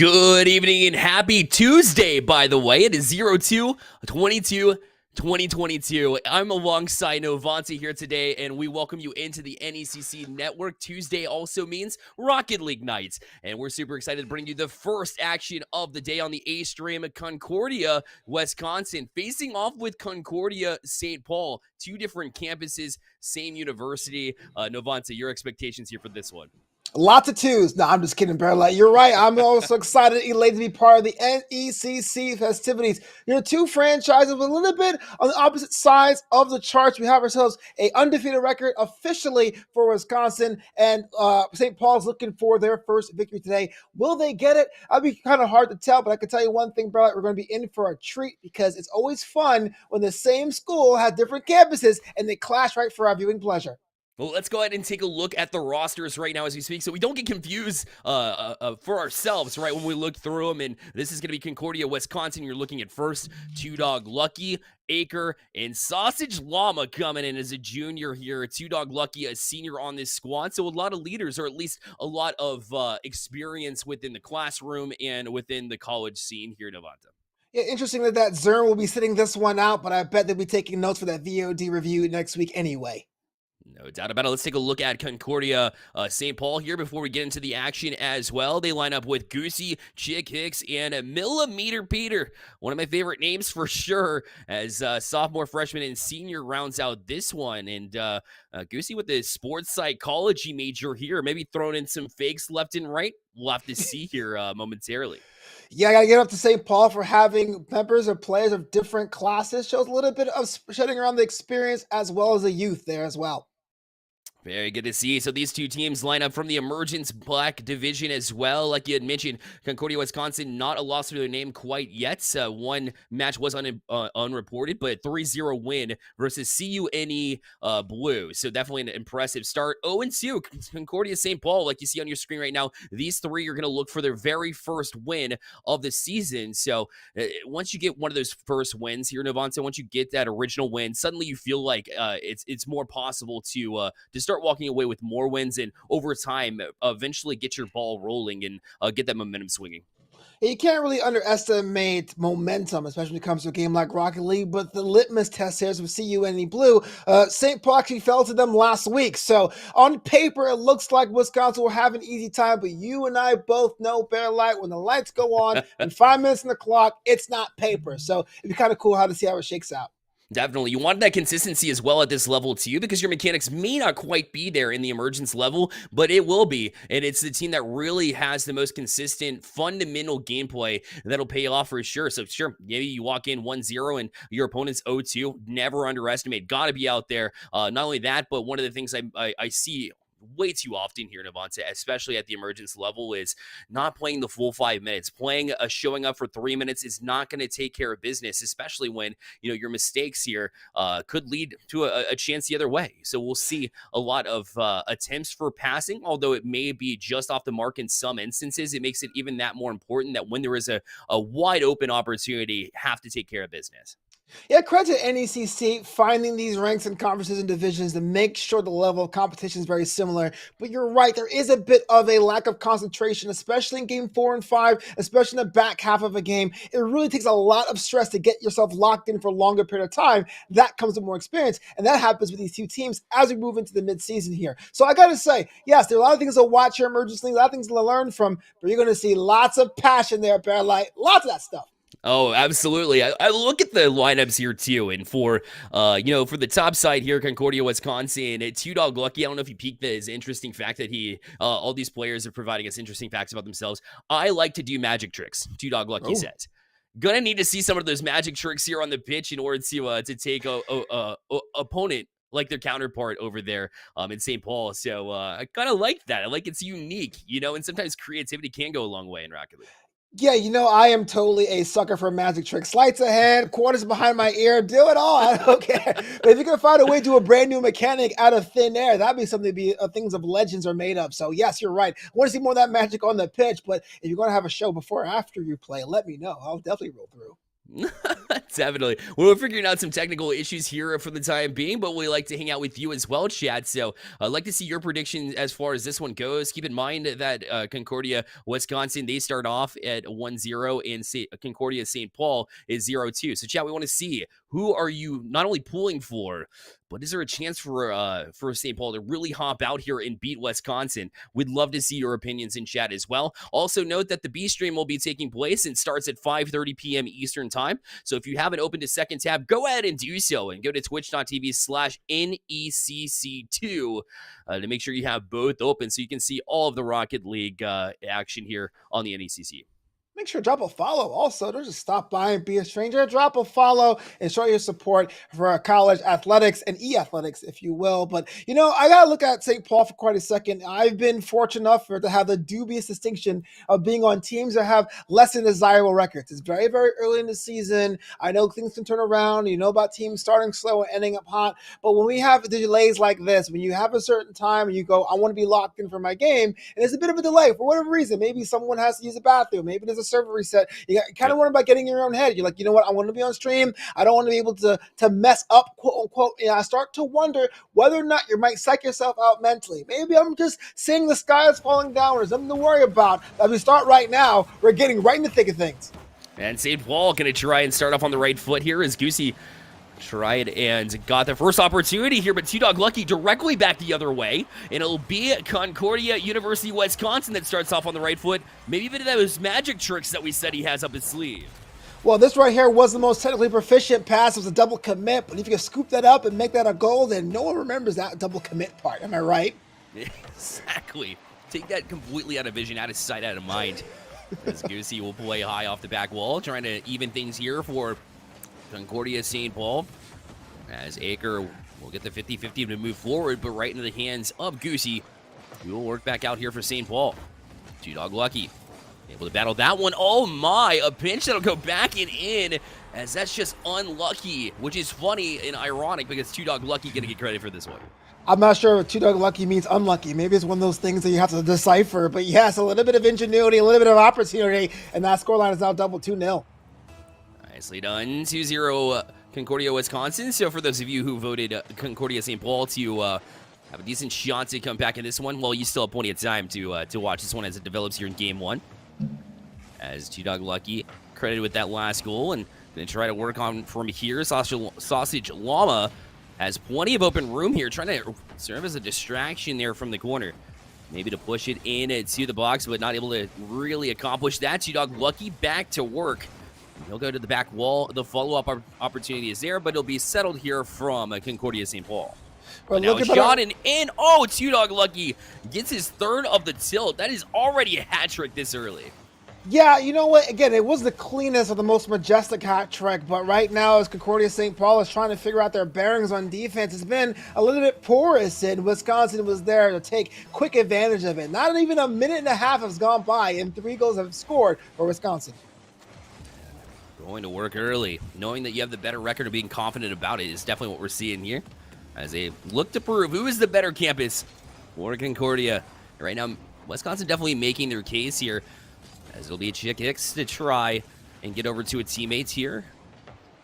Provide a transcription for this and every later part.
Good evening and happy Tuesday, by the way. It is 02/22/2022. I'm alongside Novante here today, and we welcome you into the NECC network. Tuesday also means Rocket League nights, and we're super excited to bring you the first action of the day on the A stream at Concordia, Wisconsin, facing off with Concordia St. Paul. Two different campuses, same university. Novante, your expectations here for this one? Lots of twos. No, I'm just kidding, Barrelight. You're right. I'm also excited, elated to be part of the NECC festivities. Two franchises with a little bit on the opposite sides of the charts. We have ourselves a undefeated record officially for Wisconsin, and St. Paul's looking for their first victory today. Will they get it? That'd be kind of hard to tell, but I can tell you one thing, Barrelight. We're going to be in for a treat because it's always fun when the same school has different campuses and they clash right for our viewing pleasure. Well, let's go ahead and take a look at the rosters right now as we speak so we don't get confused for ourselves, right, when we look through them. And this is going to be Concordia, Wisconsin. You're looking at first, Two Dog Lucky, Acre, and Sausage Llama coming in as a junior here. Two Dog Lucky, a senior on this squad. So a lot of leaders, or at least a lot of experience within the classroom and within the college scene here in Novanta. Yeah, interesting that Zern will be sitting this one out, but I bet they'll be taking notes for that VOD review next week anyway. No doubt about it. Let's take a look at Concordia St. Paul here before we get into the action as well. They line up with Goosey, Chick Hicks, and Millimeter Peter. One of my favorite names for sure as sophomore, freshman, and senior rounds out this one. And Goosey with the sports psychology major here, maybe throwing in some fakes left and right. We'll have to see here momentarily. Yeah, I got to get up to St. Paul for having members or players of different classes. Shows a little bit of shedding around the experience as well as the youth there as well. Very good to see. So these two teams line up from the Emergence Black Division as well. Like you had mentioned, Concordia, Wisconsin, not a loss to their name quite yet. One match was unreported, but 3-0 win versus CUNE Blue. So definitely an impressive start. 0-2, Concordia, St. Paul, like you see on your screen right now. These three are going to look for their very first win of the season. So once you get one of those first wins here, Novanta, once you get that original win, suddenly you feel like it's more possible to start walking away with more wins and over time eventually get your ball rolling and get that momentum swinging. You can't really underestimate momentum, especially when it comes to a game like Rocket League, but the litmus test here is with CUNE Blue. St. Paul actually fell to them last week. So on paper, it looks like Wisconsin will have an easy time, but you and I both know, Barrelight, when the lights go on and 5 minutes on the clock, it's not paper. So it'd be kind of cool to see how it shakes out. Definitely. You want that consistency as well at this level too, because your mechanics may not quite be there in the Emergence level, but it will be. And it's the team that really has the most consistent fundamental gameplay that'll pay off for sure. So sure, maybe you walk in 1-0 and your opponent's 0-2. Never underestimate. Got to be out there. Not only that, but one of the things I see way too often here in Avante, especially at the Emergence level, is not playing the full 5 minutes. Showing up for 3 minutes is not going to take care of business, especially when your mistakes here could lead to a chance the other way. So we'll see a lot of attempts for passing, although it may be just off the mark in some instances. It makes it even that more important that when there is a wide open opportunity, have to take care of business. Yeah, credit to NECC finding these ranks and conferences and divisions to make sure the level of competition is very similar. But you're right, there is a bit of a lack of concentration, especially in game 4 and 5, especially in the back half of a game. It really takes a lot of stress to get yourself locked in for a longer period of time. That comes with more experience, and that happens with these two teams as we move into the midseason here. So I got to say, yes, there are a lot of things to watch here, Emergence League, a lot of things to learn from, but you're going to see lots of passion there, Barrelight, lots of that stuff. Oh, absolutely. I look at the lineups here too, and for for the top side here, Concordia, Wisconsin, Two Dog Lucky. I don't know if you peeked his interesting fact that all these players are providing us interesting facts about themselves. I like to do magic tricks. Two Dog Lucky says. Gonna need to see some of those magic tricks here on the pitch in order to take a opponent like their counterpart over there in St. Paul. So I kind of like that. I like it's unique, and sometimes creativity can go a long way in Rocket League. Yeah, I am totally a sucker for magic tricks. Lights ahead, quarters behind my ear, do it all. I don't care. But if you can find a way to do a brand new mechanic out of thin air, that'd be something to be things of legends are made of. So yes, you're right. I want to see more of that magic on the pitch, but if you're going to have a show before or after you play, let me know. I'll definitely roll through. Definitely. Well, we're figuring out some technical issues here for the time being, but we like to hang out with you as well, Chad. So I'd like to see your prediction as far as this one goes. Keep in mind that Concordia, Wisconsin, they start off at 1-0, and Concordia, St. Paul is 0-2. So, Chad, we want to see, who are you not only pulling for, but is there a chance for St. Paul to really hop out here and beat Wisconsin? We'd love to see your opinions in chat as well. Also note that the B stream will be taking place and starts at 5:30 p.m. Eastern time. So if you haven't opened a second tab, go ahead and do so and go to twitch.tv/NECC2 to make sure you have both open so you can see all of the Rocket League action here on the NECC. Make sure to drop a follow. Also, don't just stop by and be a stranger. Drop a follow and show your support for college athletics and e-athletics, if you will. But, I got to look at St. Paul for quite a second. I've been fortunate enough to have the dubious distinction of being on teams that have less than desirable records. It's very, very early in the season. I know things can turn around. You know about teams starting slow and ending up hot. But when we have delays like this, when you have a certain time and you go, I want to be locked in for my game, and there's a bit of a delay for whatever reason. Maybe someone has to use a bathroom. Maybe there's a server reset. You kind of worry about getting in your own head. You're like, you know what? I want to be on stream. I don't want to be able to mess up, quote unquote. And I start to wonder whether or not you might psych yourself out mentally. Maybe I'm just seeing the sky is falling down. There's nothing to worry about. As we start right now, we're getting right in the thick of things. And St. Paul going to try and start off on the right foot here as Goosey tried and got the first opportunity here, but T-Dog Lucky directly back the other way, and it'll be Concordia University Wisconsin that starts off on the right foot. Maybe even those magic tricks that we said he has up his sleeve. Well, this right here was the most technically proficient pass. It was a double commit, but if you can scoop that up and make that a goal, then no one remembers that double commit part. Am I right? Exactly. Take that completely out of vision, out of sight, out of mind. As Goosey will play high off the back wall, trying to even things here for Concordia St. Paul, as Aker will get the 50-50 to move forward, but right into the hands of Goosey. We will work back out here for St. Paul. T-Dog Lucky able to battle that one. Oh my, a pinch that'll go back and in, as that's just unlucky, which is funny and ironic because T-Dog Lucky going to get credit for this one. I'm not sure what T-Dog Lucky means unlucky. Maybe it's one of those things that you have to decipher, but yes, a little bit of ingenuity, a little bit of opportunity, and that scoreline is now double 2-0. Nicely done. 2-0 Concordia, Wisconsin. So for those of you who voted Concordia St. Paul to have a decent shot to come back in this one, well, you still have plenty of time to watch this one as it develops here in Game 1. As T-Dog Lucky credited with that last goal and going to try to work on from here. Sausage Llama has plenty of open room here, trying to serve as a distraction there from the corner. Maybe to push it in to the box, but not able to really accomplish that. T-Dog Lucky back to work. He'll go to the back wall. The follow-up opportunity is there, but it'll be settled here from Concordia St. Paul. But now a shot and in. Oh, T-Dog Lucky gets his third of the tilt. That is already a hat trick this early. Yeah, you know what? Again, it was the cleanest or the most majestic hat trick, but right now as Concordia St. Paul is trying to figure out their bearings on defense, it's been a little bit porous, and Wisconsin was there to take quick advantage of it. Not even a minute and a half has gone by, and 3 goals have scored for Wisconsin. Going to work early, knowing that you have the better record of being confident about it is definitely what we're seeing here. As they look to prove who is the better campus for Concordia. Right now, Wisconsin definitely making their case here, as it'll be a Chick Hicks to try and get over to a teammates here.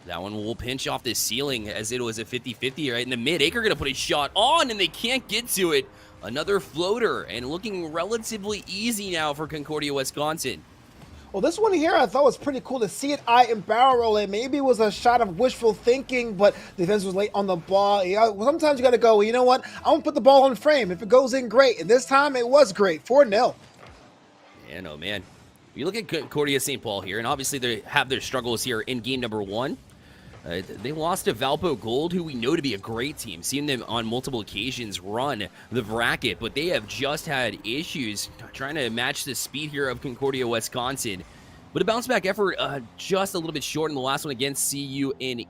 That one will pinch off the ceiling as it was a 50-50 right in the mid. Aker going to put a shot on, and they can't get to it. Another floater, and looking relatively easy now for Concordia, Wisconsin. Well, this one here I thought was pretty cool to see it eye and barrel roll it. Maybe it was a shot of wishful thinking, but the defense was late on the ball. Sometimes you got to go, well, you know what? I'm going to put the ball on frame. If it goes in, great. And this time it was great. 4-0. Man, oh man. You look at Concordia St. Paul here, and obviously they have their struggles here in game number 1. They lost to Valpo Gold, who we know to be a great team. Seen them on multiple occasions run the bracket, but they have just had issues trying to match the speed here of Concordia, Wisconsin. But a bounce-back effort just a little bit short in the last one against CUNE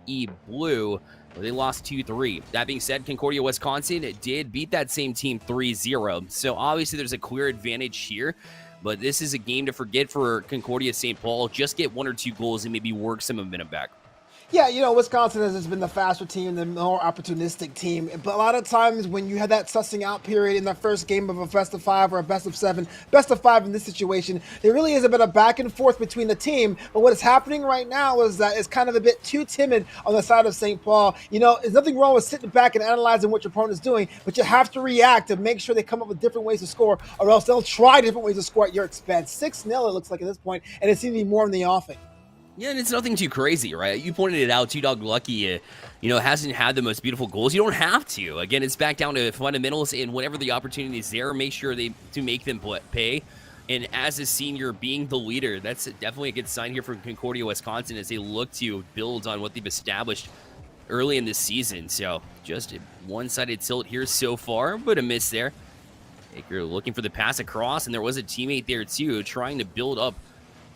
Blue, where they lost 2-3. That being said, Concordia, Wisconsin did beat that same team 3-0. So obviously there's a clear advantage here. But this is a game to forget for Concordia St. Paul. Just get 1 or 2 goals and maybe work some momentum back. Yeah, Wisconsin has just been the faster team, the more opportunistic team. But a lot of times when you have that sussing out period in the first game of a best of five or a best of seven, best of five in this situation, there really is a bit of back and forth between the team. But what is happening right now is that it's kind of a bit too timid on the side of St. Paul. There's nothing wrong with sitting back and analyzing what your opponent is doing, but you have to react to make sure they come up with different ways to score, or else they'll try different ways to score at your expense. 6-0 it looks like at this point, and it seems to be more in the offing. Yeah, and it's nothing too crazy, right? You pointed it out. T-Dog Lucky, hasn't had the most beautiful goals. You don't have to. Again, it's back down to fundamentals, and whenever the opportunity is there, make sure to make them pay. And as a senior, being the leader, that's definitely a good sign here for Concordia, Wisconsin, as they look to build on what they've established early in this season. So just a one-sided tilt here so far, but a miss there. Baker looking for the pass across, and there was a teammate there too, trying to build up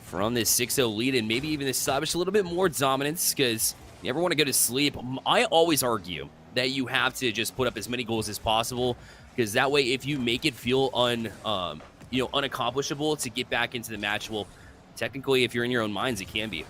from this 6-0 lead and maybe even establish a little bit more dominance, because you never want to go to sleep. I always argue that you have to just put up as many goals as possible, because that way if you make it feel unaccomplishable to get back into the match, well, technically if you're in your own minds, it can be.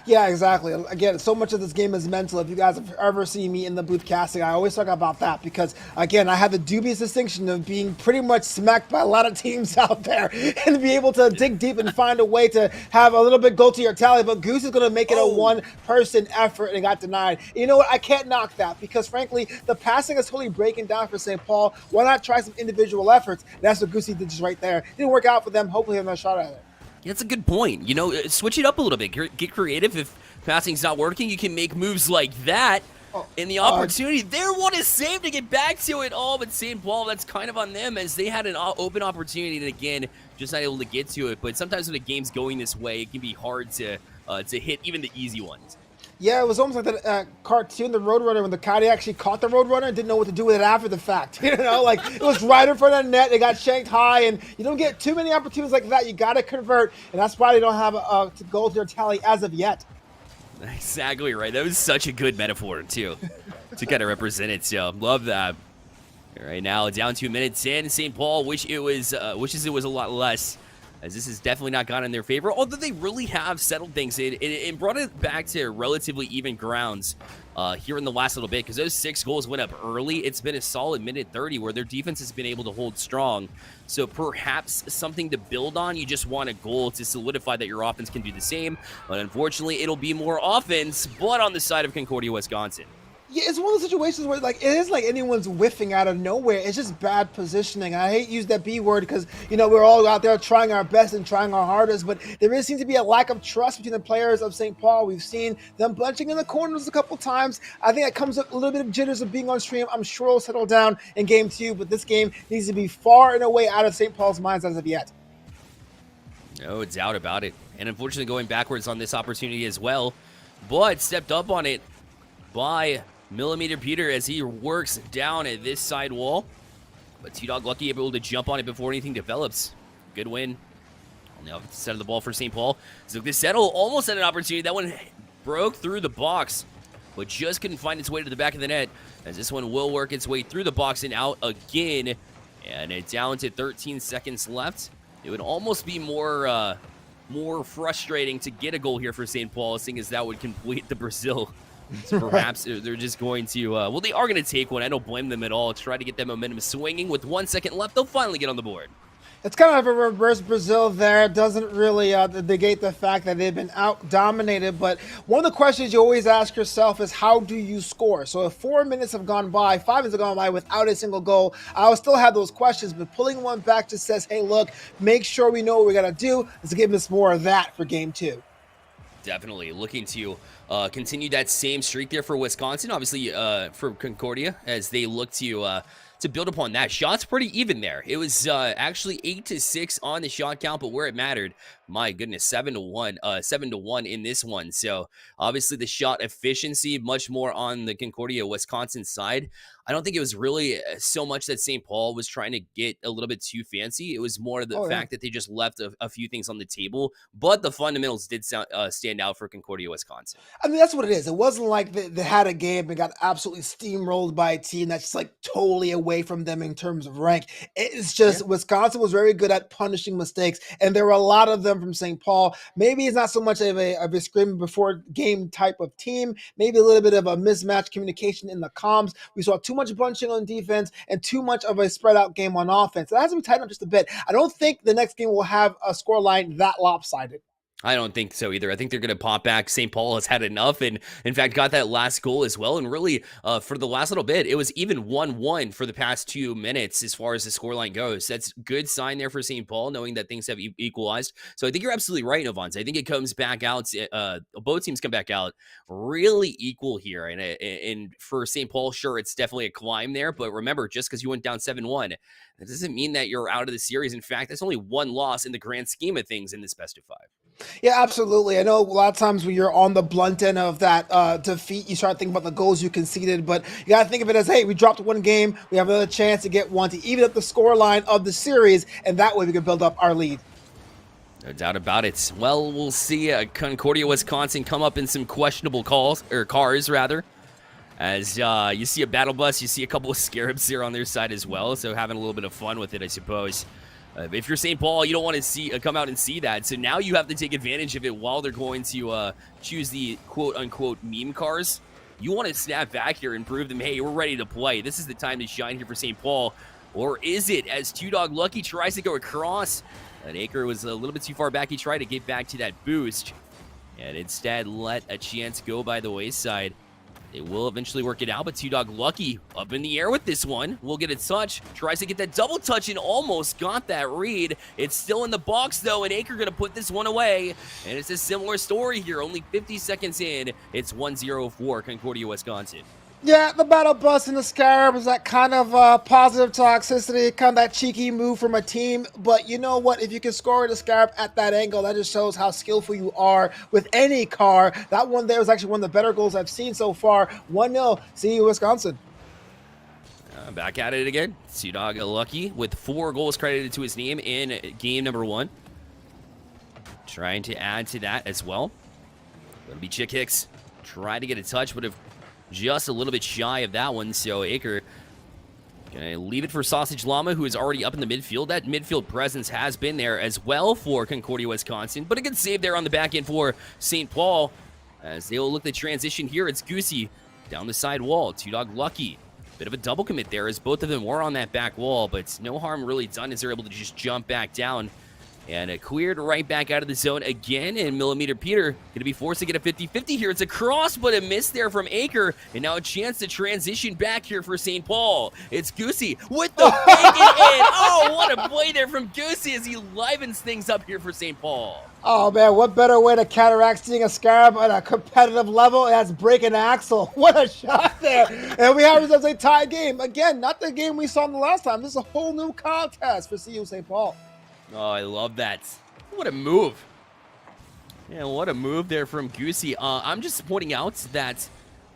Yeah, exactly. Again, so much of this game is mental. If you guys have ever seen me in the booth casting, I always talk about that because, again, I have the dubious distinction of being pretty much smacked by a lot of teams out there and to be able to dig deep and find a way to have a little bit go to your tally. But Goose is going to make it a one-person effort, and it got denied. You know what? I can't knock that because, frankly, the passing is totally breaking down for St. Paul. Why not try some individual efforts? That's what Goosey did just right there. Didn't work out for them. Hopefully, they have another shot at it. Yeah, that's a good point. Switch it up a little bit. Get creative. If passing's not working, you can make moves like that. And the opportunity, there, what a save to get back to it all, but St. Paul, that's kind of on them as they had an open opportunity and, again, just not able to get to it. But sometimes when the game's going this way, it can be hard to hit even the easy ones. Yeah, it was almost like that cartoon, The Roadrunner, when the Coyote actually caught the Roadrunner and didn't know what to do with it after the fact. It was right in front of the net. It got shanked high, and you don't get too many opportunities like that. You got to convert, and that's why they don't have a goal to their tally as of yet. Exactly right. That was such a good metaphor, too, to kind of represent it. So, love that. Right now, down 2 minutes in. St. Paul wishes it was a lot less, as this has definitely not gone in their favor, although they really have settled things in and brought it back to relatively even grounds here in the last little bit, because those 6 goals went up early. It's been a solid minute 30 where their defense has been able to hold strong, so perhaps something to build on. You just want a goal to solidify that your offense can do the same, but unfortunately it'll be more offense, but on the side of Concordia, Wisconsin. Yeah, it's one of those situations where it is like anyone's whiffing out of nowhere. It's just bad positioning. I hate to use that B word because, we're all out there trying our best and trying our hardest, but there seems to be a lack of trust between the players of St. Paul. We've seen them bunching in the corners a couple times. I think that comes with a little bit of jitters of being on stream. I'm sure it'll settle down in game 2, but this game needs to be far and away out of St. Paul's minds as of yet. No doubt about it. And unfortunately going backwards on this opportunity as well, but stepped up on it by Millimeter Peter as he works down at this side wall. But T-Dog Lucky able to jump on it before anything develops. Good win on the opposite side of the ball for St. Paul. So this settle almost had an opportunity. That one broke through the box, but just couldn't find its way to the back of the net, as this one will work its way through the box and out again. And it's down to 13 seconds left. It would almost be more frustrating to get a goal here for St. Paul, seeing as that would complete the Brazil. So perhaps they're just going to, they are going to take one. I don't blame them at all. Try to get that momentum swinging. With 1 second left, they'll finally get on the board. It's kind of a reverse Brazil there. It doesn't really negate the fact that they've been out-dominated, but one of the questions you always ask yourself is, how do you score? So if 4 minutes have gone by, 5 minutes have gone by without a single goal, I'll still have those questions, but pulling one back just says, hey, look, make sure we know what we got to do. Let's give us more of that for game 2. Definitely looking to continue that same streak there for Wisconsin, obviously for Concordia, as they look to build upon that. Shots pretty even there. It was actually 8-6 on the shot count, but where it mattered, my goodness, 7-1 in this one. So obviously the shot efficiency much more on the Concordia Wisconsin side. I don't think it was really so much that St. Paul was trying to get a little bit too fancy. It was more the fact that they just left a few things on the table, but the fundamentals did stand out for Concordia Wisconsin. I mean, that's what it is. It wasn't like they had a game and got absolutely steamrolled by a team that's just like totally away from them in terms of rank. It's just Wisconsin was very good at punishing mistakes, and there were a lot of them coming from St. Paul. Maybe it's not so much of a screaming before game type of team. Maybe a little bit of a mismatched communication in the comms. We saw too much bunching on defense and too much of a spread out game on offense. That has to be tightened up just a bit. I don't think the next game will have a scoreline that lopsided. I don't think so either. I think they're going to pop back. St. Paul has had enough and, in fact, got that last goal as well. And really, for the last little bit, it was even 1-1 for the past 2 minutes as far as the scoreline goes. That's a good sign there for St. Paul, knowing that things have equalized. So I think you're absolutely right, Novans. I think it comes back out. Both teams come back out really equal here. And for St. Paul, sure, it's definitely a climb there. But remember, just because you went down 7-1, that doesn't mean that you're out of the series. In fact, that's only one loss in the grand scheme of things in this best of 5. Yeah, absolutely. I know a lot of times when you're on the blunt end of that defeat, you start thinking about the goals you conceded, but you got to think of it as, hey, we dropped one game. We have another chance to get one to even up the score line of the series, and that way we can build up our lead. No doubt about it. Well, we'll see Concordia, Wisconsin come up in some questionable cars, as you see a battle bus, you see a couple of scarabs here on their side as well, so having a little bit of fun with it, I suppose. If you're St. Paul, you don't want to come out and see that. So now you have to take advantage of it while they're going to choose the quote-unquote meme cars. You want to snap back here and prove them, hey, we're ready to play. This is the time to shine here for St. Paul. Or is it? As Two Dog Lucky tries to go across. And Aker was a little bit too far back. He tried to get back to that boost. And instead let a chance go by the wayside. They will eventually work it out, but Two Dog Lucky up in the air with this one. Will get a touch. Tries to get that double touch and almost got that read. It's still in the box, though, and Aker going to put this one away. And it's a similar story here. Only 50 seconds in. It's 1-0 for Concordia, Wisconsin. Yeah, the battle bus and the scarab is that kind of positive toxicity, kind of that cheeky move from a team. But you know what? If you can score the scarab at that angle, that just shows how skillful you are with any car. That one there was actually one of the better goals I've seen so far. 1-0. See you, Wisconsin. Back at it again. Two Dog Lucky with 4 goals credited to his name in game number 1. Trying to add to that as well. Gonna be Chick Hicks. Try to get a touch, but have just a little bit shy of that one, so Aker gonna leave it for Sausage Llama, who is already up in the midfield. That midfield presence has been there as well for Concordia, Wisconsin, but a good save there on the back end for St. Paul. As they will look to transition here, it's Goosey down the side wall. Two Dog Lucky. Bit of a double commit there as both of them were on that back wall, but no harm really done as they're able to just jump back down. And it cleared right back out of the zone again, and Millimeter Peter going to be forced to get a 50-50 here. It's a cross, but a miss there from Aker, and now a chance to transition back here for St. Paul. It's Goosey with the fake it in. Oh, what a play there from Goosey as he livens things up here for St. Paul. Oh, man, what better way to counteract seeing a scarab at a competitive level? That's break an axle. What a shot there. And we have ourselves a tie game. Again, not the game we saw in the last time. This is a whole new contest for CU St. Paul. Oh, I love that. What a move. Yeah, what a move there from Goosey. I'm just pointing out that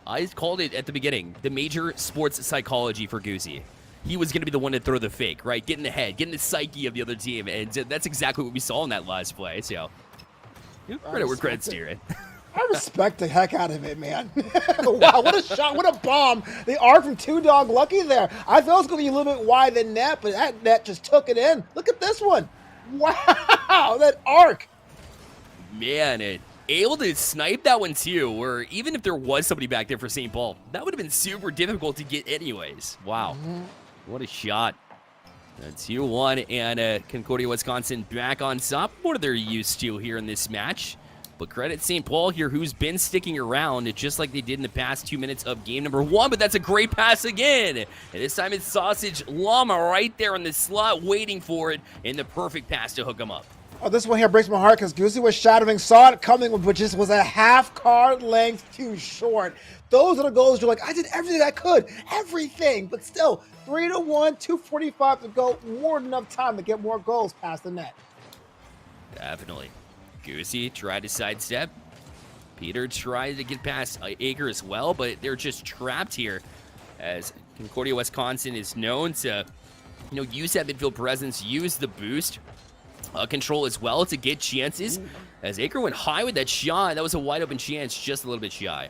I called it at the beginning, the major sports psychology for Goosey. He was going to be the one to throw the fake, right? Get in the head, get in the psyche of the other team, and that's exactly what we saw in that last play. So, credit where credit's due, right? I respect the heck out of it, man. Wow, what a shot, what a bomb. The arc from Two Dog Lucky there. I thought it was going to be a little bit wide than net, but that net just took it in. Look at this one. Wow, that arc. Man, able to snipe that one too, where even if there was somebody back there for St. Paul, that would have been super difficult to get anyways. Wow, what a shot. 2-1, and Concordia, Wisconsin back on top. What are they used to here in this match? But credit St. Paul here, who's been sticking around just like they did in the past 2 minutes of game number 1. But that's a great pass again. And this time it's Sausage Llama right there in the slot waiting for it. And the perfect pass to hook him up. Oh, this one here breaks my heart because Goosey was shadowing, saw it coming, but just was a half card length too short. Those are the goals you're like, I did everything I could. Everything. But still, 3-1, 2:45 to go. More than enough time to get more goals past the net. Definitely. Goosey tried to sidestep. Peter tried to get past Aker as well, but they're just trapped here as Concordia, Wisconsin is known to, use that midfield presence, use the boost control as well to get chances. As Aker went high with that shot, that was a wide open chance, just a little bit shy.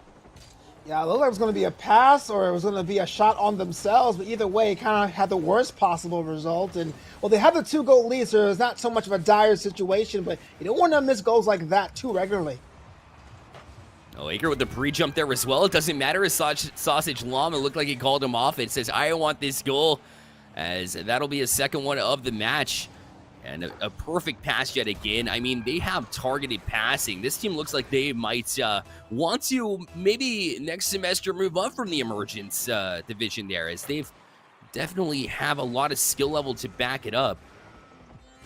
Yeah, it looked like it was going to be a pass or it was going to be a shot on themselves, but either way, it kind of had the worst possible result. And well, they have the 2 goal lead, so it's not so much of a dire situation, but you don't want to miss goals like that too regularly. Oh, Aker with the pre-jump there as well. It doesn't matter as Sausage Llama looked like he called him off. It says, I want this goal, as that'll be a second one of the match. And a perfect pass yet again. I mean, they have targeted passing. This team looks like they might want to maybe next semester move up from the Emergence division there, as they've definitely have a lot of skill level to back it up.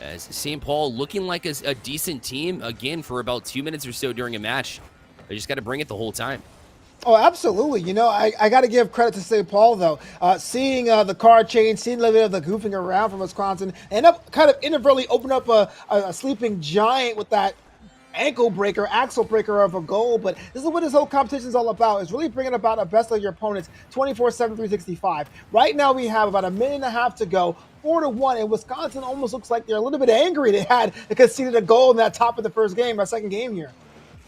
As St. Paul looking like a decent team, again, for about 2 minutes or so during a match. They just got to bring it the whole time. Oh, absolutely. You know, I got to give credit to St. Paul, though. Seeing the card change, seeing a little bit of the goofing around from Wisconsin, and up kind of inadvertently open up a sleeping giant with that ankle breaker, axle breaker of a goal. But this is what this whole competition is all about. It's really bringing about a best of your opponents 24/7, 365. Right now, we have about a minute and a half to go. 4-1, and Wisconsin almost looks like they're a little bit angry they conceded a goal in that top of the first game, our second game here.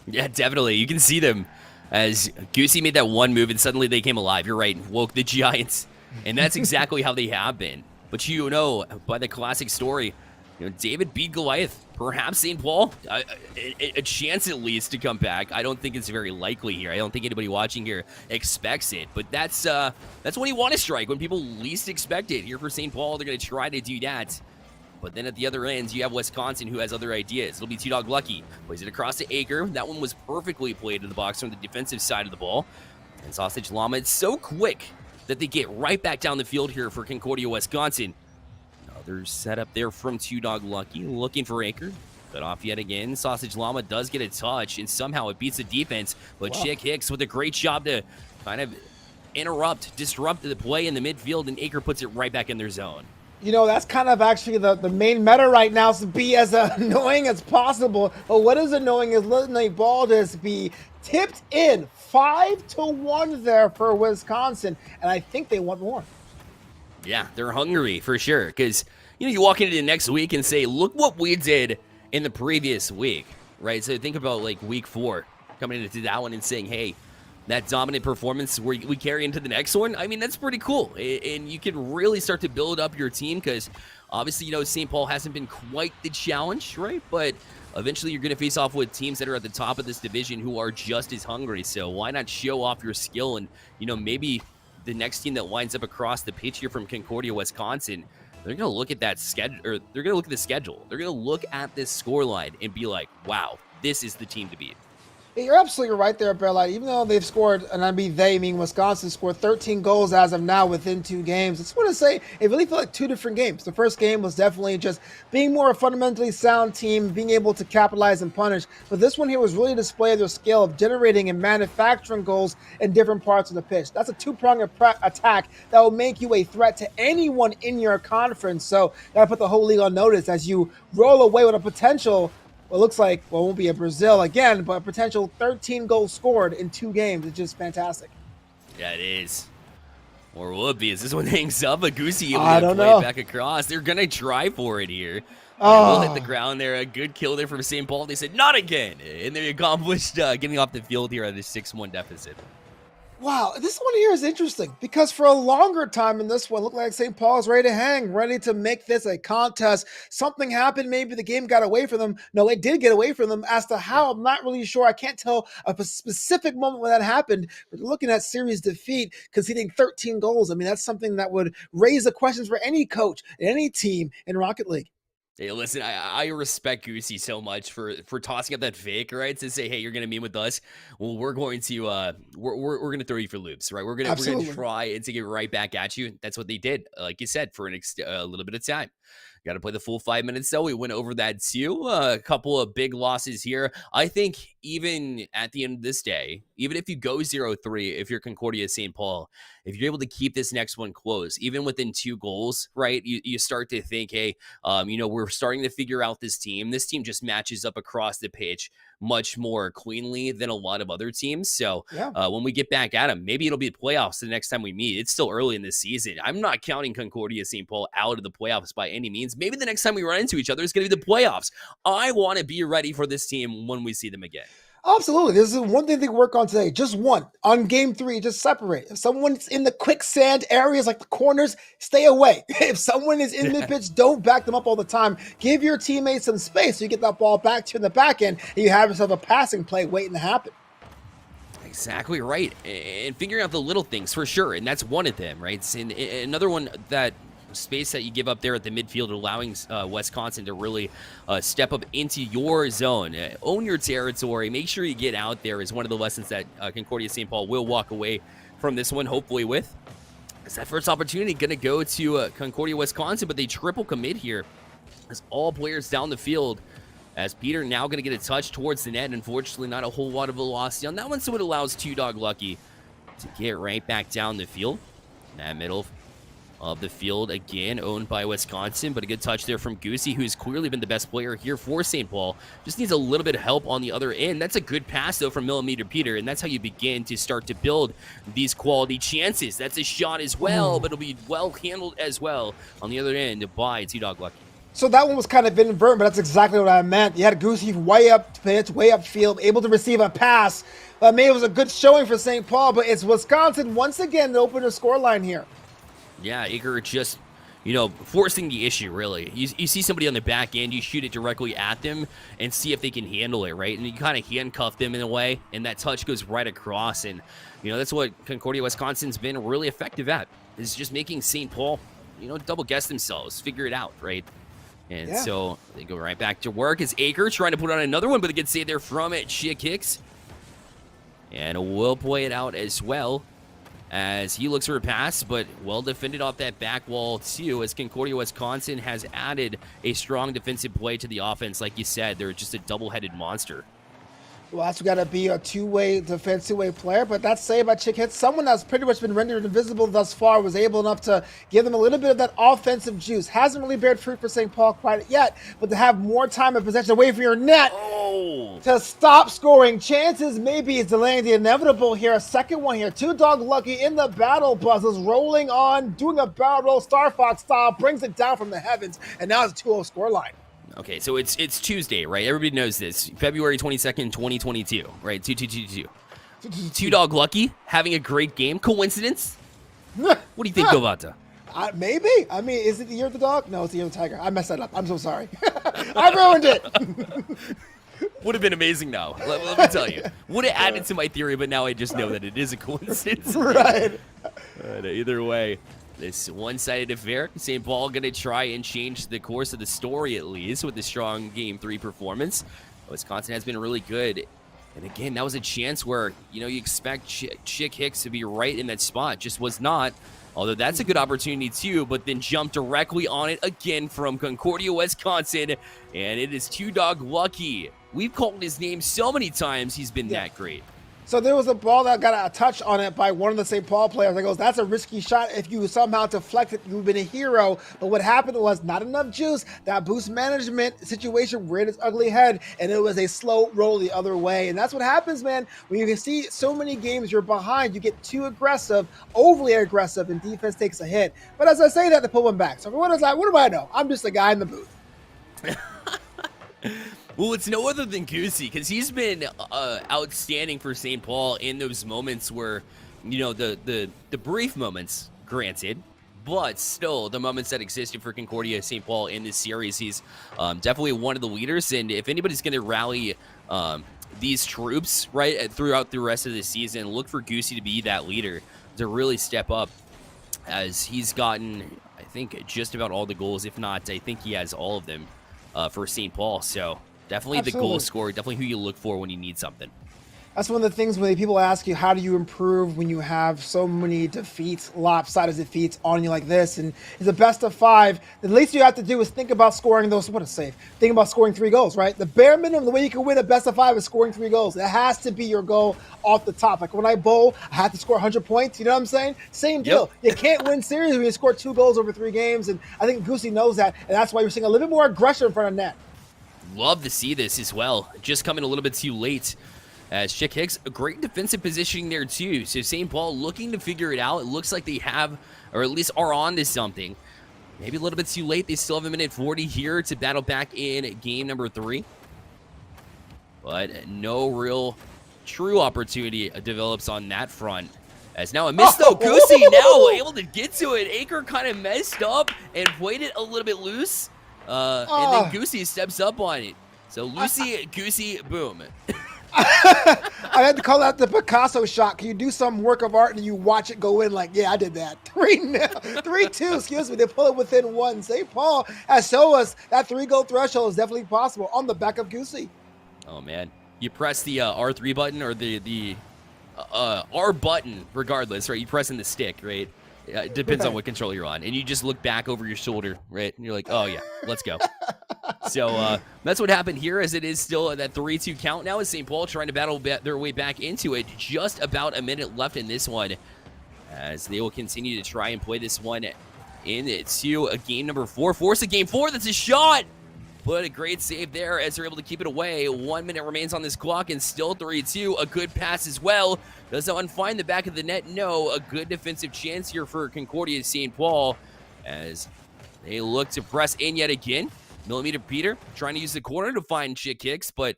Yeah, definitely. You can see them as Goosey made that one move and suddenly they came alive. You're right, woke the Giants. And that's exactly how they have been. But you know, by the classic story, you know, David beat Goliath. Perhaps St. Paul, a chance at least to come back. I don't think it's very likely here. I don't think anybody watching here expects it. But that's when you want to strike, when people least expect it. Here for St. Paul, they're going to try to do that. But then at the other end, you have Wisconsin, who has other ideas. It'll be T-Dog Lucky. Plays it across to Aker. That one was perfectly played to the box from the defensive side of the ball. And Sausage Llama, it's so quick that they get right back down the field here for Concordia, Wisconsin. Another setup there from T-Dog Lucky, looking for Aker. Cut off yet again. Sausage Llama does get a touch, and somehow it beats the defense. But wow. Chick Hicks with a great job to kind of disrupt the play in the midfield, and Aker puts it right back in their zone. You know, that's kind of actually the main meta right now, is to be as annoying as possible. But what is annoying is letting a ball just be tipped in 5-1 there for Wisconsin. And I think they want more. Yeah, they're hungry for sure. Because, you know, you walk into the next week and say, look what we did in the previous week, right? So think about like week 4, coming into that one and saying, hey, that dominant performance where we carry into the next one, I mean, that's pretty cool. And you can really start to build up your team because obviously, you know, St. Paul hasn't been quite the challenge, right? But eventually you're going to face off with teams that are at the top of this division who are just as hungry. So why not show off your skill? And, you know, maybe the next team that winds up across the pitch here from Concordia, Wisconsin, they're going to look at that schedule, or they're going to look at the schedule. They're going to look at this scoreline and be like, wow, this is the team to beat. You're absolutely right there, Bearlight. Even though they've scored, and I mean Wisconsin scored 13 goals as of now within 2 games. I just want to say it really felt like 2 different games. The first game was definitely just being more a fundamentally sound team, being able to capitalize and punish. But this one here was really a display of their skill of generating and manufacturing goals in different parts of the pitch. That's a 2-pronged attack that will make you a threat to anyone in your conference. So gotta put the whole league on notice as you roll away with a potential. Well, it looks like, well, it won't be a Brazil again, but a potential 13 goals scored in 2 games. It's just fantastic. Yeah, it is. Or will it be? Is this one hangs up? A Goosey I able to don't play know. it back across. They're going to try for it here. Oh. We'll hit the ground there. A good kill there from St. Paul. They said, not again. And they accomplished getting off the field here at a 6-1 deficit. Wow, this one here is interesting because for a longer time in this one, it looked like St. Paul is ready to hang, ready to make this a contest. Something happened. Maybe the game got away from them. No, it did get away from them. As to how, I'm not really sure. I can't tell a specific moment when that happened. But looking at series defeat, conceding 13 goals, I mean, that's something that would raise the questions for any coach, any team in Rocket League. Hey, listen, I respect Goosey so much for tossing up that fake, right? To say, hey, you're gonna meet with us. Well, we're going to we're gonna throw you for loops, right? We're gonna try and take it right back at you. That's what they did, like you said, for a little bit of time. Got to play the full 5 minutes, though. We went over that, too. A couple of big losses here. I think even at the end of this day, even if you go 0-3, if you're Concordia St. Paul, if you're able to keep this next one close, even within 2 goals, right, you start to think, hey, you know, we're starting to figure out this team. This team just matches up across the pitch much more cleanly than a lot of other teams. So when we get back at them, maybe it'll be the playoffs the next time we meet. It's still early in this season. I'm not counting Concordia St. Paul out of the playoffs by any means. Maybe the next time we run into each other is going to be the playoffs. I want to be ready for this team when we see them again. Absolutely. This is one thing they work on today. Just one. On game 3, just separate. If someone's in the quicksand areas like the corners, stay away. If someone is in mid-pitch, don't back them up all the time. Give your teammates some space so you get that ball back to you in the back end and you have yourself a passing play waiting to happen. Exactly right. And figuring out the little things for sure. And that's one of them, right? And another one, that space that you give up there at the midfield, allowing Wisconsin to really step up into your zone. Own your territory. Make sure you get out there is one of the lessons that Concordia St. Paul will walk away from this one, hopefully with. It's that first opportunity going to go to Concordia, Wisconsin, but they triple commit here as all players down the field. As Peter now going to get a touch towards the net. Unfortunately, not a whole lot of velocity on that one, so it allows Two Dog Lucky to get right back down the field. In that middle of the field, again, owned by Wisconsin, but a good touch there from Goosey, who's clearly been the best player here for St. Paul. Just needs a little bit of help on the other end. That's a good pass, though, from Millimeter Peter, and that's how you begin to start to build these quality chances. That's a shot as well, but it'll be well handled as well on the other end by Two Dog Lucky. So that one was kind of inadvertent, but that's exactly what I meant. You had Goosey way up pitch, way upfield, able to receive a pass. Maybe it was a good showing for St. Paul, but it's Wisconsin once again to open a scoreline here. Yeah, Aker just, forcing the issue, really. You see somebody on the back end, you shoot it directly at them and see if they can handle it, right? And you kind of handcuff them in a way, and that touch goes right across. And, that's what Concordia, Wisconsin's been really effective at, is just making St. Paul, double guess themselves, figure it out, right? And so they go right back to work as Aker trying to put on another one, but a good save there from Chick Hicks. And we'll play it out as well as he looks for a pass, but well defended off that back wall too, as Concordia, Wisconsin has added a strong defensive play to the offense. Like you said, they're just a double-headed monster. Well, that's got to be a two-way defense, two-way player, but that save by Chick Hicks, someone that's pretty much been rendered invisible thus far, was able enough to give them a little bit of that offensive juice. Hasn't really bared fruit for St. Paul quite yet, but to have more time and possession away from your net to stop scoring chances, maybe it's delaying the inevitable here. A second one here. Two Dog Lucky in the battle bus is rolling on, doing a barrel roll, Star Fox style, brings it down from the heavens, and now it's a 2-0 scoreline. Okay, so it's Tuesday, right? Everybody knows this. February 22nd, 2022, right? 2-2-2-2. Two Dog Lucky having a great game. Coincidence? What do you think, Govata? Maybe. I mean, is it the year of the dog? No, it's the year of the tiger. I messed that up. I'm so sorry. I ruined it. Would have been amazing now. Let me tell you. Would have added to my theory, but now I just know that it is a coincidence. Right. Either way, this one-sided affair. St. Paul going to try and change the course of the story, at least, with the strong Game 3 performance. Wisconsin has been really good. And again, that was a chance where, you expect Chick Hicks to be right in that spot. Just was not. Although that's a good opportunity, too, but then jumped directly on it again from Concordia, Wisconsin. And it is Two Dog Lucky. We've called his name so many times. He's been that great. So there was a ball that got a touch on it by one of the St. Paul players. I goes, that's a risky shot. If you somehow deflect it, you've been a hero. But what happened was not enough juice. That boost management situation reared its ugly head, and it was a slow roll the other way. And that's what happens, man. When you can see so many games you're behind, you get too aggressive, overly aggressive, and defense takes a hit. But as I say that, they pull one back. So what do I know? I'm just a guy in the booth. Well, it's no other than Goosey, because he's been outstanding for St. Paul in those moments where, the brief moments, granted, but still the moments that existed for Concordia St. Paul in this series. He's definitely one of the leaders, and if anybody's going to rally these troops right throughout the rest of the season, look for Goosey to be that leader, to really step up, as he's gotten, I think, just about all the goals. If not, I think he has all of them for St. Paul. So definitely the goal scorer, definitely who you look for when you need something. That's one of the things when people ask you, how do you improve when you have so many defeats, lopsided defeats on you like this? And it's a best of 5. The least you have to do is think about scoring those. What a save. Think about scoring 3 goals, right? The bare minimum, the way you can win a best of 5 is scoring 3 goals. It has to be your goal off the top. Like when I bowl, I have to score 100 points. You know what I'm saying? Same deal. Yep. You can't win series when you score 2 goals over 3 games. And I think Goosey knows that. And that's why you're seeing a little bit more aggression in front of net. Love to see this as well. Just coming a little bit too late. As Chick Hicks, a great defensive positioning there too. So St. Paul looking to figure it out. It looks like they have, or at least are on to something. Maybe a little bit too late. They still have a minute 40 here to battle back in game number 3. but no real true opportunity develops on that front. As now a miss though, Goosey now able to get to it. Acre kind of messed up and played it a little bit loose. And then Goosey steps up on it. So Lucy, Goosey, boom. I had to call out the Picasso shot. Can you do some work of art and you watch it go in like, yeah, I did that. 3-2, excuse me. They pull it within one. St. Paul has shown us that 3-goal threshold is definitely possible on the back of Goosey. Oh, man. You press the R3 button or the R button, regardless, right? You press in the stick, right? It depends on what controller you're on. And you just look back over your shoulder, right? And you're like, oh, yeah, let's go. So that's what happened here, as it is still that 3-2 count now, as St. Paul trying to battle their way back into it. Just about a minute left in this one, as they will continue to try and play this one into a game number 4. Force a game 4. That's a shot. But a great save there as they're able to keep it away. 1 minute remains on this clock and still 3-2. A good pass as well. Does that one find the back of the net? No. A good defensive chance here for Concordia St. Paul as they look to press in yet again. Millimeter Peter trying to use the corner to find chick kicks, but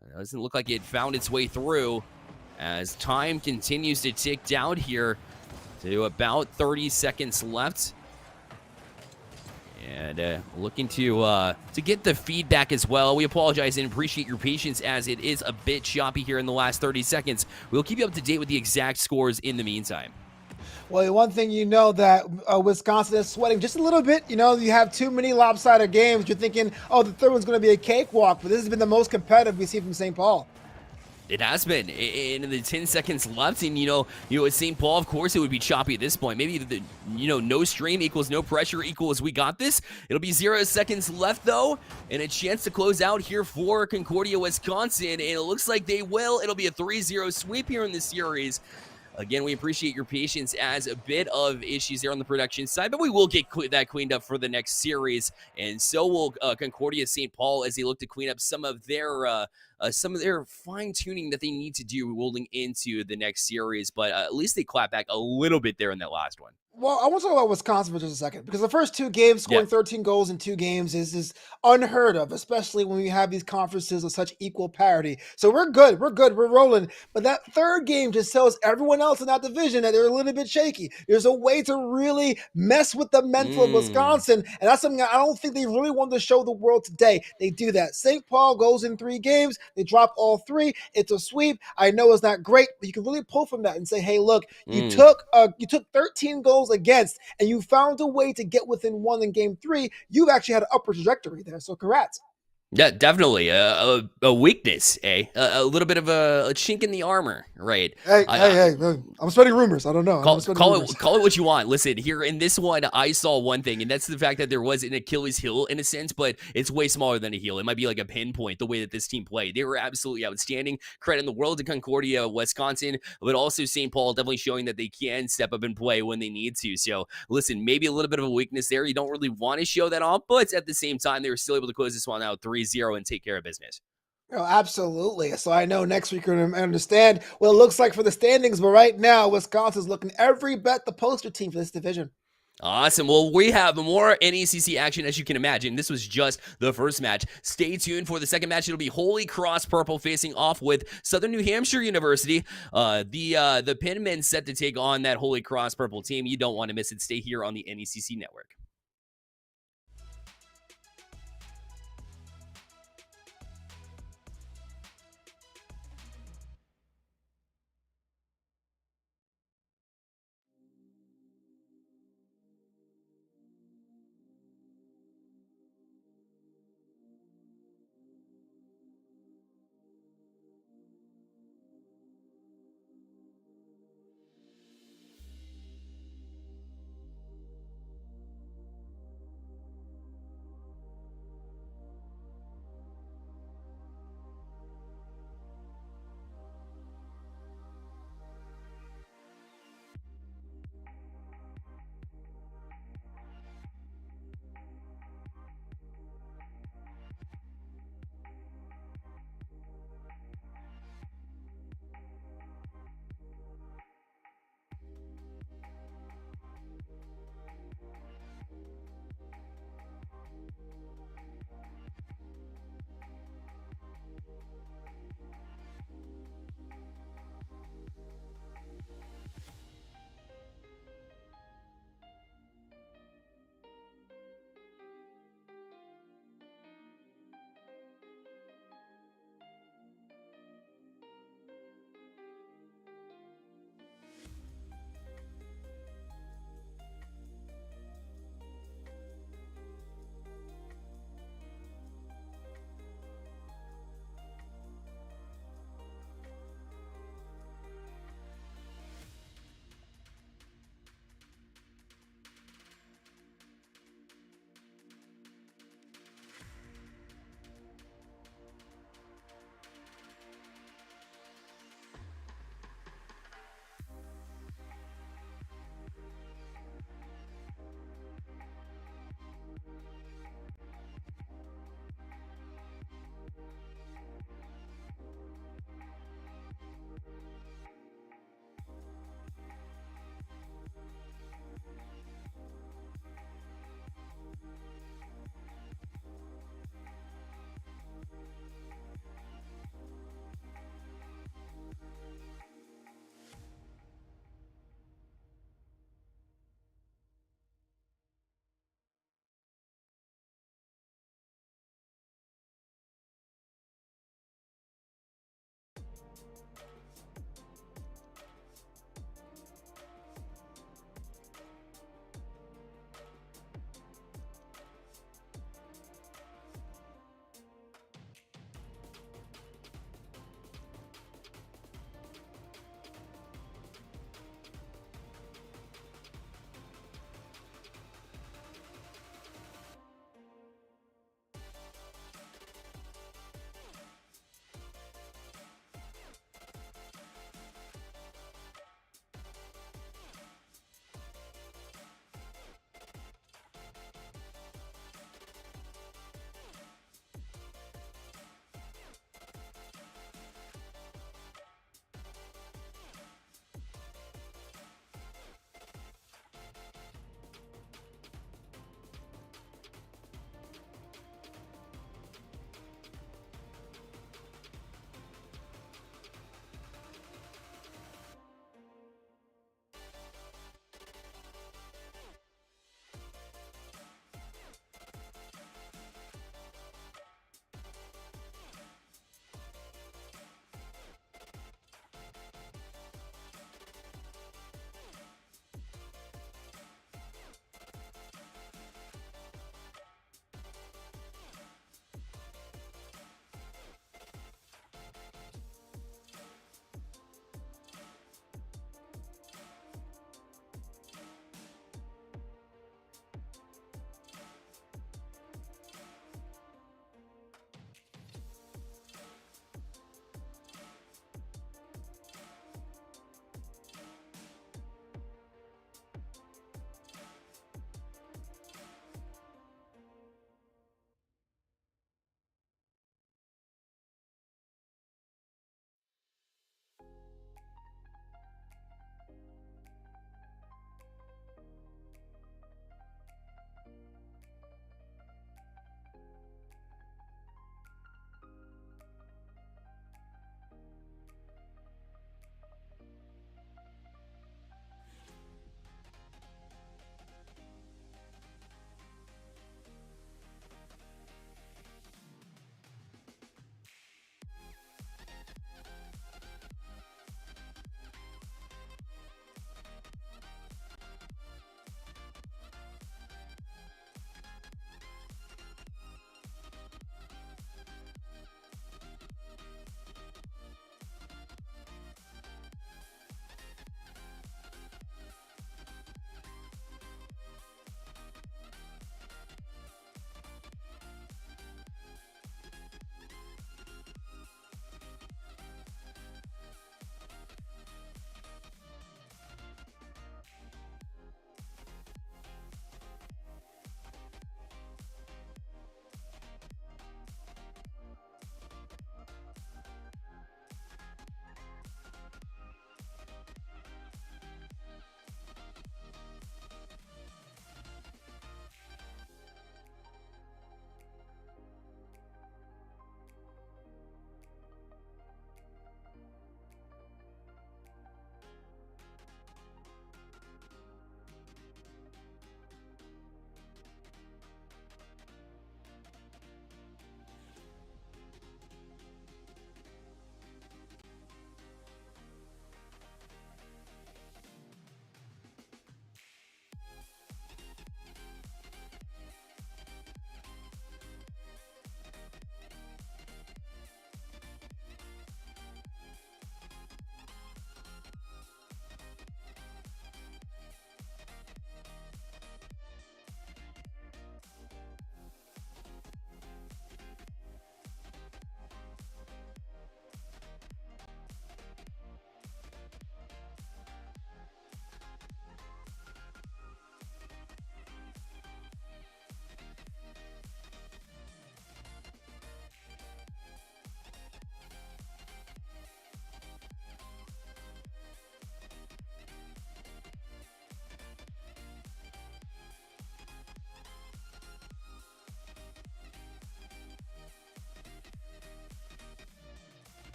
it doesn't look like it found its way through as time continues to tick down here to about 30 seconds left. And looking to get the feedback as well. We apologize and appreciate your patience as it is a bit choppy here in the last 30 seconds. We'll keep you up to date with the exact scores in the meantime. Well, one thing you know that Wisconsin is sweating just a little bit. You know, you have too many lopsided games. You're thinking, oh, the third one's going to be a cakewalk, but this has been the most competitive we've seen from St. Paul. It has been in the 10 seconds left, and you know, at St. Paul, of course, it would be choppy at this point. Maybe no stream equals no pressure equals we got this. It'll be 0 seconds left though, and a chance to close out here for Concordia, Wisconsin, and it looks like they will. It'll be a 3-0 sweep here in this series. Again, we appreciate your patience as a bit of issues there on the production side, but we will get that cleaned up for the next series, and so will Concordia St. Paul as they look to clean up some of their fine-tuning that they need to do rolling into the next series, but at least they clap back a little bit there in that last one. Well, I want to talk about Wisconsin for just a second, because the first 2 games, scoring 13 goals in 2 games is unheard of, especially when we have these conferences of such equal parity. So we're good. We're rolling. But that third game just tells everyone else in that division that they're a little bit shaky. There's a way to really mess with the mental of Wisconsin, and that's something I don't think they really want to show the world today. They do that. St. Paul goes in 3 games. They drop all 3. It's a sweep. I know it's not great, but you can really pull from that and say, hey, look, you took 13 goals against, and you found a way to get within 1 in game 3. You've actually had an upward trajectory there, so congrats. Yeah, definitely a weakness, a little bit of a chink in the armor, right? Hey, I'm spreading rumors. I don't know. Call it what you want. Listen, here in this one, I saw one thing, and that's the fact that there was an Achilles heel in a sense, but it's way smaller than a heel. It might be like a pinpoint the way that this team played. They were absolutely outstanding. Credit in the world to Concordia, Wisconsin, but also St. Paul definitely showing that they can step up and play when they need to. So listen, maybe a little bit of a weakness there. You don't really want to show that off, but at the same time, they were still able to close this one out 3-0 and take care of business. Oh, absolutely. So I know next week we're going to understand what it looks like for the standings, but right now, Wisconsin's looking every bit the poster team for this division. Awesome. Well, we have more NECC action, as you can imagine. This was just the first match. Stay tuned for the second match. It'll be Holy Cross Purple facing off with Southern New Hampshire University. The Penmen set to take on that Holy Cross Purple team. You don't want to miss it. Stay here on the NECC network.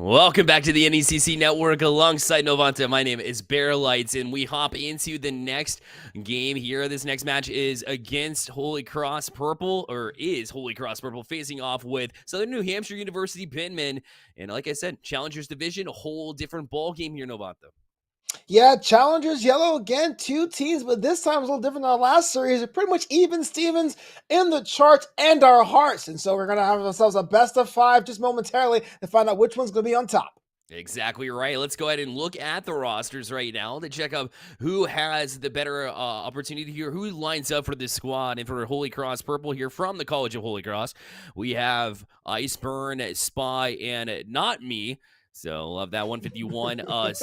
Welcome back to the NECC Network alongside Novanta. My name is Bear Lights, and we hop into the next game here. This next match is against Holy Cross Purple, or is Holy Cross Purple facing off with Southern New Hampshire University Penman. And like I said, Challengers Division, a whole different ball game here, Novanta. Yeah, Challengers Yellow again, two teams, but this time it's a little different than our last series. They're pretty much even Stevens in the charts and our hearts. And so we're going to have ourselves a best of 5 just momentarily to find out which one's going to be on top. Exactly right. Let's go ahead and look at the rosters right now to check out who has the better opportunity here, who lines up for this squad. And for Holy Cross Purple here from the College of Holy Cross, we have Iceburn, Spy, and Not Me. So love that 151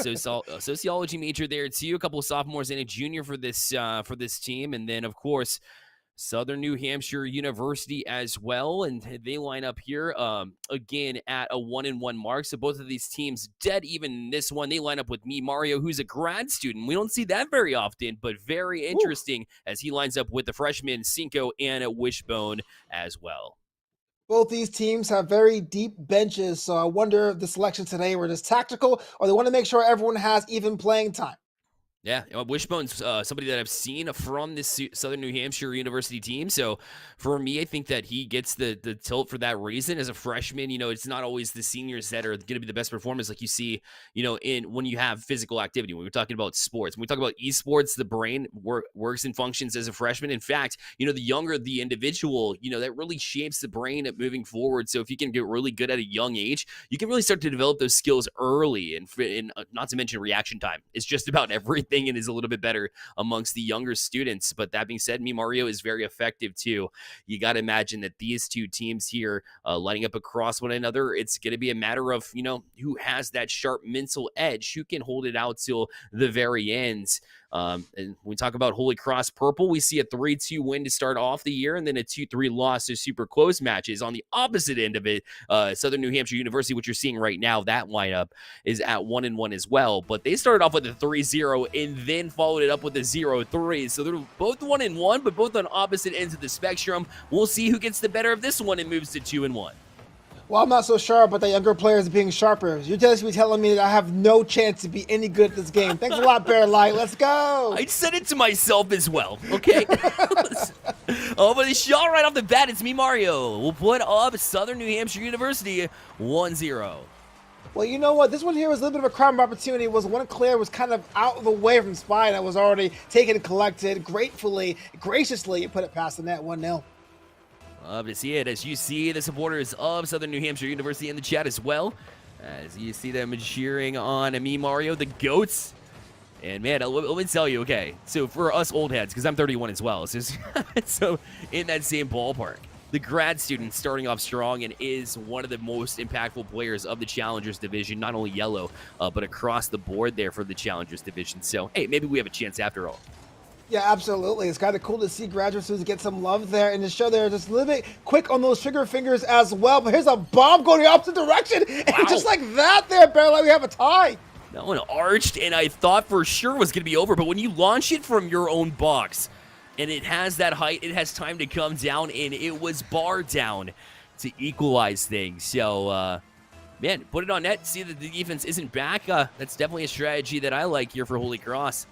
sociology major there too. A couple of sophomores and a junior for this team, and then of course Southern New Hampshire University as well, and they line up here again at a 1-1 mark. So both of these teams dead even in this one. They line up with me, Mario, who's a grad student. We don't see that very often, but very interesting as he lines up with the freshman Cinco and a Wishbone as well. Both these teams have very deep benches, so I wonder if the selection today were just tactical or they want to make sure everyone has even playing time. Yeah, Wishbone's somebody that I've seen from this Southern New Hampshire University team. So for me, I think that he gets the tilt for that reason. As a freshman, it's not always the seniors that are going to be the best performers like you see, in when you have physical activity. When we're talking about sports, when we talk about esports, the brain works and functions as a freshman. In fact, the younger the individual, that really shapes the brain moving forward. So if you can get really good at a young age, you can really start to develop those skills early. And not to mention reaction time. It's just about everything. And is a little bit better amongst the younger students. But that being said, Mario is very effective too. You got to imagine that these two teams here lining up across one another, it's going to be a matter of, who has that sharp mental edge, who can hold it out till the very end. And when we talk about Holy Cross Purple, we see a 3-2 win to start off the year and then a 2-3 loss to super close matches. On the opposite end of it, Southern New Hampshire University, what you're seeing right now, that lineup is at 1-1 as well. But they started off with a 3-0 and then followed it up with a 0-3. So they're both 1-1, but both on opposite ends of the spectrum. We'll see who gets the better of this one and moves to 2-1. Well, I'm not so sure about the younger players being sharper. You're just telling me that I have no chance to be any good at this game. Thanks a lot, Bear Light. Let's go. I said it to myself as well, okay? But the shot right off the bat, it's me, Mario. We'll put up Southern New Hampshire University 1-0. Well, you know what? This one here was a little bit of a crime opportunity. Was one Claire was kind of out of the way from Spy that was already taken and collected. Graciously, you put it past the net 1-0. Love to see it as you see the supporters of Southern New Hampshire University in the chat as well. As you see them cheering on me, Mario, the GOATs. And man, let me tell you, okay, so for us old heads, because I'm 31 as well, so in that same ballpark, the grad student starting off strong and is one of the most impactful players of the Challengers Division, not only yellow, but across the board there for the Challengers Division. So, hey, maybe we have a chance after all. Yeah, absolutely. It's kind of cool to see graduate students get some love there and to show they're just a little bit quick on those trigger fingers as well. But here's a bomb going the opposite direction. And just like that there, Barely, we have a tie. That one arched, and I thought for sure was going to be over. But when you launch it from your own box, and it has that height, it has time to come down, and it was bar down to equalize things. So, man, put it on net, see that the defense isn't back. That's definitely a strategy that I like here for Holy Cross,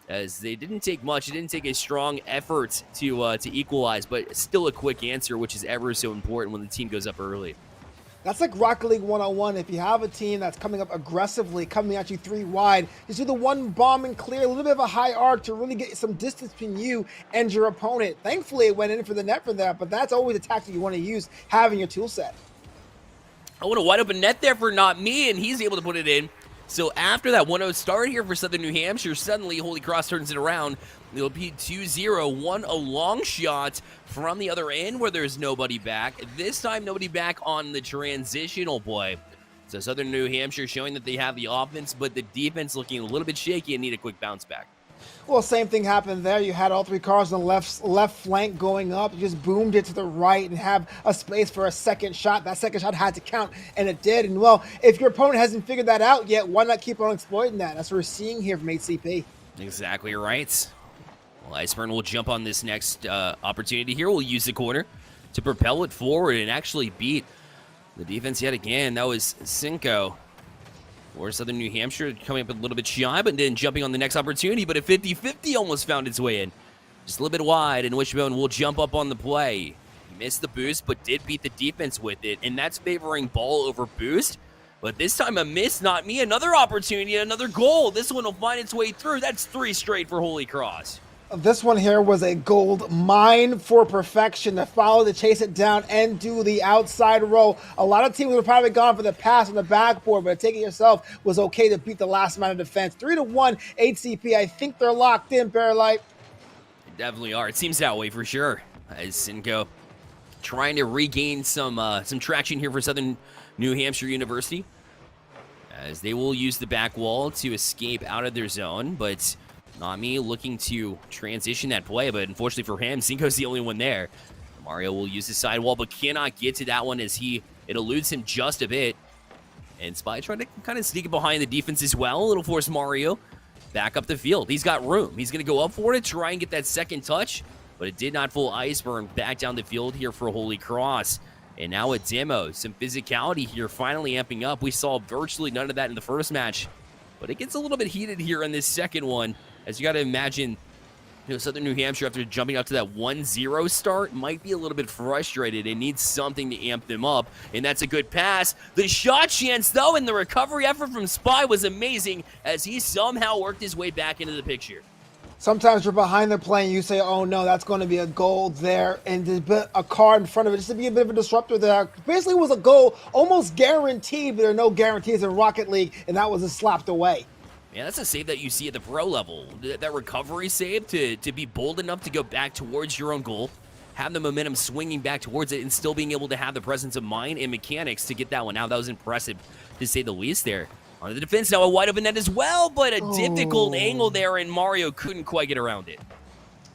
as they didn't take much. It didn't take a strong effort to equalize, but still a quick answer, which is ever so important when the team goes up early. That's like Rocket League 101. If you have a team that's coming up aggressively, coming at you 3 wide, just do the one bomb and clear, a little bit of a high arc to really get some distance between you and your opponent. Thankfully, it went in for the net for that, but that's always a tactic you want to use, having your tool set. I want a wide open net there for Not Me, and he's able to put it in. So after that 1-0 start here for Southern New Hampshire, suddenly Holy Cross turns it around. It'll be 2-0, one a long shot from the other end where there's nobody back. This time, nobody back on the transitional play. So Southern New Hampshire showing that they have the offense, but the defense looking a little bit shaky and need a quick bounce back. Well, same thing happened there. You had all 3 cars on the left flank going up. You just boomed it to the right and have a space for a second shot. That second shot had to count, and it did. And, well, if your opponent hasn't figured that out yet, why not keep on exploiting that? That's what we're seeing here from HCP. Exactly right. Well, Iceburn will jump on this next opportunity here. We'll use the corner to propel it forward and actually beat the defense yet again. That was Cinco Or Southern New Hampshire coming up a little bit shy, but then jumping on the next opportunity. But a 50-50 almost found its way in. Just a little bit wide, and Wishbone will jump up on the play. He missed the boost, but did beat the defense with it, and that's favoring ball over boost. But this time a miss, not me. Another opportunity, another goal. This one will find its way through. That's 3 straight for Holy Cross. This one here was a gold mine for perfection to follow, to chase it down, and do the outside roll. A lot of teams were probably gone for the pass on the backboard, but taking yourself was okay to beat the last man of defense. 3-1 HCP. I think they're locked in, Bearlight. They definitely are. It seems that way for sure. As Cinco trying to regain some traction here for Southern New Hampshire University, as they will use the back wall to escape out of their zone, but Nami looking to transition that play, but unfortunately for him, Cinco's the only one there. Mario will use the sidewall, but cannot get to that one as it eludes him just a bit. And Spy trying to kind of sneak it behind the defense as well. It'll force Mario back up the field. He's got room. He's going to go up for it, try and get that second touch, but it did not full Iceburn back down the field here for Holy Cross. And now a demo, some physicality here finally amping up. We saw virtually none of that in the first match, but it gets a little bit heated here in this second one. As you got to imagine, Southern New Hampshire, after jumping out to that 1-0 start, might be a little bit frustrated and needs something to amp them up, and that's a good pass. The shot chance, though, and the recovery effort from Spy was amazing as he somehow worked his way back into the picture. Sometimes you're behind the play and you say, oh no, that's going to be a goal there, and there's a car in front of it just to be a bit of a disruptor there. Basically, it was a goal almost guaranteed, but there are no guarantees in Rocket League, and that was just slapped away. Yeah, that's a save that you see at the pro level. That recovery save to be bold enough to go back towards your own goal, have the momentum swinging back towards it, and still being able to have the presence of mind and mechanics to get that one out. That was impressive, to say the least there. On the defense now, a wide open net as well, but a difficult angle there, and Mario couldn't quite get around it.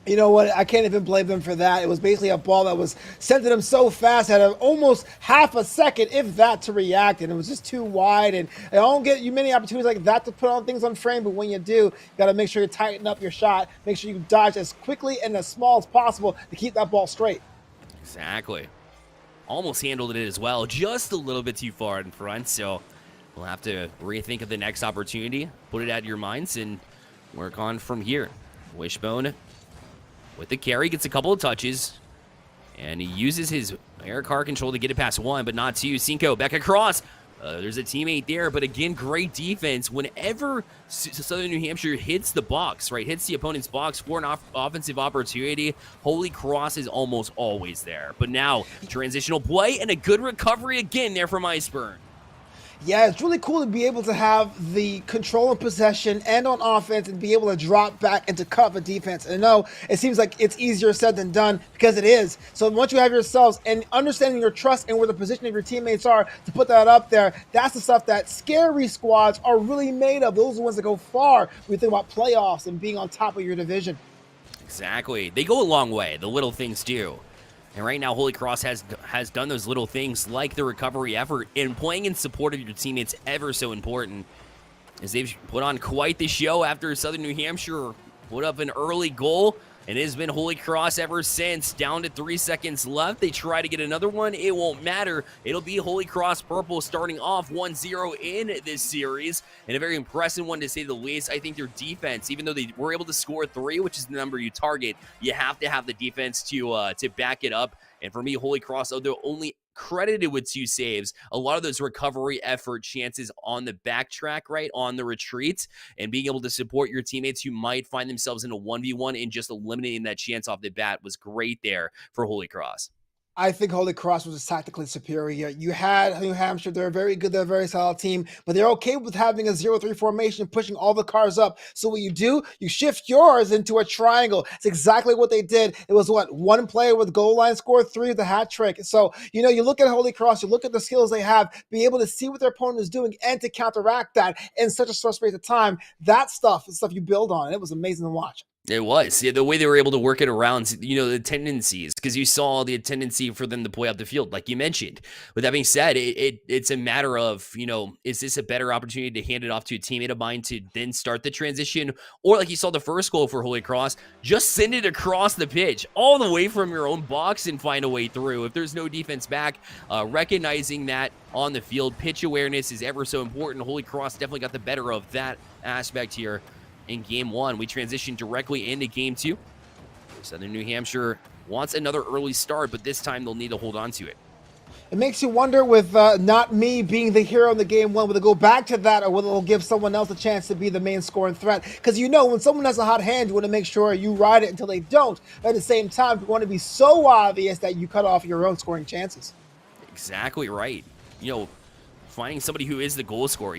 You know what? I can't even blame them for that. It was basically a ball that was sent to them so fast, had almost half a second, if that, to react, and it was just too wide. And I don't get you many opportunities like that to put on things on frame, but when you do, you got to make sure you tighten up your shot, make sure you dodge as quickly and as small as possible to keep that ball straight. Exactly. Almost handled it as well, just a little bit too far in front, so we'll have to rethink of the next opportunity, put it out of your minds, and work on from here. Wishbone with the carry, gets a couple of touches, and he uses his air car control to get it past one, but not two. Cinco back across. There's a teammate there, but again, great defense. Whenever Southern New Hampshire hits the box, right, hits the opponent's box for an offensive opportunity, Holy Cross is almost always there. But now, transitional play and a good recovery again there from Iceburn. Yeah, it's really cool to be able to have the control and possession and on offense and be able to drop back and to cut off a defense. And I know it seems like it's easier said than done, because it is. So once you have yourselves and understanding your trust and where the position of your teammates are to put that up there, that's the stuff that scary squads are really made of. Those are the ones that go far when you think about playoffs and being on top of your division. Exactly. They go a long way. The little things do. And right now, Holy Cross has done those little things like the recovery effort, and playing in support of your teammates ever so important, as they've put on quite the show after Southern New Hampshire put up an early goal, and it has been Holy Cross ever since. Down to 3 seconds left. They try to get another one. It won't matter. It'll be Holy Cross Purple starting off 1-0 in this series, and a very impressive one to say the least. I think their defense, even though they were able to score 3, which is the number you target, you have to have the defense to back it up. And for me, Holy Cross, although only credited with 2 saves, a lot of those recovery effort chances on the backtrack, right, on the retreat, and being able to support your teammates who might find themselves in a 1v1 and just eliminating that chance off the bat was great there for Holy Cross. I think Holy Cross was tactically superior. You had New Hampshire, they're very good, they're a very solid team, but they're okay with having a 0-3 formation, pushing all the cars up. So what you do, you shift yours into a triangle. It's exactly what they did. It was what, 1 player with goal line scored 3 with the hat trick. So, you look at Holy Cross, you look at the skills they have, be able to see what their opponent is doing and to counteract that in such a short space of time. That stuff is stuff you build on. It was amazing to watch. It was. Yeah, the way they were able to work it around, the tendencies, because you saw the tendency for them to play out the field, like you mentioned. With that being said, it's a matter of, is this a better opportunity to hand it off to a teammate of mine to then start the transition? Or like you saw the first goal for Holy Cross, just send it across the pitch, all the way from your own box and find a way through. If there's no defense back, recognizing that on the field, pitch awareness is ever so important. Holy Cross definitely got the better of that aspect here. In game one, we transition directly into game two. Southern New Hampshire wants another early start, but this time they'll need to hold on to it. It makes you wonder with not me being the hero in the game one, will they go back to that or will it give someone else a chance to be the main scoring threat? Because when someone has a hot hand, you want to make sure you ride it until they don't. But at the same time, you want to be so obvious that you cut off your own scoring chances. Exactly right. Finding somebody who is the goal scorer,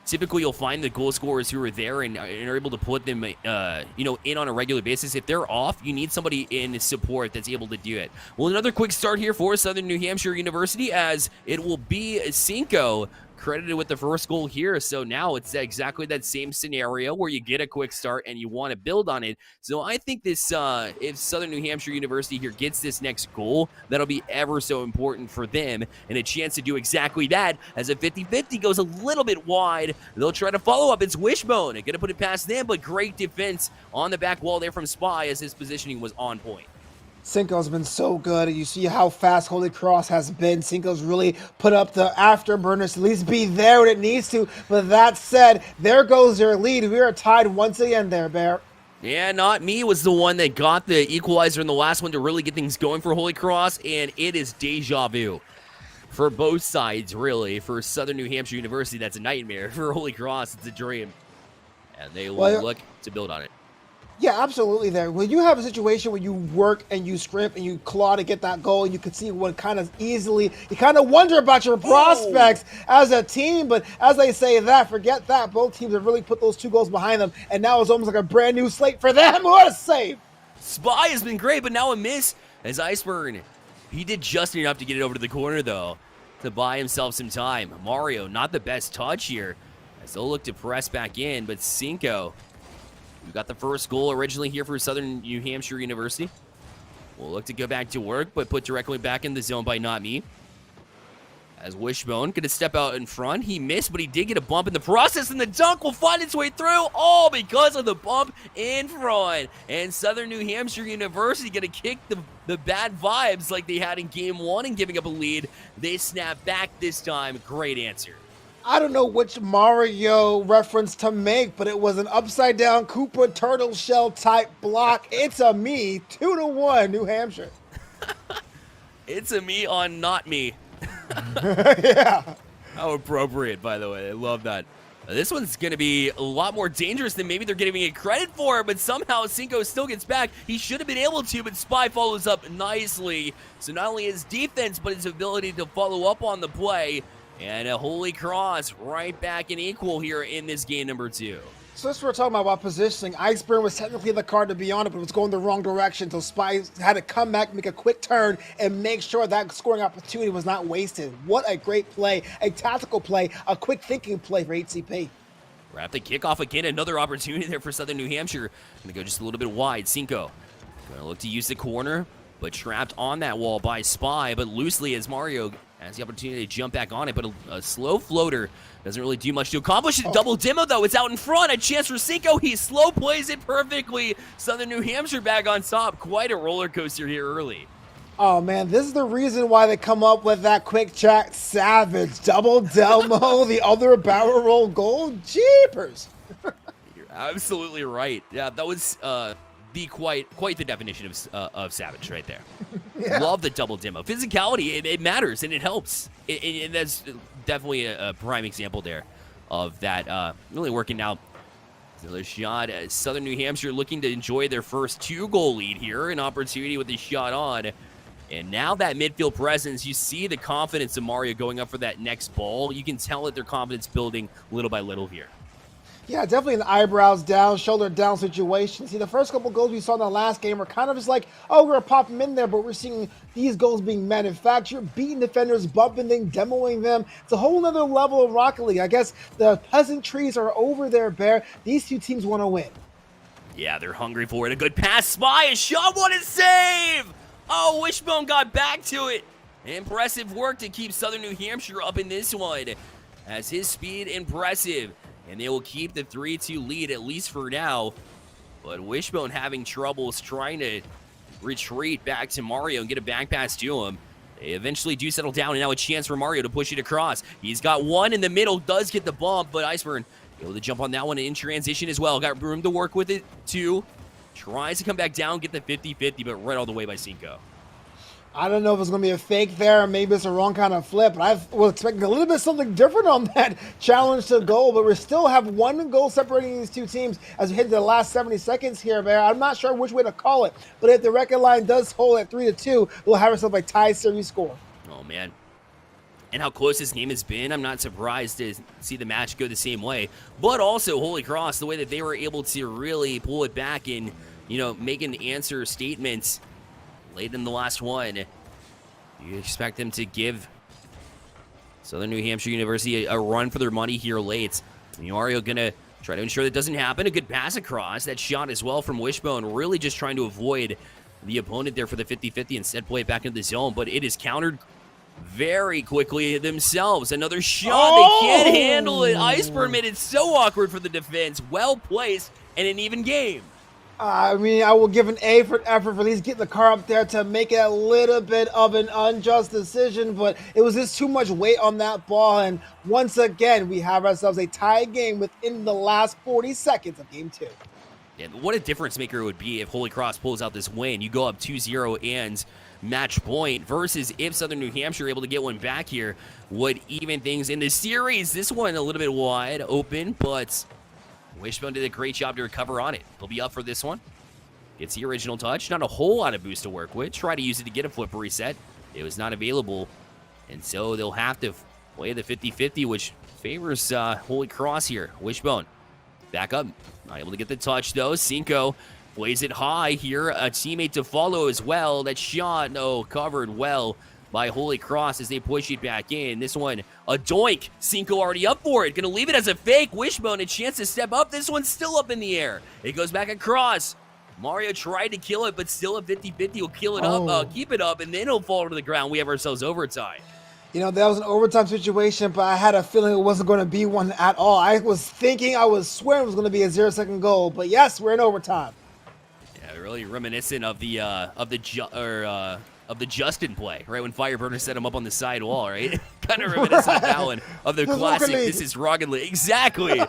typically you'll find the goal scorers who are there and are able to put them, in on a regular basis. If they're off, you need somebody in support that's able to do it. Well, another quick start here for Southern New Hampshire University, as it will be Cinco credited with the first goal here. So now it's exactly that same scenario where you get a quick start and you want to build on it. So I think this, if Southern New Hampshire University here gets this next goal, that'll be ever so important for them and a chance to do exactly that. As a 50-50 goes a little bit wide, they'll try to follow up. It's Wishbone. Going to put it past them, but great defense on the back wall there from Spy as his positioning was on point. Cinco's been so good. You see how fast Holy Cross has been. Cinco's really put up the afterburners to at least be there when it needs to. But that said, there goes their lead. We are tied once again there, Bear. Yeah, Not Me was the one that got the equalizer in the last one to really get things going for Holy Cross, and it is deja vu. For both sides, really. For Southern New Hampshire University, that's a nightmare. For Holy Cross, it's a dream. And they will look to build on it. Yeah, absolutely there. When you have a situation where you work and you scrimp and you claw to get that goal and you can see one kind of easily, you kind of wonder about your prospects as a team, but as they say that, forget that. Both teams have really put those 2 goals behind them, and now it's almost like a brand new slate for them. What a save! Spy has been great, but now a miss as Iceburn. He did just enough to get it over to the corner, though, to buy himself some time. Mario, not the best touch here, as they'll look to press back in, but Cinco, we got the first goal originally here for Southern New Hampshire University. We'll look to go back to work, but put directly back in the zone by Not Me. As Wishbone going to step out in front. He missed, but he did get a bump in the process, and the dunk will find its way through, all because of the bump in front. And Southern New Hampshire University going to kick the bad vibes like they had in game one and giving up a lead. They snap back this time. Great answer. I don't know which Mario reference to make, but it was an upside-down Koopa turtle shell type block. It's a me, 2-1, New Hampshire. It's a me on Not Me. Yeah. How appropriate, by the way. I love that. This one's going to be a lot more dangerous than maybe they're giving it credit for, but somehow Cinco still gets back. He should have been able to, but Spy follows up nicely. So not only his defense, but his ability to follow up on the play. And a Holy Cross right back in equal here in this game number 2. So as we're talking about positioning, Iceburn was technically the card to be on it, but it was going the wrong direction. So Spy had to come back, make a quick turn, and make sure that scoring opportunity was not wasted. What a great play, a tactical play, a quick thinking play for HCP. Wrap the kickoff again, another opportunity there for Southern New Hampshire. Gonna go just a little bit wide. Cinco gonna look to use the corner, but trapped on that wall by Spy, but loosely as Mario has the opportunity to jump back on it, but a slow floater doesn't really do much to accomplish it. Double demo, though. It's out in front. A chance for Cinco. He slow plays it perfectly. Southern New Hampshire back on top. Quite a roller coaster here early. Oh, man, this is the reason why they come up with that quick chat. Savage. Double demo, the other barrel roll goal. Jeepers. You're absolutely right. Yeah, that was quite the definition of Savage right there. Yeah. Love the double demo. Physicality, it matters, and it helps. And that's definitely a prime example there of that really working out. Another shot. Southern New Hampshire looking to enjoy their first 2-goal lead here. An opportunity with the shot on. And now that midfield presence, you see the confidence of Mario going up for that next ball. You can tell that their confidence building little by little here. Yeah, definitely an eyebrows down, shoulder down situation. See, the first couple goals we saw in the last game were kind of just like, oh, we're going to pop them in there, but we're seeing these goals being manufactured, beating defenders, bumping them, demoing them. It's a whole nother level of Rocket League. I guess the peasantries are over there, Bear. These two teams want to win. Yeah, they're hungry for it. A good pass. Spy, a shot, what a save! Oh, Wishbone got back to it. Impressive work to keep Southern New Hampshire up in this one. As his speed impressive. And they will keep the 3-2 lead, at least for now. But Wishbone having troubles trying to retreat back to Mario and get a back pass to him. They eventually do settle down, and now a chance for Mario to push it across. He's got one in the middle, does get the bump, but Iceburn able to jump on that one in transition as well. Got room to work with it, too. Tries to come back down, get the 50-50, but right all the way by Cinco. I don't know if it's going to be a fake there, or maybe it's the wrong kind of flip, but I was expecting a little bit something different on that challenge to goal, but we still have one goal separating these two teams as we hit the last 70 seconds here, Bear. I'm not sure which way to call it, but if the record line does hold at 3-2, we'll have ourselves a tie series score. Oh, man. And how close this game has been, I'm not surprised to see the match go the same way. But also, Holy Cross, the way that they were able to really pull it back and, make an answer statements late in the last one. You expect them to give Southern New Hampshire University a run for their money here late. Mario gonna try to ensure that doesn't happen. A good pass across. That shot as well from Wishbone, really just trying to avoid the opponent there for the 50-50, instead play it back into the zone, but it is countered very quickly themselves. Another shot. They can't handle it. Iceburn made it so awkward for the defense. Well placed and an even game. I mean, I will give an A for effort for at least getting the car up there to make it a little bit of an unjust decision, but it was just too much weight on that ball, and once again, we have ourselves a tie game within the last 40 seconds of Game 2. Yeah, what a difference maker it would be if Holy Cross pulls out this win. You go up 2-0 and match point versus if Southern New Hampshire are able to get one back here, would even things in the series. This one a little bit wide open, but Wishbone did a great job to recover on it. He'll be up for this one. Gets the original touch. Not a whole lot of boost to work with. Try to use it to get a flip reset. It was not available, and so they'll have to play the 50-50, which favors Holy Cross here. Wishbone back up. Not able to get the touch, though. Cinco plays it high here. A teammate to follow as well. That shot, covered well by Holy Cross as they push it back in. This one, a doink. Cinco already up for it. Gonna leave it as a fake. Wishbone, a chance to step up. This one's still up in the air. It goes back across. Mario tried to kill it, but still a 50-50 will kill it up, keep it up, and then it'll fall to the ground. We have ourselves overtime. That was an overtime situation, but I had a feeling it wasn't going to be one at all. I was swearing it was going to be a 0-second goal, but yes, we're in overtime. Yeah, really reminiscent of the Justin play, right? When Fireburner set him up on the side wall, right? Kind of reminiscent of that one, of the classic, this is Rocket League. Exactly.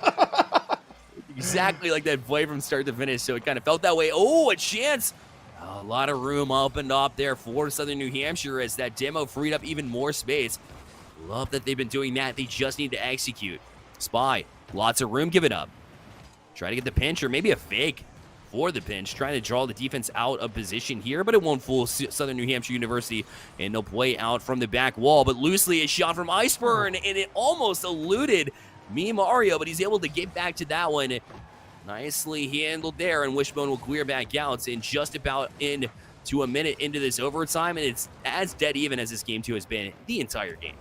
Exactly like that play from start to finish, so it kind of felt that way. Oh, a chance. A lot of room opened up there for Southern New Hampshire as that demo freed up even more space. Love that they've been doing that. They just need to execute. Spy, lots of room, give it up. Try to get the pinch or maybe a fake for the pinch, trying to draw the defense out of position here, but it won't fool Southern New Hampshire University, and they'll play out from the back wall, but loosely a shot from Iceburn, and it almost eluded Mario, but he's able to get back to that one. Nicely handled there, and Wishbone will clear back out in just about into a minute into this overtime, and it's as dead even as this game 2 has been the entire game.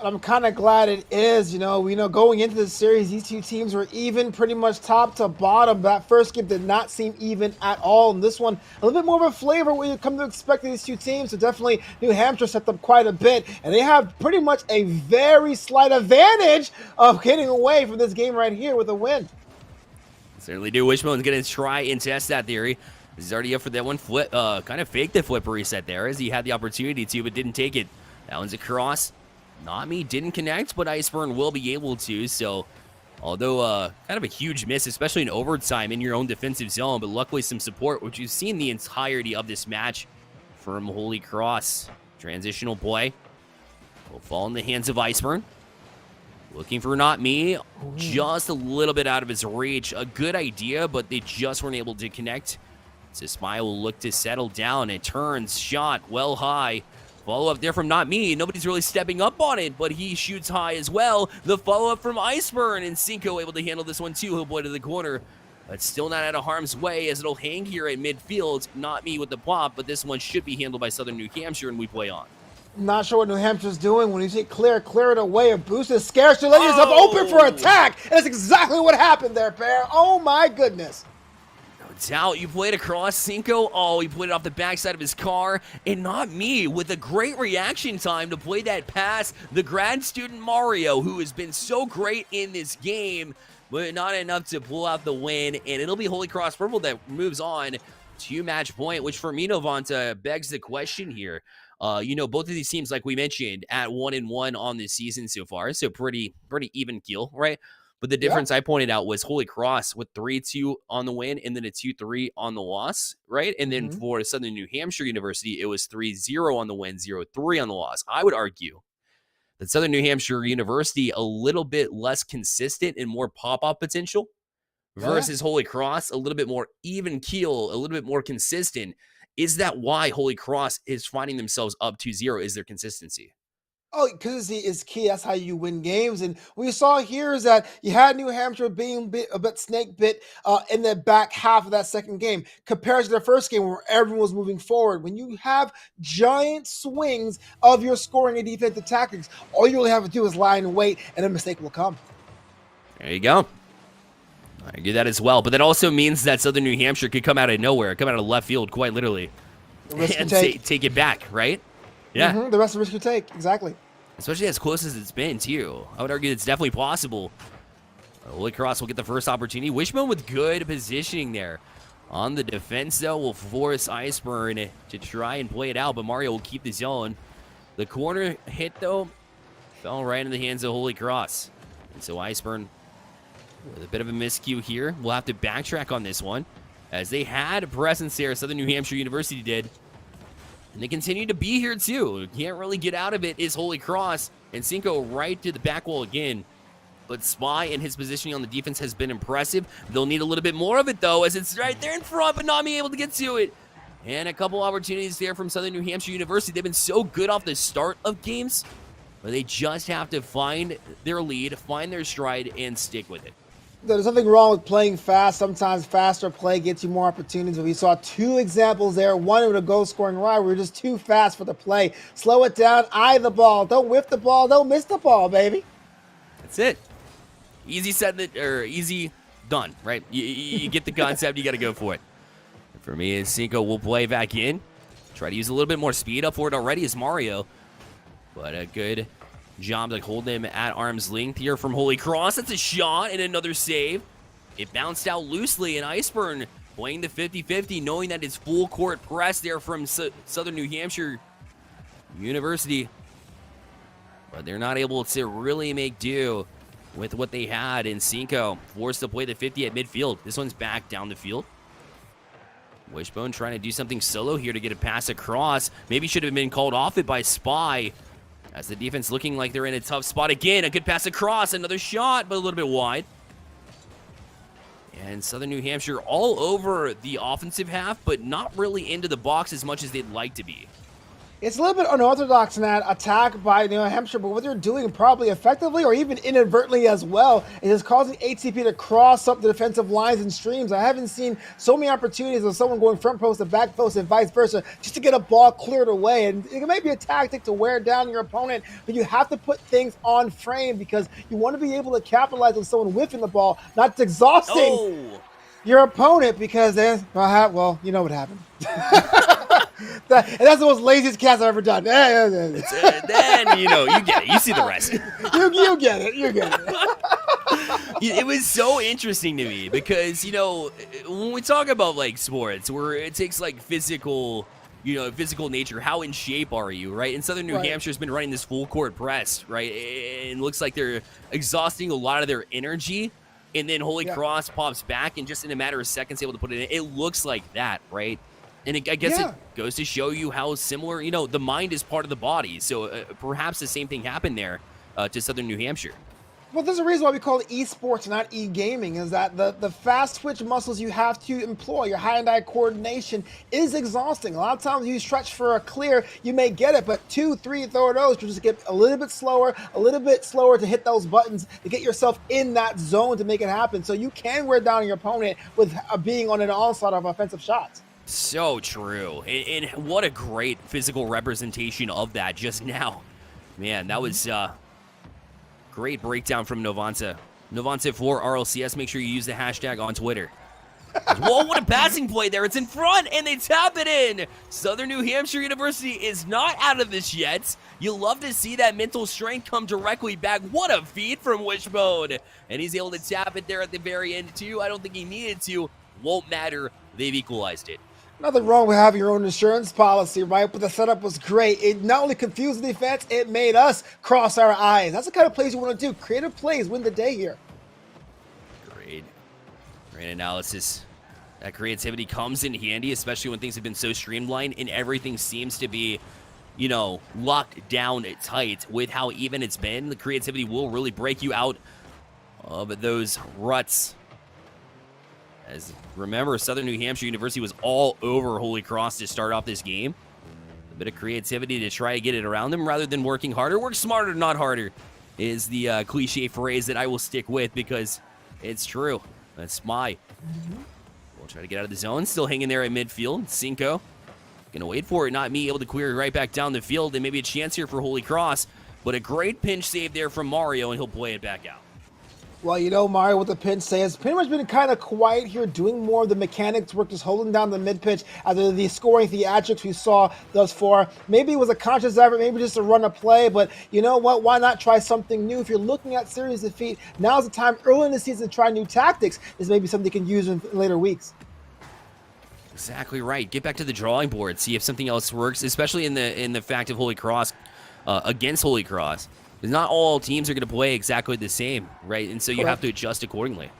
I'm kind of glad it is. We know going into this series, these two teams were even pretty much top to bottom. That first game did not seem even at all. And this one, a little bit more of a flavor what you come to expect of these two teams. So definitely New Hampshire stepped up quite a bit. And they have pretty much a very slight advantage of getting away from this game right here with a win. Certainly do. Wishbone's going to try and test that theory. He's already up for that one. Flip, kind of faked the flip reset there as he had the opportunity to, but didn't take it. That one's across. Not me, didn't connect, but Iceburn will be able to. So, although kind of a huge miss, especially in overtime in your own defensive zone, but luckily some support, which you've seen the entirety of this match from Holy Cross. Transitional play will fall in the hands of Iceburn. Looking for not me, just a little bit out of his reach. A good idea, but they just weren't able to connect. So Smile will look to settle down. It turns, shot well high. Follow-up there from not me. Nobody's really stepping up on it, but he shoots high as well. The follow-up from Iceburn, and Cinco able to handle this one too. He'll boy to the corner, but still not out of harm's way as it'll hang here at midfield. Not me with the pop, but this one should be handled by Southern New Hampshire, and we play on. Not sure what New Hampshire's doing. When you say clear it away. A boost is scarce. You're letting yourself open for attack. And that's exactly what happened there, Bear. Oh, my goodness. doubt. You played across Cinco. Oh, he played it off the backside of his car. And not me, with a great reaction time to play that pass. The grad student Mario, who has been so great in this game, but not enough to pull out the win. And it'll be Holy Cross Purple that moves on to match point, which for me, Novanta, begs the question here. Both of these teams, like we mentioned, at 1-1 on this season so far. So pretty even keel, right? But the difference I pointed out was Holy Cross with 3-2 on the win and then a 2-3 on the loss, right? And then for Southern New Hampshire University, it was 3-0 on the win, 0-3 on the loss. I would argue that Southern New Hampshire University a little bit less consistent and more pop-up potential versus Holy Cross, a little bit more even keel, a little bit more consistent. Is that why Holy Cross is finding themselves up 2-0? Is their consistency? Oh, consistency is key. That's how you win games. And what we saw here is that you had New Hampshire being a bit snake bit in the back half of that second game compared to the first game where everyone was moving forward. When you have giant swings of your scoring and defensive tactics, all you really have to do is lie in wait and a mistake will come. There you go. I get that as well. But that also means that Southern New Hampshire could come out of nowhere, come out of left field quite literally, and take it back, right? Yeah. The rest of the risk you take. Exactly. Especially as close as it's been, too. I would argue it's definitely possible. Holy Cross will get the first opportunity. Wishbone with good positioning there. On the defense, though, will force Iceburn to try and play it out, but Mario will keep the zone. The corner hit, though, fell right in the hands of Holy Cross. And so Iceburn, with a bit of a miscue here, will have to backtrack on this one. As they had a presence there, Southern New Hampshire University did. And they continue to be here, too. Can't really get out of it is Holy Cross. And Cinco right to the back wall again. But Spy and his positioning on the defense has been impressive. They'll need a little bit more of it, though, as it's right there in front, but not being able to get to it. And a couple opportunities there from Southern New Hampshire University. They've been so good off the start of games, but they just have to find their lead, find their stride, and stick with it. There's nothing wrong with playing fast. Sometimes faster play gets you more opportunities. But we saw two examples there. One with a goal scoring ride. We were just too fast for the play. Slow it down. Eye the ball. Don't whiff the ball. Don't miss the ball, baby. That's it. Easy said that, or easy done, right? You get the concept. You got to go for it. And for me, Cinco will play back in. Try to use a little bit more speed up for it already as Mario. But a good job to hold them at arm's length here from Holy Cross. That's a shot and another save. It bounced out loosely, and Iceburn playing the 50-50, knowing that it's full court press there from Southern New Hampshire University. But they're not able to really make do with what they had in Cinco. Forced to play the 50 at midfield. This one's back down the field. Wishbone trying to do something solo here to get a pass across. Maybe should have been called off it by Spy. As the defense looking like they're in a tough spot again. A good pass across. Another shot, but a little bit wide. And Southern New Hampshire all over the offensive half, but not really into the box as much as they'd like to be. It's a little bit unorthodox in that attack by New Hampshire, but what they're doing probably effectively or even inadvertently as well is causing ATP to cross up the defensive lines and streams. I haven't seen so many opportunities of someone going front post to back post and vice versa just to get a ball cleared away. And it may be a tactic to wear down your opponent, but you have to put things on frame because you want to be able to capitalize on someone whiffing the ball, not exhausting your opponent because then, well, you know what happened. That's the most laziest cast I've ever done. Then, you get it. You see the rest. You get it. It was so interesting to me because, when we talk about, like, sports where it takes, like, physical nature, how in shape are you, right? And Southern New Hampshire's been running this full court press, right? And it looks like they're exhausting a lot of their energy. And then Holy Cross pops back and just in a matter of seconds able to put it in. It looks like that, right? And I guess it goes to show you how similar, the mind is part of the body. So perhaps the same thing happened there to Southern New Hampshire. Well, there's a reason why we call it esports, not e-gaming, is that the fast twitch muscles you have to employ, your hand-eye coordination is exhausting. A lot of times you stretch for a clear, you may get it, but 2, 3 throws, you just get a little bit slower to hit those buttons to get yourself in that zone to make it happen. So you can wear down your opponent with being on an onslaught of offensive shots. So true. And what a great physical representation of that just now. Man, that was great breakdown from Novanta. Novanta for RLCS. Make sure you use the hashtag on Twitter. Whoa, what a passing play there. It's in front, and they tap it in. Southern New Hampshire University is not out of this yet. You love to see that mental strength come directly back. What a feed from Wishbone. And he's able to tap it there at the very end, too. I don't think he needed to. Won't matter. They've equalized it. Nothing wrong with having your own insurance policy, right? But the setup was great. It not only confused the defense, it made us cross our eyes. That's the kind of plays you want to do. Creative plays win the day here. Great analysis. That creativity comes in handy, especially when things have been so streamlined and everything seems to be, you know, locked down tight with how even it's been. The creativity will really break you out of those ruts. As remember, Southern New Hampshire University was all over Holy Cross to start off this game. A bit of creativity to try to get it around them rather than working harder. Work smarter, not harder, is the cliche phrase that I will stick with because it's true. That's my. We'll try to get out of the zone. Still hanging there at midfield. Cinco gonna wait for it. Not me, able to query right back down the field, and maybe a chance here for Holy Cross. But a great pinch save there from Mario, and he'll play it back out. Well, you know, Mario, what the pinch say has pretty much been kind of quiet here, doing more of the mechanics work, just holding down the mid-pitch after the scoring theatrics we saw thus far. Maybe it was a conscious effort, maybe just a run of play, but you know what? Why not try something new? If you're looking at series defeat, now's the time early in the season to try new tactics. This may be something you can use in later weeks. Exactly right. Get back to the drawing board, see if something else works, especially in the fact of Holy Cross against Holy Cross. Because not all teams are going to play exactly the same, right? And so you have to adjust accordingly.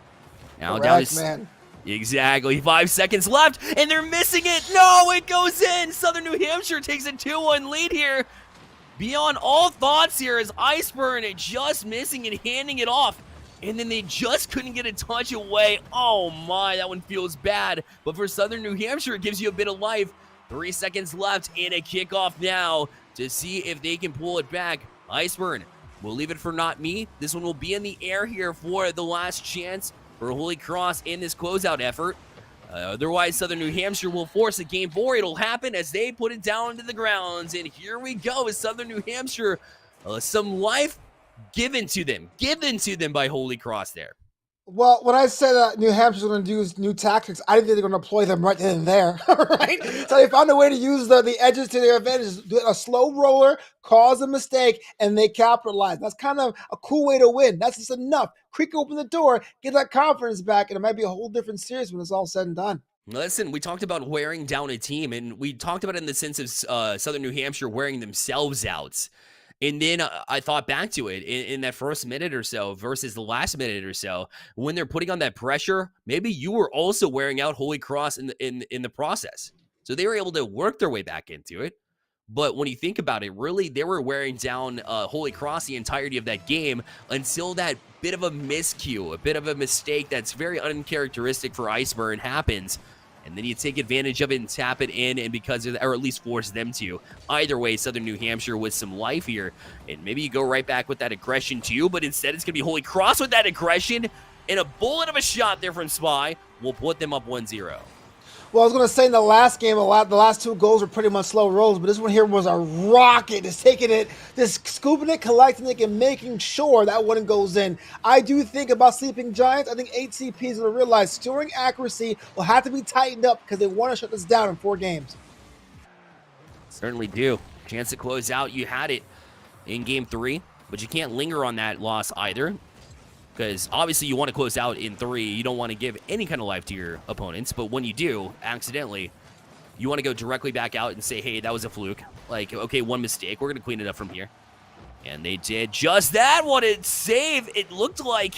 Now down to man. Exactly. 5 seconds left, and they're missing it. No, it goes in. Southern New Hampshire takes a 2-1 lead here. Beyond all thoughts here is Iceburn just missing and handing it off. And then they just couldn't get a touch away. Oh my, that one feels bad. But for Southern New Hampshire, it gives you a bit of life. 3 seconds left and a kickoff now to see if they can pull it back. Iceburn, we'll leave it for not me. This one will be in the air here for the last chance for Holy Cross in this closeout effort. Otherwise, Southern New Hampshire will force a game 4. It'll happen as they put it down into the grounds. And here we go with Southern New Hampshire. Some life given to them by Holy Cross there. Well, when I said that New Hampshire's going to use new tactics, I didn't think they're going to employ them right then and there, right? So they found a way to use the edges to their advantage. A slow roller, cause a mistake, and they capitalize. That's kind of a cool way to win. That's just enough. Creak open the door, get that confidence back, and it might be a whole different series when it's all said and done. Listen, we talked about wearing down a team, and we talked about it in the sense of Southern New Hampshire wearing themselves out. And then I thought back to it in that first minute or so versus the last minute or so, when they're putting on that pressure, maybe you were also wearing out Holy Cross in the process. So they were able to work their way back into it. But when you think about it, really, they were wearing down Holy Cross the entirety of that game until that bit of a miscue, a bit of a mistake that's very uncharacteristic for Iceburn happens. And then you take advantage of it and tap it in, and because of that, or at least force them to. Either way, Southern New Hampshire with some life here. And maybe you go right back with that aggression too, but instead it's going to be Holy Cross with that aggression. And a bullet of a shot there from Spy will put them up 1-0. Well, I was going to say in the last game, the last 2 goals were pretty much slow rolls, but this one here was a rocket. Just taking it, just scooping it, collecting it, and making sure that one goes in. I do think about Sleeping Giants. I think HCP is going to realize scoring accuracy will have to be tightened up because they want to shut this down in 4 games. Certainly do. Chance to close out. You had it in game 3, but you can't linger on that loss either. Because obviously you want to close out in 3. You don't want to give any kind of life to your opponents. But when you do, accidentally, you want to go directly back out and say, hey, that was a fluke. Like, okay, one mistake. We're going to clean it up from here. And they did just that. What a save. It looked like,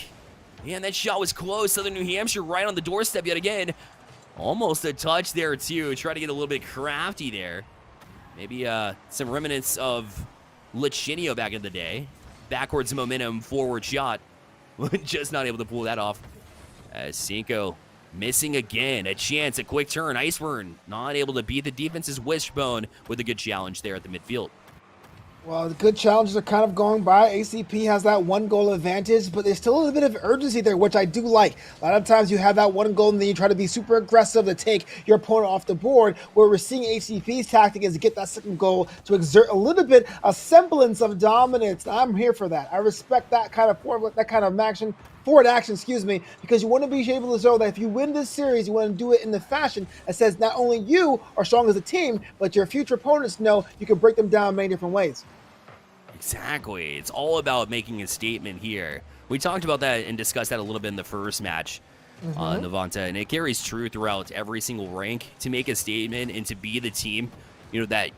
man, that shot was close. Southern New Hampshire right on the doorstep yet again. Almost a touch there, too. Try to get a little bit crafty there. Maybe some remnants of Lichinio back in the day. Backwards momentum, forward shot. Just not able to pull that off. As Cinco missing again. A chance, a quick turn. Iceburn not able to beat the defense's Wishbone with a good challenge there at the midfield. Well, the good challenges are kind of going by. ACP has that 1 goal advantage, but there's still a little bit of urgency there, which I do like. A lot of times you have that 1 goal and then you try to be super aggressive to take your opponent off the board. Where we're seeing ACP's tactic is to get that 2nd goal to exert a little bit, a semblance of dominance. I'm here for that. I respect that kind of form, that kind of action forward action, excuse me, because you want to be able to show that if you win this series, you want to do it in the fashion that says not only you are strong as a team, but your future opponents know you can break them down many different ways. Exactly. It's all about making a statement here. We talked about that and discussed that a little bit in the first match, Navanta, and it carries true throughout every single rank to make a statement and to be the team, that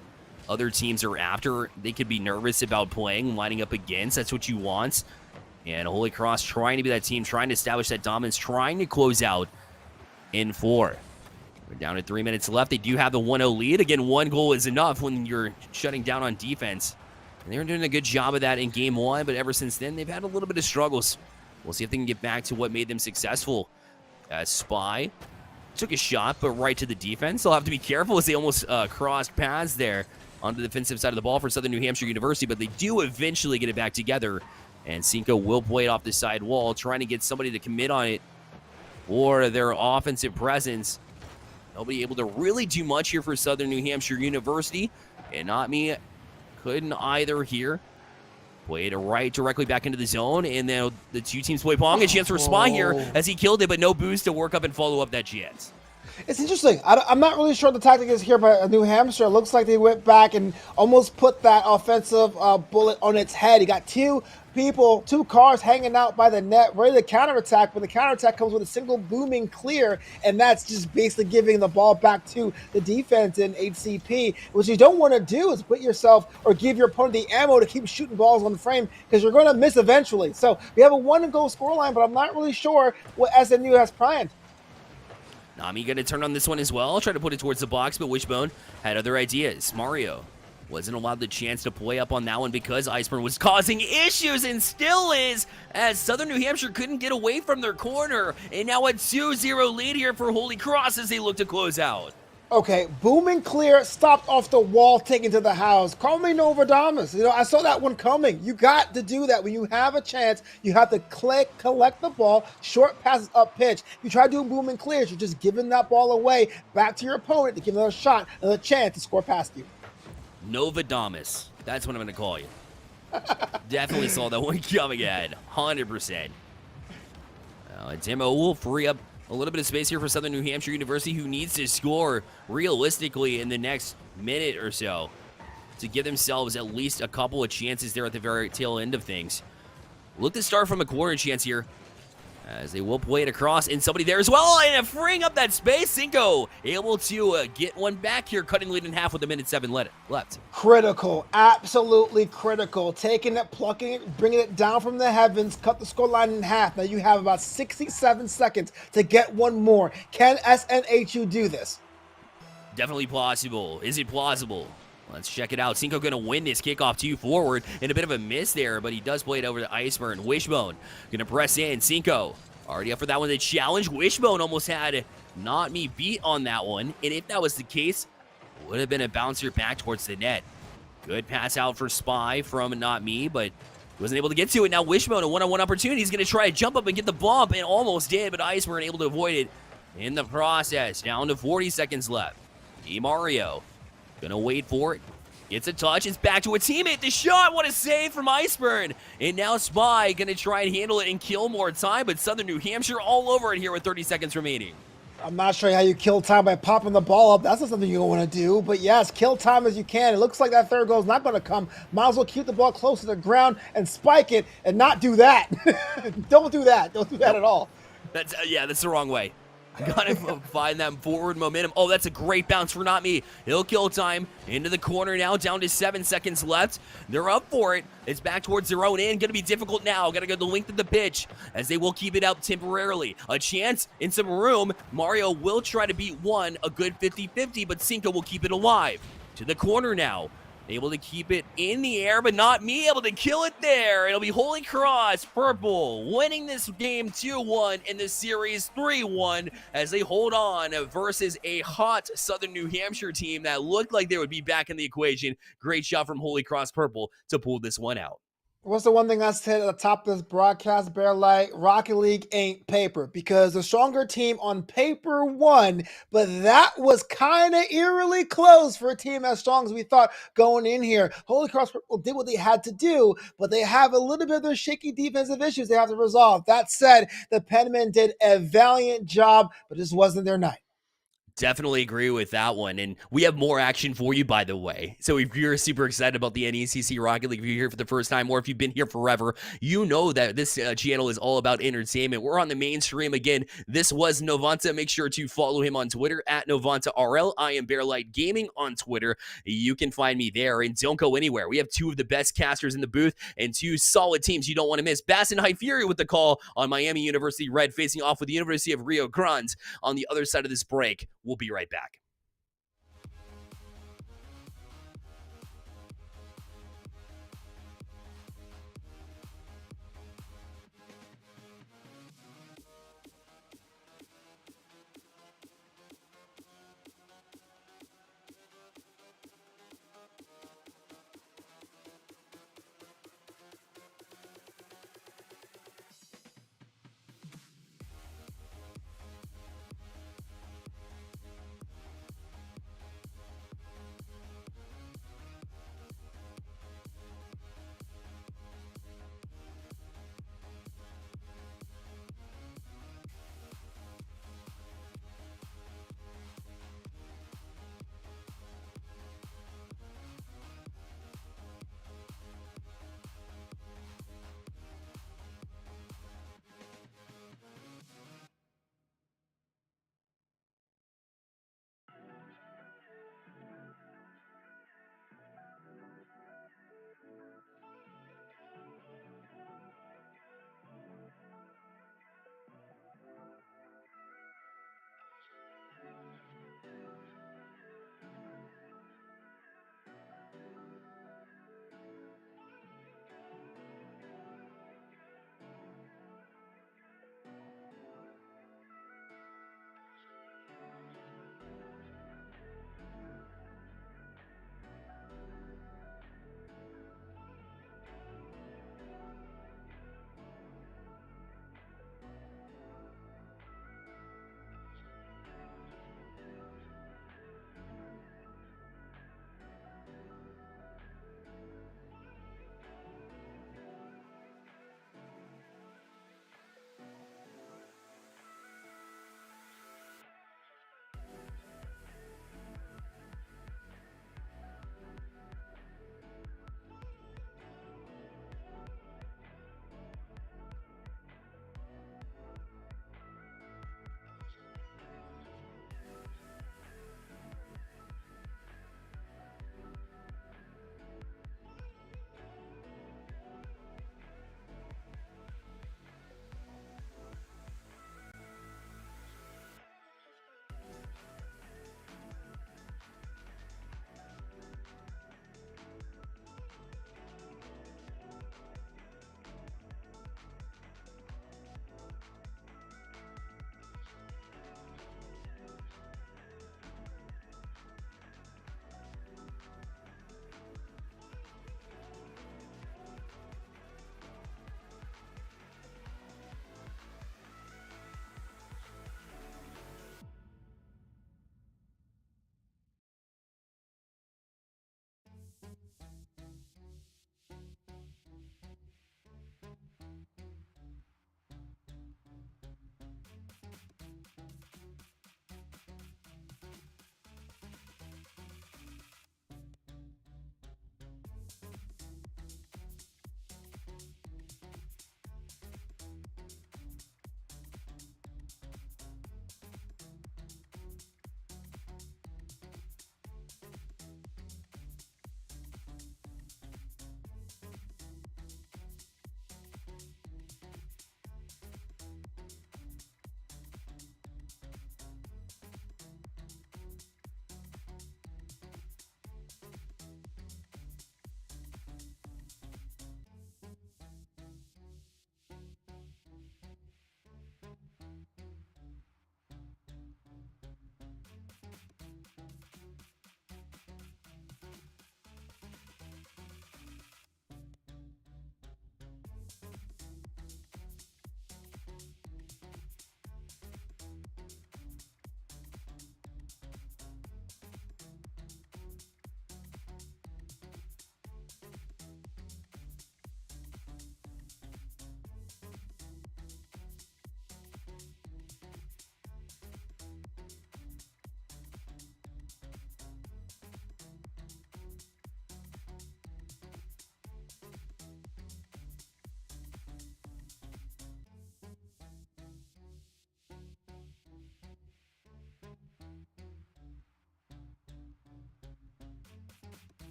other teams are after. They could be nervous about playing, lining up against. That's what you want. And Holy Cross trying to be that team, trying to establish that dominance, trying to close out in 4. We're down to 3 minutes left. They do have the 1-0 lead. Again, 1 goal is enough when you're shutting down on defense. And they were doing a good job of that in game 1, but ever since then, they've had a little bit of struggles. We'll see if they can get back to what made them successful. Spy took a shot, but right to the defense. They'll have to be careful as they almost crossed paths there on the defensive side of the ball for Southern New Hampshire University, but they do eventually get it back together. And Cinco will play it off the side wall, trying to get somebody to commit on it or their offensive presence. Nobody able to really do much here for Southern New Hampshire University. And not me couldn't either here. Played it right directly back into the zone. And then the two teams play pong. A chance for Spy here as he killed it, but no boost to work up and follow up that chance. It's interesting. I'm not really sure what the tactic is here by New Hampshire. It looks like they went back and almost put that offensive bullet on its head. You got two cars hanging out by the net, ready to counterattack, but the counterattack comes with a single booming clear, and that's just basically giving the ball back to the defense in HCP. What you don't want to do is put yourself or give your opponent the ammo to keep shooting balls on the frame because you're going to miss eventually. So we have a 1-goal scoreline, but I'm not really sure what SNU has planned. Nami going to turn on this one as well. Try to put it towards the box, but Wishbone had other ideas. Mario wasn't allowed the chance to play up on that one because Iceburn was causing issues and still is, as Southern New Hampshire couldn't get away from their corner. And now a 2-0 lead here for Holy Cross as they look to close out. Okay, booming clear, stopped off the wall, taken to the house. Call me Nostradamus. I saw that one coming. You got to do that. When you have a chance, you have to collect the ball, short passes up pitch. You try doing booming clears, you're just giving that ball away back to your opponent to give another shot, another chance to score past you. Nostradamus. That's what I'm going to call you. Definitely saw that one coming ahead. 100%. Demo will free up a little bit of space here for Southern New Hampshire University, who needs to score realistically in the next minute or so to give themselves at least a couple of chances there at the very tail end of things. Look to start from a corner chance here, as they will play it across, and somebody there as well, and freeing up that space. Cinco able to get one back here, cutting lead in half with 1:07 left. Critical, absolutely critical. Taking it, plucking it, bringing it down from the heavens, cut the score line in half. Now you have about 67 seconds to get one more. Can SNHU do this? Definitely plausible. Is it plausible? Let's check it out. Cinco going to win this kickoff 2 forward, and a bit of a miss there, but he does play it over to Iceburn. Wishbone going to press in. Cinco already up for that one. The challenge. Wishbone almost had Not Me beat on that one, and if that was the case, would have been a bouncer back towards the net. Good pass out for Spy from Not Me, but wasn't able to get to it. Now Wishbone, a one-on-one opportunity. He's going to try to jump up and get the bump, and almost did, but Iceburn able to avoid it in the process. Down to 40 seconds left. Mario gonna wait for it. Gets a touch. It's back to a teammate. The shot. What a save from Iceburn. And now Spy gonna try and handle it and kill more time. But Southern New Hampshire all over it here with 30 seconds remaining. I'm not sure how you kill time by popping the ball up. That's not something you want to do. But yes, kill time as you can. It looks like that third goal is not going to come. Might as well keep the ball close to the ground and spike it and not do that. Don't do that. Don't do that at all. That's the wrong way. Gotta find that forward momentum. Oh, that's a great bounce for Not Me. He'll kill time. Into the corner now, down to 7 seconds left. They're up for it. It's back towards their own end. Gonna be difficult now. Gotta go the length of the pitch as they will keep it up temporarily. A chance in some room. Mario will try to beat one, a good 50-50, but Cinco will keep it alive. To the corner now. Able to keep it in the air, but Not Me able to kill it there. It'll be Holy Cross Purple winning this game 2-1 and the series 3-1 as they hold on versus a hot Southern New Hampshire team that looked like they would be back in the equation. Great shot from Holy Cross Purple to pull this one out. What's the one thing I said at the top of this broadcast, Bear Light? Rocket League ain't paper because the stronger team on paper won, but that was kind of eerily close for a team as strong as we thought going in here. Holy Cross did what they had to do, but they have a little bit of their shaky defensive issues they have to resolve. That said, the Penmen did a valiant job, but this wasn't their night. Definitely agree with that one. And we have more action for you, by the way. So if you're super excited about the NECC Rocket League, if you're here for the first time or if you've been here forever, you know that this channel is all about entertainment. We're on the mainstream again. This was Novanta. Make sure to follow him on Twitter at NovantaRL. I am Bearlight Gaming on Twitter. You can find me there. And don't go anywhere. We have two of the best casters in the booth and two solid teams you don't want to miss. Bass and High Fury with the call on Miami University Red facing off with the University of Rio Grande on the other side of this break. We'll be right back.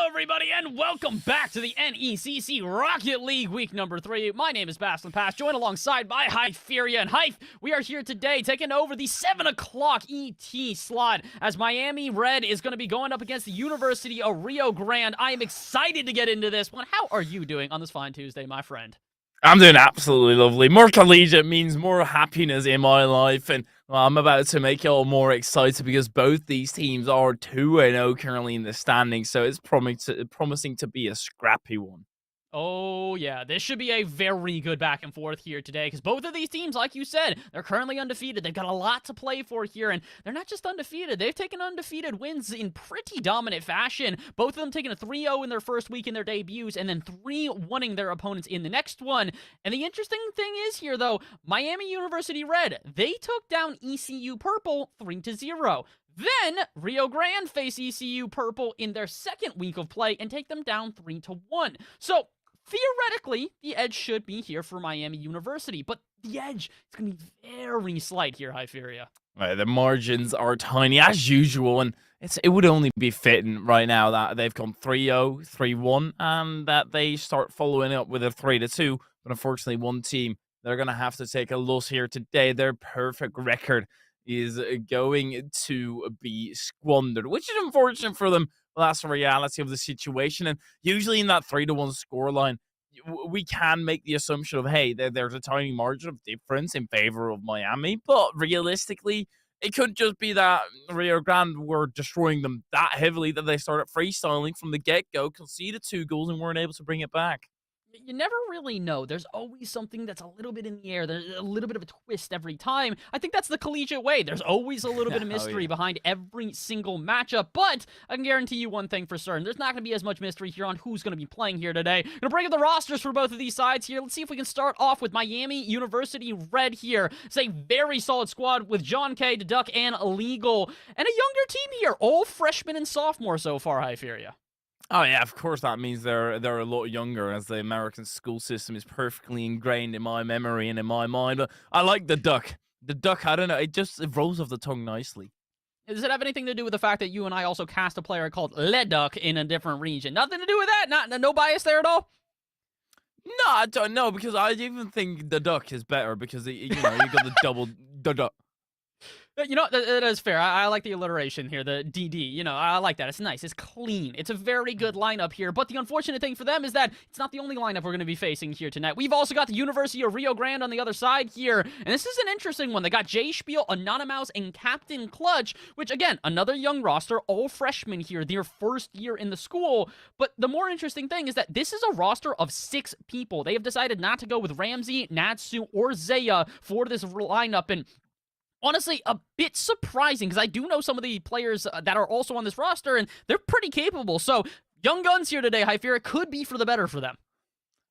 Hello, everybody, and welcome back to the NECC Rocket League week number 3. My name is Bastlin Pass, joined alongside by Hypheria. And Hype, we are here today taking over the 7 o'clock ET slot as Miami Red is going to be going up against the University of Rio Grande. I am excited to get into this one. How are you doing on this fine Tuesday, my friend? I'm doing absolutely lovely. More collegiate means more happiness in my life, and well, I'm about to make you all more excited because both these teams are 2-0 currently in the standings, so it's promising to be a scrappy one. Oh, yeah, this should be a very good back and forth here today because both of these teams, like you said, they're currently undefeated. They've got a lot to play for here, and they're not just undefeated. They've taken undefeated wins in pretty dominant fashion. Both of them taking a 3-0 in their first week in their debuts and then 3-1ing their opponents in the next one. And the interesting thing is here, though, Miami University Red, they took down ECU Purple 3-0. Then, Rio Grande face ECU Purple in their second week of play and take them down 3-1. So, theoretically, the edge should be here for Miami University, but the edge is going to be very slight here, Hypheria. Right, the margins are tiny as usual, and it would only be fitting right now that they've gone 3-0, 3-1, and that they start following up with a 3-2. But unfortunately, one team, they're going to have to take a loss here today. Their perfect record is going to be squandered, which is unfortunate for them. Well, that's the reality of the situation. And usually in that 3-1 scoreline, we can make the assumption of, hey, there's a tiny margin of difference in favor of Miami. But realistically, it could just be that Rio Grande were destroying them that heavily that they started freestyling from the get-go, conceded 2 goals, and weren't able to bring it back. You never really know. There's always something that's a little bit in the air. There's a little bit of a twist every time. I think that's the collegiate way. There's always a little bit of mystery behind every single matchup, but I can guarantee you one thing for certain. There's not going to be as much mystery here on who's going to be playing here today. Going to break up the rosters for both of these sides here. Let's see if we can start off with Miami University Red here. It's a very solid squad with John K, Duck, and Illegal, and a younger team here. All freshmen and sophomores so far, Hypheria. Oh yeah, of course that means they're a lot younger, as the American school system is perfectly ingrained in my memory and in my mind. But I like the Duck. The Duck, I don't know, it rolls off the tongue nicely. Does it have anything to do with the fact that you and I also cast a player called Le Duck in a different region? Nothing to do with that? No bias there at all? No, I don't know, because I even think the Duck is better because, you got the double Duck. You know, that is fair. I like the alliteration here, the DD. You know, I like that. It's nice. It's clean. It's a very good lineup here. But the unfortunate thing for them is that it's not the only lineup we're going to be facing here tonight. We've also got the University of Rio Grande on the other side here. And this is an interesting one. They got Jay Spiel, Anonymous, and Captain Clutch, which, again, another young roster, all freshmen here, their first year in the school. But the more interesting thing is that this is a roster of 6 people. They have decided not to go with Ramsey, Natsu, or Zaya for this lineup. And honestly, a bit surprising because I do know some of the players that are also on this roster, and they're pretty capable. So, young guns here today, Hypheria, could be for the better for them.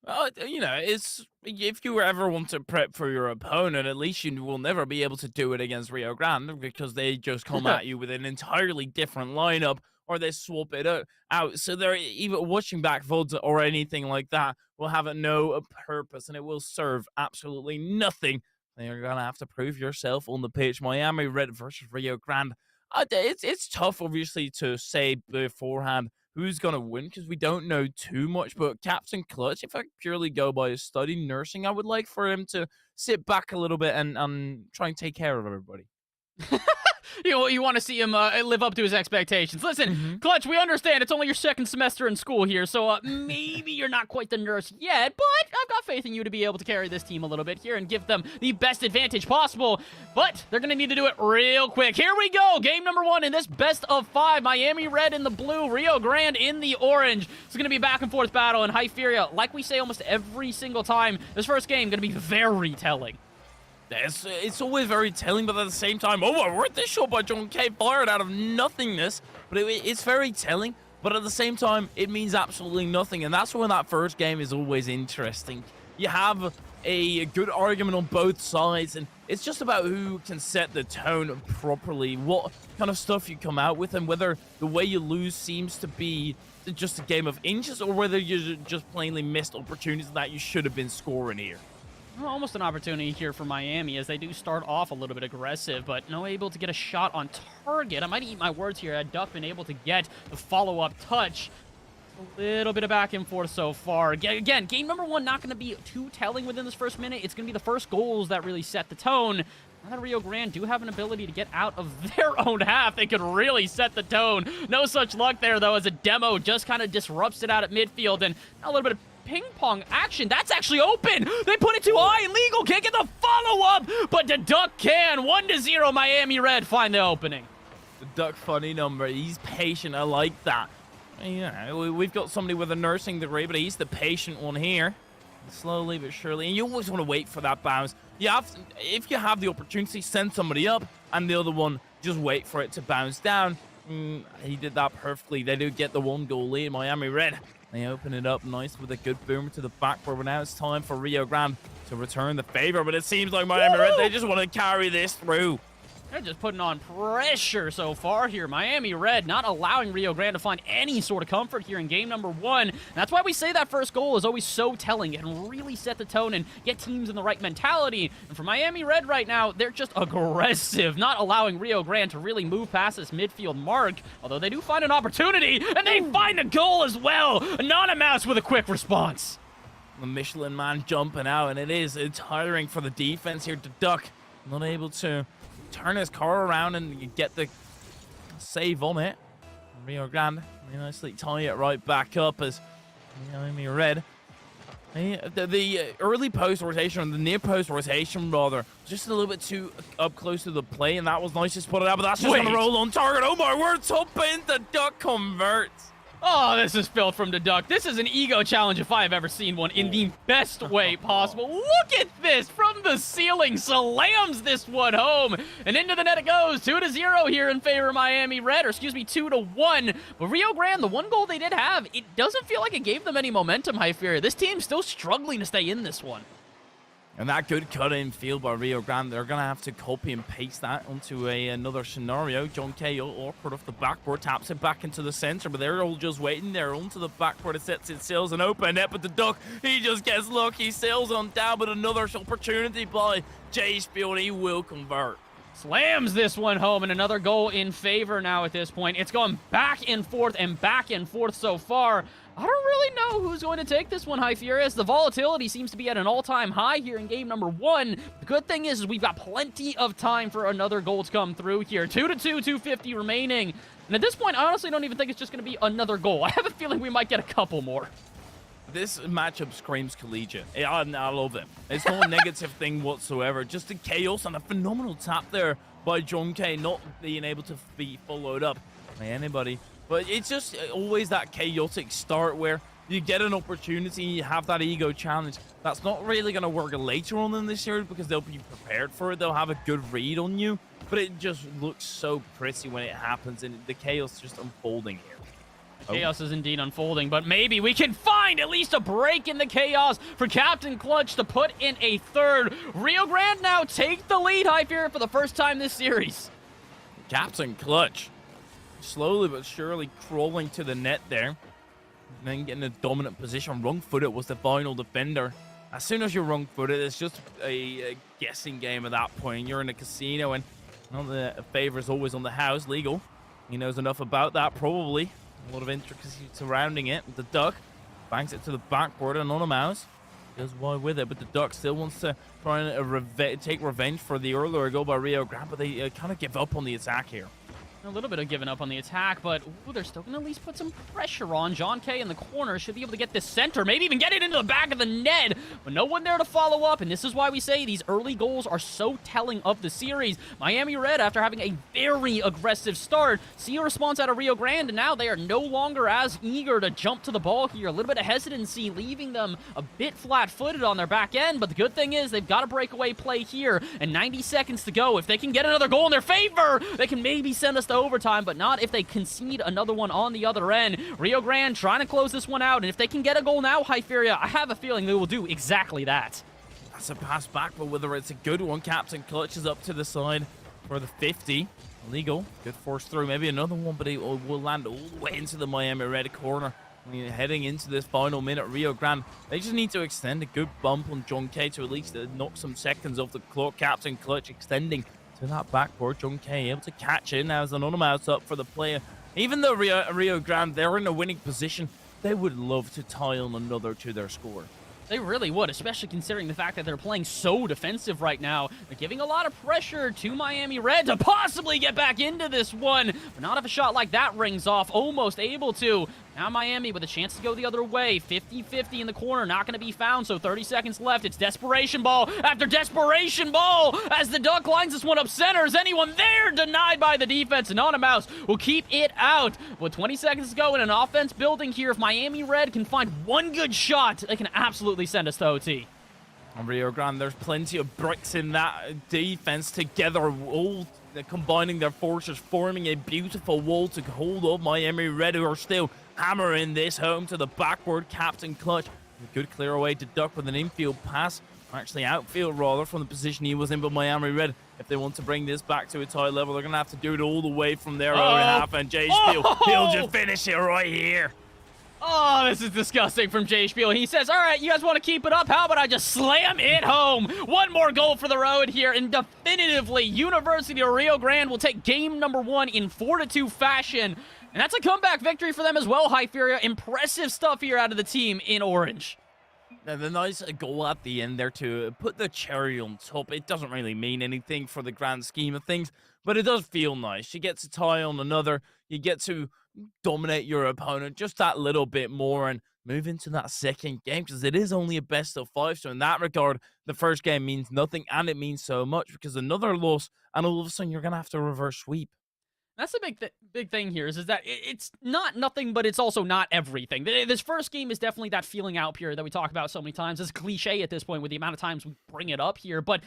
Well, it's if you ever want to prep for your opponent, at least you will never be able to do it against Rio Grande because they just come at you with an entirely different lineup, or they swap it out. So they're even watching back VODs or anything like that will have no purpose, and it will serve absolutely nothing. You're going to have to prove yourself on the pitch. Miami Red versus Rio Grande. It's tough, obviously, to say beforehand who's going to win because we don't know too much. But Captain Clutch, if I purely go by his study nursing, I would like for him to sit back a little bit and try and take care of everybody. You want to see him live up to his expectations. Listen, Clutch, we understand it's only your second semester in school here, so maybe you're not quite the nurse yet, but I've got faith in you to be able to carry this team a little bit here and give them the best advantage possible. But they're going to need to do it real quick. Here we go. Game number 1 in this best of 5. Miami Red in the blue, Rio Grande in the orange. It's going to be a back and forth battle, and Hypheria, like we say almost every single time, this first game going to be very telling. It's always very telling, but at the same time, weren't this shot by John K fired out of nothingness? But it's very telling, but at the same time, it means absolutely nothing, and that's when that first game is always interesting. You have a good argument on both sides, and it's just about who can set the tone properly, what kind of stuff you come out with, and whether the way you lose seems to be just a game of inches, or whether you just plainly missed opportunities that you should have been scoring here. Almost an opportunity here for Miami as they do start off a little bit aggressive, but no able to get a shot on target. I might eat my words here. Had Duck been able to get the follow-up touch. A little bit of back and forth so far. Again, game number 1 not going to be too telling within this first minute. It's going to be the first goals that really set the tone. Now that Rio Grande do have an ability to get out of their own half, they could really set the tone. No such luck there, though, as a demo just kind of disrupts it out at midfield. And a little bit of ping pong action. That's actually open. They put it too high. Legal can't get the follow-up, but the Duck can. 1-0 Miami Red find the opening. The Duck funny number. He's patient. I like that. Yeah, we've got somebody with a nursing degree, but he's the patient one here. Slowly but surely. And you always want to wait for that bounce. If you have the opportunity, send somebody up, and the other one, just wait for it to bounce down. He did that perfectly. They do get the 1 goal lead. Miami Red, they open it up nice with a good boomer to the backboard. But now it's time for Rio Grande to return the favor. But it seems like Miami Red, they just want to carry this through. They're just putting on pressure so far here. Miami Red not allowing Rio Grande to find any sort of comfort here in game number 1. And that's why we say that first goal is always so telling and really set the tone and get teams in the right mentality. And for Miami Red right now, they're just aggressive, not allowing Rio Grande to really move past this midfield mark. Although they do find an opportunity, and they find a goal as well. Anonymous with a quick response. The Michelin man jumping out, and it's tiring for the defense here. To Duck, not able to turn his car around and you get the save on it. Rio Grande, nicely tie it right back up as Miami Red. The early post rotation, the near post rotation rather, just a little bit too up close to the play, and that was nice to put it out, but that's just gonna roll on target. Oh my word, top in, the Duck converts. Oh, this is filth from the Duck. This is an ego challenge if I have ever seen one in the best way possible. Look at this from the ceiling. Slams this one home. And into the net it goes. 2-0 here in favor of Miami Red. Or excuse me, 2-1. But Rio Grande, the 1 goal they did have, it doesn't feel like it gave them any momentum, Hypheria. This team's still struggling to stay in this one. And that good cut-in field by Rio Grande, they're going to have to copy and paste that onto another scenario. John K, awkward off the backboard, taps it back into the center, but they're all just waiting there onto the backboard. It sets it, sails, and open net, but the Duck, he just gets lucky, sails on down, but another opportunity by Jay Spiel, and he will convert. Slams this one home, and another goal in favor now at this point. It's going back and forth so far. I don't really know who's going to take this one, High Furious. The volatility seems to be at an all-time high here in game number 1. The good thing is we've got plenty of time for another goal to come through here. 2-2, 250 remaining. And at this point, I honestly don't even think it's just going to be another goal. I have a feeling we might get a couple more. This matchup screams collegiate. I love it. It's not a negative thing whatsoever. Just the chaos and a phenomenal tap there by John K, not being able to be followed up by anybody. But it's just always that chaotic start where you get an opportunity, you have that ego challenge. That's not really going to work later on in the series because they'll be prepared for it. They'll have a good read on you. But it just looks so pretty when it happens, and the chaos just unfolding here. Chaos is indeed unfolding, but maybe we can find at least a break in the chaos for Captain Clutch to put in a third. Rio Grande now take the lead, Hypheria, for the first time this series. Captain Clutch, slowly but surely crawling to the net there. And then getting a dominant position. Wrong-footed was the final defender. As soon as you're wrong-footed, it's just a guessing game at that point. You're in a casino, and the favor is always on the house. Legal. He knows enough about that, probably. A lot of intricacy surrounding it. The Duck banks it to the backboard. Anonymous goes wide with it, but the Duck still wants to try and take revenge for the earlier goal by Rio Grande, but they kind of give up on the attack here. A little bit of giving up on the attack, but they're still going to at least put some pressure on. John K in the corner should be able to get this center, maybe even get it into the back of the net, but no one there to follow up, and this is why we say these early goals are so telling of the series. Miami Red, after having a very aggressive start, see a response out of Rio Grande, and now they are no longer as eager to jump to the ball here. A little bit of hesitancy, leaving them a bit flat-footed on their back end, but the good thing is they've got a breakaway play here, and 90 seconds to go. If they can get another goal in their favor, they can maybe send us to overtime, but not if they concede another one on the other end. Rio Grande trying to close this one out, and if they can get a goal now, Hypheria, I have a feeling they will do exactly that. That's a pass back, but whether it's a good one, Captain Clutch is up to the side for the 50. Illegal. Good force through. Maybe another one, but it will land all the way into the Miami Red corner. Heading into this final minute, Rio Grande, they just need to extend a good bump on John K to at least knock some seconds off the clock. Captain Clutch extending to that backboard. John K able to catch it now as Anonymous up for the player. Even though Rio Grande, they're in a winning position, they would love to tie on another to their score. They really would, especially considering the fact that they're playing so defensive right now. They're giving a lot of pressure to Miami Red to possibly get back into this one. But not if a shot like that rings off. Almost able to. Now Miami with a chance to go the other way. 50-50 in the corner, not going to be found, so 30 seconds left. It's desperation ball after desperation ball as the Duck lines this one up center. Is anyone there? Denied by the defense, and on a mouse will keep it out. With 20 seconds to go in an offense building here, if Miami Red can find one good shot, they can absolutely send us to OT. On Rio Grande, there's plenty of bricks in that defense together, all combining their forces, forming a beautiful wall to hold up Miami Red, who are still hammering this home to the backboard. Captain Clutch, a good clear away to Duck with an infield pass, actually outfield rather, from the position he was in, but Miami Red, if they want to bring this back to a tie level, they're going to have to do it all the way from their own half, and Jay Spiel, he'll just finish it right here. Oh, this is disgusting from Jay Spiel. He says, all right, you guys want to keep it up? How about I just slam it home? One more goal for the road here, and definitively, University of Rio Grande will take game number 1 in 4-2 fashion. And that's a comeback victory for them as well, Hyperia. Impressive stuff here out of the team in orange. And the nice goal at the end there to put the cherry on top. It doesn't really mean anything for the grand scheme of things, but it does feel nice. You get to tie on another. You get to dominate your opponent just that little bit more and move into that second game, because it is only a best of 5. So in that regard, the first game means nothing, and it means so much because another loss, and all of a sudden you're going to have to reverse sweep. That's the big thing here is that it's not nothing, but it's also not everything. This first game is definitely that feeling out period that we talk about so many times. It's cliche at this point with the amount of times we bring it up here, but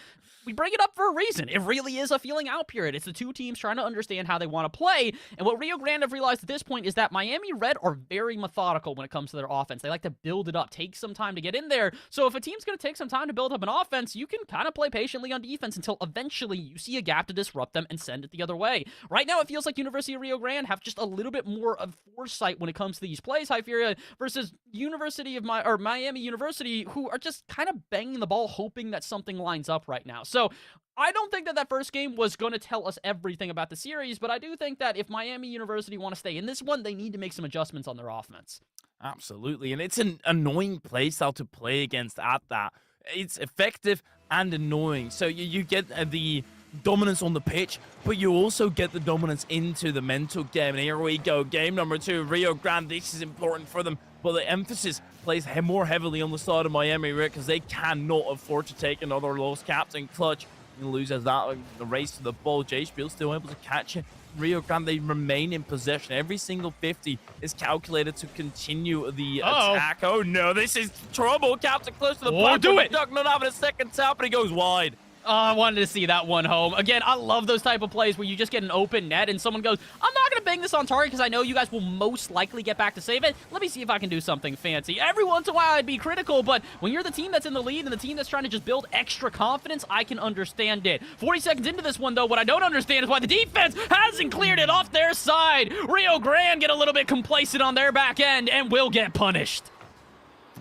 we bring it up for a reason. It really is a feeling out period. It's the two teams trying to understand how they want to play, and what Rio Grande have realized at this point is that Miami Red are very methodical when it comes to their offense. They like to build it up, take some time to get in there. So if a team's going to take some time to build up an offense, you can kind of play patiently on defense until eventually you see a gap to disrupt them and send it the other way. Right now, it feels like University of Rio Grande have just a little bit more of foresight when it comes to these plays, Hyperia, versus Miami University, who are just kind of banging the ball, hoping that something lines up right now. So I don't think that first game was going to tell us everything about the series, but I do think that if Miami University want to stay in this one, they need to make some adjustments on their offense. Absolutely, and it's an annoying playstyle to play against at that. It's effective and annoying. So you get the dominance on the pitch, but you also get the dominance into the mental game. And here we go, game number 2, Rio Grande. This is important for them, but the emphasis plays more heavily on the side of Miami Red because they cannot afford to take another loss. Captain Clutch loses that, the race to the ball. Jay Spiel still able to catch it. Rio Grande, they remain in possession. Every single 50 is calculated to continue the attack. Oh no, this is trouble. Captain Clutch to the back. Do it. Duck not having a second tap, but he goes wide. I wanted to see that one home. Again, I love those type of plays where you just get an open net and someone goes, I'm not going to bang this on target because I know you guys will most likely get back to save it. Let me see if I can do something fancy. Every once in a while, I'd be critical, but when you're the team that's in the lead and the team that's trying to just build extra confidence, I can understand it. 40 seconds into this one, though, what I don't understand is why the defense hasn't cleared it off their side. Rio Grande get a little bit complacent on their back end and will get punished.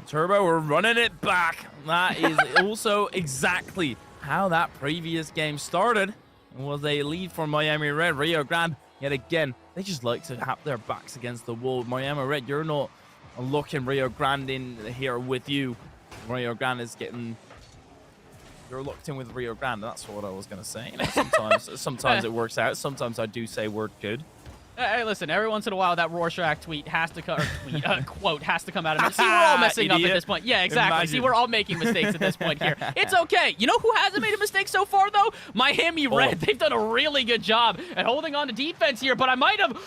Turbo, we're running it back. That is also exactly how that previous game started. It was a lead for Miami Red. Rio Grande, yet again, they just like to have their backs against the wall. Miami Red, you're not looking Rio Grande in here with you. Rio Grande is getting... You're locked in with Rio Grande. That's what I was going to say. You know, sometimes it works out. Sometimes I do say we're good. Hey, listen, every once in a while that Rorschach tweet has to come, quote has to come out of me. See, we're all messing up at this point. Yeah, exactly. Imagine. See, we're all making mistakes at this point here. It's okay. You know who hasn't made a mistake so far, though? Miami Red. They've done a really good job at holding on to defense here, but I might have,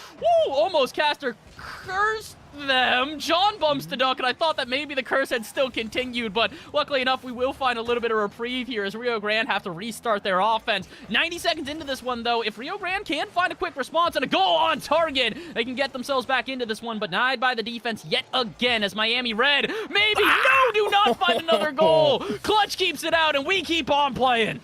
almost caster cursed them. John bumps the duck, and I thought that maybe the curse had still continued, but luckily enough, we will find a little bit of reprieve here as Rio Grande have to restart their offense. 90 seconds into this one, though, if Rio Grande can find a quick response and a goal on target, they can get themselves back into this one, but denied by the defense yet again as Miami Red, maybe, no, do not find another goal. Clutch keeps it out, and we keep on playing.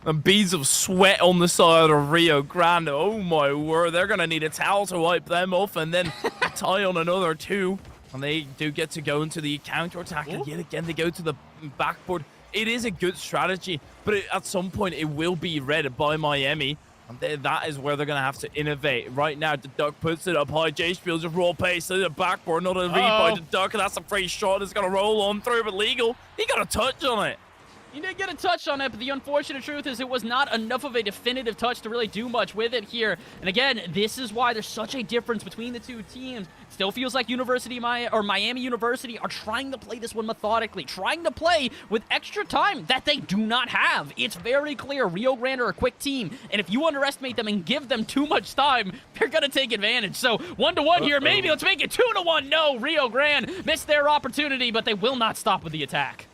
And beads of sweat on the side of Rio Grande. Oh my word, they're going to need a towel to wipe them off and then tie on another 2. And they do get to go into the counter-attack. And yet again, they go to the backboard. It is a good strategy, but at some point, it will be read by Miami. And that is where they're going to have to innovate. Right now, the Duck puts it up high. J-Spiel just raw pace to the backboard. Not a read by the Duck. And that's a free shot. It's going to roll on through. But Legal, he got a touch on it. He did get a touch on it, but the unfortunate truth is it was not enough of a definitive touch to really do much with it here. And again, this is why there's such a difference between the two teams. Still feels like Miami University are trying to play this one methodically, trying to play with extra time that they do not have. It's very clear Rio Grande are a quick team, and if you underestimate them and give them too much time, they're going to take advantage. So 1-1 here, maybe let's make it 2-1. No, Rio Grande missed their opportunity, but they will not stop with the attack.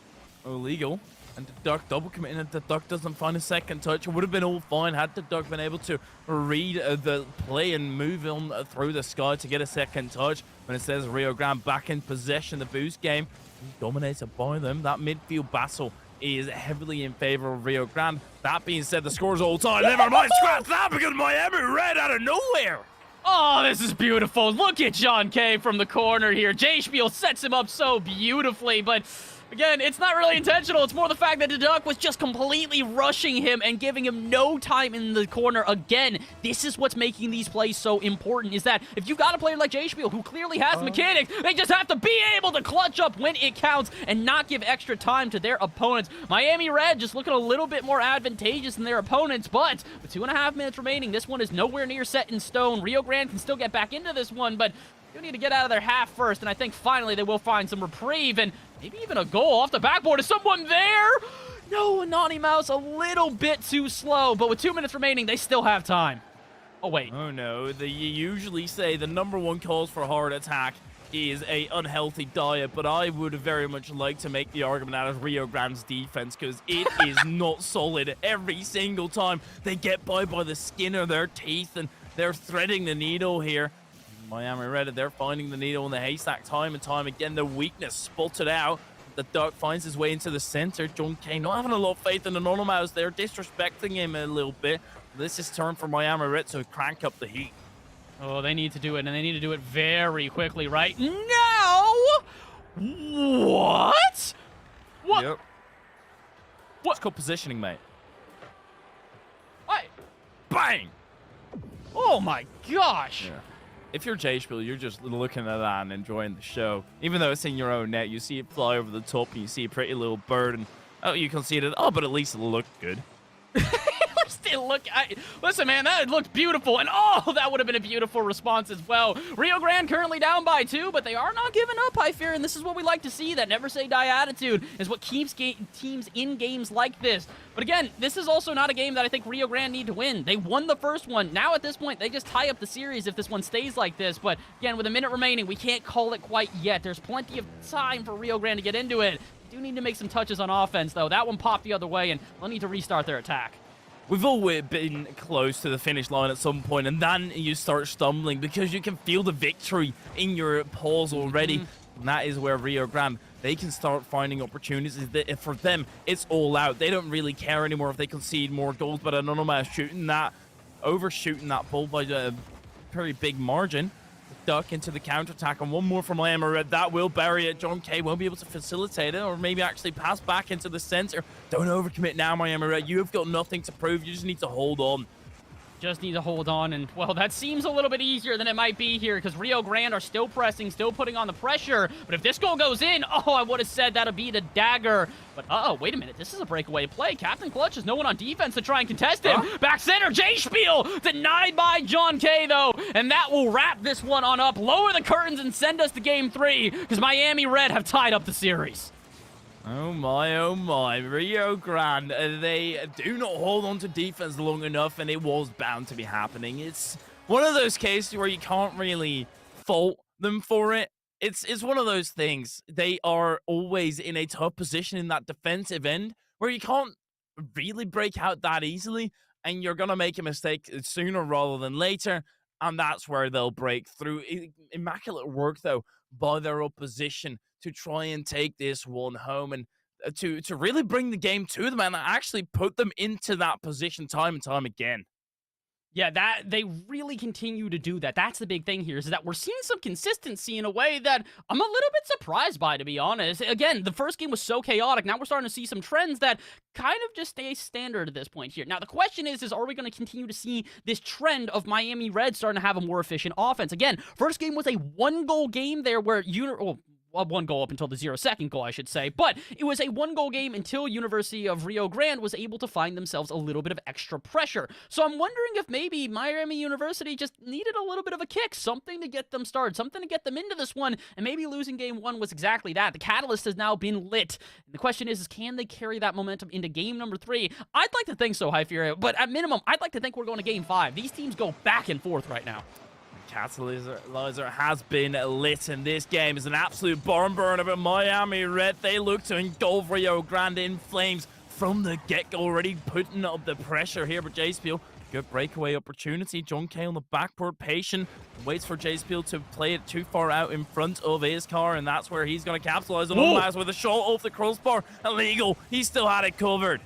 Oh, Legal. And the Duck double committing, and the Duck doesn't find a second touch. It would have been all fine had the Duck been able to read the play and move on through the sky to get a second touch. When it says Rio Grande back in possession, the boost game dominated by them. That midfield battle is heavily in favor of Rio Grande. That being said, the score's all time. Never mind, scratch that because Miami Red out of nowhere. Oh, this is beautiful. Look at John K from the corner here. J-Spiel sets him up so beautifully, but again, it's not really intentional. It's more the fact that the Duck was just completely rushing him and giving him no time in the corner. Again, this is what's making these plays so important, is that if you got a player like J-Spiel who clearly has mechanics, they just have to be able to clutch up when it counts and not give extra time to their opponents. Miami Red just looking a little bit more advantageous than their opponents, but with 2.5 minutes remaining, this one is nowhere near set in stone. Rio Grande can still get back into this one, but you need to get out of their half first, and I think finally they will find some reprieve, and maybe even a goal off the backboard. Is someone there? No, Naughty Mouse a little bit too slow, but with 2 minutes remaining, they still have time. Oh, wait. Oh, no. You usually say the #1 cause for hard attack is a unhealthy diet, but I would very much like to make the argument out of Rio Grande's defense because it is not solid every single time. They get by the skin of their teeth, and they're threading the needle here. Miami Red, they're finding the needle in the haystack time and time again. The weakness spotted out. The Duck finds his way into the center. John K not having a lot of faith in the Mouse there, disrespecting him a little bit. This is turn for Miami Red to crank up the heat. Oh, they need to do it, and they need to do it very quickly right now. What? What? Yep. What? It's called positioning, mate. What? Bang! Oh my gosh. Yeah. If you're J-Spiel, you're just looking at that and enjoying the show. Even though it's in your own net, you see it fly over the top, and you see a pretty little bird, and oh, you conceded. Oh, but at least it looked good. Listen, man, that looked beautiful, and oh, that would have been a beautiful response as well. Rio Grande currently down by 2, but they are not giving up, I fear, and this is what we like to see. That never say die attitude is what keeps teams in games like this. But again, this is also not a game that I think Rio Grande need to win. They won the first one. Now at this point, they just tie up the series if this one stays like this. But again, with a minute remaining, we can't call it quite yet. There's plenty of time for Rio Grande to get into it. They do need to make some touches on offense, though. That one popped the other way, and they'll need to restart their attack. We've always been close to the finish line at some point, and then you start stumbling because you can feel the victory in your paws already. And that is where Rio Grande, they can start finding opportunities. For them, it's all out. They don't really care anymore if they concede more goals, but Anonymous overshooting that ball by a very big margin. Duck into the counterattack, and one more from Miami Red. That will bury it. John K won't be able to facilitate it, or maybe actually pass back into the center. Don't overcommit now, Miami Red. You have got nothing to prove. You just need to hold on. Just need to hold on, and, well, that seems a little bit easier than it might be here because Rio Grande are still pressing, still putting on the pressure. But if this goal goes in, oh, I would have said that'll be the dagger. But, wait a minute. This is a breakaway play. Captain Clutch has no one on defense to try and contest him. Back center, J-Spiel denied by John K, though, and that will wrap this one on up, lower the curtains, and send us to Game 3 because Miami Red have tied up the series. Oh my, Rio Grande, they do not hold on to defense long enough, and it was bound to be happening. It's one of those cases where you can't really fault them for it. It's one of those things. They are always in a tough position in that defensive end where you can't really break out that easily, and you're going to make a mistake sooner rather than later, and that's where they'll break through. Immaculate work, though, by their opposition to try and take this one home and to really bring the game to them and actually put them into that position time and time again. Yeah, that they really continue to do that. That's the big thing here, is that we're seeing some consistency in a way that I'm a little bit surprised by, to be honest. Again, the first game was so chaotic. Now we're starting to see some trends that kind of just stay standard at this point here. Now, the question is are we going to continue to see this trend of Miami Red starting to have a more efficient offense? Again, first game was a 1-goal game there where one goal up until the 0-second goal, I should say. But it was a 1-goal game until University of Rio Grande was able to find themselves a little bit of extra pressure. So I'm wondering if maybe Miami University just needed a little bit of a kick, something to get them started, something to get them into this one, and maybe losing game 1 was exactly that. The catalyst has now been lit. And the question is can they carry that momentum into game number 3? I'd like to think so, High Fury, but at minimum, I'd like to think we're going to game 5. These teams go back and forth right now. Catalyzer has been lit, and this game is an absolute barn burner. But Miami Red, they look to engulf Rio Grande in flames from the get-go, already putting up the pressure here. But J-Spiel, good breakaway opportunity. John K on the backboard, patient, waits for J-Spiel to play it too far out in front of his car, and that's where he's going to capitalize on Unmasked with a shot off the crossbar. Illegal. He still had it covered.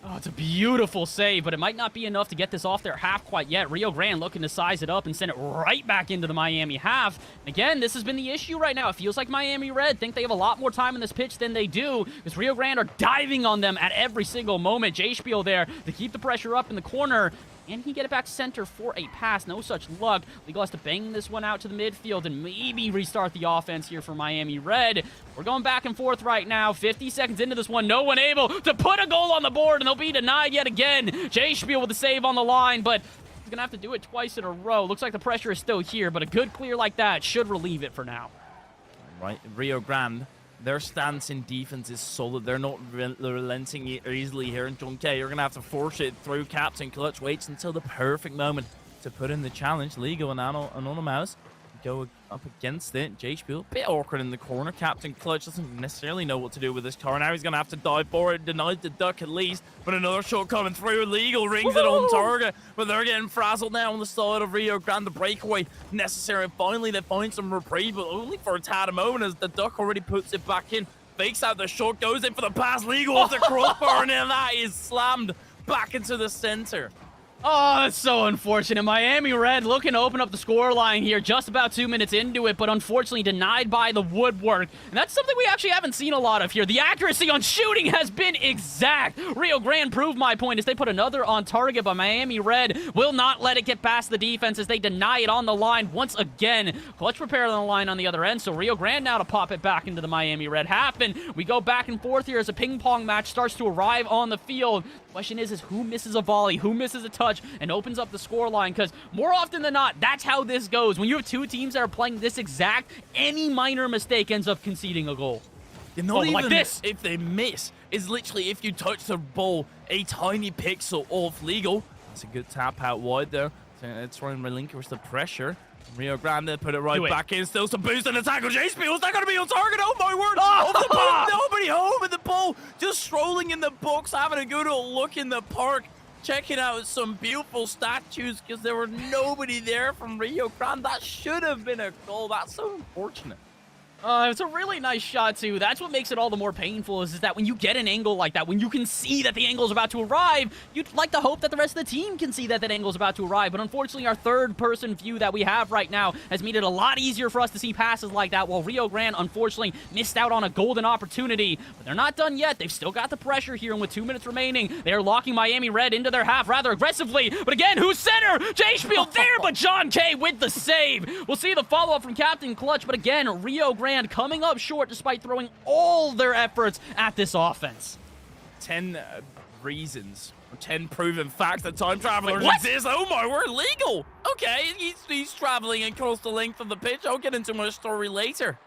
Oh, it's a beautiful save, but it might not be enough to get this off their half quite yet. Rio Grande looking to size it up and send it right back into the Miami half. And again, this has been the issue right now. It feels like Miami Red think they have a lot more time in this pitch than they do, because Rio Grande are diving on them at every single moment. J-Spiel there to keep the pressure up in the corner. And he get it back center for a pass. No such luck. Legal has to bang this one out to the midfield and maybe restart the offense here for Miami Red. We're going back and forth right now. 50 seconds into this one. No one able to put a goal on the board, and they'll be denied yet again. J-Spiel with the save on the line, but he's going to have to do it twice in a row. Looks like the pressure is still here, but a good clear like that should relieve it for now. Right, Rio Grande. Their stance in defense is solid. They're not relenting easily here. And John K, you're going to have to force it through. Captain Clutch waits until the perfect moment to put in the challenge. Legal and Anonymous go up against it. J-Spiel, a bit awkward in the corner. Captain Clutch doesn't necessarily know what to do with this car. Now he's going to have to dive for it. Denied the duck at least. But another shot coming through. Legal rings it on target. But they're getting frazzled now on the side of Rio Grande. The breakaway necessary. And finally, they find some reprieve, but only for a tad a moment as the duck already puts it back in. Fakes out the shot, goes in for the pass. Legal off the crossbar, and then that is slammed back into the center. Oh, that's so unfortunate. Miami Red looking to open up the scoreline here just about 2 minutes into it, but unfortunately denied by the woodwork. And that's something we actually haven't seen a lot of here. The accuracy on shooting has been exact. Rio Grande proved my point as they put another on target, but Miami Red will not let it get past the defense as they deny it on the line once again. Clutch repair on the line on the other end, so Rio Grande now to pop it back into the Miami Red half, and we go back and forth here as a ping-pong match starts to arrive on the field. Question is who misses a volley, who misses a touch, and opens up the scoreline, because more often than not, that's how this goes. When you have two teams that are playing this exact, any minor mistake ends up conceding a goal. You're not even like this. If they miss, it's literally if you touch the ball a tiny pixel off. Legal. That's a good tap out wide there. It's trying to relinquish the pressure. Rio Grande put it right back in. Still some boost in the tackle. J-Spiel, is that going to be on target? Oh my word. Off the ball. Nobody home with the ball. Just strolling in the box, having a good old look in the park. Checking out some beautiful statues because there were nobody there from Rio Grande. That should have been a goal. That's so unfortunate. It's a really nice shot, too. That's what makes it all the more painful, is that when you get an angle like that, when you can see that the angle is about to arrive, you'd like to hope that the rest of the team can see that that angle is about to arrive. But unfortunately, our third-person view that we have right now has made it a lot easier for us to see passes like that, while Rio Grande, unfortunately, missed out on a golden opportunity. But they're not done yet. They've still got the pressure here, and with 2 minutes remaining, they are locking Miami Red into their half rather aggressively. But again, who's center? J-Spiel there, but John K with the save. We'll see the follow-up from Captain Clutch, but again, Rio Grande coming up short despite throwing all their efforts at this offense. 10 reasons, or 10 proven facts that time travelers Wait, exist. Oh my word, legal. Okay, he's traveling across the length of the pitch. I'll get into my story later.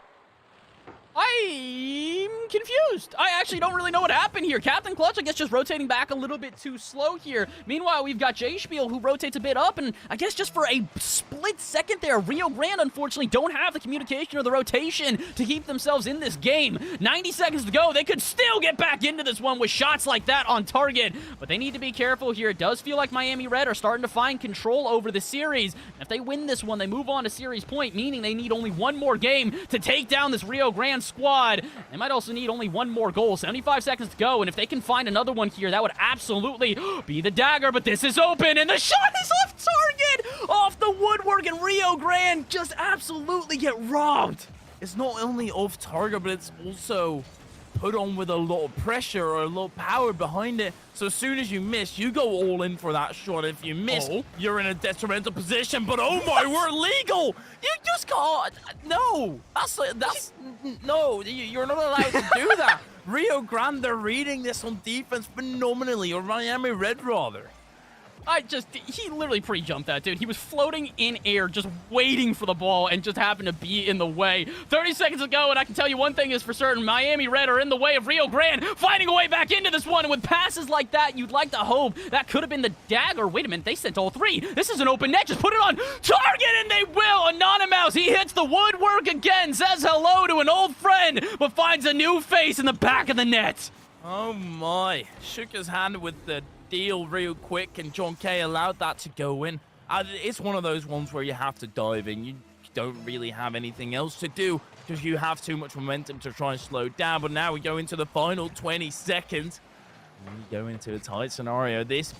I'm confused. I actually don't really know what happened here. Captain Clutch, I guess, just rotating back a little bit too slow here. Meanwhile, we've got J-Spiel, who rotates a bit up, and I guess just for a split second there, Rio Grande, unfortunately, don't have the communication or the rotation to keep themselves in this game. 90 seconds to go. They could still get back into this one with shots like that on target, but they need to be careful here. It does feel like Miami Red are starting to find control over the series. And if they win this one, they move on to series point, meaning they need only one more game to take down this Rio Grande squad. They might also need need only one more goal. 75 seconds to go, and if they can find another one here, that would absolutely be the dagger, but this is open, and the shot is off target! Off the woodwork, and Rio Grande just absolutely get robbed. It's not only off target, but it's also put on with a lot of pressure or a lot of power behind it. So as soon as you miss, you go all in for that shot. If you miss, you're in a detrimental position. But oh my word, legal! You just can't. No, that's no. You're not allowed to do that. Rio Grande, they're reading this on defense phenomenally, or Miami Red rather. He literally pre-jumped that, dude. He was floating in air, just waiting for the ball, and just happened to be in the way. 30 seconds to go, and I can tell you one thing is for certain. Miami Red are in the way of Rio Grande, finding a way back into this one. And with passes like that, you'd like to hope that could have been the dagger. Wait a minute, they sent all three. This is an open net. Just put it on target, and they will. Anonymous, he hits the woodwork again, says hello to an old friend, but finds a new face in the back of the net. Oh my. Shook his hand with the deal real quick, and John K allowed that to go in. It's one of those ones where you have to dive in. You don't really have anything else to do because you have too much momentum to try and slow down. But now we go into the final 20 seconds. And we go into a tight scenario. This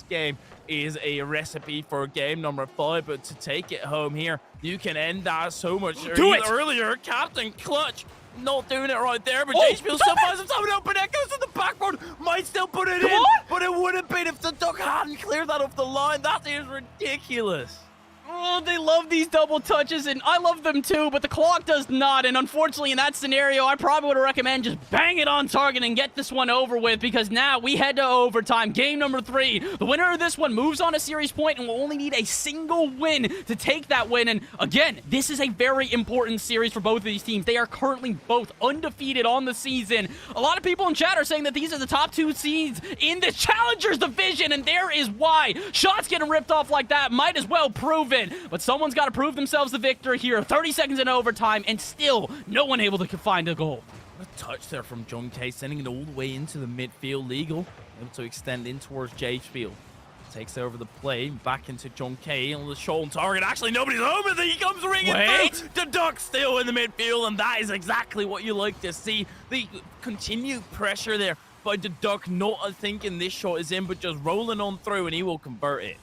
game is a recipe for game number 5, but to take it home here, you can end that so much earlier. Captain Clutch not doing it right there, but JSPL still finds himself an open net, goes to the backboard, might still put it in, but it would have been if the duck hadn't cleared that off the line. That is ridiculous. Oh, they love these double touches, and I love them too, but the clock does not, and unfortunately in that scenario, I probably would recommend just bang it on target and get this one over with, because now we head to overtime. Game number 3. The winner of this one moves on a series point and will only need a single win to take that win, and again, this is a very important series for both of these teams. They are currently both undefeated on the season. A lot of people in chat are saying that these are the top 2 seeds in the Challengers division, and there is why. Shots getting ripped off like that might as well prove it. But someone's got to prove themselves the victor here. 30 seconds in overtime, and still no one able to find a goal. A touch there from John K, sending it all the way into the midfield. Legal, able to extend in towards JSPL. Takes over the play, back into John K on the shot on target. Actually, nobody's home, and he comes ringing through. The Duck still in the midfield, and that is exactly what you like to see. The continued pressure there by the Duck, not thinking this shot is in, but just rolling on through, and he will convert it.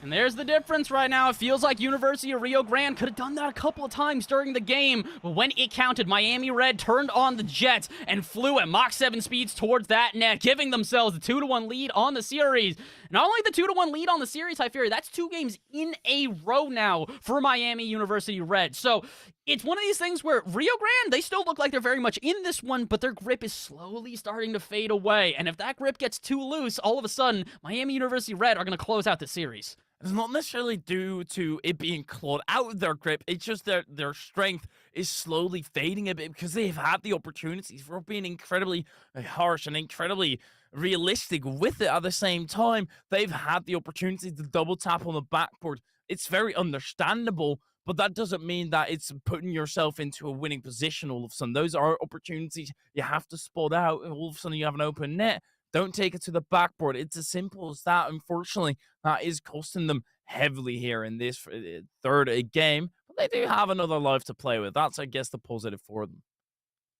And there's the difference right now. It feels like University of Rio Grande could have done that a couple of times during the game. But when it counted, Miami Red turned on the Jets and flew at Mach 7 speeds towards that net, giving themselves a 2-1 lead on the series. Not only the 2-1 lead on the series, Hypheria, that's 2 games in a row now for Miami University Red. So it's one of these things where Rio Grande, they still look like they're very much in this one, but their grip is slowly starting to fade away. And if that grip gets too loose, all of a sudden, Miami University Red are going to close out the series. It's not necessarily due to it being clawed out of their grip. It's just that their strength is slowly fading a bit because they've had the opportunities for being incredibly harsh and incredibly realistic with it. At the same time, they've had the opportunity to double tap on the backboard. It's very understandable, but that doesn't mean that it's putting yourself into a winning position all of a sudden. Those are opportunities you have to spot out. All of a sudden, you have an open net. Don't take it to the backboard. It's as simple as that. Unfortunately, that is costing them heavily here in this third game. But they do have another life to play with. That's, I guess, the positive for them.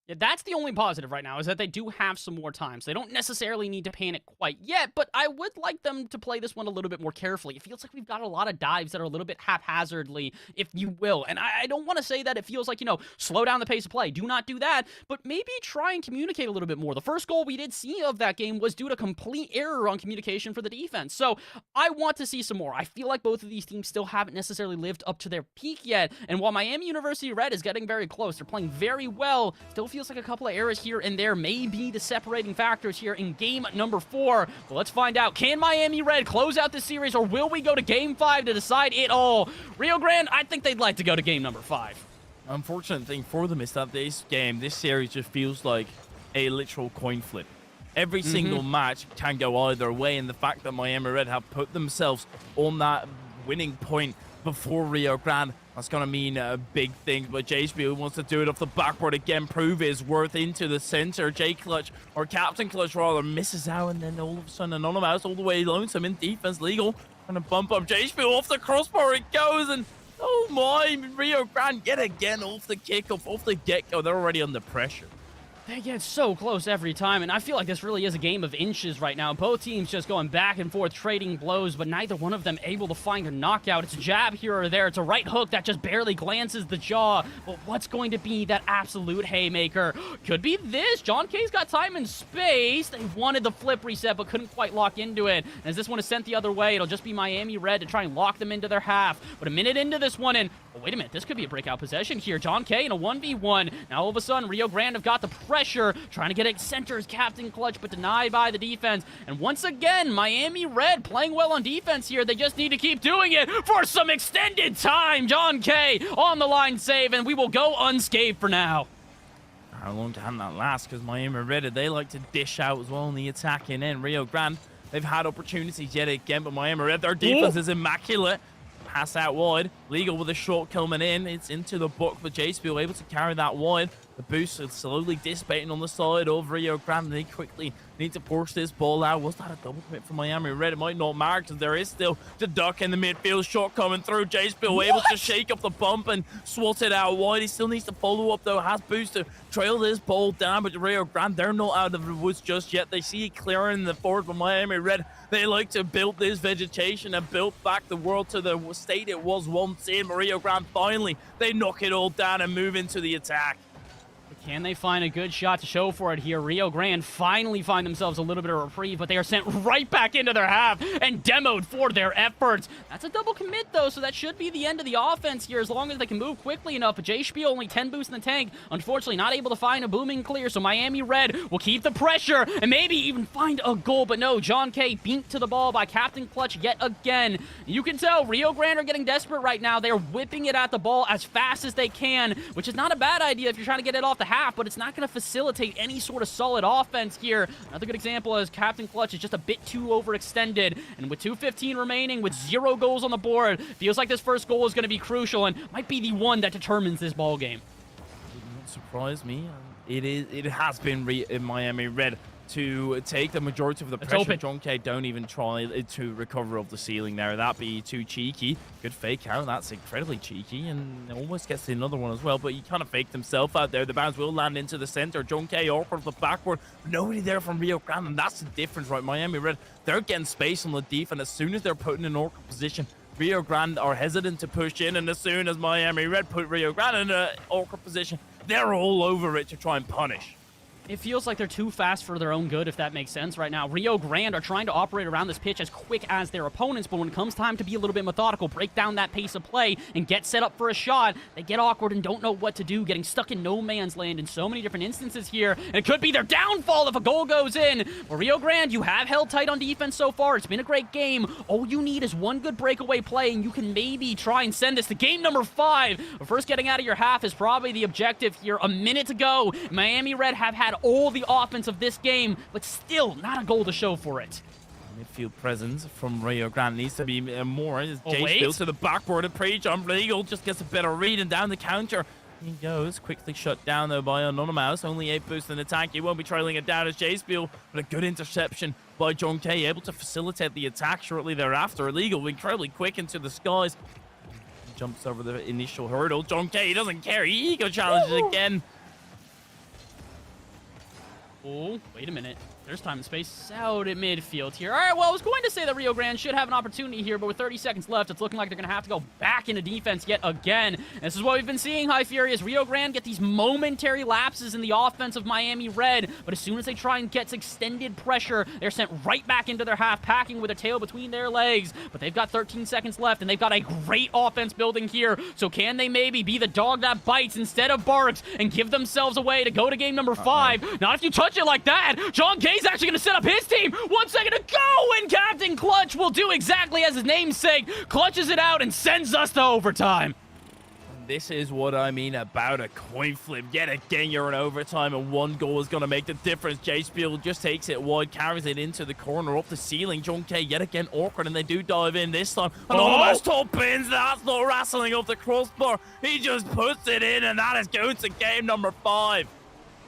Yeah, that's the only positive right now, is that they do have some more time. So they don't necessarily need to panic quite yet, but I would like them to play this one a little bit more carefully. It feels like we've got a lot of dives that are a little bit haphazardly, if you will. And I don't want to say that it feels like, slow down the pace of play. Do not do that, but maybe try and communicate a little bit more. The first goal we did see of that game was due to complete error on communication for the defense. So I want to see some more. I feel like both of these teams still haven't necessarily lived up to their peak yet. And while Miami University Red is getting very close, they're playing very well, still feels like a couple of errors here and there may be the separating factors here in game number 4. But let's find out. Can Miami Red close out this series, or will we go to game 5 to decide it all? Rio Grande, I think they'd like to go to game number 5. Unfortunate thing for them is that this series just feels like a literal coin flip. Every single match can go either way, and the fact that Miami Red have put themselves on that winning point before Rio Grande, that's going to mean big things. But JSB wants to do it off the backboard again, prove his worth into the center. J-Clutch, or Captain Clutch rather, misses out, and then all of a sudden Anonymous all the way lonesome in defense. Legal trying to bump up JSB off the crossbar. It goes, and oh my, Rio Grande yet again off the kickoff, off the get-go. They're already under pressure. They get so close every time, and I feel like this really is a game of inches right now. Both teams just going back and forth, trading blows, but neither one of them able to find a knockout. It's a jab here or there. It's a right hook that just barely glances the jaw. But what's going to be that absolute haymaker? Could be this. John K's got time and space. They wanted the flip reset, but couldn't quite lock into it. And as this one is sent the other way, it'll just be Miami Red to try and lock them into their half. But a minute into this one, and oh, wait a minute, this could be a breakout possession here. John K in a 1v1. Now all of a sudden, Rio Grande have got the pressure, trying to get it centers Captain Clutch, but denied by the defense. And once again, Miami Red playing well on defense here. They just need to keep doing it for some extended time. John K on the line save, and we will go unscathed for now. How long can that last? Because Miami Red, they like to dish out as well in the attacking end. Rio Grande, they've had opportunities yet again, but Miami Red, their defense is immaculate. Pass out wide. Legal with a short coming in. It's into the book, but J-Spiel able to carry that wide. The boost is slowly dissipating on the side of Rio Grande. They quickly need to push this ball out. Was that a double commit from Miami Red? It might not matter because there is still the duck in the midfield. Shot coming through. J-Spiel able to shake up the bump and swat it out wide. He still needs to follow up though. Has boost to trail this ball down, but Rio Grande, they're not out of the woods just yet. They see it clearing the forward, but Miami Red, they like to build this vegetation and build back the world to the state it was once in. Rio Grande finally, they knock it all down and move into the attack. Can they find a good shot to show for it here? Rio Grande finally find themselves a little bit of reprieve, but they are sent right back into their half and demoed for their efforts. That's a double commit, though, so that should be the end of the offense here as long as they can move quickly enough. But J-Spiel only 10 boosts in the tank. Unfortunately, not able to find a booming clear, so Miami Red will keep the pressure and maybe even find a goal. But no, John K beat to the ball by Captain Clutch yet again. You can tell Rio Grande are getting desperate right now. They're whipping it at the ball as fast as they can, which is not a bad idea if you're trying to get it off the half, but it's not going to facilitate any sort of solid offense here. Another good example is Captain Clutch is just a bit too overextended, and with 2:15 remaining, with 0 goals on the board, feels like this first goal is going to be crucial and might be the one that determines this ball game. Would not surprise me. It has been in Miami Red to take the majority of the pressure. John K don't even try to recover off the ceiling there. That'd be too cheeky. Good fake out. That's incredibly cheeky and almost gets another one as well, but he kind of faked himself out there. The bounce will land into the center. John K awkward the backward. Nobody there from Rio Grande, and that's the difference, right? Miami Red, they're getting space on the defense. As soon as they're put in an awkward position, Rio Grande are hesitant to push in, and as soon as Miami Red put Rio Grande in an awkward position, they're all over it to try and punish. It feels like they're too fast for their own good, if that makes sense right now. Rio Grande are trying to operate around this pitch as quick as their opponents, but when it comes time to be a little bit methodical, break down that pace of play, and get set up for a shot, they get awkward and don't know what to do, getting stuck in no man's land in so many different instances here, and it could be their downfall if a goal goes in. But Rio Grande, you have held tight on defense so far. It's been a great game. All you need is one good breakaway play, and you can maybe try and send this to game number 5. But first, getting out of your half is probably the objective here. A minute to go. Miami Red have had all the offense of this game, but still not a goal to show for it. Midfield presence from Rio Grande needs to be more. J-Spiel to the backboard and pre-jump. Legal just gets a better read and down the counter. He goes, quickly shut down though by Anonymous. Only 8 boosts in the tank. He won't be trailing it down as J-Spiel, but a good interception by John K, able to facilitate the attack shortly thereafter. Illegal, incredibly quick into the skies. He jumps over the initial hurdle. John K, he doesn't care. He ego challenges again. Oh, wait a minute. There's time and space out at midfield here. All right, well, I was going to say that Rio Grande should have an opportunity here, but with 30 seconds left, it's looking like they're going to have to go back into defense yet again. And this is what we've been seeing, High Furious. Rio Grande get these momentary lapses in the offense of Miami Red, but as soon as they try and get extended pressure, they're sent right back into their half, packing with a tail between their legs. But they've got 13 seconds left, and they've got a great offense building here. So can they maybe be the dog that bites instead of barks and give themselves a way to go to game number 5? Not if you touch it like that. John K's actually going to set up his team. 1 second to go, and Captain Clutch will do exactly as his namesake. Clutches it out and sends us to overtime. This is what I mean about a coin flip. Yet again, you're in overtime, and 1 goal is going to make the difference. J-Spiel just takes it wide, carries it into the corner, off the ceiling. John K, yet again, awkward, and they do dive in this time. Anonymous top pins. That's not wrestling off the crossbar. He just puts it in, and that is going to game number 5.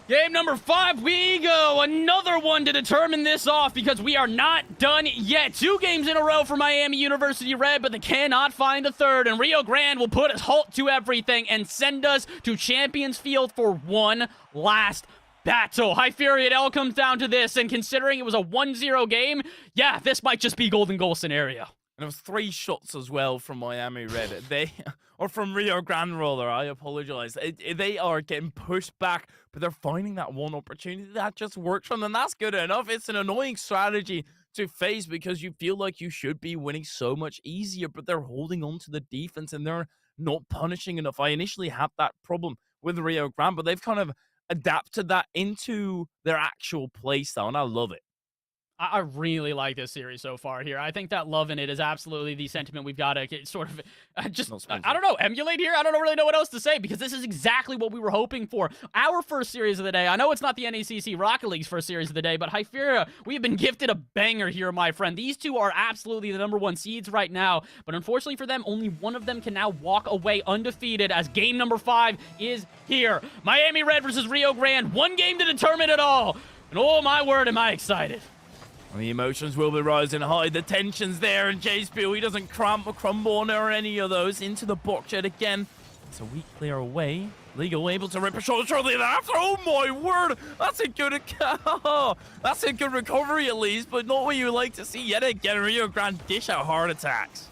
Game number 5, we go. Another one to determine this off because we are not done yet. 2 games in a row for Miami University Red, but they cannot find a third. And Rio Grande will put a halt to everything and send us to Champions Field for one last battle. High Fury, it all comes down to this, and considering it was a 1-0 game, yeah, this might just be golden goal scenario. And it was 3 shots as well from Miami Red. Or from Rio Grande Roller, I apologize. They are getting pushed back, but they're finding that one opportunity that just works for them, and that's good enough. It's an annoying strategy to face because you feel like you should be winning so much easier, but they're holding on to the defense and they're not punishing enough. I initially had that problem with Rio Grande, but they've kind of adapted that into their actual play style, and I love it. I really like this series so far here. I think that loving it is absolutely the sentiment we've got to sort of I don't know, emulate here? I don't really know what else to say because this is exactly what we were hoping for. Our first series of the day, I know it's not the NECC Rocket League's first series of the day, but Hypheria, we've been gifted a banger here, my friend. These two are absolutely the #1 seeds right now, but unfortunately for them, only one of them can now walk away undefeated as game number 5 is here. Miami Red versus Rio Grande, one game to determine it all. And oh my word, am I excited. And the emotions will be rising high. The tension's there, and J-Spiel, he doesn't cramp or crumble on or any of those. Into the box yet again. It's a weak clear away. Legal able to rip a shoulder shortly thereafter. Oh my word! That's a good that's a good recovery at least, but not what you like to see yet again. Rio Grande dish out heart attacks.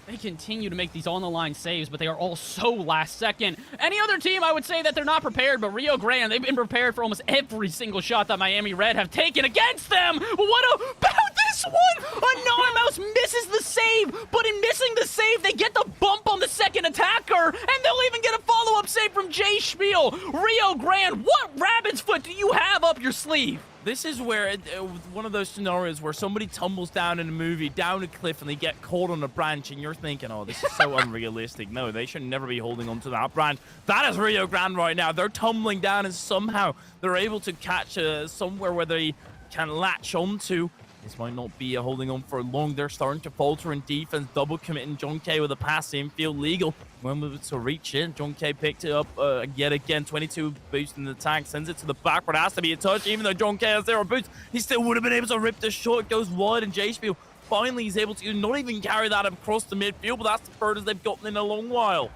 They continue to make these on-the-line saves, but they are all so last second. Any other team, I would say that they're not prepared, but Rio Grande, they've been prepared for almost every single shot that Miami Red have taken against them. But what about this one? Anonymous misses the save, but in missing the save, they get the bump on the second attacker, and they'll even get a follow-up save from J Spiel. Rio Grande, what rabbit's foot do you have up your sleeve? This is where one of those scenarios where somebody tumbles down in a movie, down a cliff, and they get caught on a branch, and you're thinking, oh, this is so unrealistic. No, they should never be holding onto that branch. That is Rio Grande right now. They're tumbling down, and somehow they're able to catch somewhere where they can latch onto. This might not be holding on for long. They're starting to falter in defense, double committing. John K with a pass infield, legal. When able to reach it, John K picked it up yet again. 22 boost in the tank, sends it to the back, but it has to be a touch. Even though John K has 0 boost, he still would have been able to rip the shot. It goes wide, and J-Spiel finally is able to not even carry that across the midfield, but that's the furthest they've gotten in a long while.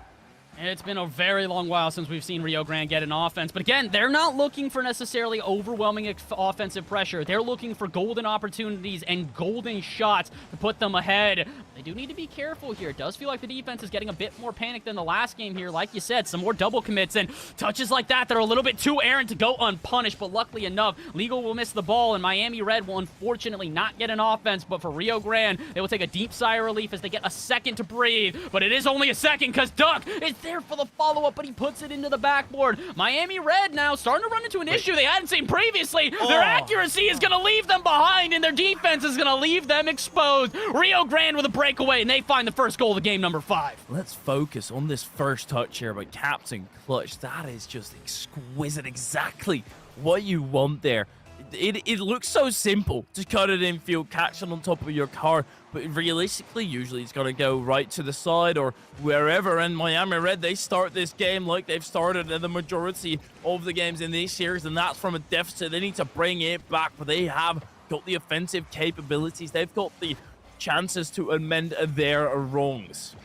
It's been a very long while since we've seen Rio Grande get an offense. But again, they're not looking for necessarily overwhelming offensive pressure. They're looking for golden opportunities and golden shots to put them ahead. They do need to be careful here. It does feel like the defense is getting a bit more panicked than the last game here. Like you said, some more double commits and touches like that that are a little bit too errant to go unpunished. But luckily enough, Legal will miss the ball, and Miami Red will unfortunately not get an offense. But for Rio Grande, they will take a deep sigh of relief as they get a second to breathe. But it is only a second because Duck is there for the follow-up, but he puts it into the backboard. Miami Red now starting to run into an issue they hadn't seen previously. Their accuracy is going to leave them behind, and their defense is going to leave them exposed. Rio Grande with a breakaway, and they find the first goal of game number 5. Let's focus on this first touch here by Captain Clutch. That is just exquisite. Exactly what you want there. It looks so simple to cut it in field, catch it on top of your car, but realistically, usually it's going to go right to the side or wherever. And Miami Red, they start this game like they've started the majority of the games in this series, and that's from a deficit. They need to bring it back, but they have got the offensive capabilities. They've got the chances to amend their wrongs.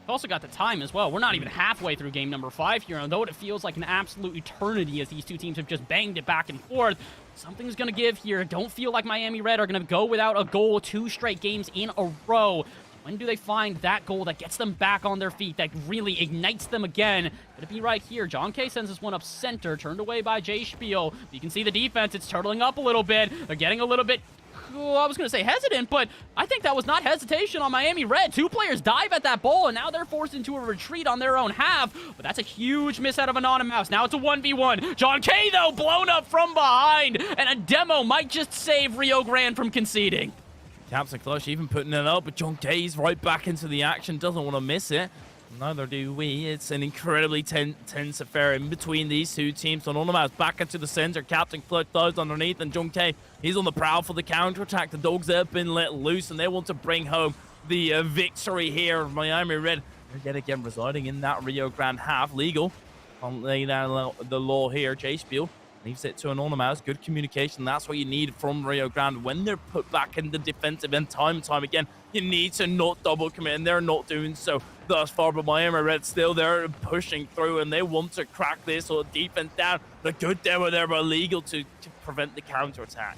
Also got the time as well. We're not even halfway through game number 5 here, and though it feels like an absolute eternity as these two teams have just banged it back and forth, something's going to give here. Don't feel like Miami Red are going to go without a goal 2 straight games in a row. When do they find that goal that gets them back on their feet, that really ignites them again? Could it be right here? John K sends this one up center, turned away by J Spiel. You can see the defense, it's turtling up a little bit. They're getting a little bit, I was going to say hesitant, but I think that was not hesitation on Miami Red. 2 players dive at that ball, and now they're forced into a retreat on their own half. But that's a huge miss out of Anonymous. Now it's a 1v1. John K, though, blown up from behind, and a demo might just save Rio Grande from conceding. Captain Clutch even putting it up, but John K's right back into the action. Doesn't want to miss it. Neither do we. It's an incredibly tense affair in between these two teams. Anonymous back into the center. Captain Clutch dives underneath, and John K, he's on the prowl for the counter-attack. The dogs have been let loose, and they want to bring home the victory here. Miami Red, they're yet again residing in that Rio Grande half. Legal on laying down the law here. J Spiel leaves it to Anonymous. Good communication. That's what you need from Rio Grande when they're put back in the defensive end time and time again. You need to not double commit, and they're not doing so thus far. But Miami Red still there pushing through, and they want to crack this or defense down. the good there were illegal to prevent the counterattack.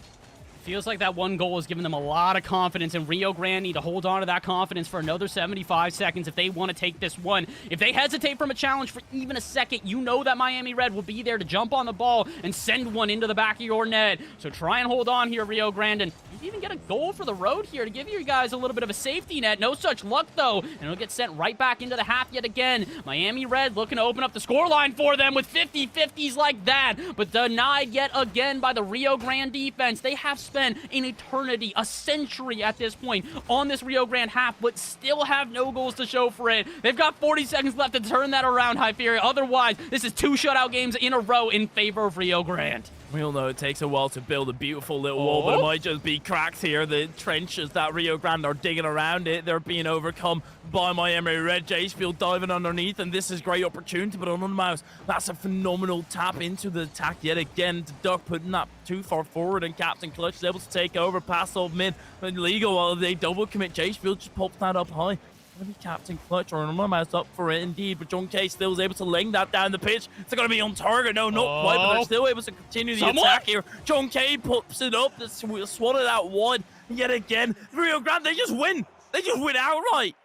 Feels like that one goal has given them a lot of confidence, and Rio Grande need to hold on to that confidence for another 75 seconds if they want to take this one. If they hesitate from a challenge for even a second, you know that Miami Red will be there to jump on the ball and send one into the back of your net. So try and hold on here, Rio Grande, and maybe even get a goal for the road here to give you guys a little bit of a safety net. No such luck, though, and it'll get sent right back into the half yet again. Miami Red looking to open up the scoreline for them with 50-50s like that, but denied yet again by the Rio Grande defense. They have spent an eternity, a century at this point on this Rio Grande half, but still have no goals to show for it. They've got 40 seconds left to turn that around, Hypheria. Otherwise, this is 2 shutout games in a row in favor of Rio Grande. We all know it takes a while to build a beautiful little wall, but it might just be cracked here. The trenches that Rio Grande are digging around it, they're being overcome by Miami Red. Jacefield diving underneath, and this is great opportunity, but on the mouse, that's a phenomenal tap into the attack yet again. The Duck putting that too far forward, and Captain Clutch is able to take over, pass off mid. Illegal while they double commit. Jacefield just pops that up high. Maybe Captain Clutch or another mouse up for it indeed, but John K still is able to ling that down the pitch. It's going to be on target. No, not quite, but they're still able to continue the attack here. John K pops it up. Swatted out one yet again. Rio Grande, they just win. They just win outright.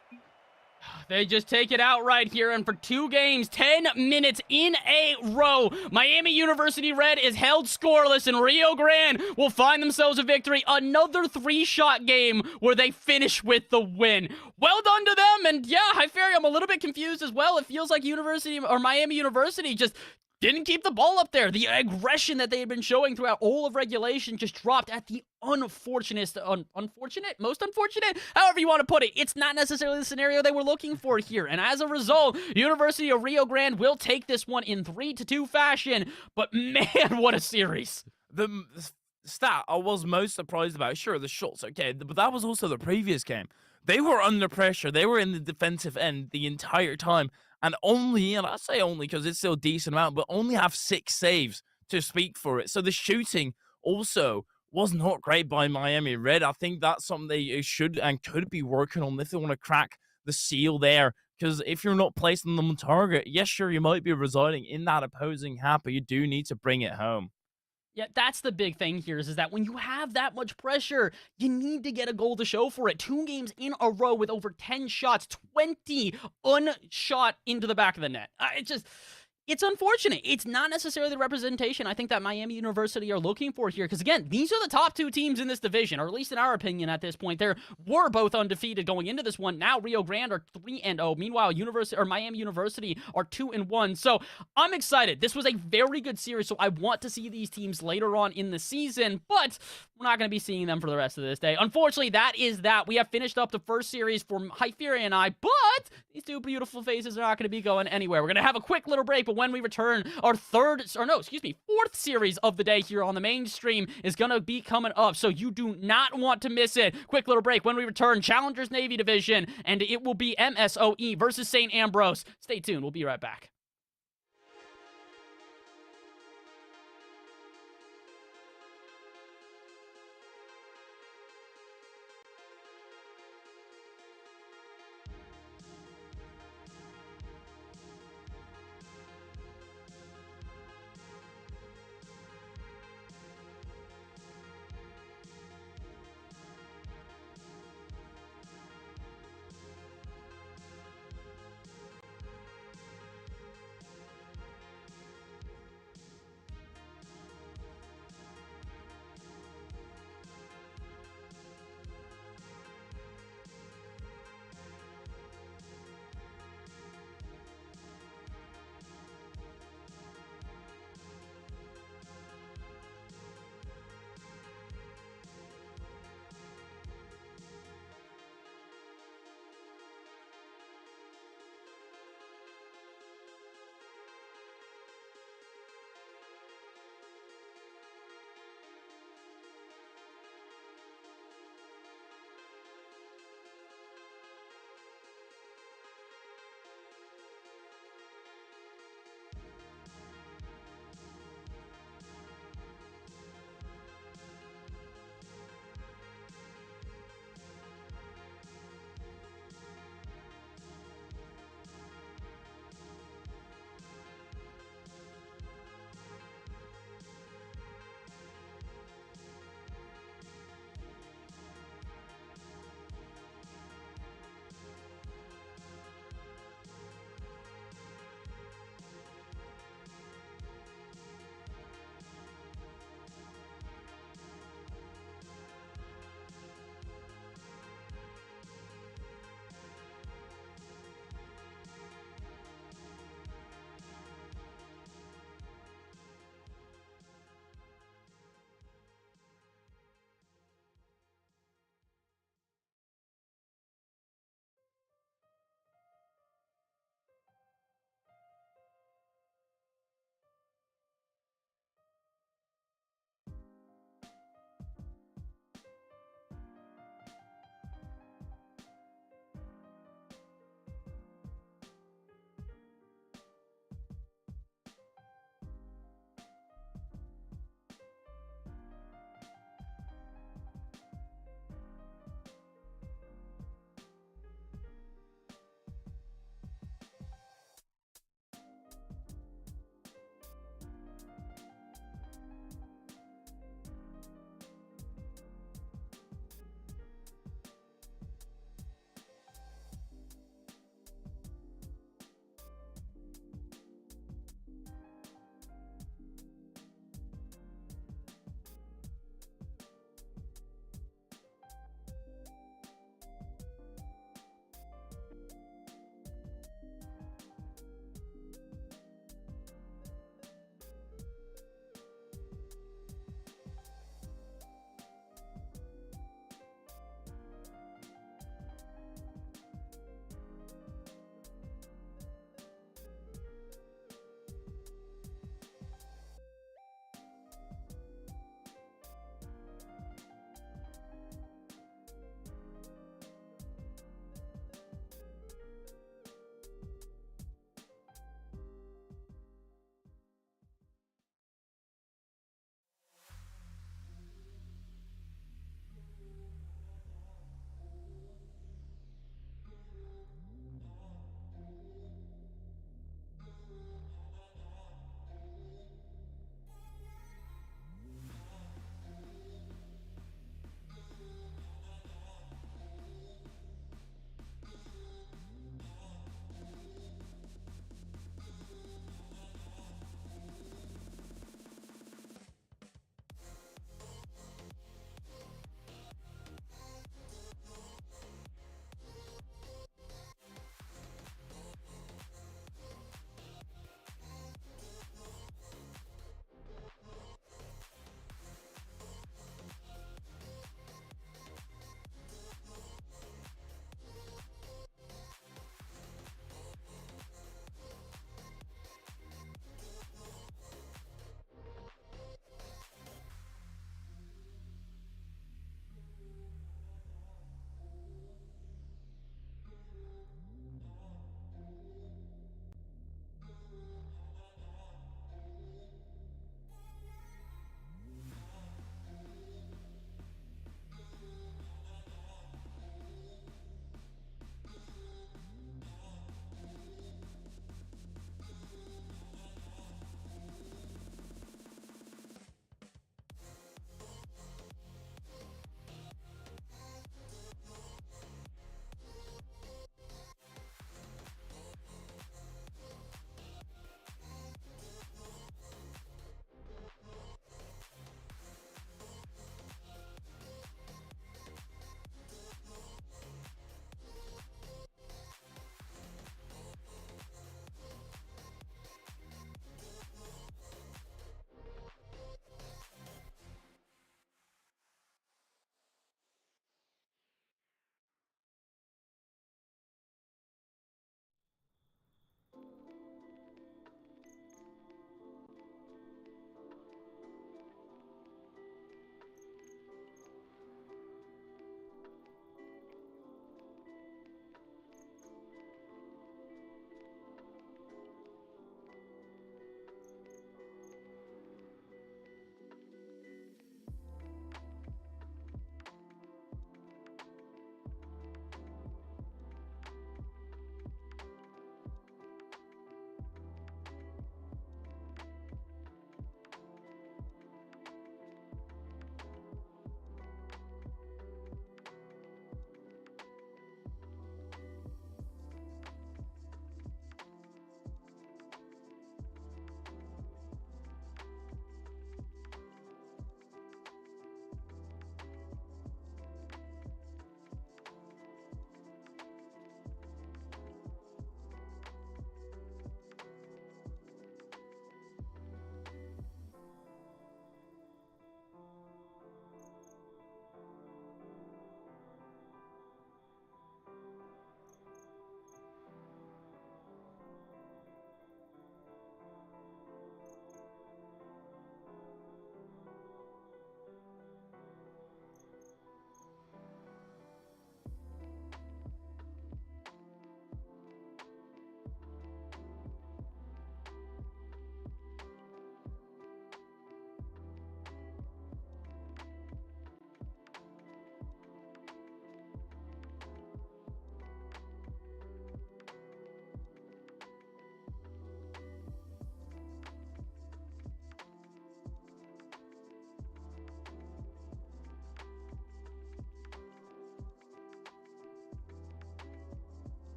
They just take it outright here, and for 2 games, 10 minutes in a row, Miami University Red is held scoreless, and Rio Grande will find themselves a victory. Another 3-shot game where they finish with the win. Well done to them, and yeah, Hypheria, I'm a little bit confused as well. It feels like Miami University just didn't keep the ball up there. The aggression that they had been showing throughout all of regulation just dropped at the most unfortunate, however you want to put it. It's not necessarily the scenario they were looking for here. And as a result, University of Rio Grande will take this one in 3-2 fashion. But man, what a series. The stat I was most surprised about, sure, the shots, okay, but that was also the previous game. They were under pressure. They were in the defensive end the entire time. And I say only because it's still a decent amount, but only have 6 saves to speak for it. So the shooting also was not great by Miami Red. I think that's something they should and could be working on if they want to crack the seal there. Because if you're not placing them on target, yes, sure, you might be residing in that opposing half, but you do need to bring it home. Yeah, that's the big thing here is that when you have that much pressure, you need to get a goal to show for it. 2 games in a row with over 10 shots, 20 unshot into the back of the net. It's unfortunate. It's not necessarily the representation I think that Miami University are looking for here. Because again, these are the top 2 teams in this division, or at least in our opinion at this point. They were both undefeated going into this one. Now Rio Grande are 3-0. Meanwhile, Miami University are 2-1. So I'm excited. This was a very good series. So I want to see these teams later on in the season, but we're not going to be seeing them for the rest of this day. Unfortunately, that is that. We have finished up the first series for Hypheria and I, but these 2 beautiful faces are not going to be going anywhere. We're going to have a quick little break, but when we return, our fourth series of the day here on the mainstream is going to be coming up, so you do not want to miss it. Quick little break. When we return, Challengers Navy Division, and it will be MSOE versus St. Ambrose. Stay tuned. We'll be right back.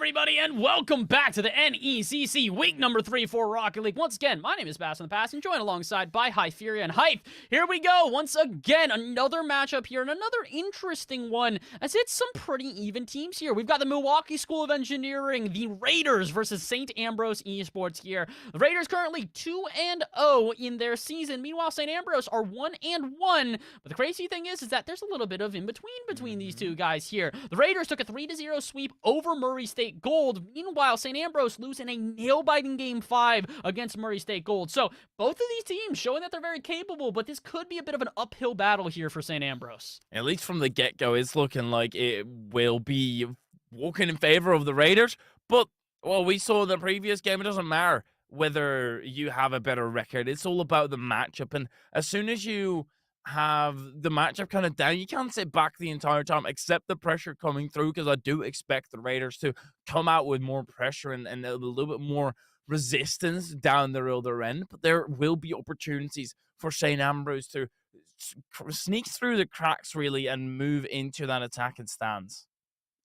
everybody, and welcome back to the NECC week number 3 for Rocket League. Once again, my name is Bass in the Past, and joined alongside by Hypheria and Hype. Here we go, once again, another matchup here, and another interesting one, as it's some pretty even teams here. We've got the Milwaukee School of Engineering, the Raiders versus St. Ambrose Esports here. The Raiders currently 2-0 in their season. Meanwhile, St. Ambrose are 1-1. But the crazy thing is that there's a little bit of in between these two guys here. The Raiders took a 3-0 sweep over Murray State Gold. Meanwhile, St. Ambrose lose in a nail-biting Game 5 against Murray State Gold. So both of these teams showing that they're very capable, but this could be a bit of an uphill battle here for St. Ambrose. At least from the get-go, it's looking like it will be walking in favor of the Raiders. But, well, we saw in the previous game, it doesn't matter whether you have a better record. It's all about the matchup. And as soon as you have the matchup kind of down, you can't sit back the entire time, accept the pressure coming through, because I do expect the Raiders to come out with more pressure and a little bit more resistance down the other end. But there will be opportunities for St. Ambrose to sneak through the cracks, really, and move into that attacking stance.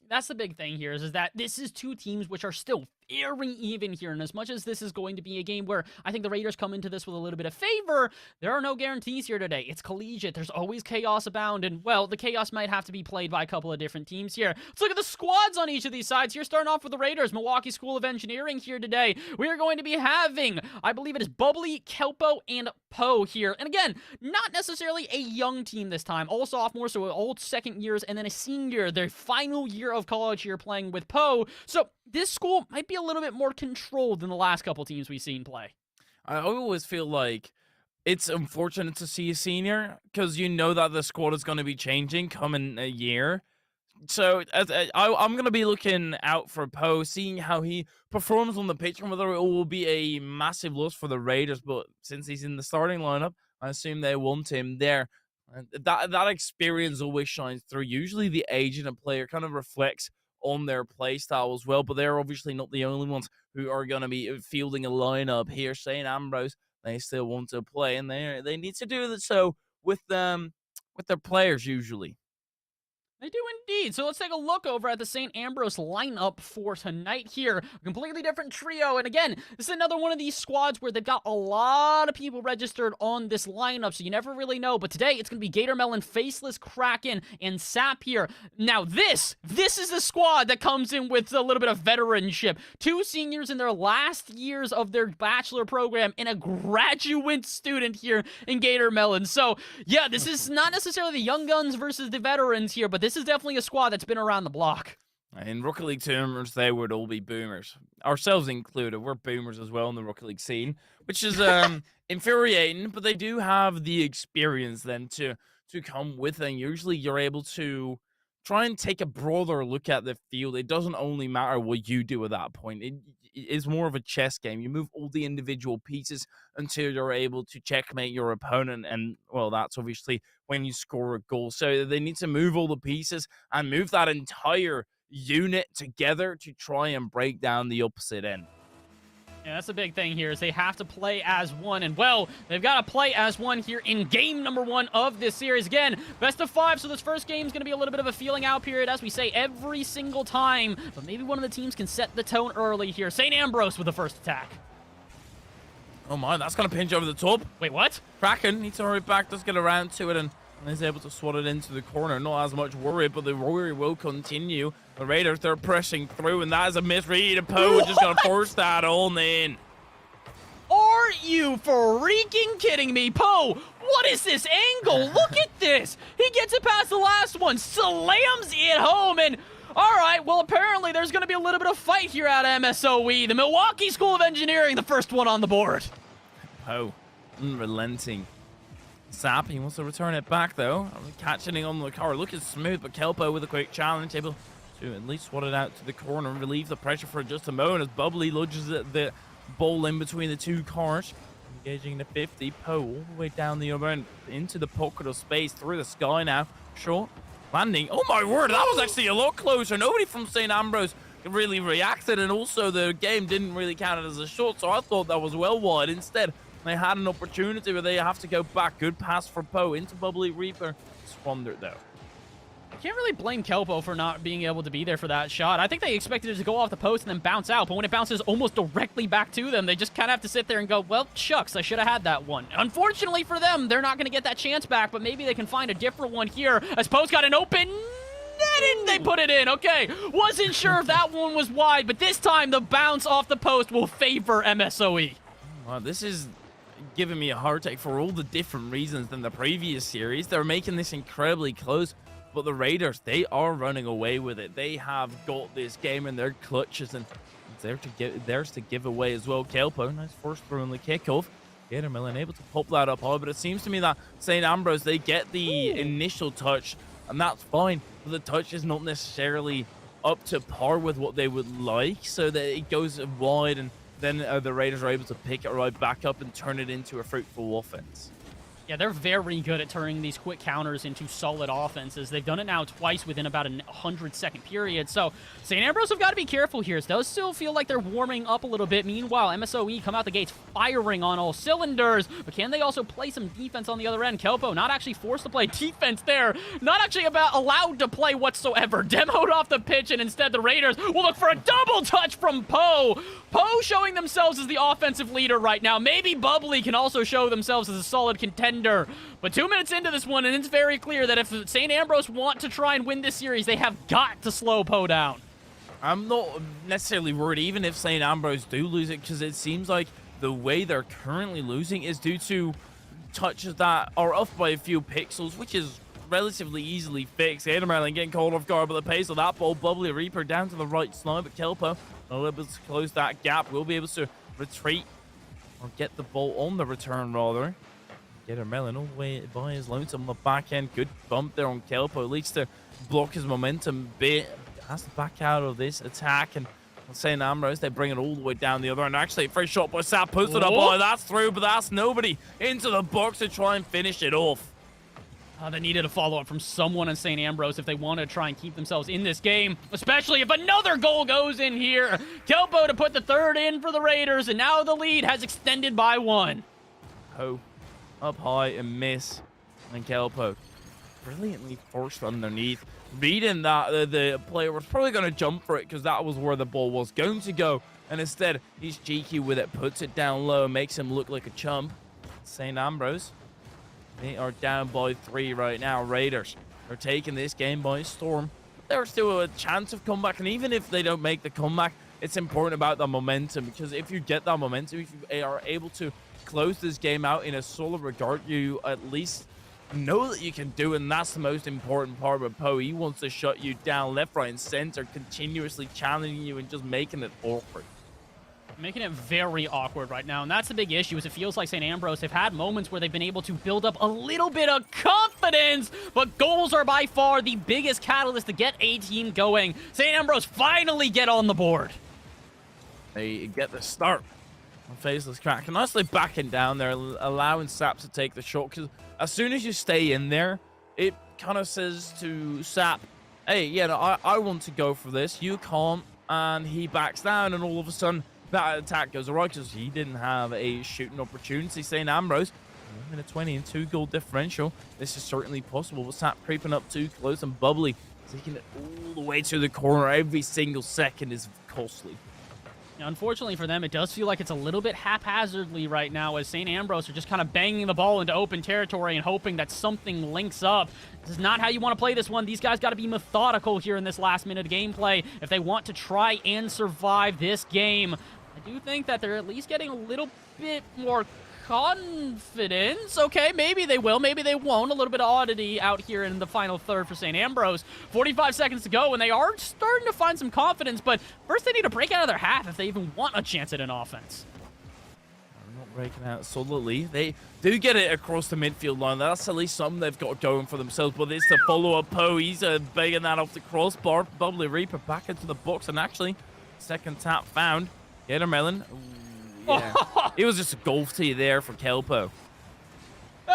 That's the big thing here, is that this is two teams which are still very even here, and as much as this is going to be a game where I think the Raiders come into this with a little bit of favor, there are no guarantees here today. It's collegiate. There's always chaos abound, and, well, the chaos might have to be played by a couple of different teams here. Let's look at the squads on each of these sides here, starting off with the Raiders. Milwaukee School of Engineering here today. We are going to be having, I believe it is Bubbly, Kelpo, and Poe here. And again, not necessarily a young team this time. All sophomores, so old second years, and then a senior, their final year of college here playing with Poe. So this school might be a little bit more controlled than the last couple teams we've seen play. I always feel like it's unfortunate to see a senior, because you know that the squad is going to be changing coming a year. So I'm going to be looking out for Poe, seeing how he performs on the pitch, and whether it will be a massive loss for the Raiders. But since he's in the starting lineup, I assume they want him there. And that experience always shines through. Usually the age in a player kind of reflects on their play style as well, but they're obviously not the only ones who are going to be fielding a lineup here. St. Ambrose, they still want to play, and they need to do so with their players usually. They do indeed. So let's take a look over at the St. Ambrose lineup for tonight here. A completely different trio. And again, this is another one of these squads where they've got a lot of people registered on this lineup, so you never really know. But today, it's going to be Gator Melon, Faceless, Kraken, and Sap here. Now this is the squad that comes in with a little bit of veteranship. 2 seniors in their last years of their bachelor program, and a graduate student here in Gator Melon. So, yeah, this is not necessarily the young guns versus the veterans here, but this is definitely a squad that's been around the block. In Rocket League terms, they would all be boomers. Ourselves included. We're boomers as well in the Rocket League scene, which is infuriating, but they do have the experience then to come with it. And usually you're able to try and take a broader look at the field. It doesn't only matter what you do at that point. It is more of a chess game. You move all the individual pieces until you're able to checkmate your opponent. And, well, that's obviously when you score a goal. So they need to move all the pieces and move that entire unit together to try and break down the opposite end. Yeah, that's the big thing here, is they have to play as one. And, well, they've got to play as one here in game number 1 of this series. Again, best of 5, so this first game is going to be a little bit of a feeling out period, as we say every single time. But maybe one of the teams can set the tone early here. St. Ambrose with the first attack. Oh my, that's going to pinch over the top. Wait, what? Kraken needs to hurry back, does get around to it, and is able to swat it into the corner. Not as much worry, but the worry will continue. The Raiders, they're pressing through, and that is a misread. And Poe just going to force that on in. Are you freaking kidding me? Poe, what is this angle? Look at this. He gets it past the last one, slams it home, and all right, well, apparently there's going to be a little bit of fight here out of MSOE. The Milwaukee School of Engineering, the first one on the board. Poe, unrelenting. Sap, he wants to return it back, though. Catching it on the car, looking smooth, but Kelpo with a quick challenge, able to at least swat it out to the corner and relieve the pressure for just a moment as Bubbly lodges the ball in between the two cars. Engaging the 50, Poe all the way down the other end, into the pocket of space, through the sky now. Short landing. Oh my word, that was actually a lot closer. Nobody from St. Ambrose really reacted, and also the game didn't really count it as a shot, so I thought that was well wide. Instead, they had an opportunity where they have to go back. Good pass for Poe into Bubbly Reaper. Squandered, though. Can't really blame Kelpo for not being able to be there for that shot. I think they expected it to go off the post and then bounce out, but when it bounces almost directly back to them, they just kind of have to sit there and go, well, shucks, I should have had that one. Unfortunately for them, they're not going to get that chance back, but maybe they can find a different one here as Post got an open net and they put it in. Okay, wasn't sure if that one was wide, but this time the bounce off the post will favor MSOE. Wow, this is giving me a heart attack for all the different reasons than the previous series. They're making this incredibly close. But the Raiders, they are running away with it. They have got this game in their clutches, and it's theirs to give away as well. Kelpo, nice force throw in the kickoff. Cardinal able to pop that up high, but it seems to me that St. Ambrose, they get the initial touch, and that's fine. But the touch is not necessarily up to par with what they would like, so that it goes wide, and then the Raiders are able to pick it right back up and turn it into a fruitful offense. Yeah, they're very good at turning these quick counters into solid offenses. They've done it now twice within about a 100-second period. So St. Ambrose have got to be careful here. It does still feel like they're warming up a little bit. Meanwhile, MSOE come out the gates firing on all cylinders. But can they also play some defense on the other end? Kelpo not actually forced to play defense there. Not actually allowed to play whatsoever. Demoed off the pitch, and instead the Raiders will look for a double touch from Poe. Poe showing themselves as the offensive leader right now. Maybe Bubbly can also show themselves as a solid contender. But 2 minutes into this one, and it's very clear that if St. Ambrose want to try and win this series, they have got to slow Poe down. I'm not necessarily worried, even if St. Ambrose do lose it, because it seems like the way they're currently losing is due to touches that are off by a few pixels, which is relatively easily fixed. Cardinal getting caught off guard by the pace of that ball. Bubbly Reaper down to the right side, but Kelpo not able to close that gap. Will be able to retreat or get the ball on the return, rather. Cardinal all the way by his lonesome on the back end. Good bump there on Kelpo. Leads to block his momentum bit. Has to back out of this attack, and St. Ambrose, they bring it all the way down the other end. Actually, first shot by Sap puts it up. Oh, that's through, but that's nobody into the box to try and finish it off. They needed a follow-up from someone in St. Ambrose if they want to try and keep themselves in this game, especially if another goal goes in here. Kelpo to put the third in for the Raiders, and now the lead has extended by 1. Oh, up high and miss. And Kelpo brilliantly forced underneath. Reading that the player was probably going to jump for it because that was where the ball was going to go. And instead, he's cheeky with it, puts it down low, makes him look like a chump. St. Ambrose, they are down by 3 right now. Raiders are taking this game by storm. There's still a chance of comeback, and even if they don't make the comeback, it's important about the momentum, because if you get that momentum, if you are able to close this game out in a solid regard, you at least know that you can do it, and that's the most important part with Poe. He wants to shut you down left, right, and center, continuously challenging you and just making it awkward. Making it very awkward right now, and that's the big issue, is it feels like St. Ambrose have had moments where they've been able to build up a little bit of confidence, but goals are by far the biggest catalyst to get a team going. St. Ambrose finally get on the board. They get the start on Faceless Crack, and nicely backing down there, allowing Sap to take the shot, because as soon as you stay in there, it kind of says to Sap, hey, yeah, no, I want to go for this, you can't, and he backs down, and all of a sudden, that attack goes right because he didn't have a shooting opportunity. St. Ambrose, 1 minute 20 and 2-goal differential. This is certainly possible, but Sap creeping up too close, and Bubbly taking it all the way to the corner. Every single second is costly. Now, unfortunately for them, it does feel like it's a little bit haphazardly right now, as St. Ambrose are just kind of banging the ball into open territory and hoping that something links up. This is not how you want to play this one. These guys got to be methodical here in this last minute of gameplay if they want to try and survive this game. I do think that they're at least getting a little bit more confidence. Okay, maybe they will, maybe they won't. A little bit of oddity out here in the final third for St. Ambrose. 45 seconds to go, and they are starting to find some confidence, but first they need to break out of their half if they even want a chance at an offense. They're not breaking out solidly. They do get it across the midfield line. That's at least something they've got going for themselves, but it's the follow-up. Poe, he's begging that off the crossbar. Bubbly Reaper back into the box, and actually, second tap found. Cardinal. Yeah. It was just a golf tee there for Kelpo.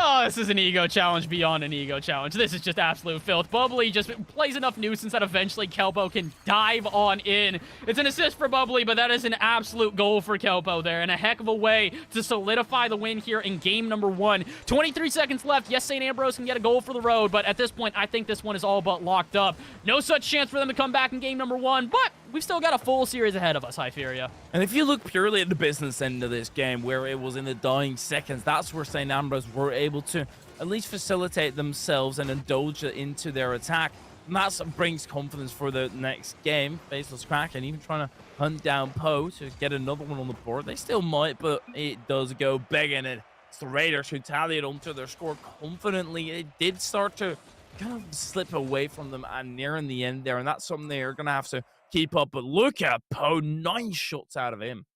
Oh, this is an ego challenge beyond an ego challenge. This is just absolute filth. Bubbly just plays enough nuisance that eventually Kelpo can dive on in. It's an assist for Bubbly, but that is an absolute goal for Kelpo there, and a heck of a way to solidify the win here in game number 1. 23 seconds left. Yes, St. Ambrose can get a goal for the road, but at this point, I think this one is all but locked up. No such chance for them to come back in game number 1, but we've still got a full series ahead of us, Hyperia. And if you look purely at the business end of this game, where it was in the dying seconds, that's where St. Ambrose were able to at least facilitate themselves and indulge it into their attack. And that brings confidence for the next game. Faceless Kraken even trying to hunt down Poe to get another one on the board. They still might, but it does go big, and it's the Raiders who tallied onto their score confidently. It did start to kind of slip away from them and nearing the end there, and that's something they're going to have to keep up. But look at Poe, 9 shots out of him.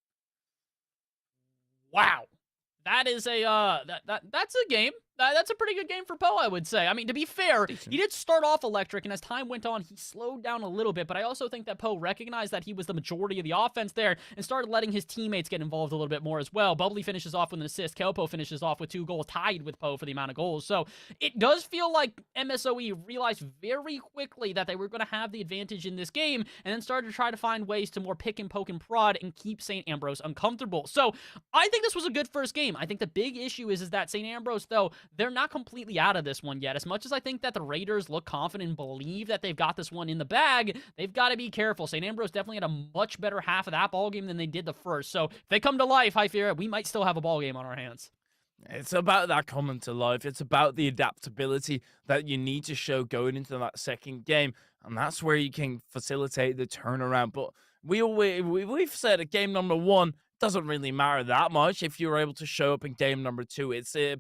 Wow. That is a, that's a game. That's a pretty good game for Poe, I would say. I mean, to be fair, he did start off electric, and as time went on, he slowed down a little bit, but I also think that Poe recognized that he was the majority of the offense there and started letting his teammates get involved a little bit more as well. Bubbly finishes off with an assist. Kelpo finishes off with 2 goals, tied with Poe for the amount of goals. So it does feel like MSOE realized very quickly that they were going to have the advantage in this game, and then started to try to find ways to more pick and poke and prod and keep St. Ambrose uncomfortable. So I think this was a good first game. I think the big issue is that St. Ambrose, though, they're not completely out of this one yet. As much as I think that the Raiders look confident and believe that they've got this one in the bag, they've got to be careful. St. Ambrose definitely had a much better half of that ball game than they did the first. So if they come to life, Hyperia, we might still have a ball game on our hands. It's about that coming to life. It's about the adaptability that you need to show going into that second game. And that's where you can facilitate the turnaround. But we've said at game number 1, doesn't really matter that much if you're able to show up in game number 2. It's a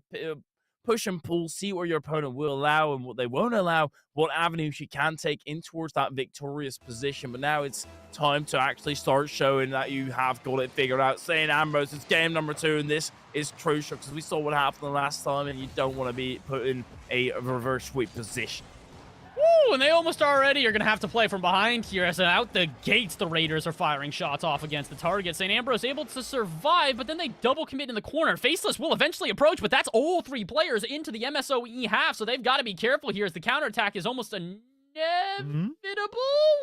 push and pull, see what your opponent will allow and what they won't allow, what avenues you can take in towards that victorious position. But now it's time to actually start showing that you have got it figured out. St. Ambrose, it's game number 2, and this is crucial because we saw what happened the last time, and you don't want to be put in a reverse sweep position. Woo, and they almost already are going to have to play from behind here, as out the gates the Raiders are firing shots off against the target. St. Ambrose able to survive, but then they double commit in the corner. Faceless will eventually approach, but that's all 3 players into the MSOE half, so they've got to be careful here as the counterattack is almost inevitable.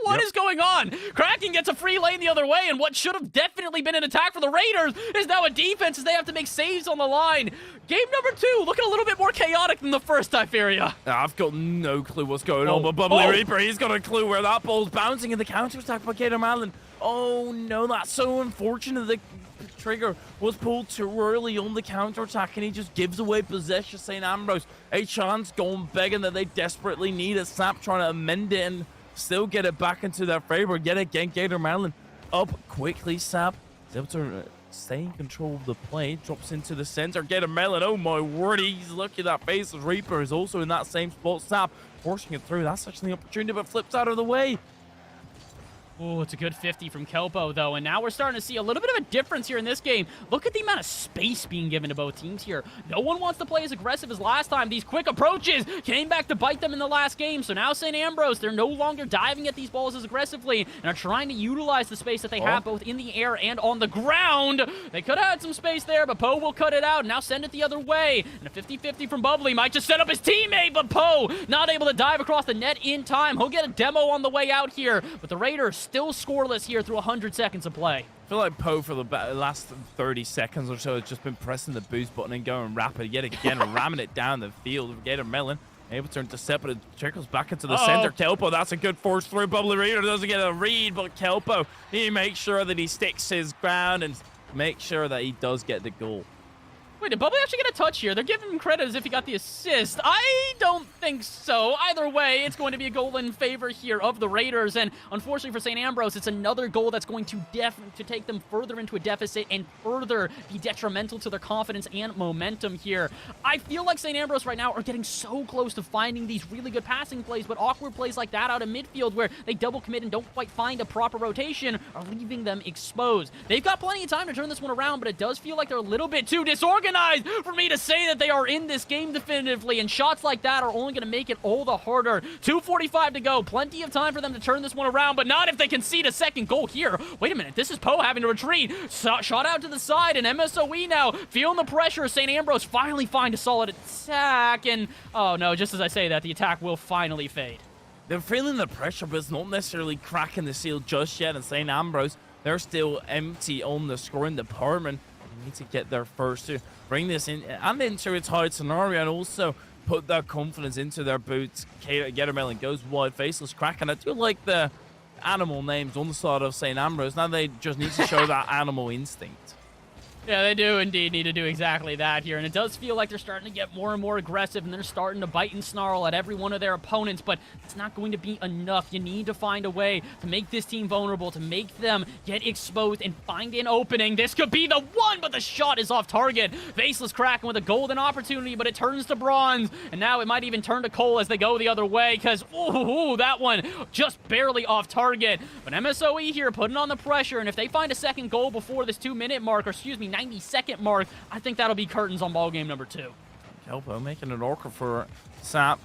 What is going on? Kraken gets a free lane the other way, and what should have definitely been an attack for the Raiders is now a defense as they have to make saves on the line. Game number 2 looking a little bit more chaotic than the first, Typheria. I've got no clue what's going on, but Bubbly Reaper, he's got a clue where that ball's bouncing in the counterattack by Gator Malin. Oh no, that's so unfortunate. The trigger was pulled too early on the counterattack, and he just gives away possession. St. Ambrose, a chance going big and that they desperately need. A Snap trying to amend it and still get it back into their favor. Yet again, Gator Malin up quickly. Sap is able to stay in control of the play. Drops into the center. Gator Malin, oh my word, he's lucky that Faceless Reaper is also in that same spot. Sap forcing it through. That's actually an opportunity, but flips out of the way. Oh, it's a good 50 from Kelpo, though, and now we're starting to see a little bit of a difference here in this game. Look at the amount of space being given to both teams here. No one wants to play as aggressive as last time. These quick approaches came back to bite them in the last game, so now St. Ambrose, they're no longer diving at these balls as aggressively and are trying to utilize the space that they have both in the air and on the ground. They could have had some space there, but Poe will cut it out and now send it the other way. And a 50-50 from Bubbly might just set up his teammate, but Poe not able to dive across the net in time. He'll get a demo on the way out here, but the Raiders still scoreless here through 100 seconds of play. I feel like Poe for the last 30 seconds or so has just been pressing the boost button and going rapid yet again, ramming it down the field. Gator Melon able to intercept, but it trickles back into the center. Kelpo, that's a good force through. Bubbly Reader doesn't get a read, but Kelpo, he makes sure that he sticks his ground and makes sure that he does get the goal. Wait, did Bubbly actually get a touch here? They're giving him credit as if he got the assist. I don't think so. Either way, it's going to be a goal in favor here of the Raiders, and unfortunately for St. Ambrose, it's another goal that's going to take them further into a deficit and further be detrimental to their confidence and momentum here. I feel like St. Ambrose right now are getting so close to finding these really good passing plays, but awkward plays like that out of midfield where they double commit and don't quite find a proper rotation are leaving them exposed. They've got plenty of time to turn this one around, but it does feel like they're a little bit too disorganized. organized for me to say that they are in this game definitively, and shots like that are only going to make it all the harder. 2:45 to go. Plenty of time for them to turn this one around, but not if they concede a second goal here. Wait a minute. This is Poe having to retreat. Shot out to the side, and MSOE now feeling the pressure. St. Ambrose finally find a solid attack, and oh no, just as I say that, the attack will finally fade. They're feeling the pressure, but it's not necessarily cracking the seal just yet. And St. Ambrose, they're still empty on the scoring department. They need to get there first to bring this in and into a tight scenario, and also put that confidence into their boots. Cardinal goes wide, Faceless Crack, and I do like the animal names on the side of St. Ambrose. Now they just need to show that animal instinct. Yeah, they do indeed need to do exactly that here, and it does feel like they're starting to get more and more aggressive, and they're starting to bite and snarl at every one of their opponents, but it's not going to be enough. You need to find a way to make this team vulnerable, to make them get exposed and find an opening. This could be the one, but the shot is off target. Faceless Kraken with a golden opportunity, but it turns to bronze, and now it might even turn to coal as they go the other way, because, ooh, that one just barely off target. But MSOE here putting on the pressure, and if they find a second goal before this 2-minute mark, or excuse me, 90-second mark, I think that'll be curtains on ball game number 2. Kelpo making an orca for Sap.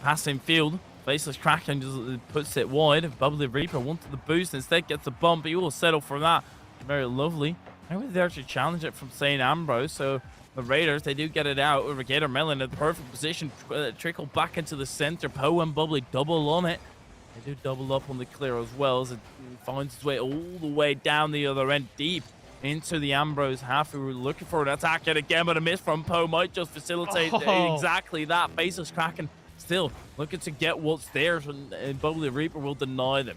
Passing field. Faceless Kraken just puts it wide. Bubbly Reaper wanted the boost, instead gets the bump. He will settle for that. Very lovely. Maybe they actually challenge it from St. Ambrose, so the Raiders, they do get it out over Gator Melon in the perfect position. Trickle back into the center. Poe and Bubbly double on it. They do double up on the clear as well, as it finds its way all the way down the other end, deep into the Ambrose half. We were looking for an attack yet again, but a miss from Poe might just facilitate exactly that. Faceless Kraken still looking to get what's theirs, and Bubbly Reaper will deny them.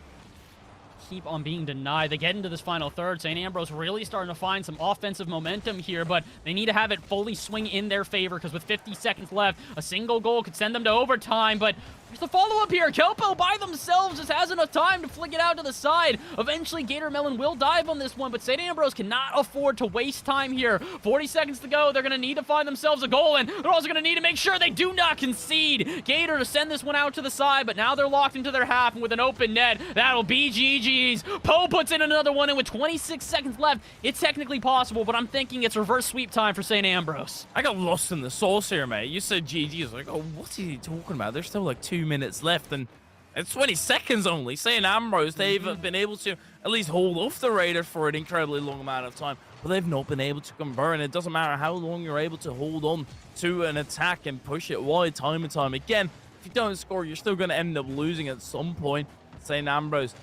Keep on being denied. They get into this final third. St. Ambrose really starting to find some offensive momentum here, but they need to have it fully swing in their favor, because with 50 seconds left, a single goal could send them to overtime. But there's the follow-up here. Kelpo by themselves just has enough time to flick it out to the side. Eventually, Gator Melon will dive on this one, but St. Ambrose cannot afford to waste time here. 40 seconds to go. They're going to need to find themselves a goal, and they're also going to need to make sure they do not concede. Gator to send this one out to the side, but now they're locked into their half, and with an open net, that'll be GG. Poe puts in another one, and with 26 seconds left, it's technically possible, but I'm thinking it's reverse sweep time for St. Ambrose. I got lost in the sauce here, mate. You said GG. I was like, oh, what's he talking about? There's still like 2 minutes left, and it's 20 seconds only. St. Ambrose, they've been able to at least hold off the Raiders for an incredibly long amount of time, but they've not been able to convert, and it doesn't matter how long you're able to hold on to an attack and push it wide time and time again. If you don't score, you're still going to end up losing at some point. St. Ambrose,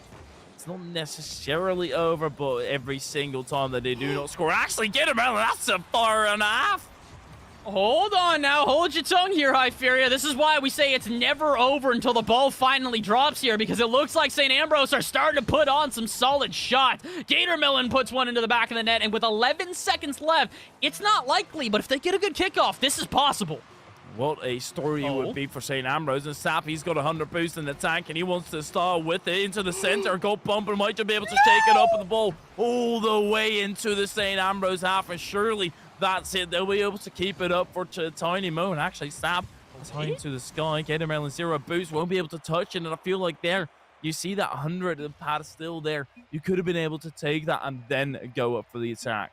it's not necessarily over, but every single time that they do not score, actually get him out, that's a 4.5. Hold on now, hold your tongue here, Hyperia. This is why we say it's never over until the ball finally drops here, because it looks like St. Ambrose are starting to put on some solid shots. Gator Melon puts one into the back of the net, and with 11 seconds left, it's not likely, but if they get a good kickoff, this is possible. What a story it would be for St. Ambrose. And Sap, he's got 100 boost in the tank, and he wants to start with it into the center. Got bumper, might just be able to take it up with the ball all the way into the St. Ambrose half, and surely that's it. They'll be able to keep it up for Tiny Mo. And actually, Sap is high into the sky. Gator Melon 0 boost, won't be able to touch it, and I feel like there, you see that 100, the pad still there. You could have been able to take that and then go up for the attack.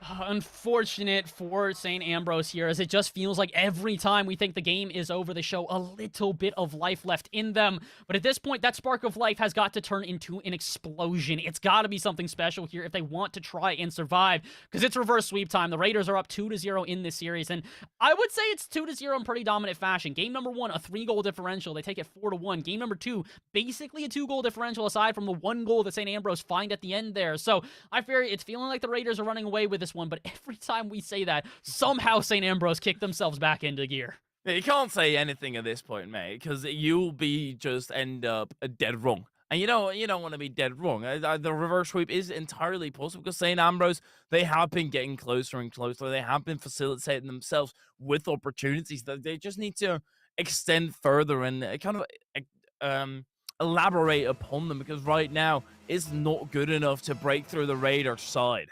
Unfortunate for St. Ambrose here, as it just feels like every time we think the game is over, they show a little bit of life left in them. But at this point, that spark of life has got to turn into an explosion. It's got to be something special here if they want to try and survive, because it's reverse sweep time. The Raiders are up 2-0 in this series, and I would say it's 2-0 in pretty dominant fashion. Game number 1, a 3-goal differential. They take it 4-1. Game number 2, basically a 2-goal differential aside from the 1 goal that St. Ambrose find at the end there. So I fear it's feeling like the Raiders are running away with this one, but every time we say that, somehow St. Ambrose kick themselves back into gear. Yeah, you can't say anything at this point, mate, because you'll be just end up dead wrong. And you don't want to be dead wrong. The reverse sweep is entirely possible, because St. Ambrose, they have been getting closer and closer. They have been facilitating themselves with opportunities that they just need to extend further and kind of elaborate upon them, because right now it's not good enough to break through the Raiders' side.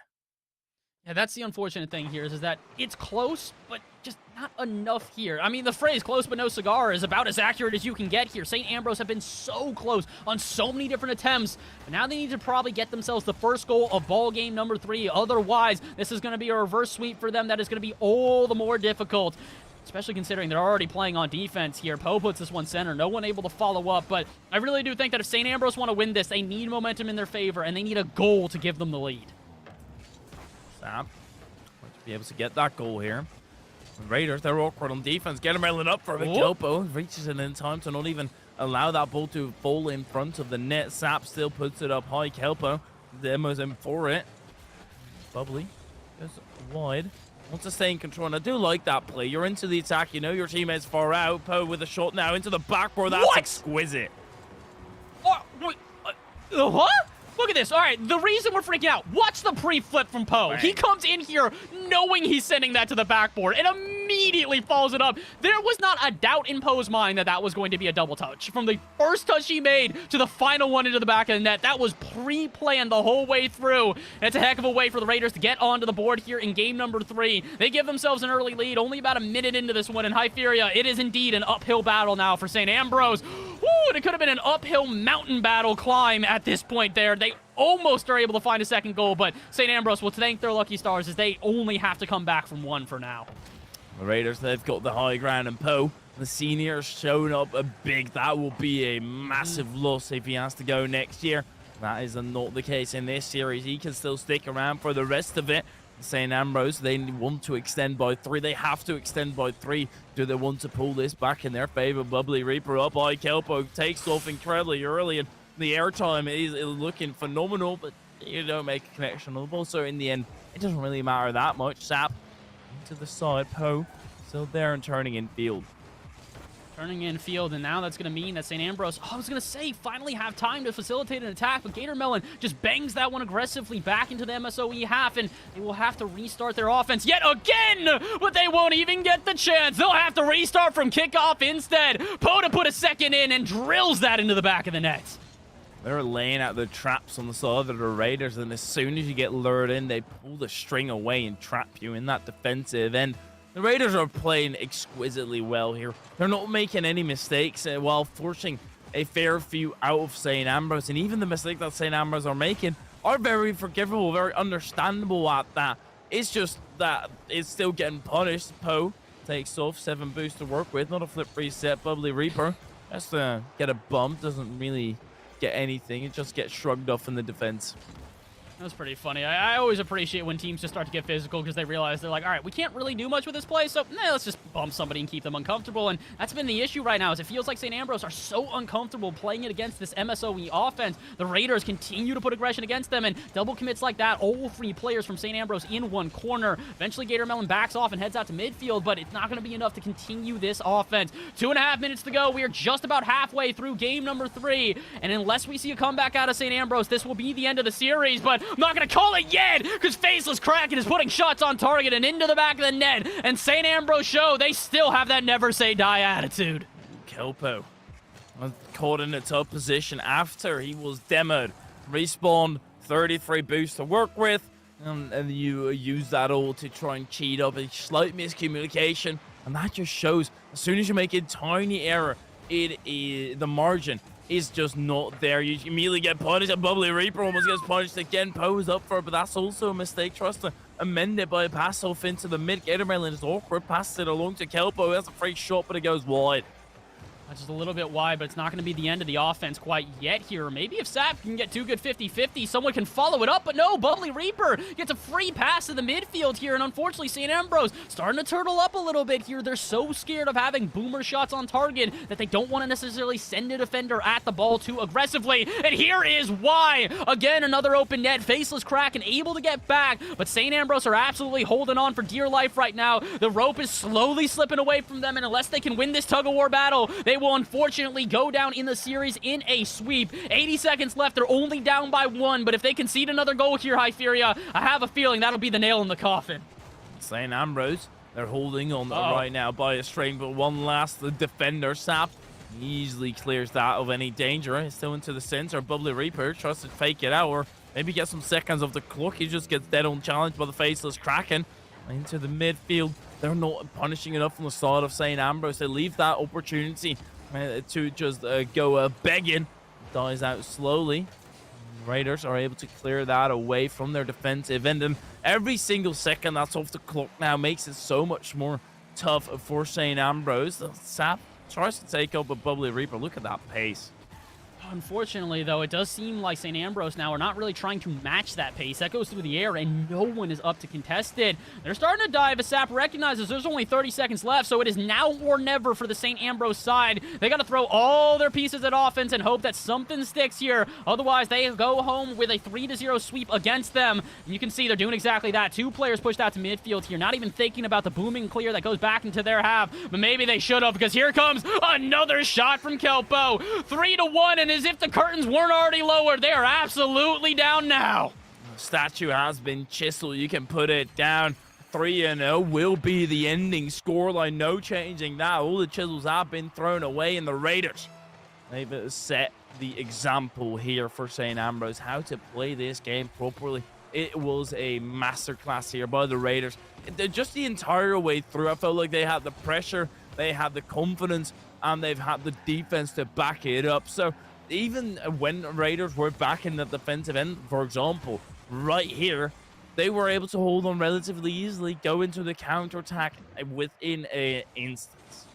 Yeah, that's the unfortunate thing here is that it's close, but just not enough here. I mean, the phrase close but no cigar is about as accurate as you can get here. St. Ambrose have been so close on so many different attempts, but now they need to probably get themselves the first goal of ball game number 3. Otherwise, this is going to be a reverse sweep for them that is going to be all the more difficult, especially considering they're already playing on defense here. Poe puts this one center, no one able to follow up, but I really do think that if St. Ambrose want to win this, they need momentum in their favor, and they need a goal to give them the lead. Snap. Going to be able to get that goal here. The Raiders, they're awkward on defense. Get him rolling up for a Kelpo. Reaches it in time to not even allow that ball to fall in front of the net. Sap still puts it up high. Kelpo demos him for it. Bubbly goes wide. Wants to stay in control, and I do like that play. You're into the attack. You know your teammate's far out. Poe with a shot now into the backboard. That's exquisite. Oh, wait, what? Look at this. All right, the reason we're freaking out, watch the pre-flip from Poe. He comes in here knowing he's sending that to the backboard and immediately follows it up. There was not a doubt in Poe's mind that that was going to be a double touch. From the first touch he made to the final one into the back of the net, that was pre-planned the whole way through. And it's a heck of a way for the Raiders to get onto the board here in game number 3. They give themselves an early lead, only about a minute into this one in Hyperia. It is indeed an uphill battle now for St. Ambrose. Woo, and it could have been an uphill mountain battle climb at this point there. They almost are able to find a second goal, but St. Ambrose will thank their lucky stars as they only have to come back from 1 for now. The Raiders, they've got the high ground, and Poe, the senior, showing up a big. That will be a massive loss if he has to go next year. That is not the case in this series. He can still stick around for the rest of it. St. Ambrose, they want to extend by 3. They have to extend by 3. Do they want to pull this back in their favor? Bubbly Reaper up high. Kelpo takes off incredibly early, and the airtime is looking phenomenal, but you don't make a connection on the ball. So in the end, it doesn't really matter that much. Sap to the side. Poe still there and turning in field. Turning in field, and now that's going to mean that St. Ambrose, I was going to say, finally have time to facilitate an attack, but Gator Melon just bangs that one aggressively back into the MSOE half, and they will have to restart their offense yet again, but they won't even get the chance. They'll have to restart from kickoff instead. Poe to put a second in and drills that into the back of the net. They're laying out the traps on the side of the Raiders, and as soon as you get lured in, they pull the string away and trap you in that defensive end. The Raiders are playing exquisitely well here. They're not making any mistakes while forcing a fair few out of St. Ambrose, and even the mistake that St. Ambrose are making are very forgivable, very understandable at that. It's just that it's still getting punished. Poe takes off, 7 boosts to work with, not a flip reset. Bubbly Reaper has to get a bump, doesn't really get anything, it just gets shrugged off in the defense. That's pretty funny. I always appreciate when teams just start to get physical because they realize they're like, all right, we can't really do much with this play, so let's just bump somebody and keep them uncomfortable. And that's been the issue right now, is it feels like St. Ambrose are so uncomfortable playing it against this MSOE offense. The Raiders continue to put aggression against them, and double commits like that, all 3 players from St. Ambrose in one corner. Eventually, Gator Melon backs off and heads out to midfield, but it's not going to be enough to continue this offense. 2.5 minutes to go. We are just about halfway through game number 3, and unless we see a comeback out of St. Ambrose, this will be the end of the series, but I'm not going to call it yet because Faceless Kraken is putting shots on target and into the back of the net, and St. Ambrose show they still have that never say die attitude. Kelpo was caught in a tough position after he was demoed. Respawn, 33 boosts to work with, and you use that all to try and cheat up a slight miscommunication, and that just shows as soon as you make a tiny error, the margin is just not there. You immediately get punished, and Bubbly Reaper almost gets punished again. Poe's up for it, but that's also a mistake. Tries to amend it by a pass off into the mid. Gator Melon is awkward, passes it along to Kelpo. That's a free shot, but it goes wide. Just a little bit wide, but it's not going to be the end of the offense quite yet here. Maybe if Sap can get 2 good 50-50, someone can follow it up, but no, Bubbly Reaper gets a free pass to the midfield here, and unfortunately, St. Ambrose starting to turtle up a little bit here. They're so scared of having boomer shots on target that they don't want to necessarily send a defender at the ball too aggressively, and here is why. Again, another open net. Faceless Kraken able to get back, but St. Ambrose are absolutely holding on for dear life right now. The rope is slowly slipping away from them, and unless they can win this tug-of-war battle, they will unfortunately go down in the series in a sweep. 80 seconds left. They're only down by 1, but if they concede another goal here, Hyperia, I have a feeling that'll be the nail in the coffin. St. Ambrose, they're holding on right now by a string, but one last defender, Sap, easily clears that of any danger. It's still into the center. Bubbly Reaper tries to fake it out, or maybe get some seconds of the clock. He just gets dead on challenge by the Faceless Kraken into the midfield. They're not punishing enough from the start of St. Ambrose. They leave that opportunity to just go begging. Dies out slowly. Raiders are able to clear that away from their defensive end, and every single second that's off the clock now makes it so much more tough for St. Ambrose. The Sap tries to take up a Bubbly Reaper. Look at that pace. Unfortunately, though, it does seem like St. Ambrose now are not really trying to match that pace. That goes through the air, and no one is up to contest it. They're starting to dive as Sap recognizes there's only 30 seconds left, so it is now or never for the St. Ambrose side. They got to throw all their pieces at offense and hope that something sticks here. Otherwise, they go home with a 3-0 sweep against them. And you can see they're doing exactly that. 2 players pushed out to midfield here, not even thinking about the booming clear that goes back into their half. But maybe they should have, because here comes another shot from Kelpo. 3-1, and as if the curtains weren't already lowered, they are absolutely down now. The statue has been chiseled. You can put it down. 3-0 will be the ending scoreline. No changing that. All the chisels have been thrown away, and the Raiders, they've set the example here for St. Ambrose, how to play this game properly. It was a masterclass here by the Raiders. Just the entire way through, I felt like they had the pressure, they had the confidence, and they've had the defense to back it up. So even when Raiders were back in the defensive end, for example, right here, they were able to hold on relatively easily, go into the counterattack within an instance.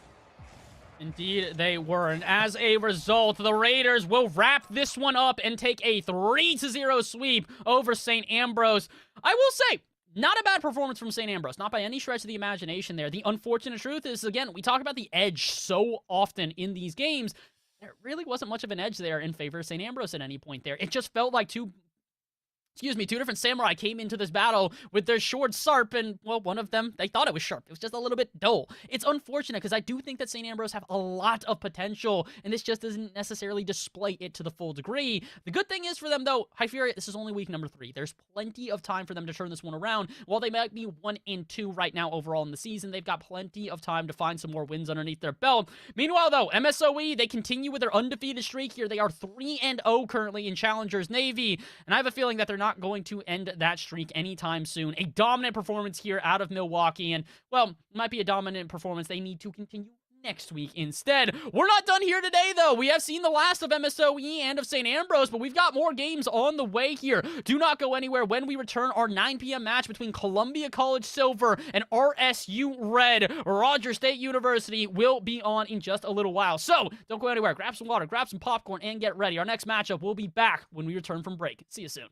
Indeed, they were. And as a result, the Raiders will wrap this one up and take a 3-0 sweep over St. Ambrose. I will say, not a bad performance from St. Ambrose, not by any stretch of the imagination there. The unfortunate truth is, again, we talk about the edge so often in these games. There really wasn't much of an edge there in favor of St. Ambrose at any point there. It just felt like two different samurai came into this battle with their swords sharp, and, well, one of them, they thought it was sharp. It was just a little bit dull. It's unfortunate, because I do think that St. Ambrose have a lot of potential, and this just doesn't necessarily display it to the full degree. The good thing is for them, though, Hypheria, this is only week number 3. There's plenty of time for them to turn this one around. While they might be 1-2 right now overall in the season, they've got plenty of time to find some more wins underneath their belt. Meanwhile, though, MSOE, they continue with their undefeated streak here. They are 3-0 currently in Challengers Navy, and I have a feeling that they're not going to end that streak anytime soon. A dominant performance here out of Milwaukee, and, well, it might be a dominant performance they need to continue next week instead. We're not done here today, though. We have seen the last of MSOE and of St. Ambrose, but we've got more games on the way here. Do not go anywhere. When we return, our 9 p.m. match between Columbia College Silver and RSU Red, Rogers State University, will be on in just a little while. So, don't go anywhere. Grab some water, grab some popcorn, and get ready. Our next matchup will be back when we return from break. See you soon.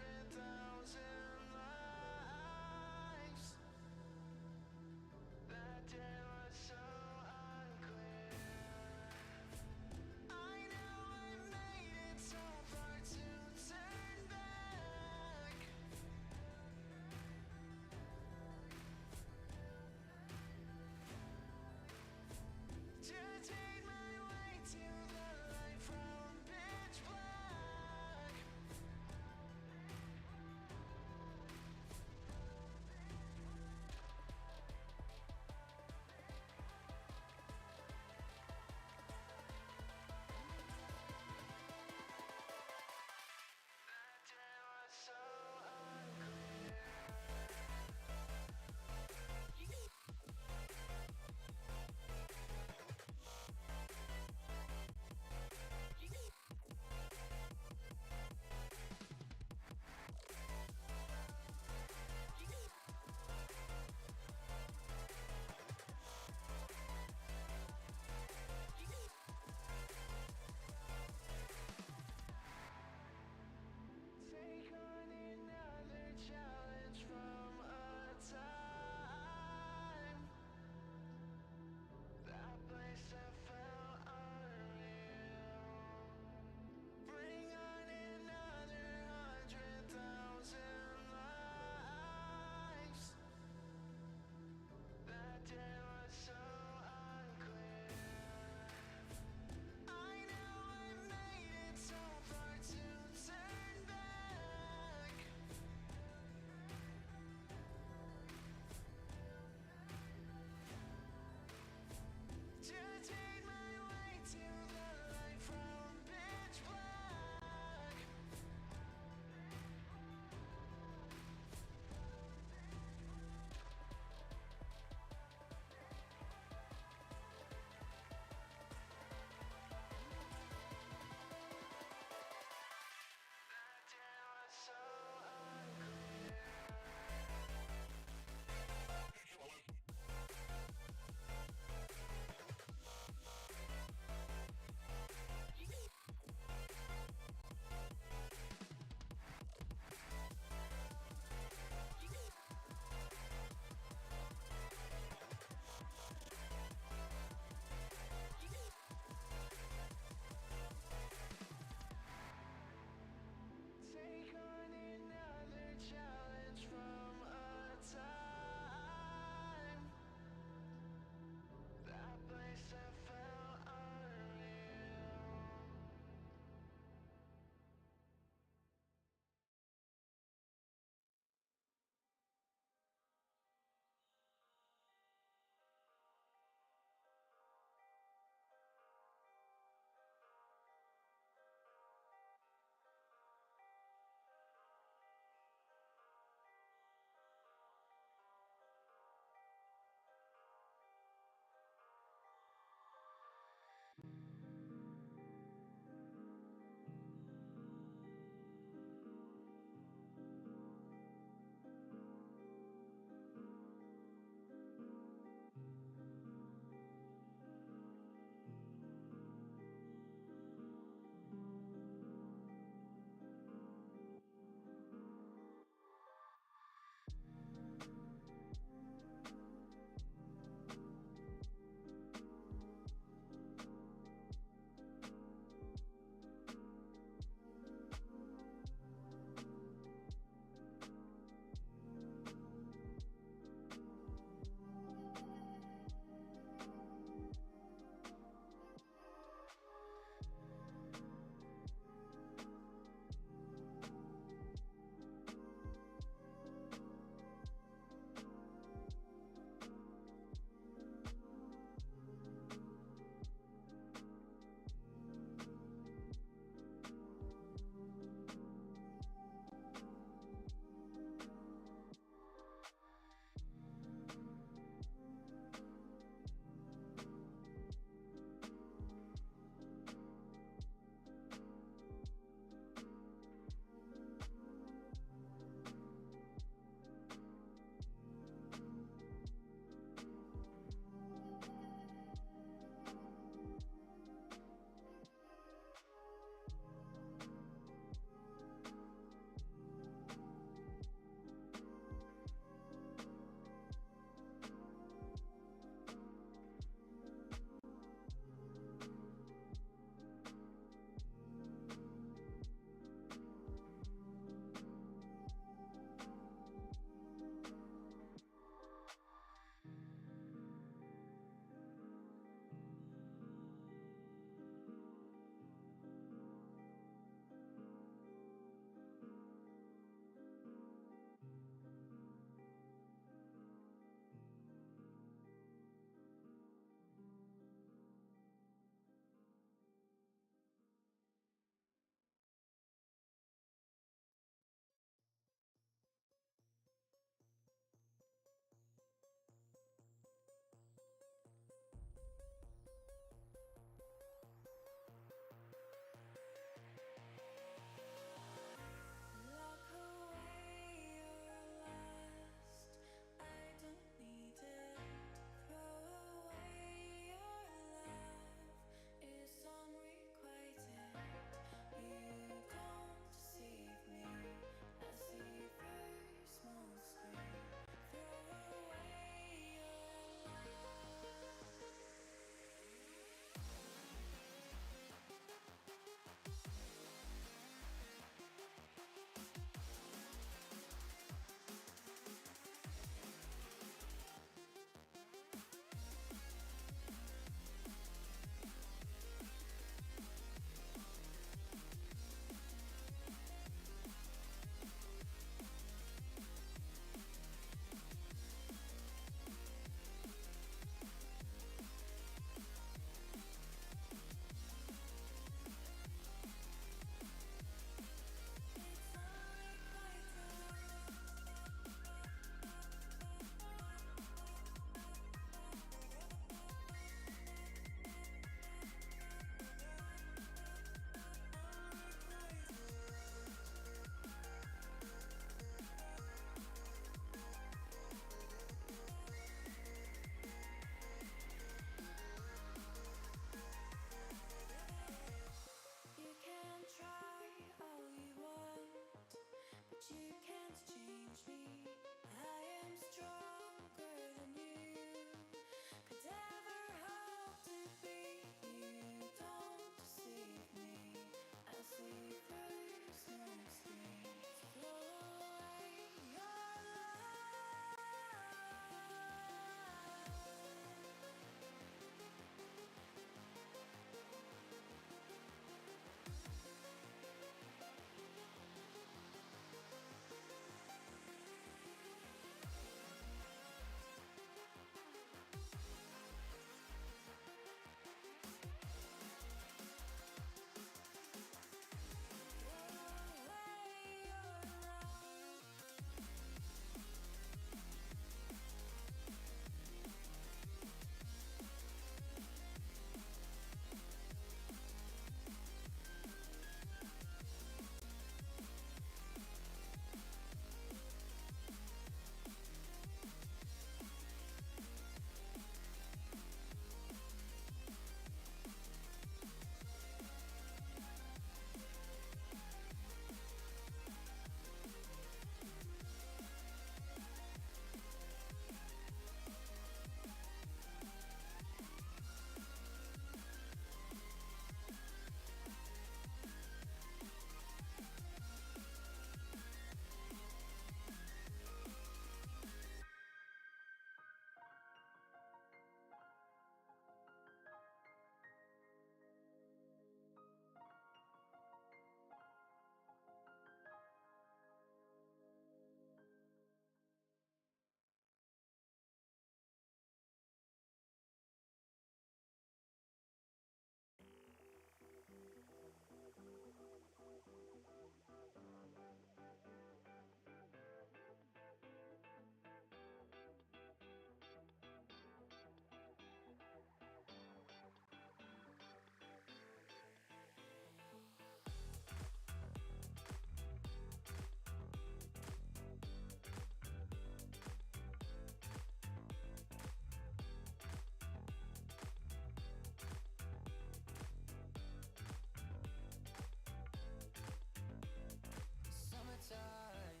Summertime,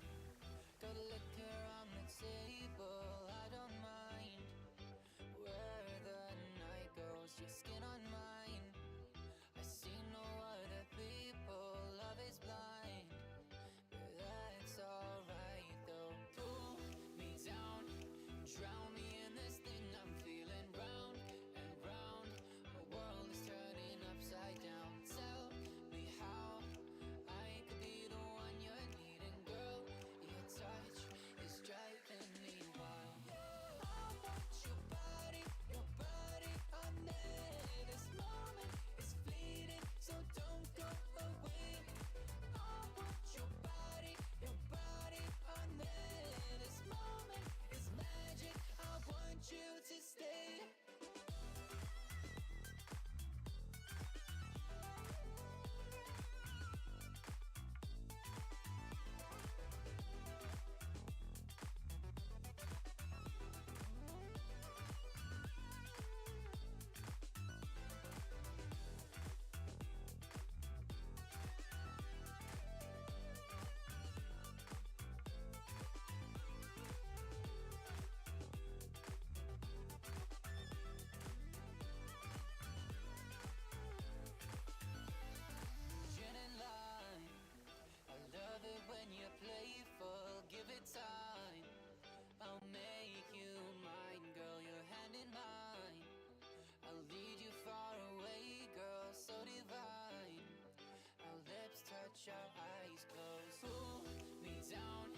got liquor on the table, I don't mind where the night goes, your skin on mine. I see no other people, love is blind, but that's alright though. Pull me down, drown me in this thing I'm feeling, round and round, the world is turning upside down. Tell me how I could be the one you're needing, girl, your touch is driving me wild. I want your body on there. This moment is fleeting, so don't go away. I want your body on there. This moment is magic, I want you to stay. Gin and lime, I love it when you're playful, give it time. I'll make you mine, girl, your hand in mine. I'll lead you far away, girl, so divine. Our lips touch, our eyes close. Pull me down,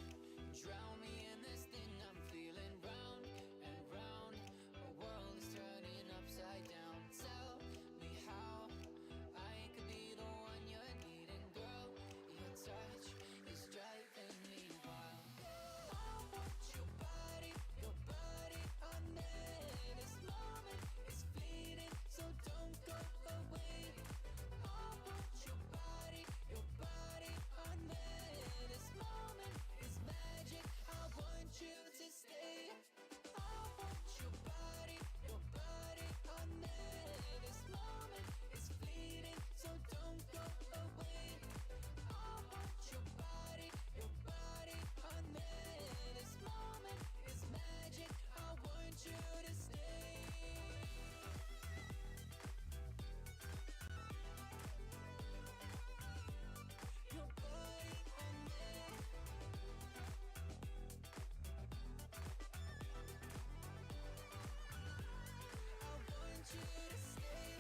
drown me in this thing I'm feeling, round and round. The world is turning upside down. Tell me how I could be the one you're needing, girl. Your touch is driving me wild. I want your body on there. This moment is fleeting, so don't go away. I want your body on there. This moment is magic, I want you to stay. I want your body on there. This moment is fleeting, so don't go away. I want your body on there. This moment is magic, I want you to stay. Your body on there. I want you to stay.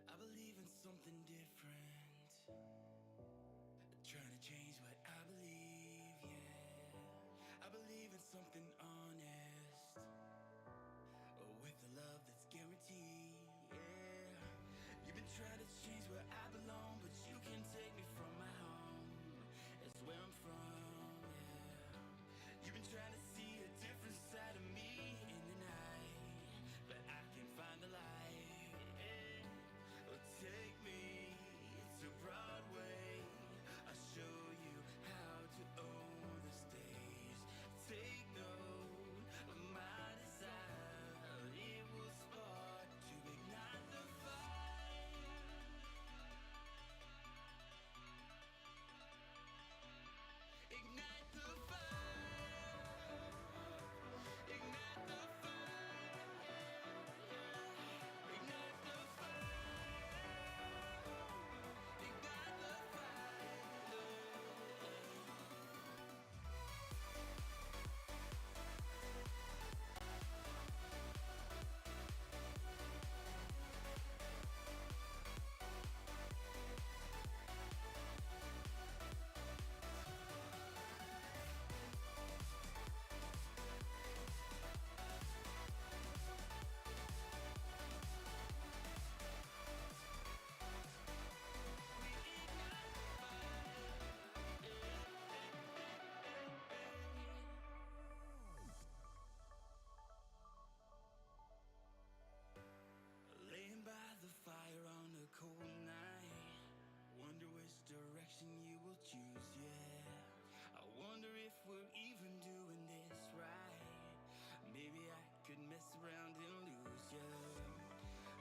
I believe in something different. Trying to change what I believe, yeah. I believe in something honest. With a love that's guaranteed, yeah. You've been trying to change where I belong, but you can't take me from my home. It's where I'm from, yeah. You've been trying to see a different side of me in the night, but I can find the light, yeah. Oh, take me to Broadway. I'll show you how to own the stage. Take note question you will choose, yeah. I wonder if we're even doing this right. Maybe I could mess around and lose you.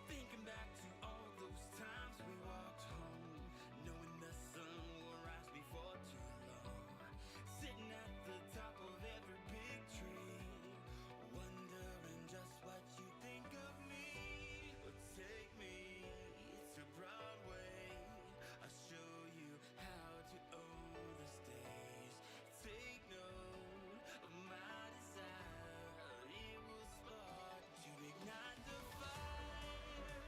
Thinking back to all those times we walked home, knowing the sun will rise before too long. Sitting at the top of every big tree, wondering just what you think of me. But take me to Broadway, I'll show you how to own the stage. Take note of my desire, it will spark to ignite the fire.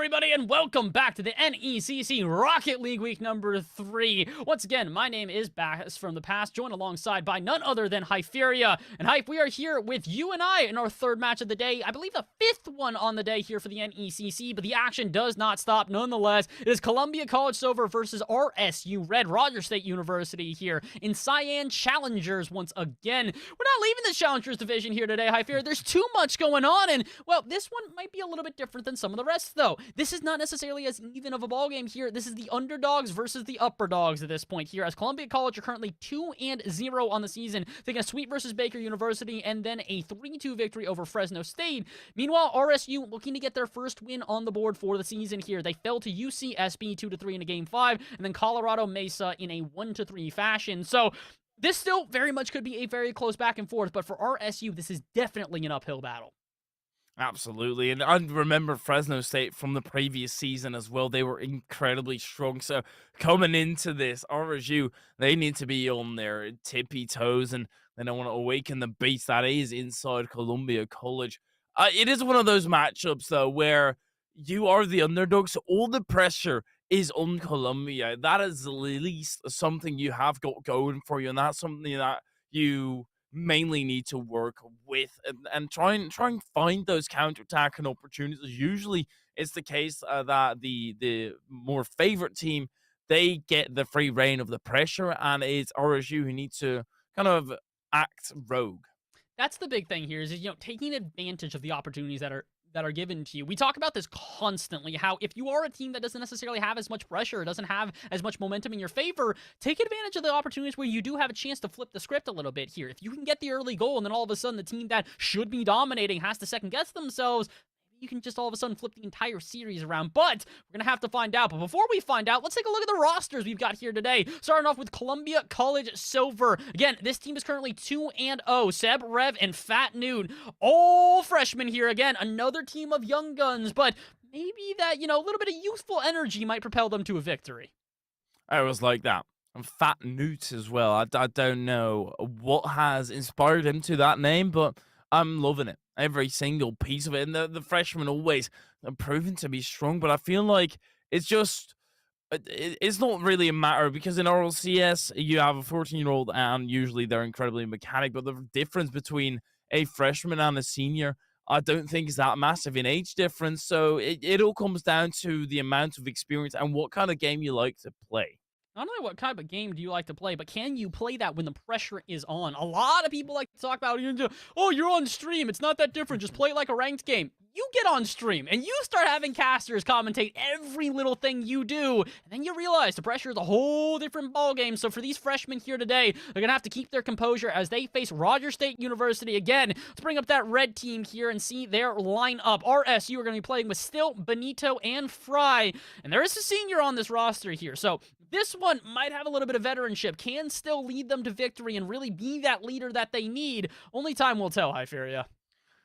everybody, and welcome back to the NECC Rocket League week number 3. Once again, my name is Bass from the past, joined alongside by none other than Hyperia. And Hype, we are here with you and I in our third match of the day. I believe the 5th one on the day here for the NECC, but the action does not stop nonetheless. It is Columbia College Silver versus RSU Red, Rogers State University here in Cyan Challengers once again. We're not leaving the Challengers division here today, Hyperia. There's too much going on, and, well, this one might be a little bit different than some of the rest, though. This is not necessarily as even of a ball game here. This is the underdogs versus the upper dogs at this point here, as Columbia College are currently 2-0 on the season, taking a sweep versus Baker University, and then a 3-2 victory over Fresno State. Meanwhile, RSU looking to get their first win on the board for the season here. They fell to UCSB 2-3 in a Game 5, and then Colorado Mesa in a 1-3 fashion. So, this still very much could be a very close back and forth, but for RSU, this is definitely an uphill battle. Absolutely, and I remember Fresno State from the previous season as well. They were incredibly strong, so coming into this, RSU, they need to be on their tippy toes, and they don't want to awaken the beast that is inside Columbia College. It is one of those matchups, though, where you are the underdog, so all the pressure is on Columbia. That is at least something you have got going for you, and that's something that you mainly need to work with and try and find those counterattacking opportunities. Usually it's the case that the more favorite team, they get the free reign of the pressure, and it's RSU who need to kind of act rogue. That's the big thing here is, taking advantage of the opportunities that are given to you. We talk about this constantly, how if you are a team that doesn't necessarily have as much pressure, doesn't have as much momentum in your favor, take advantage of the opportunities where you do have a chance to flip the script a little bit here. If you can get the early goal and then all of a sudden the team that should be dominating has to second guess themselves, you can just all of a sudden flip the entire series around. But we're going to have to find out. But before we find out, let's take a look at the rosters we've got here today. Starting off with Columbia College Silver. Again, this team is currently 2-0. Seb, Rev, and Fat Nude, all freshmen here. Again, another team of young guns. But maybe that, a little bit of youthful energy might propel them to a victory. I was like that. And Fat Newt as well. I don't know what has inspired him to that name, but I'm loving it. Every single piece of it. And the freshmen always are proven to be strong, but I feel like it's just, it's not really a matter, because in RLCS, you have a 14-year-old and usually they're incredibly mechanic, but the difference between a freshman and a senior, I don't think is that massive in age difference. So it all comes down to the amount of experience and what kind of game you like to play. Not only what kind of game do you like to play, but can you play that when the pressure is on? A lot of people like to talk about, oh, you're on stream. It's not that different. Just play it like a ranked game. You get on stream and you start having casters commentate every little thing you do, and then you realize the pressure is a whole different ballgame. So for these freshmen here today, they're going to have to keep their composure as they face Rogers State University again. Let's bring up that red team here and see their lineup. RSU are going to be playing with Still, Benito, and Fry, and there is a senior on this roster here. So this one might have a little bit of veteranship, can still lead them to victory and really be that leader that they need. Only time will tell, Hyperia.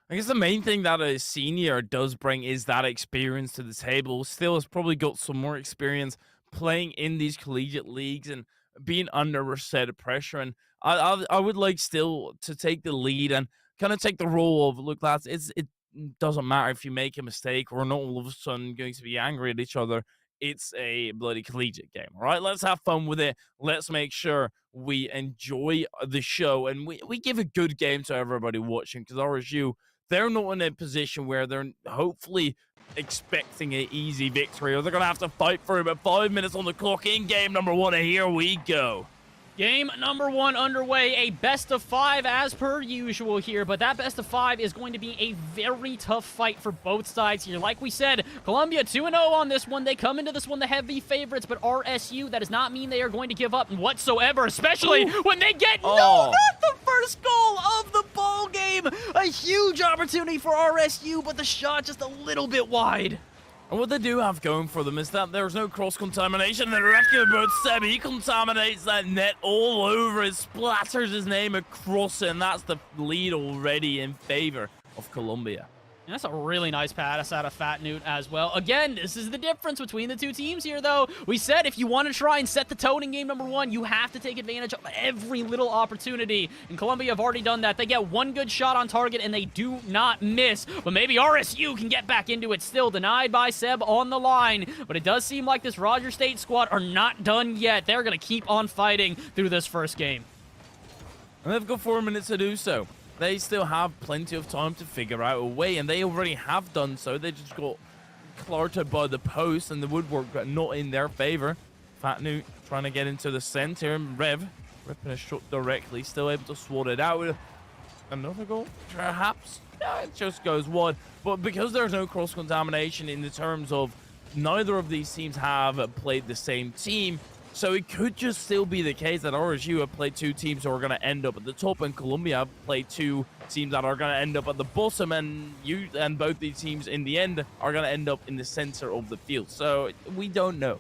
I guess the main thing that a senior does bring is that experience to the table. Still has probably got some more experience playing in these collegiate leagues and being under a set of pressure. And I would like Still to take the lead and kind of take the role of, look, lads, it doesn't matter if you make a mistake. We're not all of a sudden going to be angry at each other. It's a bloody collegiate game, all right? Let's have fun with it. Let's make sure we enjoy the show and we give a good game to everybody watching, because RSU, they're not in a position where they're hopefully expecting an easy victory, or they're going to have to fight for about 5 minutes on the clock in game number 1, and here we go. Game number 1 underway, a best of 5 as per usual here, but that best of 5 is going to be a very tough fight for both sides here. Like we said, Columbia 2-0 on this one. They come into this one the heavy favorites, but RSU, that does not mean they are going to give up whatsoever, especially when they get, no, not the first goal of the ball game. A huge opportunity for RSU, but the shot just a little bit wide. And what they do have going for them is that there's no cross-contamination. The record about Seb, he contaminates that net all over it, splatters his name across it, and that's the lead already in favor of Columbia. And that's a really nice pass out of Fat Newt as well. Again, this is the difference between the two teams here, though. We said if you want to try and set the tone in game number 1, you have to take advantage of every little opportunity. And Columbia have already done that. They get one good shot on target, and they do not miss. But maybe RSU can get back into it. Still denied by Seb on the line. But it does seem like this Roger State squad are not done yet. They're going to keep on fighting through this first game. And they've got 4 minutes to do so. They still have plenty of time to figure out a way, and they already have done so. They just got clarted by the post, and the woodwork got not in their favor. Fat Newt trying to get into the center, and Rev ripping a shot directly, still able to swat it out with another goal, perhaps. No, it just goes wide. But because there's no cross-contamination in the terms of neither of these teams have played the same team, so it could just still be the case that RSU have played 2 teams who are going to end up at the top, and Columbia have played 2 teams that are going to end up at the bottom, and both these teams in the end are going to end up in the center of the field. So we don't know.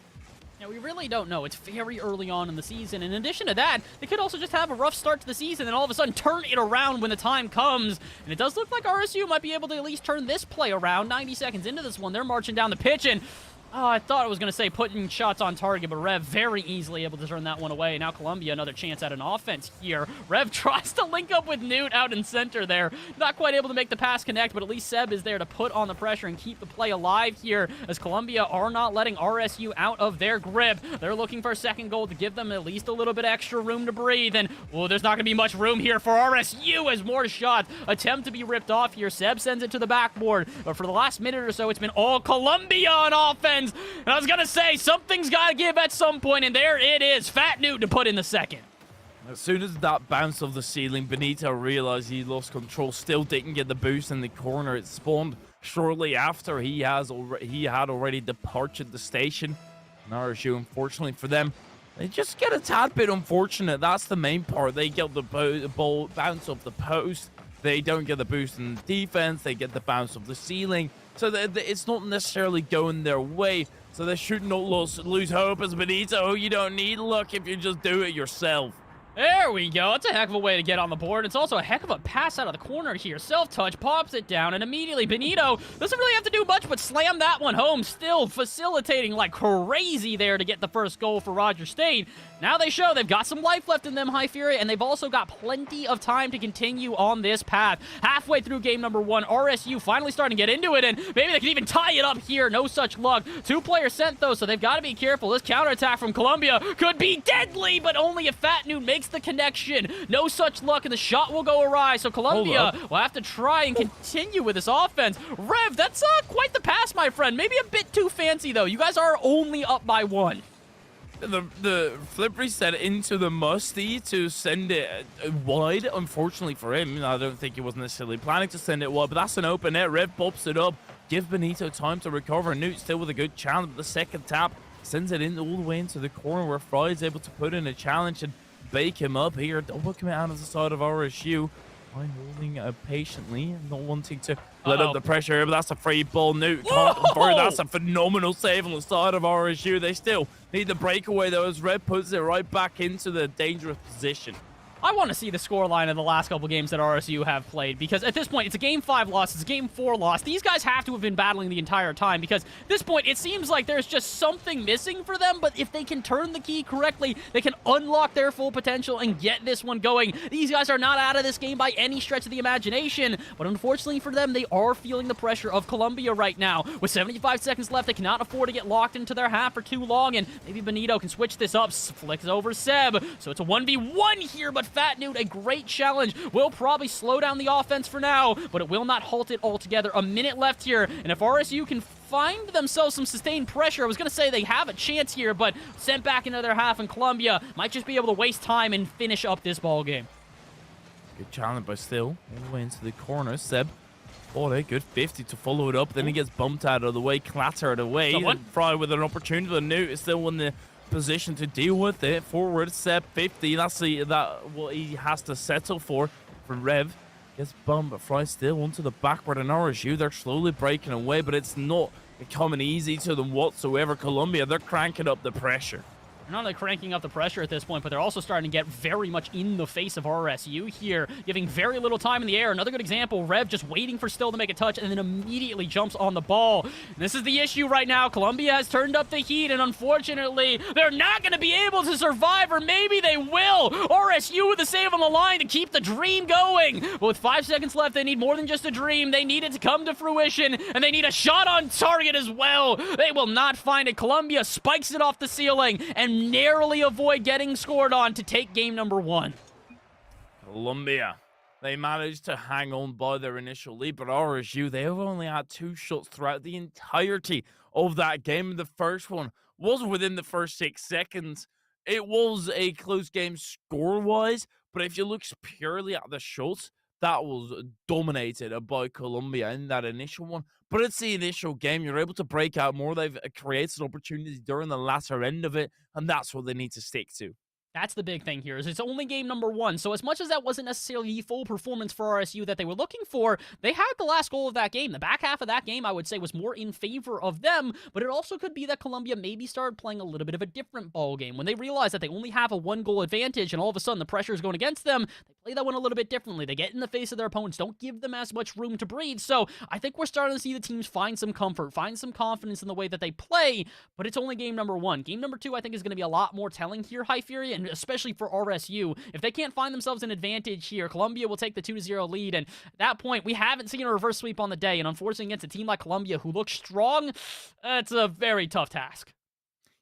Yeah, we really don't know. It's very early on in the season. In addition to that, they could also just have a rough start to the season and all of a sudden turn it around when the time comes. And it does look like RSU might be able to at least turn this play around. 90 seconds into this one, they're marching down the pitch, and oh, I thought I was going to say putting shots on target, but Rev very easily able to turn that one away. Now Columbia, another chance at an offense here. Rev tries to link up with Newt out in center there. Not quite able to make the pass connect, but at least Seb is there to put on the pressure and keep the play alive here, as Columbia are not letting RSU out of their grip. They're looking for a second goal to give them at least a little bit extra room to breathe, and well, there's not going to be much room here for RSU as more shots attempt to be ripped off here. Seb sends it to the backboard, but for the last minute or so, it's been all Columbia on offense. And I was going to say, something's got to give at some point, and there it is. Fat Newt to put in the second. As soon as that bounce off the ceiling, Benito realized he lost control. Still didn't get the boost in the corner. It spawned shortly after he had already departed the station. And RSU, unfortunately for them, they just get a tad bit unfortunate. That's the main part. They get the ball bounce off the post. They don't get the boost in the defense. They get the bounce off the ceiling. So it's not necessarily going their way. So they should not lose hope as Benito. You don't need luck if you just do it yourself. There we go. It's a heck of a way to get on the board. It's also a heck of a pass out of the corner here. Self-touch, pops it down, and immediately Benito doesn't really have to do much but slam that one home. Still facilitating like crazy there to get the first goal for Roger State. Now they show they've got some life left in them, High Fury, and they've also got plenty of time to continue on this path. Halfway through game number 1, RSU finally starting to get into it, and maybe they can even tie it up here. No such luck. 2 players sent, though, so they've got to be careful. This counterattack from Columbia could be deadly, but only if Fat Newt makes the connection. No such luck, and the shot will go awry, so Columbia will have to try and continue with this offense. Rev, that's quite the pass, my friend. Maybe a bit too fancy, though. You guys are only up by 1. The flip reset into the musty to send it wide. Unfortunately for him, I don't think he was necessarily planning to send it wide, but that's an open net. Rev pops it up, gives Benito time to recover. Newt still with a good challenge, but the second tap sends it in all the way into the corner where Fry is able to put in a challenge and bake him up here. Double commit out of the side of RSU. Fine holding patiently, not wanting to let up the pressure here, but that's a free ball. Newt can't convert. That's a phenomenal save on the side of RSU. They still need the breakaway, though, as Red puts it right back into the dangerous position. I want to see the scoreline of the last couple games that RSU have played, because at this point, it's a Game 5 loss, it's a Game 4 loss. These guys have to have been battling the entire time, because at this point, it seems like there's just something missing for them, but if they can turn the key correctly, they can unlock their full potential and get this one going. These guys are not out of this game by any stretch of the imagination, but unfortunately for them, they are feeling the pressure of Columbia right now. With 75 seconds left, they cannot afford to get locked into their half for too long, and maybe Benito can switch this up, flicks over Seb, so it's a 1v1 here, but Fat Newt, a great challenge, will probably slow down the offense for now, but it will not halt it altogether. A minute left here, and if RSU can find themselves some sustained pressure, I was going to say they have a chance here, but sent back into their half, and Columbia might just be able to waste time and finish up this ball game. Good challenge, but still all the way into the corner. Seb, a good 50 to follow it up. Then he gets bumped out of the way, clattered away. And Fry with an opportunity. The Newt is still in the position to deal with it. Forward, Seb 50. That's what he has to settle for. Rev gets bumped, but Fry still onto the backward, and RSU, they're slowly breaking away, but it's not becoming easy to them whatsoever. Columbia, they're cranking up the pressure. Not only cranking up the pressure at this point, but they're also starting to get very much in the face of RSU here, giving very little time in the air. Another good example, Rev just waiting for Still to make a touch and then immediately jumps on the ball. And this is the issue right now. Columbia has turned up the heat, and unfortunately, they're not going to be able to survive, or maybe they will. RSU with the save on the line to keep the dream going. But with 5 seconds left, they need more than just a dream. They need it to come to fruition, and they need a shot on target as well. They will not find it. Columbia spikes it off the ceiling and narrowly avoid getting scored on to take game number 1. Columbia, they managed to hang on by their initial lead, but RSU, they have only had 2 shots throughout the entirety of that game. The first one was within the first 6 seconds. It was a close game score-wise, but if you look purely at the shots, that was dominated by Columbia in that initial one. But it's the initial game. You're able to break out more. They've created opportunities during the latter end of it, and that's what they need to stick to. That's the big thing here, is it's only game number 1. So as much as that wasn't necessarily the full performance for RSU that they were looking for, they had the last goal of that game. The back half of that game, I would say, was more in favor of them, but it also could be that Columbia maybe started playing a little bit of a different ball game. When they realize that they only have a 1-goal advantage and all of a sudden the pressure is going against them, they play that one a little bit differently. They get in the face of their opponents, don't give them as much room to breathe. So I think we're starting to see the teams find some comfort, find some confidence in the way that they play, but it's only game number 1. Game number 2, I think, is going to be a lot more telling here, High Fury, and especially for RSU. If they can't find themselves an advantage here, Columbia will take the 2-0 lead, and at that point, we haven't seen a reverse sweep on the day, and unfortunately against a team like Columbia who looks strong, it's a very tough task.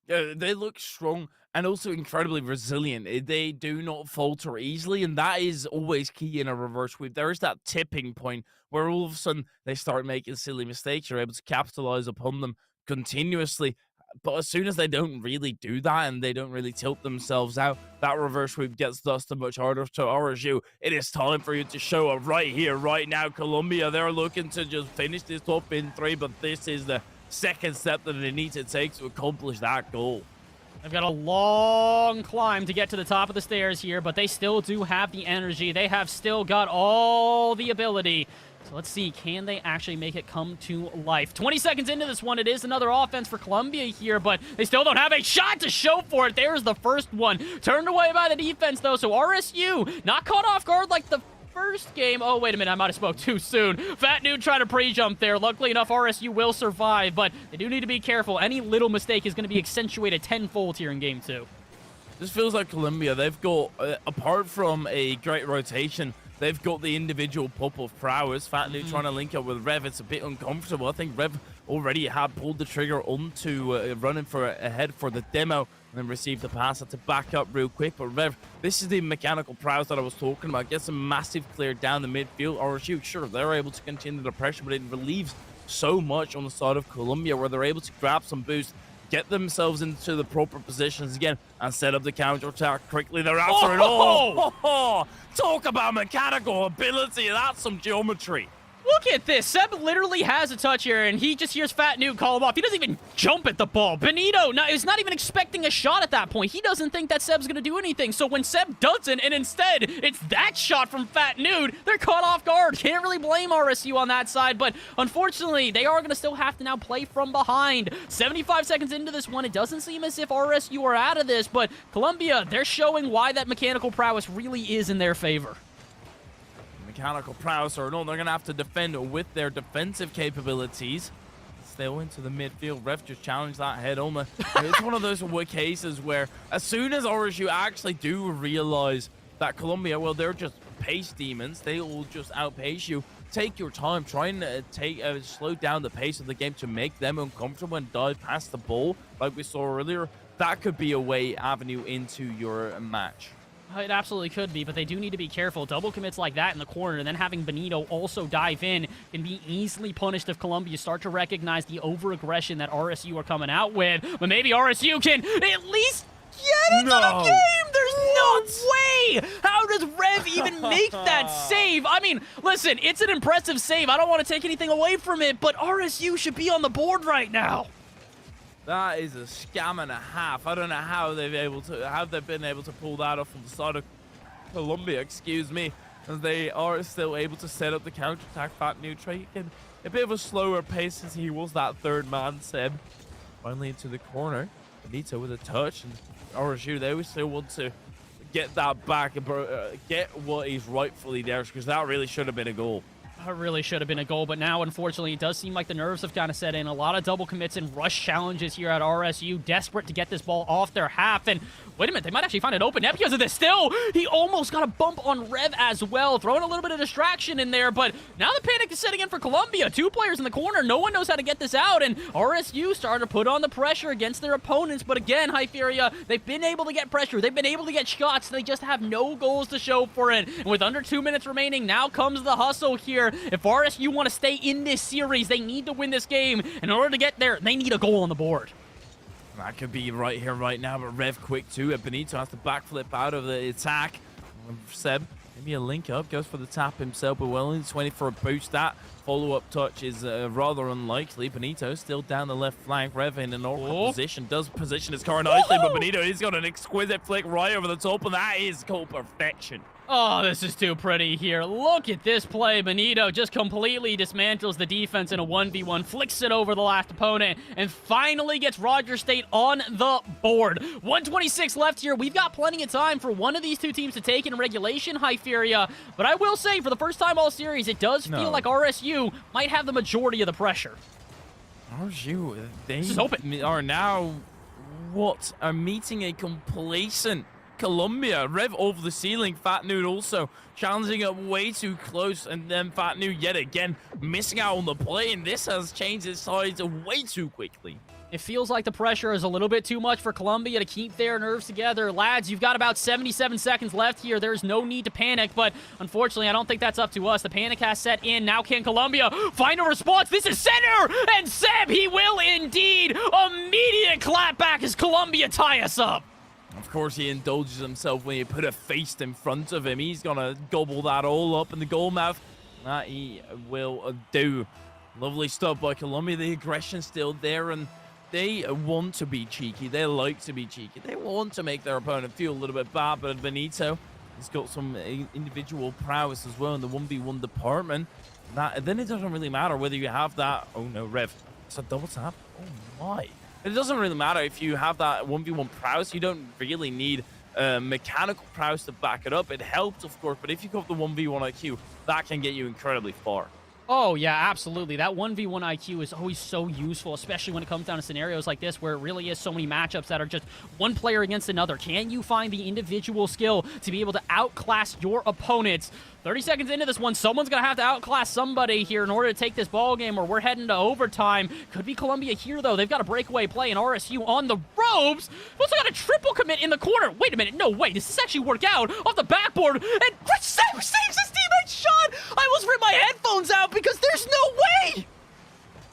Yeah, they look strong and also incredibly resilient. They do not falter easily, and that is always key in a reverse sweep. There is that tipping point where all of a sudden they start making silly mistakes. You're able to capitalize upon them continuously. But as soon as they don't really do that and they don't really tilt themselves out, that reverse sweep gets dusted much harder. To RSU, it is time for you to show up right here, right now. Columbia, they're looking to just finish this top in 3, but this is the second step that they need to take to accomplish that goal. They've got a long climb to get to the top of the stairs here, but they still do have the energy. They have still got all the ability. So let's see, can they actually make it come to life? 20 seconds into this one, it is another offense for Columbia here, but they still don't have a shot to show for it. There's the first one. Turned away by the defense, though, so RSU not caught off guard like the first game. Oh, wait a minute, I might have spoke too soon. Fat Nude trying to pre-jump there. Luckily enough, RSU will survive, but they do need to be careful. Any little mistake is going to be accentuated tenfold here in game 2. This feels like Columbia. They've got, apart from a great rotation, they've got the individual pop of prowess. Fat Nude trying to link up with Rev. It's a bit uncomfortable. I think Rev already had pulled the trigger onto running for ahead for the demo and then received the pass. Had to back up real quick. But Rev, this is the mechanical prowess that I was talking about. Gets a massive clear down the midfield. RSU, sure, they're able to continue the pressure, but it relieves so much on the side of Columbia where they're able to grab some boost, get themselves into the proper positions again, and set up the counter-attack quickly thereafter. And talk about mechanical ability. That's some geometry. Look at this. Seb literally has a touch here, and he just hears Fat Nude call him off. He doesn't even jump at the ball. Benito is not even expecting a shot at that point. He doesn't think that Seb's going to do anything. So when Seb doesn't, and instead it's that shot from Fat Nude, they're caught off guard. Can't really blame RSU on that side, but unfortunately, they are going to still have to now play from behind. 75 seconds into this one, it doesn't seem as if RSU are out of this, but Columbia, they're showing why that mechanical prowess really is in their favor. Mechanical prowess or no, they're going to have to defend with their defensive capabilities. Still into the midfield. Ref just challenged that head on. It's one of those cases where as soon as RSU actually do realize that Columbia, well, they're just pace demons. They will just outpace you. Take your time. Try and slow down the pace of the game to make them uncomfortable and dive past the ball like we saw earlier. That could be a way avenue into your match. It absolutely could be, but they do need to be careful. Double commits like that in the corner, and then having Benito also dive in can be easily punished if Columbia start to recognize the over-aggression that RSU are coming out with. But maybe RSU can at least get into the game! There's no way! How does Rev even make that save? I mean, listen, it's an impressive save. I don't want to take anything away from it, but RSU should be on the board right now. That is a scam and a half. I don't know how they've been able to pull that off on the side of Columbia, excuse me, as they are still able to set up the counter-attack. Fat Nude taking a bit of a slower pace as he was that third man, Seb. Finally into the corner. Benito with a touch, and RSU, they still want to get that back and get what is rightfully theirs, because that really should have been a goal. It really should have been a goal, but now, unfortunately, it does seem like the nerves have kind of set in. A lot of double commits and rush challenges here at RSU, desperate to get this ball off their half. And wait a minute, they might actually find an open net because of this. Still, he almost got a bump on Rev as well, throwing a little bit of distraction in there. But now the panic is setting in for Columbia. 2 players in the corner. No one knows how to get this out. And RSU started to put on the pressure against their opponents. But again, Hyperia, they've been able to get pressure. They've been able to get shots. They just have no goals to show for it. And with under 2 minutes remaining, now comes the hustle here. If RSU want to stay in this series, they need to win this game. And in order to get there, they need a goal on the board. That could be right here, right now, but Rev quick too. Benito has to backflip out of the attack. Seb, maybe a link up, goes for the tap himself, but well, only 20 for a boost. That follow-up touch is rather unlikely. Benito still down the left flank. Rev in an awkward position, does position his car nicely, but Benito, he's got an exquisite flick right over the top, and that is called perfection. Oh, this is too pretty here. Look at this play. Benito just completely dismantles the defense in a 1v1, flicks it over the last opponent, and finally gets Roger State on the board. 126 left here. We've got plenty of time for one of these two teams to take in regulation, Hyperia. But I will say, for the first time all series, it does feel like RSU might have the majority of the pressure. RSU, This is open. are now are meeting a complacent Columbia. Rev over the ceiling. Fat Nude also challenging it way too close, and then Fat Nude yet again missing out on the play, and this has changed its sides way too quickly. It feels like the pressure is a little bit too much for Columbia to keep their nerves together. Lads, you've got about 77 seconds left here. There's no need to panic, but unfortunately, I don't think that's up to us. The panic has set in. Now can Columbia find a response? This is center, and Seb, he will indeed. Immediate clapback as Columbia tie us up. Of course, he indulges himself when you put a face in front of him. He's going to gobble that all up in the goal mouth. That he will do. Lovely stuff by Columbia. The aggression's still there, and they want to be cheeky. They like to be cheeky. They want to make their opponent feel a little bit bad, but Benito has got some individual prowess as well in the 1v1 department. Then it doesn't really matter whether you have that. Oh, no, Rev. It's a double tap. Oh, my. It doesn't really matter if you have that 1v1 prowess. You don't really need mechanical prowess to back it up. It helps, of course, but if you got the 1v1 IQ, that can get you incredibly far. Oh, yeah, absolutely. That 1v1 IQ is always so useful, especially when it comes down to scenarios like this where it really is so many matchups that are just one player against another. Can you find the individual skill to be able to outclass your opponents? 30 seconds into this one, someone's going to have to outclass somebody here in order to take this ball game, or we're heading to overtime. Could be Columbia here, though. They've got a breakaway play, and RSU on the ropes. Also got a triple commit in the corner. Wait a minute. No way. Does this actually work out? Off the backboard, and saves his teammate's shot. I almost ripped my headphones out because there's no way.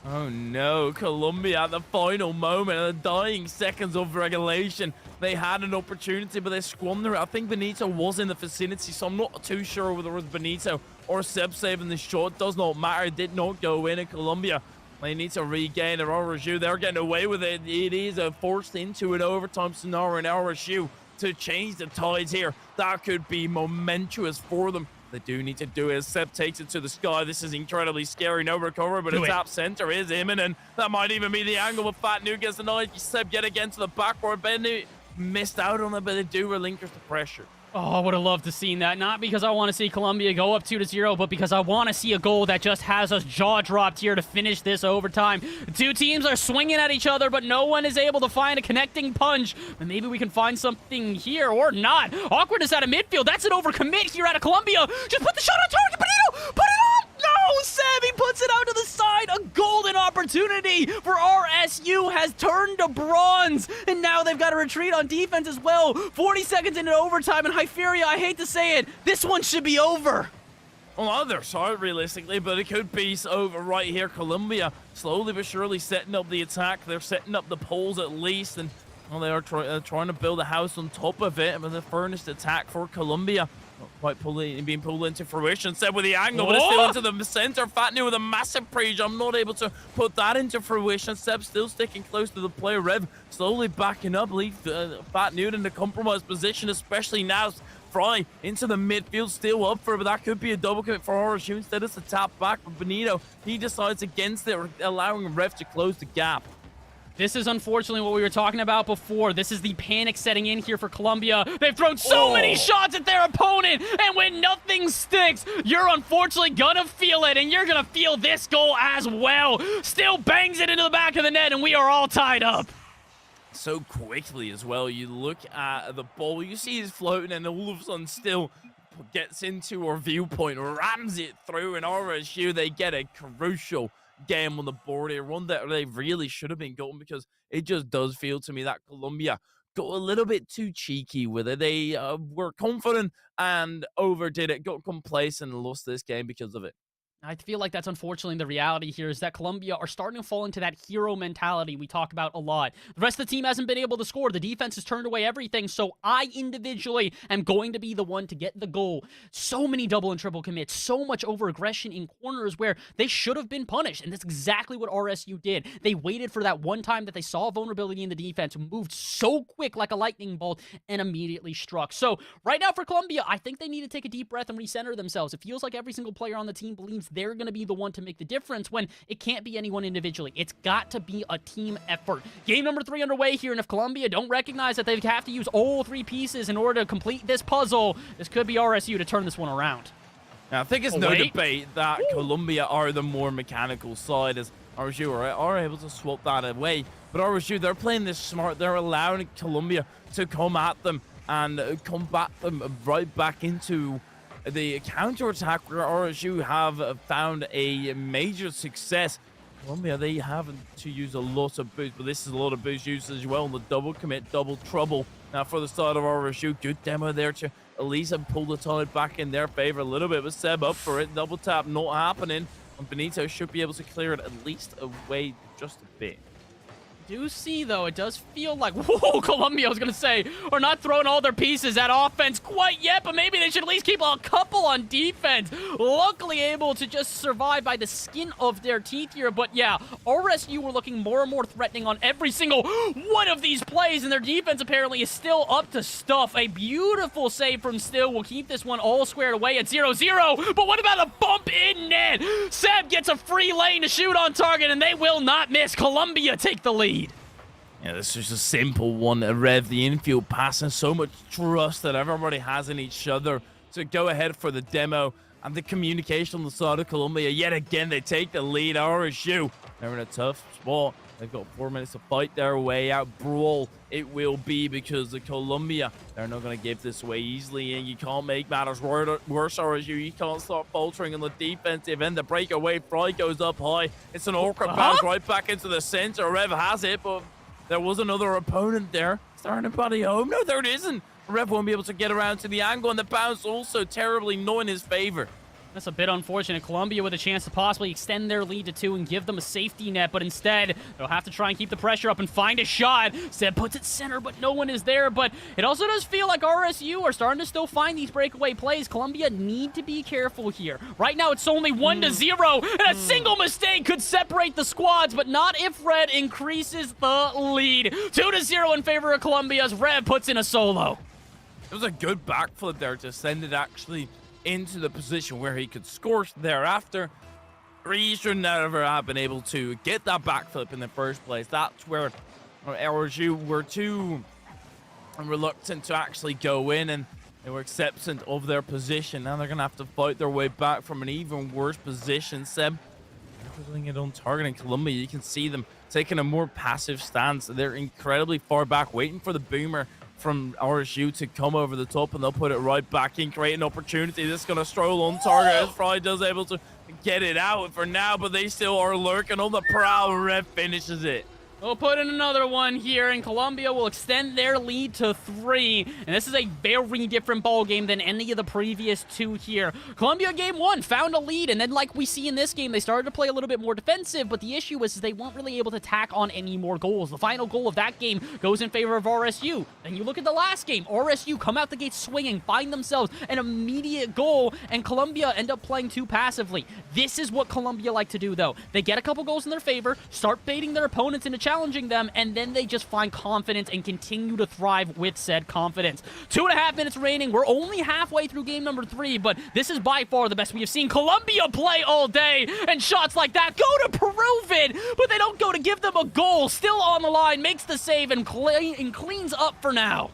Oh no, Columbia at the final moment, in the dying seconds of regulation. They had an opportunity, but they squandered it. I think Benito was in the vicinity, so I'm not too sure whether it was Benito or Seb saving the shot. Does not matter. It did not go in. And Columbia, they need to regain their RSU. They're getting away with it. It is forced into an overtime scenario in RSU to change the tides here. That could be momentous for them. They do need to do it as Seb takes it to the sky. This is incredibly scary. No recovery, but a tap center is imminent. That might even be the angle, but Fat New gets the knife. Seb yet again to the backboard. Benny missed out on it, but they do relinquish the pressure. Oh, I would have loved to seen that. Not because I want to see Columbia go up 2-0, but because I want to see a goal that just has us jaw-dropped here to finish this overtime. The two teams are swinging at each other, but no one is able to find a connecting punch. And maybe we can find something here or not. Awkwardness out of midfield. That's an overcommit here out of Columbia. Just put the shot on target, Benito! Put it on! No, Sam, he puts it out to the side. A golden opportunity for RSU has turned to bronze. And now they've got to retreat on defense as well. 40 seconds into overtime, and Hyperia, I hate to say it, this one should be over. On the other side, realistically, but it could be over right here. Columbia slowly but surely setting up the attack. They're setting up the poles at least, and well, they are trying to build a house on top of it. But the furnace attack for Columbia not quite being pulled into fruition. Seb with the angle, but it's still into the center. Fat New with a massive pre-jump, not able to put that into fruition. Seb still sticking close to the player. Rev slowly backing up, leave Fat New in the compromised position, especially now. Fry into the midfield, still up for it, but that could be a double commit for RSU. Instead, it's a tap back, but Benito, he decides against it, allowing Rev to close the gap. This is unfortunately what we were talking about before. This is the panic setting in here for Colombia. They've thrown so many shots at their opponent, and when nothing sticks, you're unfortunately gonna feel it, and you're gonna feel this goal as well. Still bangs it into the back of the net, and we are all tied up. So quickly as well. You look at the ball, you see he's floating, and all of a sudden still gets into our viewpoint, rams it through, and RSU, they get a crucial game on the board here, one that they really should have been going, because it just does feel to me that Colombia got a little bit too cheeky with it. They were confident and overdid it, got complacent, and lost this game because of it. I feel like that's unfortunately the reality here, is that Colombia are starting to fall into that hero mentality we talk about a lot. The rest of the team hasn't been able to score. The defense has turned away everything, so I individually am going to be the one to get the goal. So many double and triple commits, so much over-aggression in corners where they should have been punished, and that's exactly what RSU did. They waited for that one time that they saw a vulnerability in the defense, moved so quick like a lightning bolt, and immediately struck. So right now for Colombia, I think they need to take a deep breath and recenter themselves. It feels like every single player on the team believes they're going to be the one to make the difference, when it can't be anyone individually. It's got to be a team effort. Game number 3 underway here, and if Colombia don't recognize that they have to use all 3 pieces in order to complete this puzzle, this could be RSU to turn this one around. Now, I think it's no debate that Colombia are the more mechanical side, as RSU are able to swap that away. But RSU, they're playing this smart. They're allowing Colombia to come at them and combat them right back into the counter-attack, where RSU have found a major success. Colombia, they haven't to use a lot of boost, but this is a lot of boost used as well. The double commit, double trouble. Now for the side of RSU, good demo there to Elisa pull the tide back in their favor a little bit, but Seb up for it. Double tap not happening, and Benito should be able to clear it at least away just a bit. Do see, though, it does feel like, whoa, Colombia, I was going to say, are not throwing all their pieces at offense quite yet, but maybe they should at least keep a couple on defense. Luckily able to just survive by the skin of their teeth here, but yeah, RSU were looking more and more threatening on every single one of these plays, and their defense apparently is still up to stuff. A beautiful save from Still will keep this one all squared away at 0-0, but what about a bump in net? Seb gets a free lane to shoot on target, and they will not miss. Colombia take the lead. Yeah, this is a simple one. Rev, the infield passing, so much trust that everybody has in each other to go ahead for the demo. And the communication on the side of Colombia, yet again, they take the lead. RSU, they're in a tough spot. They've got 4 minutes to fight their way out. Brawl it will be, because the Colombia, they're not going to give this away easily, and you can't make matters worse. RSU, you can't start faltering on the defensive end. The breakaway fly goes up high. It's an awkward bounce right back into the center. Rev has it, but there was another opponent there. Is there anybody home? No, there isn't. Rev won't be able to get around to the angle, and the bounce also terribly not in his favor. That's a bit unfortunate. Colombia with a chance to possibly extend their lead to 2 and give them a safety net, but instead, they'll have to try and keep the pressure up and find a shot. Seb puts it center, but no one is there, but it also does feel like RSU are starting to still find these breakaway plays. Colombia need to be careful here. Right now, it's only 1-0, and a single mistake could separate the squads, but not if Red increases the lead. 2-0 in favor of Colombia as Red puts in a solo. It was a good backflip there to send it actually into the position where he could score thereafter. He should never have been able to get that backflip in the first place. That's where LSU were too reluctant to actually go in, and they were acceptant of their position. Now they're going to have to fight their way back from an even worse position. Seb, they're putting it on target in Colombia. You can see them taking a more passive stance. They're incredibly far back, waiting for the boomer from RSU to come over the top, and they'll put it right back in, create an opportunity. This is going to stroll on target as Fry does able to get it out for now, but they still are lurking on the prowl. Red finishes it. We'll put in another one here, and Colombia will extend their lead to 3. And this is a very different ball game than any of the previous 2 here. Colombia game 1 found a lead, and then like we see in this game, they started to play a little bit more defensive, but the issue was they weren't really able to tack on any more goals. The final goal of that game goes in favor of RSU. And you look at the last game, RSU come out the gate swinging, find themselves an immediate goal, and Colombia end up playing too passively. This is what Colombia like to do, though. They get a couple goals in their favor, start baiting their opponents into challenging them, and then they just find confidence and continue to thrive with said confidence. 2.5 minutes remaining. We're only halfway through game number 3, but this is by far the best we have seen Colombia play all day, and shots like that go to prove it, but they don't go to give them a goal. Still on the line, makes the save, and cleans up for now.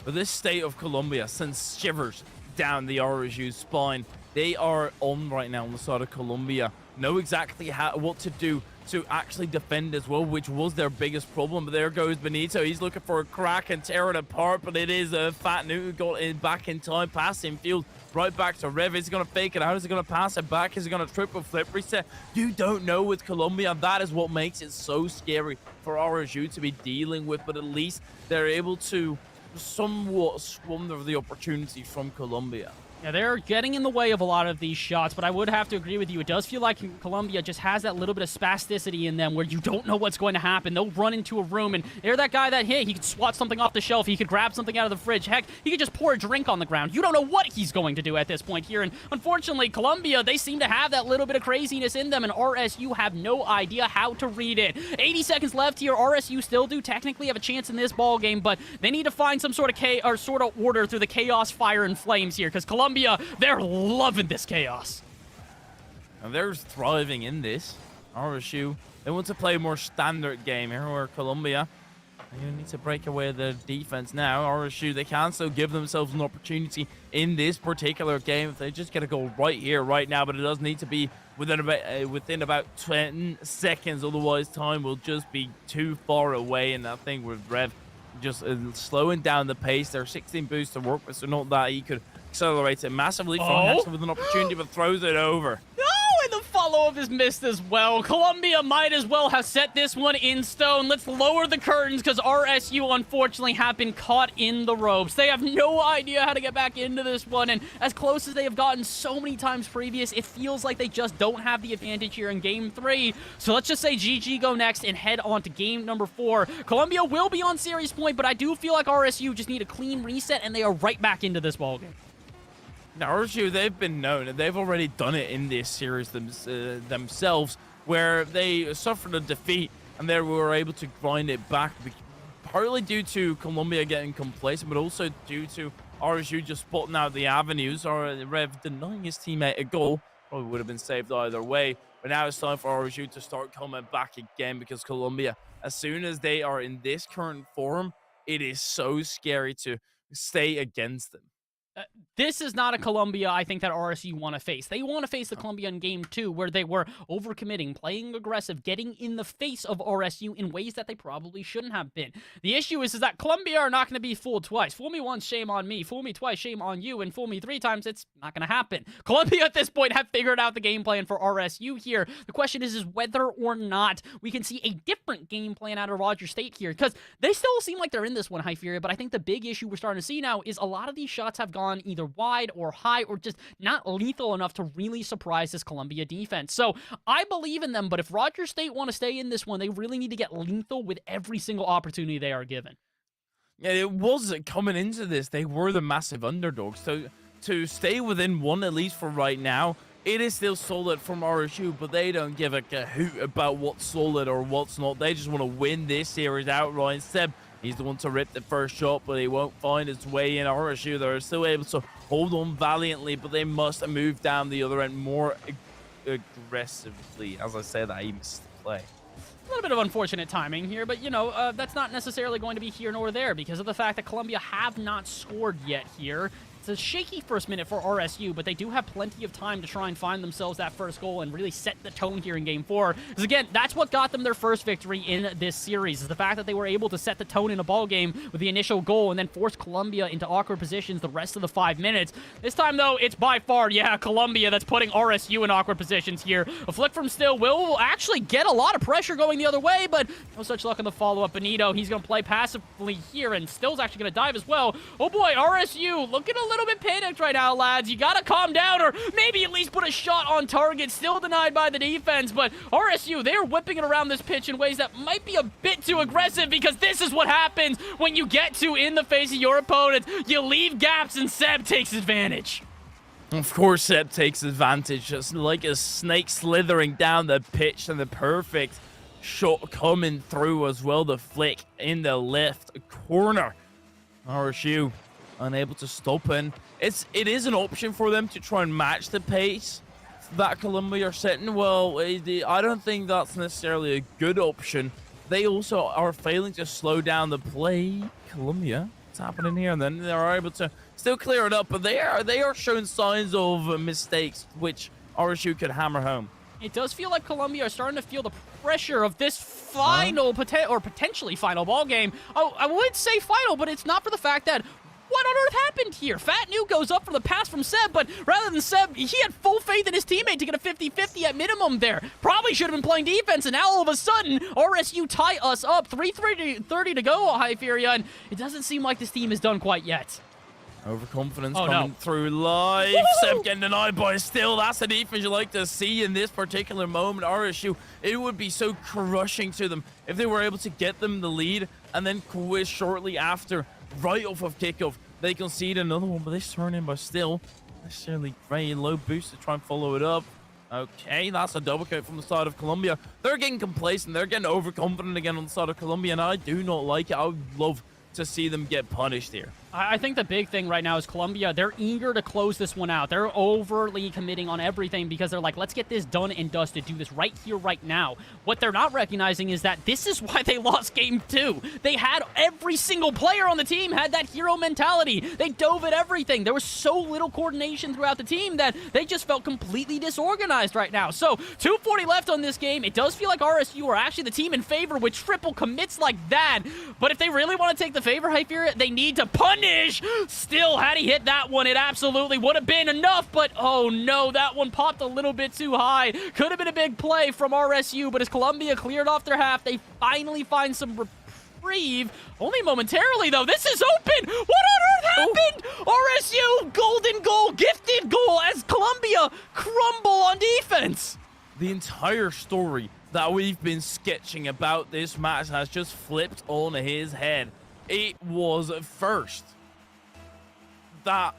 But this state of Colombia sends shivers down the RSU spine. They are on right now on the side of Colombia. Know exactly what to do to actually defend as well, which was their biggest problem. But there goes Benito. He's looking for a crack and tear it apart, but it is a Fat Newt who got in back in time, passing field right back to Rev. Is he going to fake it out? Is he going to pass it back? Is he going to triple flip reset? You don't know with Colombia. That is what makes it so scary for RSU to be dealing with, but at least they're able to somewhat squander the opportunity from Colombia. Yeah, they're getting in the way of a lot of these shots, but I would have to agree with you. It does feel like Colombia just has that little bit of spasticity in them where you don't know what's going to happen. They'll run into a room, and they're that guy that, hey, he could swat something off the shelf. He could grab something out of the fridge. Heck, he could just pour a drink on the ground. You don't know what he's going to do at this point here, and unfortunately, Colombia, they seem to have that little bit of craziness in them, and RSU have no idea how to read it. 80 seconds left here. RSU still do technically have a chance in this ball game, but they need to find some sort of order through the chaos, fire, and flames here, because Colombia, they're loving this chaos. And they're thriving in this. RSU, they want to play a more standard game here, where Colombia, they need to break away their defense now. RSU, they can still give themselves an opportunity in this particular game if they just get a goal right here, right now, but it does need to be within about 10 seconds, otherwise time will just be too far away. And that thing with Rev just slowing down the pace. There are 16 boosts to work with, so not that he could accelerate it massively. With an opportunity, but throws it over. And the follow-up is missed as well. Colombia might as well have set this one in stone. Let's lower the curtains because RSU, unfortunately, have been caught in the ropes. They have no idea how to get back into this one, and as close as they have gotten so many times previous, it feels like they just don't have the advantage here in Game 3. So let's just say GG go next and head on to Game number 4. Colombia will be on series point, but I do feel like RSU just need a clean reset, and they are right back into this ballgame. Now, RSU, they've been known, and they've already done it in this series themselves, where they suffered a defeat, and they were able to grind it back, partly due to Colombia getting complacent, but also due to RSU just spotting out the avenues, or Rev denying his teammate a goal. Probably would have been saved either way, but now it's time for RSU to start coming back again, because Colombia, as soon as they are in this current form, it is so scary to stay against them. This is not a Colombia I think that RSU want to face. They want to face the Colombia in Game 2, where they were overcommitting, playing aggressive, getting in the face of RSU in ways that they probably shouldn't have been. The issue is that Colombia are not going to be fooled twice. Fool me once, shame on me. Fool me twice, shame on you. And fool me 3 times, it's not going to happen. Colombia at this point have figured out the game plan for RSU here. The question is whether or not we can see a different game plan out of Rogers State here, because they still seem like they're in this one, Hypheria, but I think the big issue we're starting to see now is a lot of these shots have gone either wide or high or just not lethal enough to really surprise this Colombia defense. So I believe in them, but if Rogers State want to stay in this one, they really need to get lethal with every single opportunity they are given. Yeah, it was coming into this, they were the massive underdogs. So to stay within one, at least for right now, it is still solid from RSU, but they don't give a cahoot about what's solid or what's not. They just want to win this series outright. Seb, he's the one to rip the first shot, but he won't find his way in. RSU, they're still able to hold on valiantly, but they must move down the other end more aggressively. As I said, he missed the play. A little bit of unfortunate timing here, but, you know, that's not necessarily going to be here nor there because of the fact that Colombia have not scored yet here. It's a shaky first minute for RSU, but they do have plenty of time to try and find themselves that first goal and really set the tone here in Game 4. Because, again, that's what got them their first victory in this series, is the fact that they were able to set the tone in a ball game with the initial goal and then force Colombia into awkward positions the rest of the 5 minutes. This time, though, it's by far, Colombia that's putting RSU in awkward positions here. A flick from Still will actually get a lot of pressure going the other way, but no such luck in the follow-up. Benito, he's going to play passively here, and Still's actually going to dive as well. Oh boy, RSU looking a little bit panicked right now, lads. You gotta calm down, or maybe at least put a shot on target. Still denied by the defense, but RSU, they're whipping it around this pitch in ways that might be a bit too aggressive, because this is what happens when you get too in the face of your opponents. You leave gaps, and Seb takes advantage. Of course, Seb takes advantage, just like a snake slithering down the pitch, and the perfect shot coming through as well. The flick in the left corner. RSU unable to stop, and it is an option for them to try and match the pace that Colombia are setting. Well, I don't think that's necessarily a good option. They also are failing to slow down the play. Colombia, what's happening here? And then they're able to still clear it up, but they are showing signs of mistakes, which RSU could hammer home. It does feel like Colombia are starting to feel the pressure of this final, potentially final ball game. Oh, I would say final, but it's not for the fact that what on earth happened here? Fat New goes up for the pass from Seb, but rather than Seb, he had full faith in his teammate to get a 50-50 at minimum there. Probably should have been playing defense, and now all of a sudden, RSU tie us up. 3:30 to go, Hyperia, and it doesn't seem like this team is done quite yet. Overconfidence coming through live. Seb getting denied by still. That's the defense you like to see in this particular moment. RSU, it would be so crushing to them if they were able to get them the lead, and then shortly after, right off of kickoff, they concede another one, but this turn in by still necessarily very low boost to try and follow it up. Okay, that's a double kick from the side of Colombia. They're getting complacent. They're getting overconfident again on the side of Colombia, and I do not like it. I would love to see them get punished here. I think the big thing right now is Colombia, they're eager to close this one out. They're overly committing on everything because they're like, let's get this done and dusted, do this right here, right now. What they're not recognizing is that this is why they lost game 2. They had every single player on the team had that hero mentality. They dove at everything. There was so little coordination throughout the team that they just felt completely disorganized right now. So 2:40 left on this game. It does feel like RSU are actually the team in favor with triple commits like that. But if they really want to take the favor, Hyperia, they need to punish. Still, had he hit that one, it absolutely would have been enough, but oh no, that one popped a little bit too high. Could have been a big play from RSU, but as Colombia cleared off their half, they finally find some reprieve. Only momentarily, though. This is open! What on earth happened? RSU, golden goal, gifted goal, as Colombia crumble on defense. The entire story that we've been sketching about this match has just flipped on his head. It was first that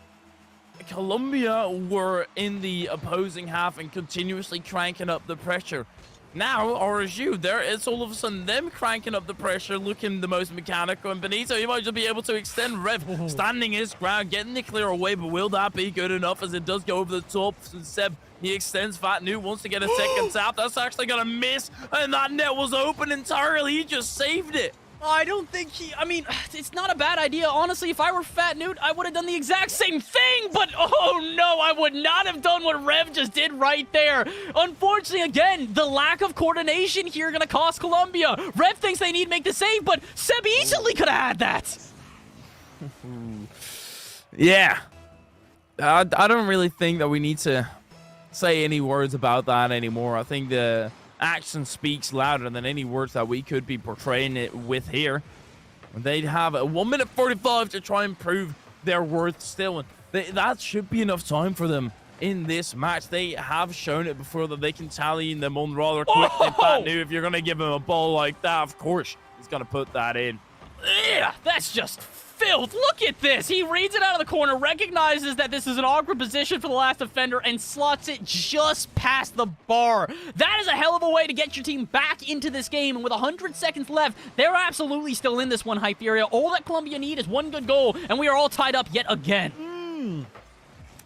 Colombia were in the opposing half and continuously cranking up the pressure. Now, RSU, it's all of a sudden them cranking up the pressure, looking the most mechanical, and Benito, he might just be able to extend Rev, standing his ground, getting the clear away, but will that be good enough as it does go over the top? And Seb, he extends. Fat New wants to get a second tap. That's actually going to miss, and that net was open entirely. He just saved it. I don't think I mean, it's not a bad idea. Honestly, if I were Fat Newt, I would have done the exact same thing, but oh no, I would not have done what Rev just did right there. Unfortunately, again, the lack of coordination here gonna cost Colombia. Rev thinks they need to make the save, but Seb easily could have had that. Yeah. I don't really think that we need to say any words about that anymore. I think the action speaks louder than any words that we could be portraying it with here. They'd have a 1 minute 45 to try and prove their worth still. And that should be enough time for them in this match. They have shown it before that they can tally them on rather quickly. Fat New, if you're going to give him a ball like that, of course, he's going to put that in. Yeah, that's just filth. Look at this. He reads it out of the corner, recognizes that this is an awkward position for the last defender, and slots it just past the bar. That is a hell of a way to get your team back into this game, and with 100 seconds left, they're absolutely still in this one, Hyperia. All that Colombia need is one good goal, and we are all tied up yet again.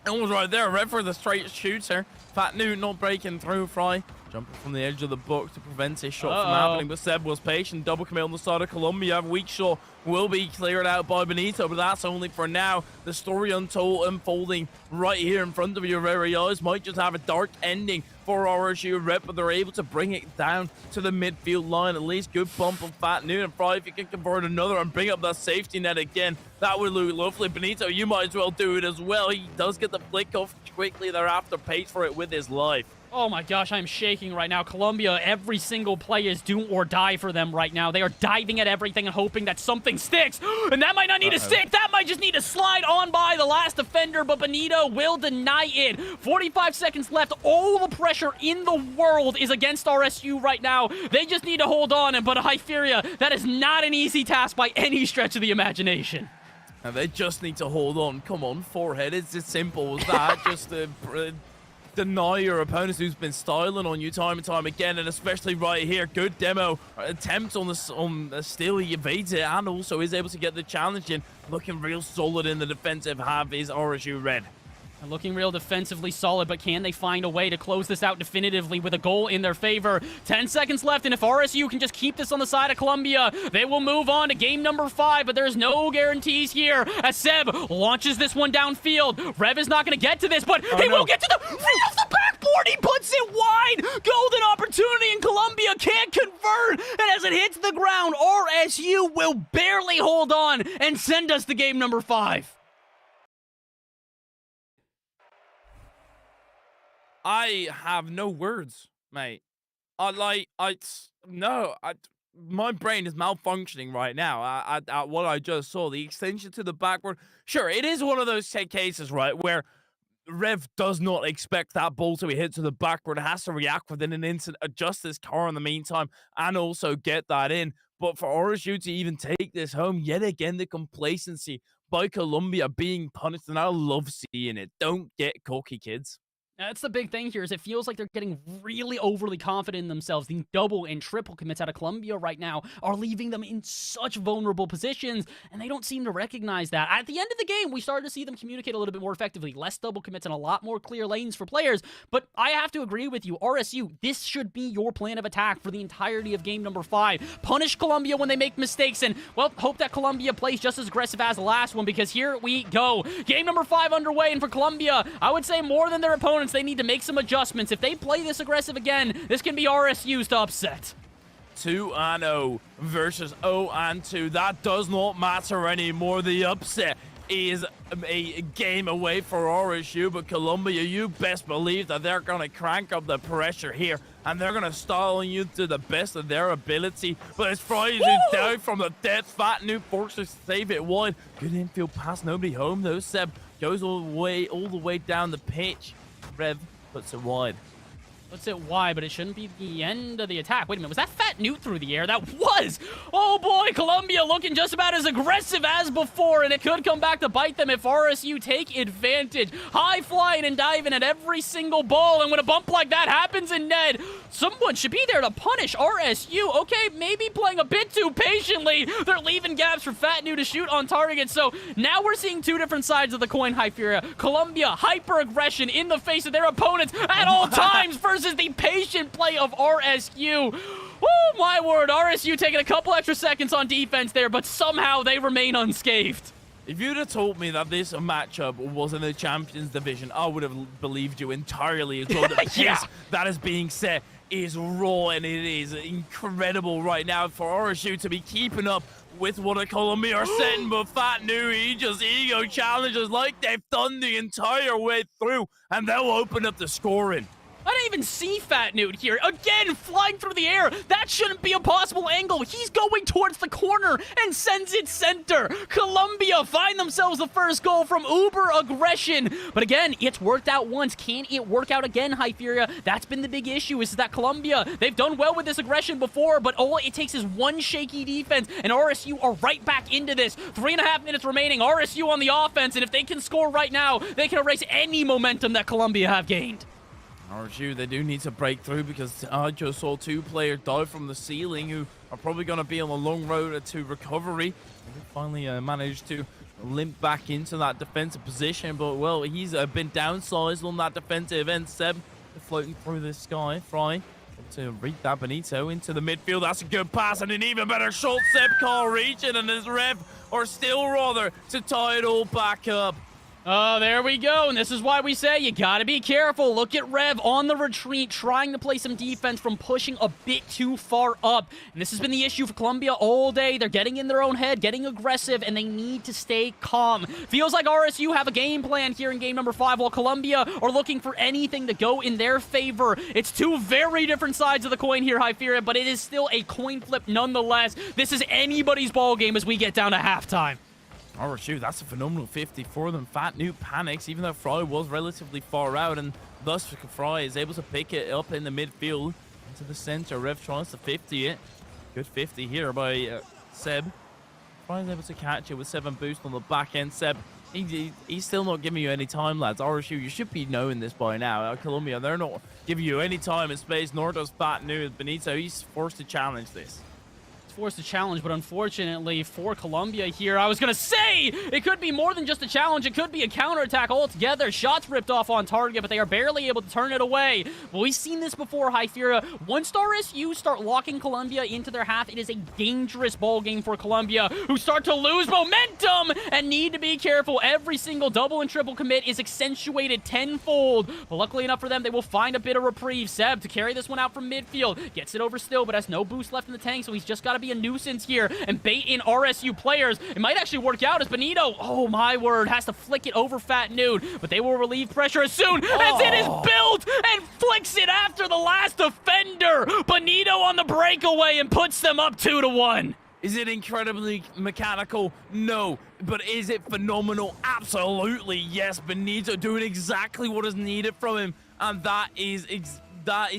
Almost right there. Red for the straight shooter. Fat New not breaking through. Fry jumping from the edge of the box to prevent his shot from happening, but Seb was patient. Double commit on the side of Colombia. Weak shot will be cleared out by Benito, but that's only for now. The story unfolding right here in front of your very eyes might just have a dark ending for RSU Rep, but they're able to bring it down to the midfield line. At least good bump of Fat New, and Fry, if you can convert another and bring up that safety net again, that would look lovely. Benito, you might as well do it as well. He does get the flick off quickly thereafter, pays for it with his life. Oh my gosh, I'm shaking right now. Colombia, every single play is do or die for them right now. They are diving at everything and hoping that something sticks. And that might not need to stick. That might just need to slide on by the last defender, but Benito will deny it. 45 seconds left. All the pressure in the world is against RSU right now. They just need to hold on. But Hyperia, that is not an easy task by any stretch of the imagination. And they just need to hold on. Come on, forehead. It's as simple as that. Just deny your opponents who's been styling on you time and time again, and especially right here. Good demo attempt on the steal. He evades it and also is able to get the challenge in. Looking real solid in the defensive half is RSU Red. Looking real defensively solid, but can they find a way to close this out definitively with a goal in their favor? 10 seconds left, and if RSU can just keep this on the side of Columbia, they will move on to game number 5, but there's no guarantees here as Seb launches this one downfield. Rev is not going to get to this, but he will get to the right off the backboard. He puts it wide. Golden opportunity, and Columbia can't convert, and as it hits the ground, RSU will barely hold on and send us to game number 5. I have no words, mate. My brain is malfunctioning right now at what I just saw. The extension to the backward. Sure, it is one of those cases, right, where Rev does not expect that ball to be hit to the backward. It has to react within an instant, adjust his car in the meantime, and also get that in. But for RSU to even take this home, yet again, the complacency by Columbia being punished, and I love seeing it. Don't get cocky, kids. That's the big thing here, is it feels like they're getting really overly confident in themselves. The double and triple commits out of Columbia right now are leaving them in such vulnerable positions, and they don't seem to recognize that. At the end of the game, we started to see them communicate a little bit more effectively. Less double commits and a lot more clear lanes for players, but I have to agree with you. RSU, this should be your plan of attack for the entirety of game number 5. Punish Columbia when they make mistakes, and, well, hope that Columbia plays just as aggressive as the last one, because here we go. Game number 5 underway, and for Columbia, I would say more than their opponents, they need to make some adjustments. If they play this aggressive again, this can be RSU's to upset. 2-0 versus 0-2. That does not matter anymore. The upset is a game away for RSU, but Columbia, you best believe that they're going to crank up the pressure here, and they're going to style on you to the best of their ability. But it's Fry down from the depth. Fat New forces to save it wide. Good infield pass, nobody home though. Seb goes all the way down the pitch. Rev puts it wide. Puts it wide, but it shouldn't be the end of the attack. Wait a minute, was that Fat Newt through the air? That was! Oh boy, Columbia looking just about as aggressive as before, and it could come back to bite them if RSU take advantage. High flying and diving at every single ball, and when a bump like that happens in Ned, someone should be there to punish RSU. Okay, maybe playing a bit too patiently. They're leaving gaps for Fat Newt to shoot on target, so now we're seeing two different sides of the coin, Hyperia. Columbia, hyper-aggression in the face of their opponents at all times versus the patient play of RSU. Oh my word, RSU taking a couple extra seconds on defense there, but somehow they remain unscathed. If you'd have told me that this matchup was in the Champions Division, I would have believed you entirely as well. The pace that is being set is raw, and it is incredible right now for RSU to be keeping up with what a Columbia are setting, but Fat New, he just ego challenges like they've done the entire way through, and they'll open up the scoring. I didn't even see Fat Newt here. Again, flying through the air. That shouldn't be a possible angle. He's going towards the corner and sends it center. Columbia find themselves the first goal from uber aggression. But again, it's worked out once. Can it work out again, Hyperia? That's been the big issue, is that Columbia, they've done well with this aggression before, but all it takes is one shaky defense, and RSU are right back into this. 3.5 minutes remaining. RSU on the offense, and if they can score right now, they can erase any momentum that Columbia have gained. RSU, they do need to break through, because I just saw 2 players die from the ceiling who are probably going to be on a long road to recovery. They finally managed to limp back into that defensive position, but, well, he's been downsized on that defensive end. Seb floating through the sky. Fry to read that Benito into the midfield. That's a good pass and an even better shot. Seb can't reach it, and his Rev are still rather to tie it all back up. Oh, there we go, and this is why we say you gotta be careful. Look at Rev on the retreat, trying to play some defense from pushing a bit too far up. And this has been the issue for Columbia all day. They're getting in their own head, getting aggressive, and they need to stay calm. Feels like RSU have a game plan here in game number 5, while Columbia are looking for anything to go in their favor. It's two very different sides of the coin here, Hyperia, but it is still a coin flip nonetheless. This is anybody's ball game as we get down to halftime. RSU, that's a phenomenal 50 for them. Fat New panics, even though Fry was relatively far out, and thus Fry is able to pick it up in the midfield into the center. Rev tries to 50 it. Good 50 here by Seb. Fry is able to catch it with 7 boost on the back end. Seb He's still not giving you any time, lads. RSU, you should be knowing this by now. Colombia, they're not giving you any time and space, nor does Fat News. Benito, he's forced to challenge this. Forced to challenge, but unfortunately for Colombia here, I was gonna say it could be more than just a challenge. It could be a counterattack altogether. Shots ripped off on target, but they are barely able to turn it away. But we've seen this before, Hyphira. Once RSU start locking Colombia into their half, it is a dangerous ball game for Colombia, who start to lose momentum and need to be careful. Every single double and triple commit is accentuated tenfold. But luckily enough for them, they will find a bit of reprieve. Seb to carry this one out from midfield. Gets it over still, but has no boost left in the tank, so he's just got to be a nuisance here and bait in RSU players. It might actually work out as Benito, oh my word, has to flick it over Fat Nude, but they will relieve pressure as soon as it is built and flicks it after the last defender. Benito on the breakaway and puts them up 2-1. Is it incredibly mechanical? No. But is it phenomenal? Absolutely, yes. Benito doing exactly what is needed from him, and that is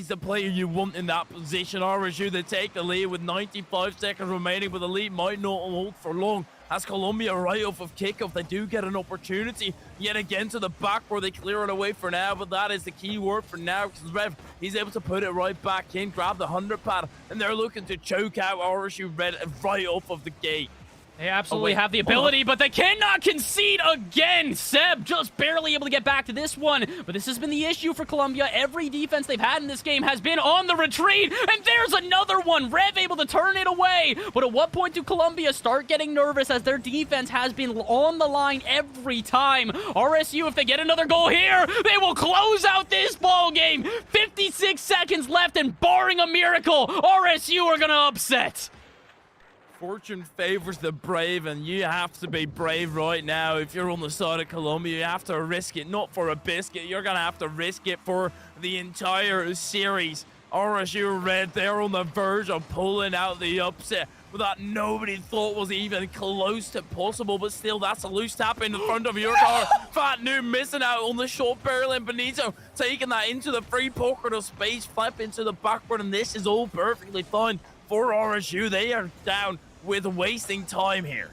the player you want in that position. RSU, they take the lead with 95 seconds remaining, but the lead might not hold for long. As Colombia right off of kickoff, they do get an opportunity yet again to the back where they clear it away for now, but that is the key word for now, because Rev, he's able to put it right back in, grab the 100 pad, and they're looking to choke out RSU Red right off of the gate. They absolutely have the ability, but they cannot concede again. Seb just barely able to get back to this one, but this has been the issue for Colombia. Every defense they've had in this game has been on the retreat, and there's another one. Rev able to turn it away, but at what point do Colombia start getting nervous as their defense has been on the line every time? RSU, if they get another goal here, they will close out this ball game. 56 seconds left, and barring a miracle, RSU are going to upset. Fortune favors the brave, and you have to be brave right now. If you're on the side of Colombia, you have to risk it, not for a biscuit. You're going to have to risk it for the entire series. RSU Red, they're on the verge of pulling out the upset that nobody thought was even close to possible, but still, that's a loose tap in the front of your car. Fat New missing out on the short barrel, and Benito taking that into the free pocket of space, flip into the backward, and this is all perfectly fine for RSU. They are down with wasting time here.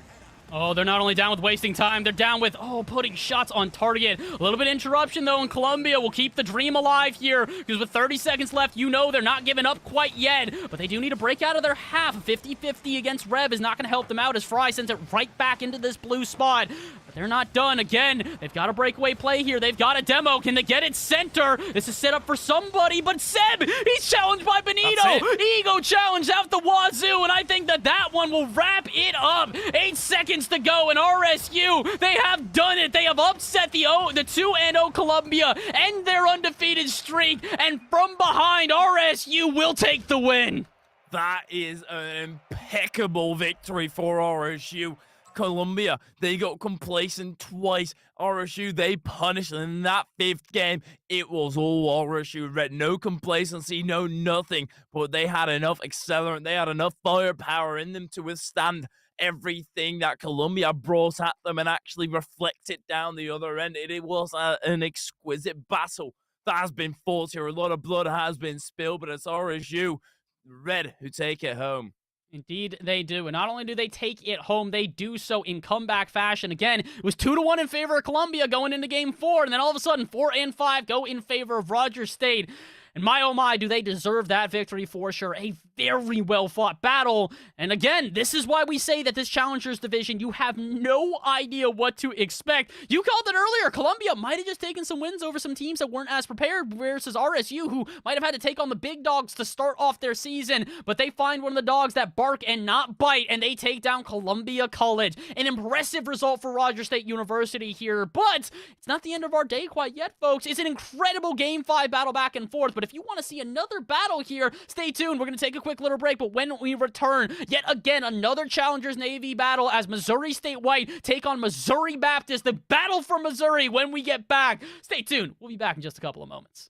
Oh, they're not only down with wasting time, they're down with, putting shots on target. A little bit of interruption, though, and Colombia will keep the dream alive here, because with 30 seconds left, you know they're not giving up quite yet, but they do need to break out of their half. 50-50 against Rev is not going to help them out as Fry sends it right back into this blue spot. But they're not done. Again, they've got a breakaway play here. They've got a demo. Can they get it center? This is set up for somebody, but Seb, he's challenged by Benito. Ego challenge out the wazoo, and I think that one will wrap it up. 8 seconds to go, and RSU, they have done it. They have upset the 2-0 Colombia and their undefeated streak, and from behind, RSU will take the win. That is an impeccable victory for RSU. Colombia, they got complacent twice. RSU, they punished them. In that 5th game, it was all RSU Red. No complacency, no nothing. But they had enough accelerant, they had enough firepower in them to withstand everything that Colombia brought at them and actually reflect it down the other end. It was an exquisite battle that has been fought here. A lot of blood has been spilled, but it's RSU Red who take it home. Indeed, they do. And not only do they take it home, they do so in comeback fashion. Again, it was 2-1 in favor of Colombia going into game 4, and then all of a sudden 4 and 5 go in favor of Rogers State. And my oh my, do they deserve that victory for sure. A very well-fought battle. And again, this is why we say that this Challengers division, you have no idea what to expect. You called it earlier. Colombia might have just taken some wins over some teams that weren't as prepared versus RSU, who might have had to take on the big dogs to start off their season. But they find one of the dogs that bark and not bite, and they take down Columbia College. An impressive result for Rogers State University here. But it's not the end of our day quite yet, folks. It's an incredible Game 5 battle back and forth. But if you want to see another battle here, stay tuned. We're going to take a quick little break, but when we return, yet again, another Challengers Navy battle as Missouri State White take on Missouri Baptist. The battle for Missouri when we get back. Stay tuned. We'll be back in just a couple of moments.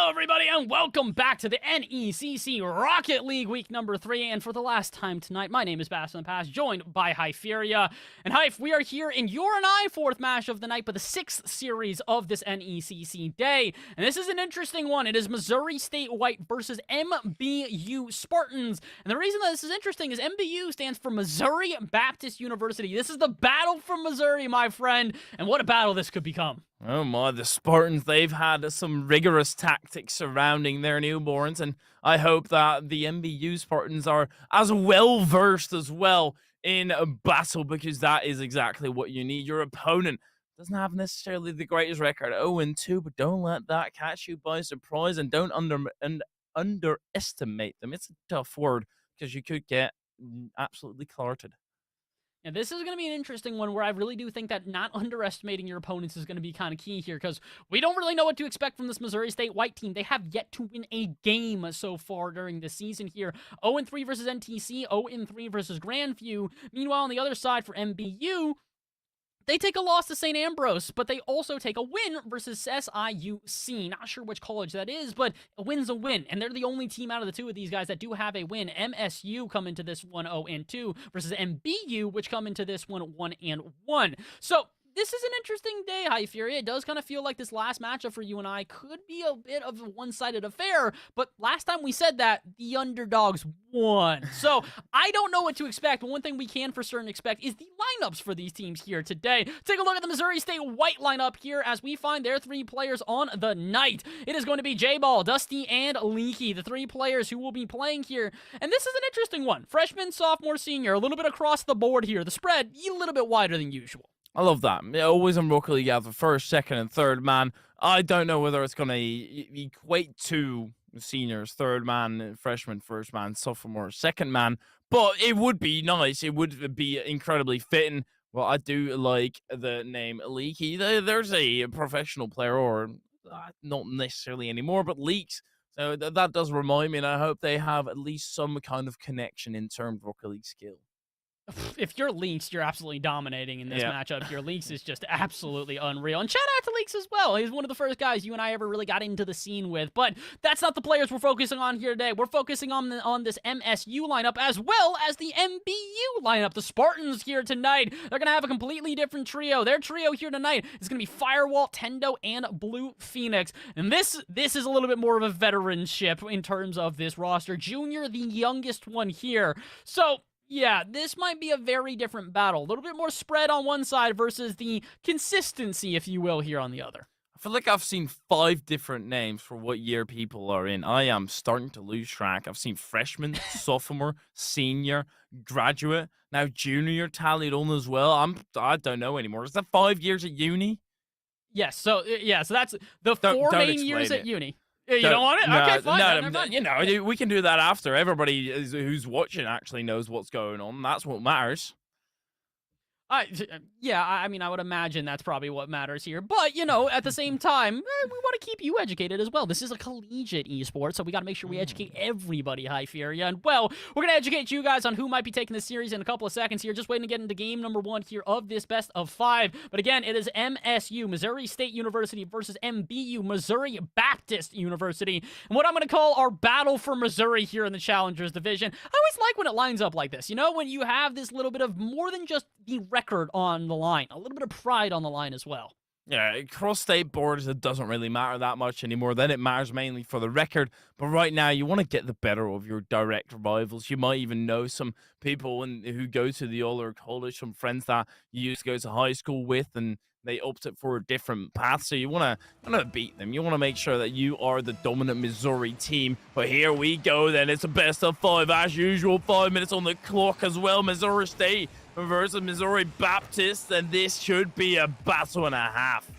Hello, everybody, and welcome back to the NECC Rocket League week number 3. And for the last time tonight, my name is Bass in the Past, joined by Hypheria. And Hyph, we are here in your and I fourth match of the night, but the 6th series of this NECC day. And this is an interesting one. It is Missouri State White versus MBU Spartans. And the reason that this is interesting is MBU stands for Missouri Baptist University. This is the battle for Missouri, my friend. And what a battle this could become. Oh my, the Spartans, they've had some rigorous tactics surrounding their newborns, and I hope that the MBU Spartans are as well versed as well in a battle, because that is exactly what you need. Your opponent doesn't have necessarily the greatest record, 0-2, but don't let that catch you by surprise, and don't underestimate them. It's a tough word, because you could get absolutely clarted. Yeah, this is going to be an interesting one where I really do think that not underestimating your opponents is going to be kind of key here, because we don't really know what to expect from this Missouri State White team. They have yet to win a game so far during the season here. 0-3 versus NTC, 0-3 versus Grandview. Meanwhile, on the other side for MBU, they take a loss to St. Ambrose, but they also take a win versus CSUDH. Not sure which college that is, but a win's a win. And they're the only team out of the two of these guys that do have a win. MSU come into this one 0-2 versus MBU, which come into this one 1-1. So this is an interesting day, Hypheria. It does kind of feel like this last matchup for you and I could be a bit of a one-sided affair, but last time we said that, the underdogs won. So I don't know what to expect, but one thing we can for certain expect is the lineups for these teams here today. Take a look at the Missouri State White lineup here as we find their 3 players on the night. It is going to be J-Ball, Dusty, and Leaky, the 3 players who will be playing here. And this is an interesting one. Freshman, sophomore, senior, a little bit across the board here. The spread, a little bit wider than usual. I love that. Always in Rocket League, you have the first, second, and third man. I don't know whether it's going to equate to seniors, third man, freshman, first man, sophomore, second man, but it would be nice. It would be incredibly fitting. Well, I do like the name Leaky. There's a professional player, or not necessarily anymore, but Leaks. So that does remind me, and I hope they have at least some kind of connection in terms of Rocket League skill. If you're Leaks, you're absolutely dominating in this matchup. Your Leaks is just absolutely unreal. And shout out to Leaks as well. He's one of the first guys you and I ever really got into the scene with. But that's not the players we're focusing on here today. We're focusing on this MSU lineup as well as the MBU lineup. The Spartans here tonight, they're going to have a completely different trio. Their trio here tonight is going to be Firewall, Tendo, and Blue Phoenix. And this is a little bit more of a veteranship in terms of this roster. Junior, the youngest one here. So yeah, this might be a very different battle. A little bit more spread on one side versus the consistency, if you will, here on the other. I feel like I've seen 5 different names for what year people are in. I am starting to lose track. I've seen freshman, sophomore, senior, graduate, now junior tallied on as well. I don't know anymore. Is that 5 years at uni? Yes. So that's the 4 main years at uni. You don't want it? No, Okay, fine. no, you know, we can do that after. Everybody who's watching actually knows what's going on. That's what matters. I mean, I would imagine that's probably what matters here. But, at the same time, we want to keep you educated as well. This is a collegiate esport, so we got to make sure we educate everybody, Hypheria. And, well, we're going to educate you guys on who might be taking this series in a couple of seconds here. Just waiting to get into game number 1 here of this best of 5. But, again, it is MSU, Missouri State University versus MBU, Missouri Baptist University. And what I'm going to call our battle for Missouri here in the Challengers Division. I always like when it lines up like this. When you have this little bit of more than just the record on the line, a little bit of pride on the line as well. Yeah, cross-state borders, it doesn't really matter that much anymore. Then it matters mainly for the record. But right now, you want to get the better of your direct rivals. You might even know some people who go to the other college, some friends that you used to go to high school with, and they opted for a different path. So you want to beat them. You want to make sure that you are the dominant Missouri team. But here we go then. It's a best of 5 as usual. 5 minutes on the clock as well. Missouri State versus Missouri Baptist, and this should be a battle and a half.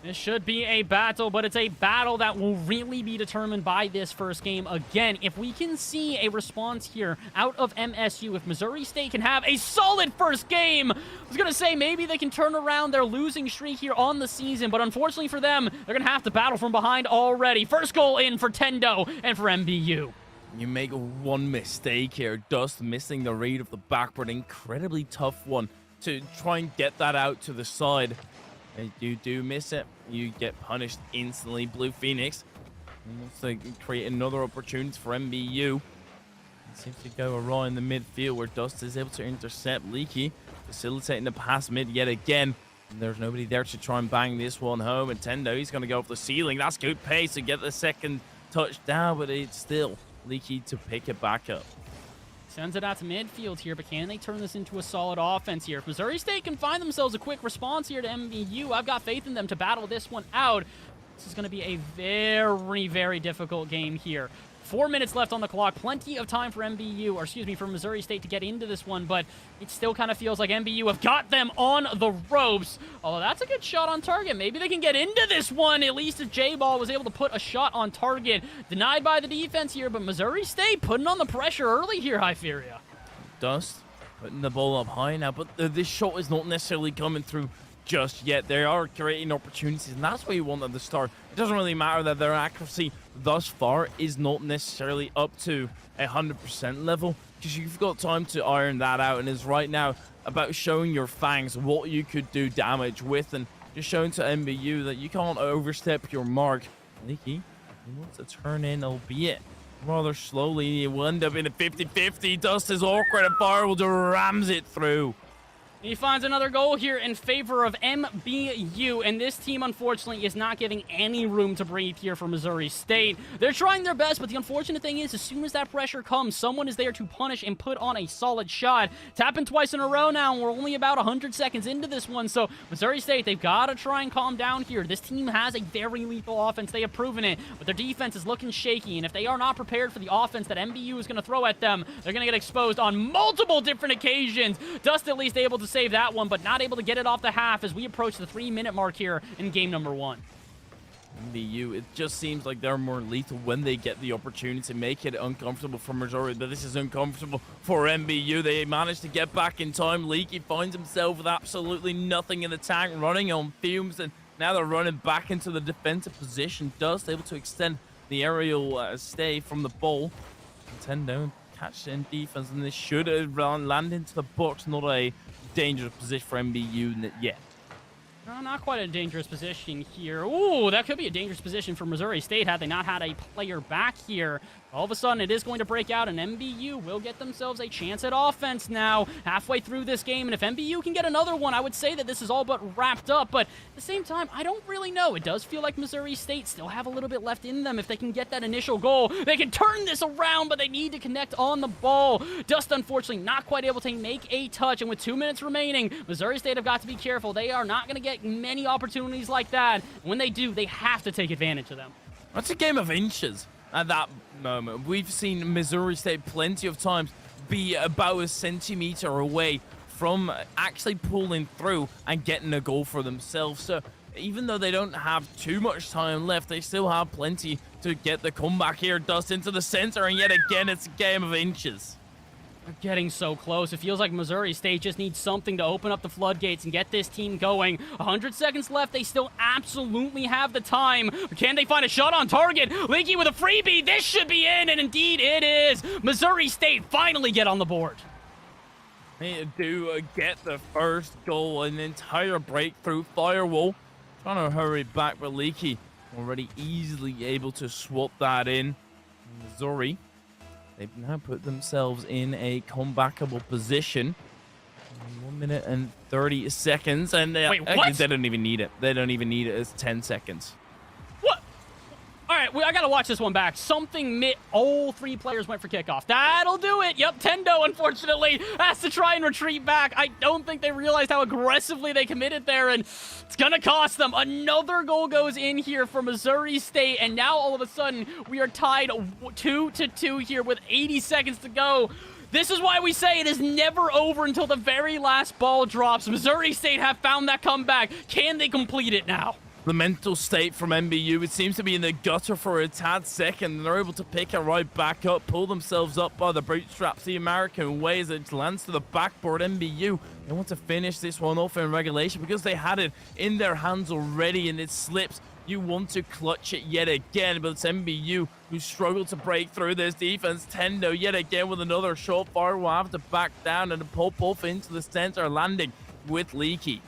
This should be a battle, but it's a battle that will really be determined by this first game. Again, if we can see a response here out of MSU, if Missouri State can have a solid first game, I was going to say maybe they can turn around their losing streak here on the season, but unfortunately for them, they're going to have to battle from behind already. First goal in for Tendo and for MBU. You make one mistake here, Dust missing the read of the backboard. Incredibly tough one to try and get that out to the side. If you do miss it, you get punished instantly. Blue Phoenix He wants to create another opportunity for MBU. It seems to go around the midfield where Dust is able to intercept Leaky, facilitating the pass mid yet again. And there's nobody there to try and bang this one home. And Tendo, he's going to go off the ceiling. That's good pace to get the second touchdown, but it's still Leaky to pick it back up. Sends it out to midfield here, but can they turn this into a solid offense here? If Missouri State can find themselves a quick response here to MBU, I've got faith in them to battle this one out. This is going to be a very, very difficult game here. 4 minutes left on the clock. Plenty of time for MBU, or excuse me, for Missouri State to get into this one, but it still kind of feels like MBU have got them on the ropes. Although that's a good shot on target. Maybe they can get into this one, at least if J-Ball was able to put a shot on target. Denied by the defense here, but Missouri State putting on the pressure early here, Hyperia. Dust putting the ball up high now, but this shot is not necessarily coming through just yet. They are creating opportunities, and that's where you want them to start. It doesn't really matter that their accuracy thus far is not necessarily up to 100% level, because you've got time to iron that out, and it's right now about showing your fangs what you could do damage with, and just showing to MBU that you can't overstep your mark. Leaky, he wants to turn in, albeit rather slowly. It will end up in a 50-50. Dust is awkward, and Firewall just rams it through. He finds another goal here in favor of MBU, and this team, unfortunately, is not giving any room to breathe here for Missouri State. They're trying their best, but the unfortunate thing is, as soon as that pressure comes, someone is there to punish and put on a solid shot. It's happened twice in a row now, and we're only about 100 seconds into this one, so Missouri State, they've got to try and calm down here. This team has a very lethal offense. They have proven it, but their defense is looking shaky, and if they are not prepared for the offense that MBU is going to throw at them, they're going to get exposed on multiple different occasions. Dust at least able to save that one, but not able to get it off the half as we approach the 3-minute mark here in game number 1. MBU, it just seems like they're more lethal when they get the opportunity to make it uncomfortable for Missouri, but this is uncomfortable for MBU. They managed to get back in time. Leaky finds himself with absolutely nothing in the tank, running on fumes, and now they're running back into the defensive position. Dust able to extend the aerial stay from the ball. Nintendo catch in defense, and this should land into the box. Not a dangerous position for MBU yet. No, not quite a dangerous position here. Ooh, that could be a dangerous position for Missouri State had they not had a player back here. All of a sudden, it is going to break out, and MBU will get themselves a chance at offense now halfway through this game. And if MBU can get another one, I would say that this is all but wrapped up. But at the same time, I don't really know. It does feel like Missouri State still have a little bit left in them. If they can get that initial goal, they can turn this around, but they need to connect on the ball. Dust, unfortunately, not quite able to make a touch. And with 2 minutes remaining, Missouri State have got to be careful. They are not going to get many opportunities like that. When they do, they have to take advantage of them. That's a game of inches. At that moment, we've seen Missouri State plenty of times be about a centimeter away from actually pulling through and getting a goal for themselves. So even though they don't have too much time left, they still have plenty to get the comeback here. Dust into the center, and yet again, it's a game of inches. They're getting so close. It feels like Missouri State just needs something to open up the floodgates and get this team going. 100 seconds left. They still absolutely have the time. Can they find a shot on target? Leaky with a freebie. This should be in, and indeed it is. Missouri State finally get on the board. They do get the first goal, an entire breakthrough. Firewall trying to hurry back, but Leaky already easily able to swap that in. Missouri, they've now put themselves in a comebackable position. 1 minute and 30 seconds, and Wait, what? they don't even need it. They don't even need it. It's 10 seconds. What? All right, I gotta watch this one back. All 3 players went for kickoff. That'll do it. Yep, Tendo, unfortunately, has to try and retreat back. I don't think they realized how aggressively they committed there, and it's gonna cost them. Another goal goes in here for Missouri State, and now all of a sudden, we are tied 2-2 here with 80 seconds to go. This is why we say it is never over until the very last ball drops. Missouri State have found that comeback. Can they complete it now? The mental state from MBU, it seems to be in the gutter for a tad second, and they're able to pick it right back up, pull themselves up by the bootstraps the American way as it lands to the backboard. MBU, they want to finish this one off in regulation because they had it in their hands already, and it slips. You want to clutch it yet again, but it's MBU who struggled to break through this defense. Tendo yet again with another shot. Fire will have to back down and pop off into the center, landing with Leaky.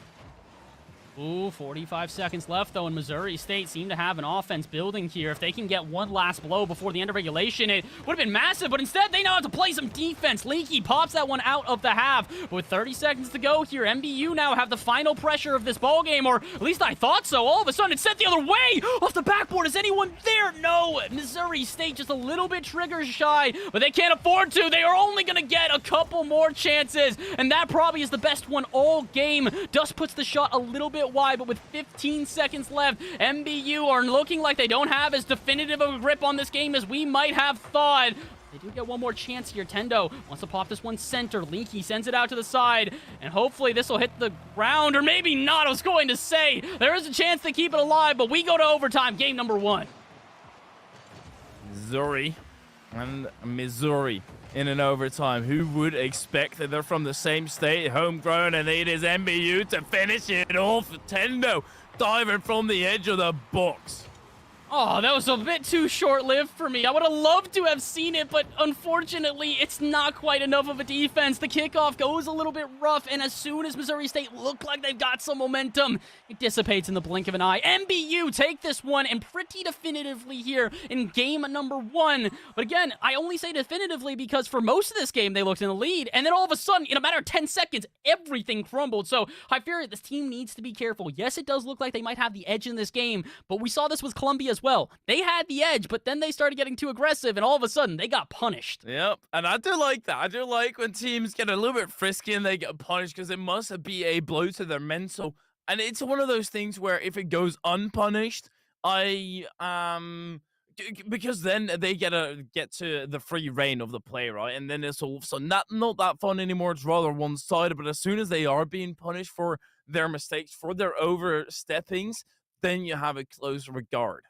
Ooh, 45 seconds left, though, and Missouri State seem to have an offense building here. If they can get one last blow before the end of regulation, it would have been massive, but instead they now have to play some defense. Leaky pops that one out of the half. With 30 seconds to go here, MBU now have the final pressure of this ballgame, or at least I thought so. All of a sudden, it's sent the other way! Off the backboard, is anyone there? No! Missouri State just a little bit trigger shy, but they can't afford to. They are only going to get a couple more chances, and that probably is the best one all game. Dust puts the shot a little bit wide, but with 15 seconds left, MBU are looking like they don't have as definitive of a grip on this game as we might have thought. They do get one more chance here. Tendo wants to pop this one center. Leaky sends it out to the side, and hopefully this will hit the ground, or maybe not. I was going to say, there is a chance to keep it alive, but we go to overtime, game number 1. Missouri and Missouri in an overtime. Who would expect that they're from the same state, homegrown, and it is MBU to finish it off. Tendo diving from the edge of the box. Oh, that was a bit too short-lived for me. I would have loved to have seen it, but unfortunately, it's not quite enough of a defense. The kickoff goes a little bit rough, and as soon as Missouri State look like they've got some momentum, it dissipates in the blink of an eye. MBU take this one, and pretty definitively here in game number 1. But again, I only say definitively because for most of this game, they looked in the lead, and then all of a sudden, in a matter of 10 seconds, everything crumbled. So, Hyperia, this team needs to be careful. Yes, it does look like they might have the edge in this game, but we saw this with Columbia as well. They had the edge, but then they started getting too aggressive, and all of a sudden, they got punished. Yep, and I do like that. I do like when teams get a little bit frisky and they get punished, because it must be a blow to their mental. And it's one of those things where if it goes unpunished, because then they get to the free reign of the play, right? And then it's all of a sudden not that fun anymore. It's rather one-sided. But as soon as they are being punished for their mistakes, for their oversteppings, then you have a close regard.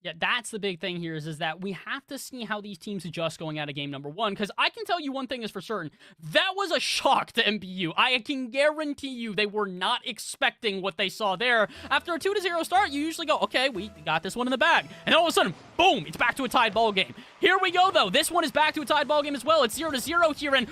Yeah, that's the big thing here is that we have to see how these teams adjust going out of game number 1, because I can tell you one thing is for certain. That was a shock to MBU. I can guarantee you they were not expecting what they saw there. After a 2-0 start, you usually go, okay, we got this one in the bag. And all of a sudden, boom, it's back to a tied ball game. Here we go, though. This one is back to a tied ball game as well. It's 0-0 here, and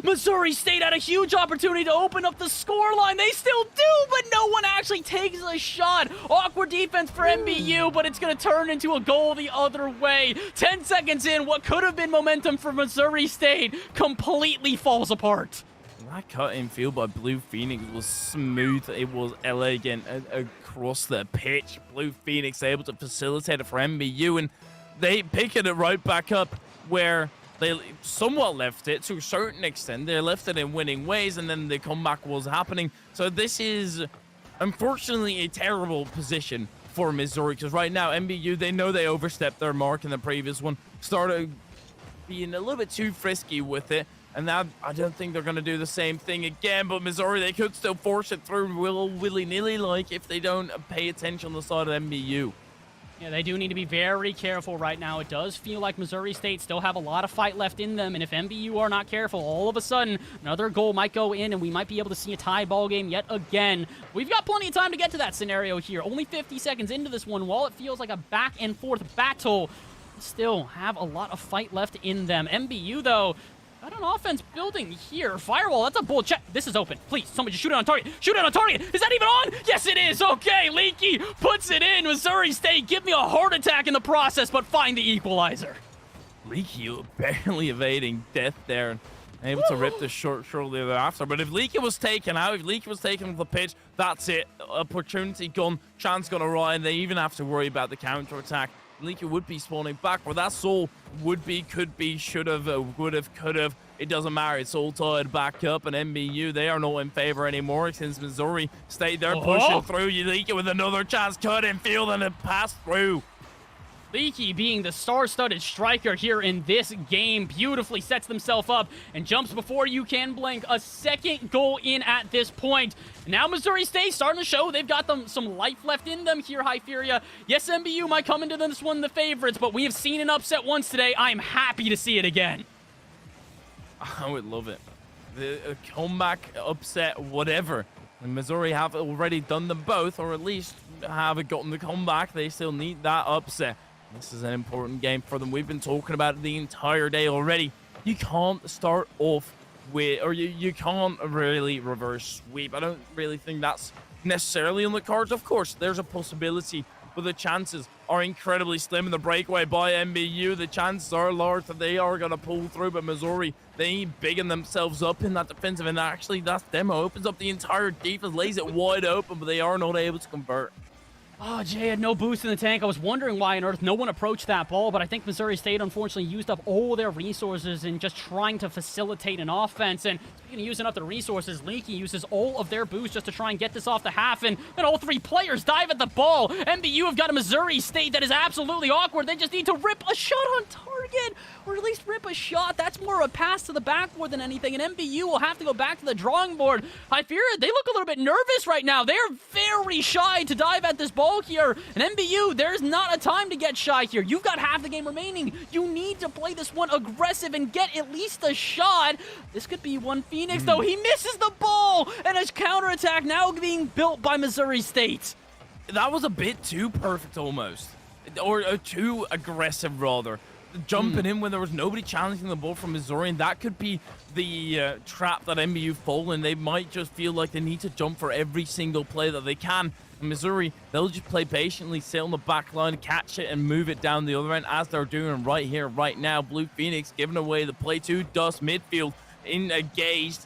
Missouri State had a huge opportunity to open up the scoreline. They still do, but no one actually takes a shot. Awkward defense for MBU, but it's going to turn into a goal the other way. 10 seconds in, what could have been momentum for Missouri State completely falls apart. That cut in field by Blue Phoenix was smooth. It was elegant across the pitch. Blue Phoenix able to facilitate it for MBU, and they pick it right back up where they somewhat left it to a certain extent. They left it in winning ways, and then the comeback was happening. So this is, unfortunately, a terrible position for Missouri, because right now MBU, they know they overstepped their mark in the previous one, started being a little bit too frisky with it, and now I don't think they're going to do the same thing again. But Missouri, they could still force it through willy-nilly, like if they don't pay attention on the side of MBU. Yeah, they do need to be very careful right now. It does feel like Missouri State still have a lot of fight left in them, and if MBU are not careful, all of a sudden, another goal might go in, and we might be able to see a tie ball game yet again. We've got plenty of time to get to that scenario here. Only 50 seconds into this one. While it feels like a back-and-forth battle, we still have a lot of fight left in them. MBU, though, got an offense building here. Firewall, that's a bull check. This is open. Please, somebody just shoot it on target. Shoot it on target. Is that even on? Yes, it is. Okay, Leaky puts it in. Missouri State, give me a heart attack in the process, but find the equalizer. Leaky barely evading death there, and able to rip the short shortly thereafter. But if Leaky was taken out, if Leaky was taken off the pitch, that's it. Opportunity gone. Chance gone awry, and they even have to worry about the counter-attack. Leaky would be spawning back, but that's all would be, could be, should have, would have, could have. It doesn't matter. It's all tied back up, and MBU, they are not in favor anymore since Missouri State, they're pushing through. Leaky with another chance, cut in field, and it passed through. Leaky being the star-studded striker here in this game beautifully sets themselves up and jumps before you can blink. A second goal in at this point. Now Missouri State starting to show they've got some life left in them here, Hyperia. Yes, MBU might come into this one the favorites, but we have seen an upset once today. I'm happy to see it again. I would love it. The comeback, upset, whatever. And Missouri have already done them both, or at least have gotten the comeback. They still need that upset. This is an important game for them. We've been talking about it the entire day already. You can't start off with, or you can't really reverse sweep. I don't really think that's necessarily on the cards. Of course, there's a possibility, but the chances are incredibly slim. In the breakaway by MBU, the chances are large that they are going to pull through, but Missouri, they bigging themselves up in that defensive, and actually that demo opens up the entire defense, lays it wide open, but they are not able to convert. Oh, Jay had no boost in the tank. I was wondering why on earth no one approached that ball, but I think Missouri State unfortunately used up all their resources in just trying to facilitate an offense. And speaking of using up the resources, Leaky uses all of their boost just to try and get this off the half, and then all three players dive at the ball. MBU have got a Missouri State that is absolutely awkward. They just need to rip a shot on target, or at least rip a shot. That's more of a pass to the backboard than anything, and MBU will have to go back to the drawing board. I fear they look a little bit nervous right now. They're very shy to dive at this ball here. And MBU, there's not a time to get shy here. You've got half the game remaining. You need to play this one aggressive and get at least a shot. This could be one Phoenix, though. He misses the ball, and his counterattack now being built by Missouri State. That was a bit too perfect almost, or too aggressive rather. Jumping in when there was nobody challenging the ball from Missouri, and that could be the trap that MBU fall in. They might just feel like they need to jump for every single play that they can. And Missouri, they'll just play patiently, sit on the back line, catch it, and move it down the other end, as they're doing right here, right now. Blue Phoenix giving away the play to Dust, midfield, engaged.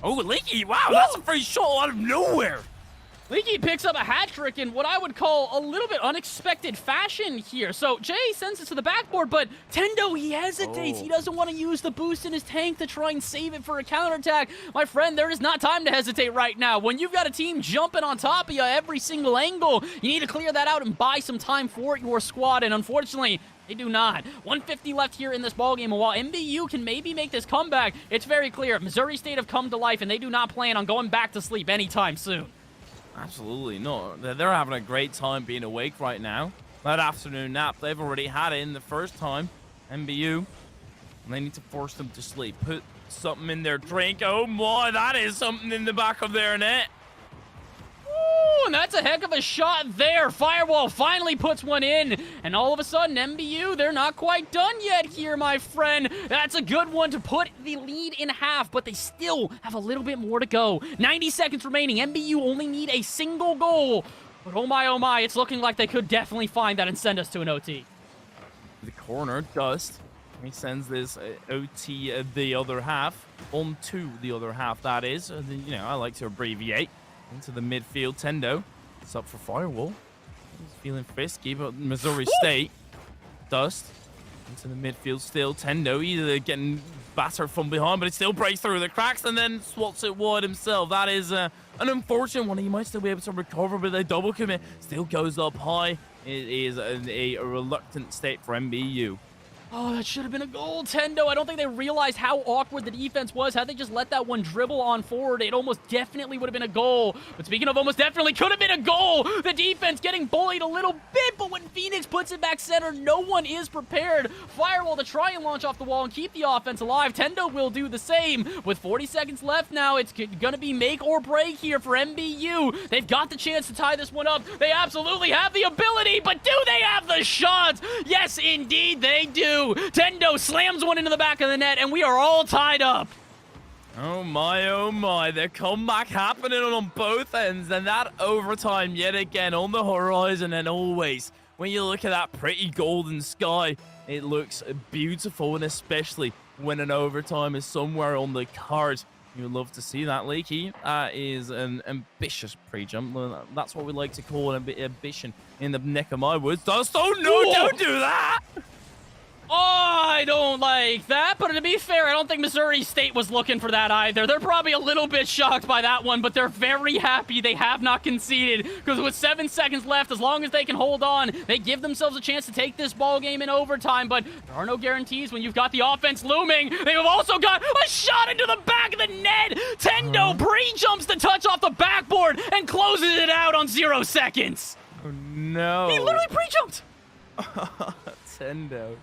Oh, Leaky, wow, that's a free shot out of nowhere. Leaky picks up a hat trick in what I would call a little bit unexpected fashion here. So Jay sends it to the backboard, but Tendo, he hesitates. He doesn't want to use the boost in his tank to try and save it for a counterattack. My friend, there is not time to hesitate right now. When you've got a team jumping on top of you every single angle, you need to clear that out and buy some time for your squad, and unfortunately, they do not. 150 left here in this ballgame, and while MBU can maybe make this comeback, it's very clear Missouri State have come to life, and they do not plan on going back to sleep anytime soon. Absolutely not. They're having a great time being awake right now. That afternoon nap, they've already had it in the first time. MBU, and they need to force them to sleep. Put something in their drink. Oh my, that is something in the back of their net. Ooh, and that's a heck of a shot there. Firewall finally puts one in, and all of a sudden, MBU, they're not quite done yet here, my friend. That's a good one to put the lead in half, but they still have a little bit more to go. 90 seconds remaining. MBU only need a single goal, but oh my, it's looking like they could definitely find that and send us to an OT. The corner, Dust. He sends this OT the other half, onto the other half, that is. You know, I like to abbreviate. Into the midfield, Tendo. It's up for Firewall. He's feeling frisky, but Missouri State. Dust. Into the midfield still. Tendo either getting battered from behind, but it still breaks through the cracks and then swats it wide himself. That is an unfortunate one. He might still be able to recover, but the double commit still goes up high. It is a reluctant state for MBU. Oh, that should have been a goal, Tendo. I don't think they realized how awkward the defense was. Had they just let that one dribble on forward, it almost definitely would have been a goal. But speaking of almost definitely, could have been a goal. The defense getting bullied a little bit, but when Phoenix puts it back center, no one is prepared. Firewall to try and launch off the wall and keep the offense alive. Tendo will do the same. With 40 seconds left now, it's going to be make or break here for MBU. They've got the chance to tie this one up. They absolutely have the ability, but do they have the shots? Yes, indeed, they do. Tendo slams one into the back of the net, and we are all tied up. Oh my, the comeback happening on both ends, and that overtime yet again on the horizon. And always, when you look at that pretty golden sky, it looks beautiful, and especially when an overtime is somewhere on the cards. You'd love to see that, Leaky. That is an ambitious pre-jump. That's what we like to call an ambition in the neck of my woods. Dust, oh no, Whoa. don't do that! Oh, I don't like that, but to be fair, I don't think Missouri State was looking for that either. They're probably a little bit shocked by that one, but they're very happy they have not conceded, because with 7 seconds left, as long as they can hold on, they give themselves a chance to take this ball game in overtime, but there are no guarantees when you've got the offense looming. They've also got a shot into the back of the net. Tendo pre-jumps the touch off the backboard and closes it out on 0 seconds. Oh no. He literally pre-jumped. Tendo.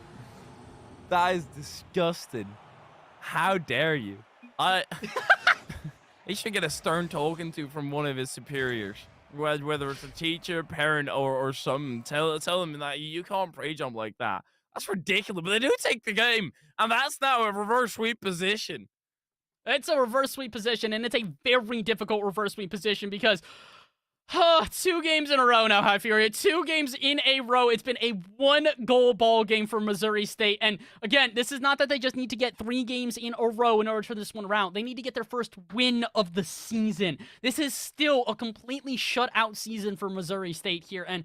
That is disgusting. How dare you? He should get a stern talking to from one of his superiors. Whether it's a teacher, parent, or something. Tell them that you can't pre-jump like that. That's ridiculous. But they do take the game. And that's now a reverse sweep position. It's a reverse sweep position, and it's a very difficult reverse sweep position because 2 games in a row now, High Fury. 2 games in a row. It's been a 1-goal ball game for Missouri State. And again, this is not that they just need to get 3 games in a row in order to turn this one around. They need to get their first win of the season. This is still a completely shut-out season for Missouri State here. And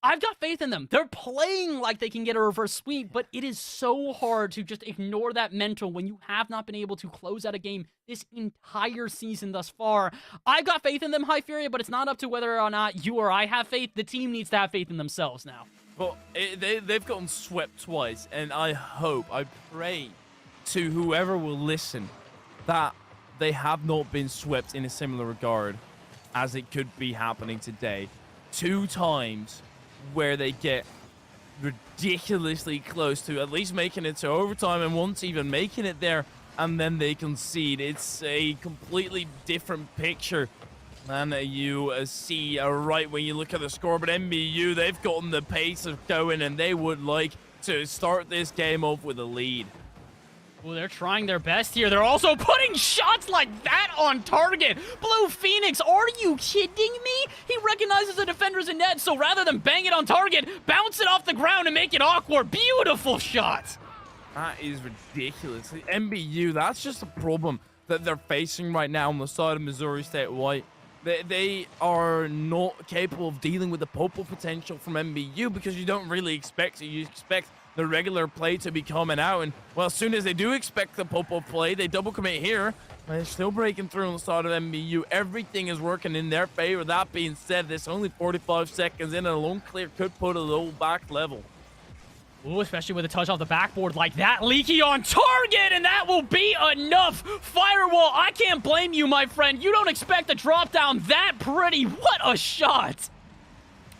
I've got faith in them. They're playing like they can get a reverse sweep, but it is so hard to just ignore that mental when you have not been able to close out a game this entire season thus far. I've got faith in them, High Fury, but it's not up to whether or not you or I have faith. The team needs to have faith in themselves now. Well, they've gotten swept twice, and I pray to whoever will listen that they have not been swept in a similar regard as it could be happening today. 2 times where they get ridiculously close to at least making it to overtime, and once even making it there, and then they concede. It's a completely different picture than you see right when you look at the score. But MBU, they've gotten the pace of going, and they would like to start this game off with a lead. Well, they're trying their best here. They're also putting shots like that on target. Blue Phoenix, are you kidding me? He recognizes the defender's in net, so rather than bang it on target, bounce it off the ground and make it awkward. Beautiful shot. That is ridiculous. MBU, that's just a problem that they're facing right now on the side of Missouri State White. They are not capable of dealing with the Popo potential from MBU because you don't really expect it. You expect the regular play to be coming out, and well, as soon as they do expect the Popo play, they double commit here. They're still breaking through on the side of MBU. Everything is working in their favor. That being said, there's only 45 seconds in, and a lone clear could put a low back level. Ooh, especially with a touch off the backboard like that. Leaky on target, and that will be enough. Firewall, I can't blame you, my friend. You don't expect a drop down that pretty. What a shot.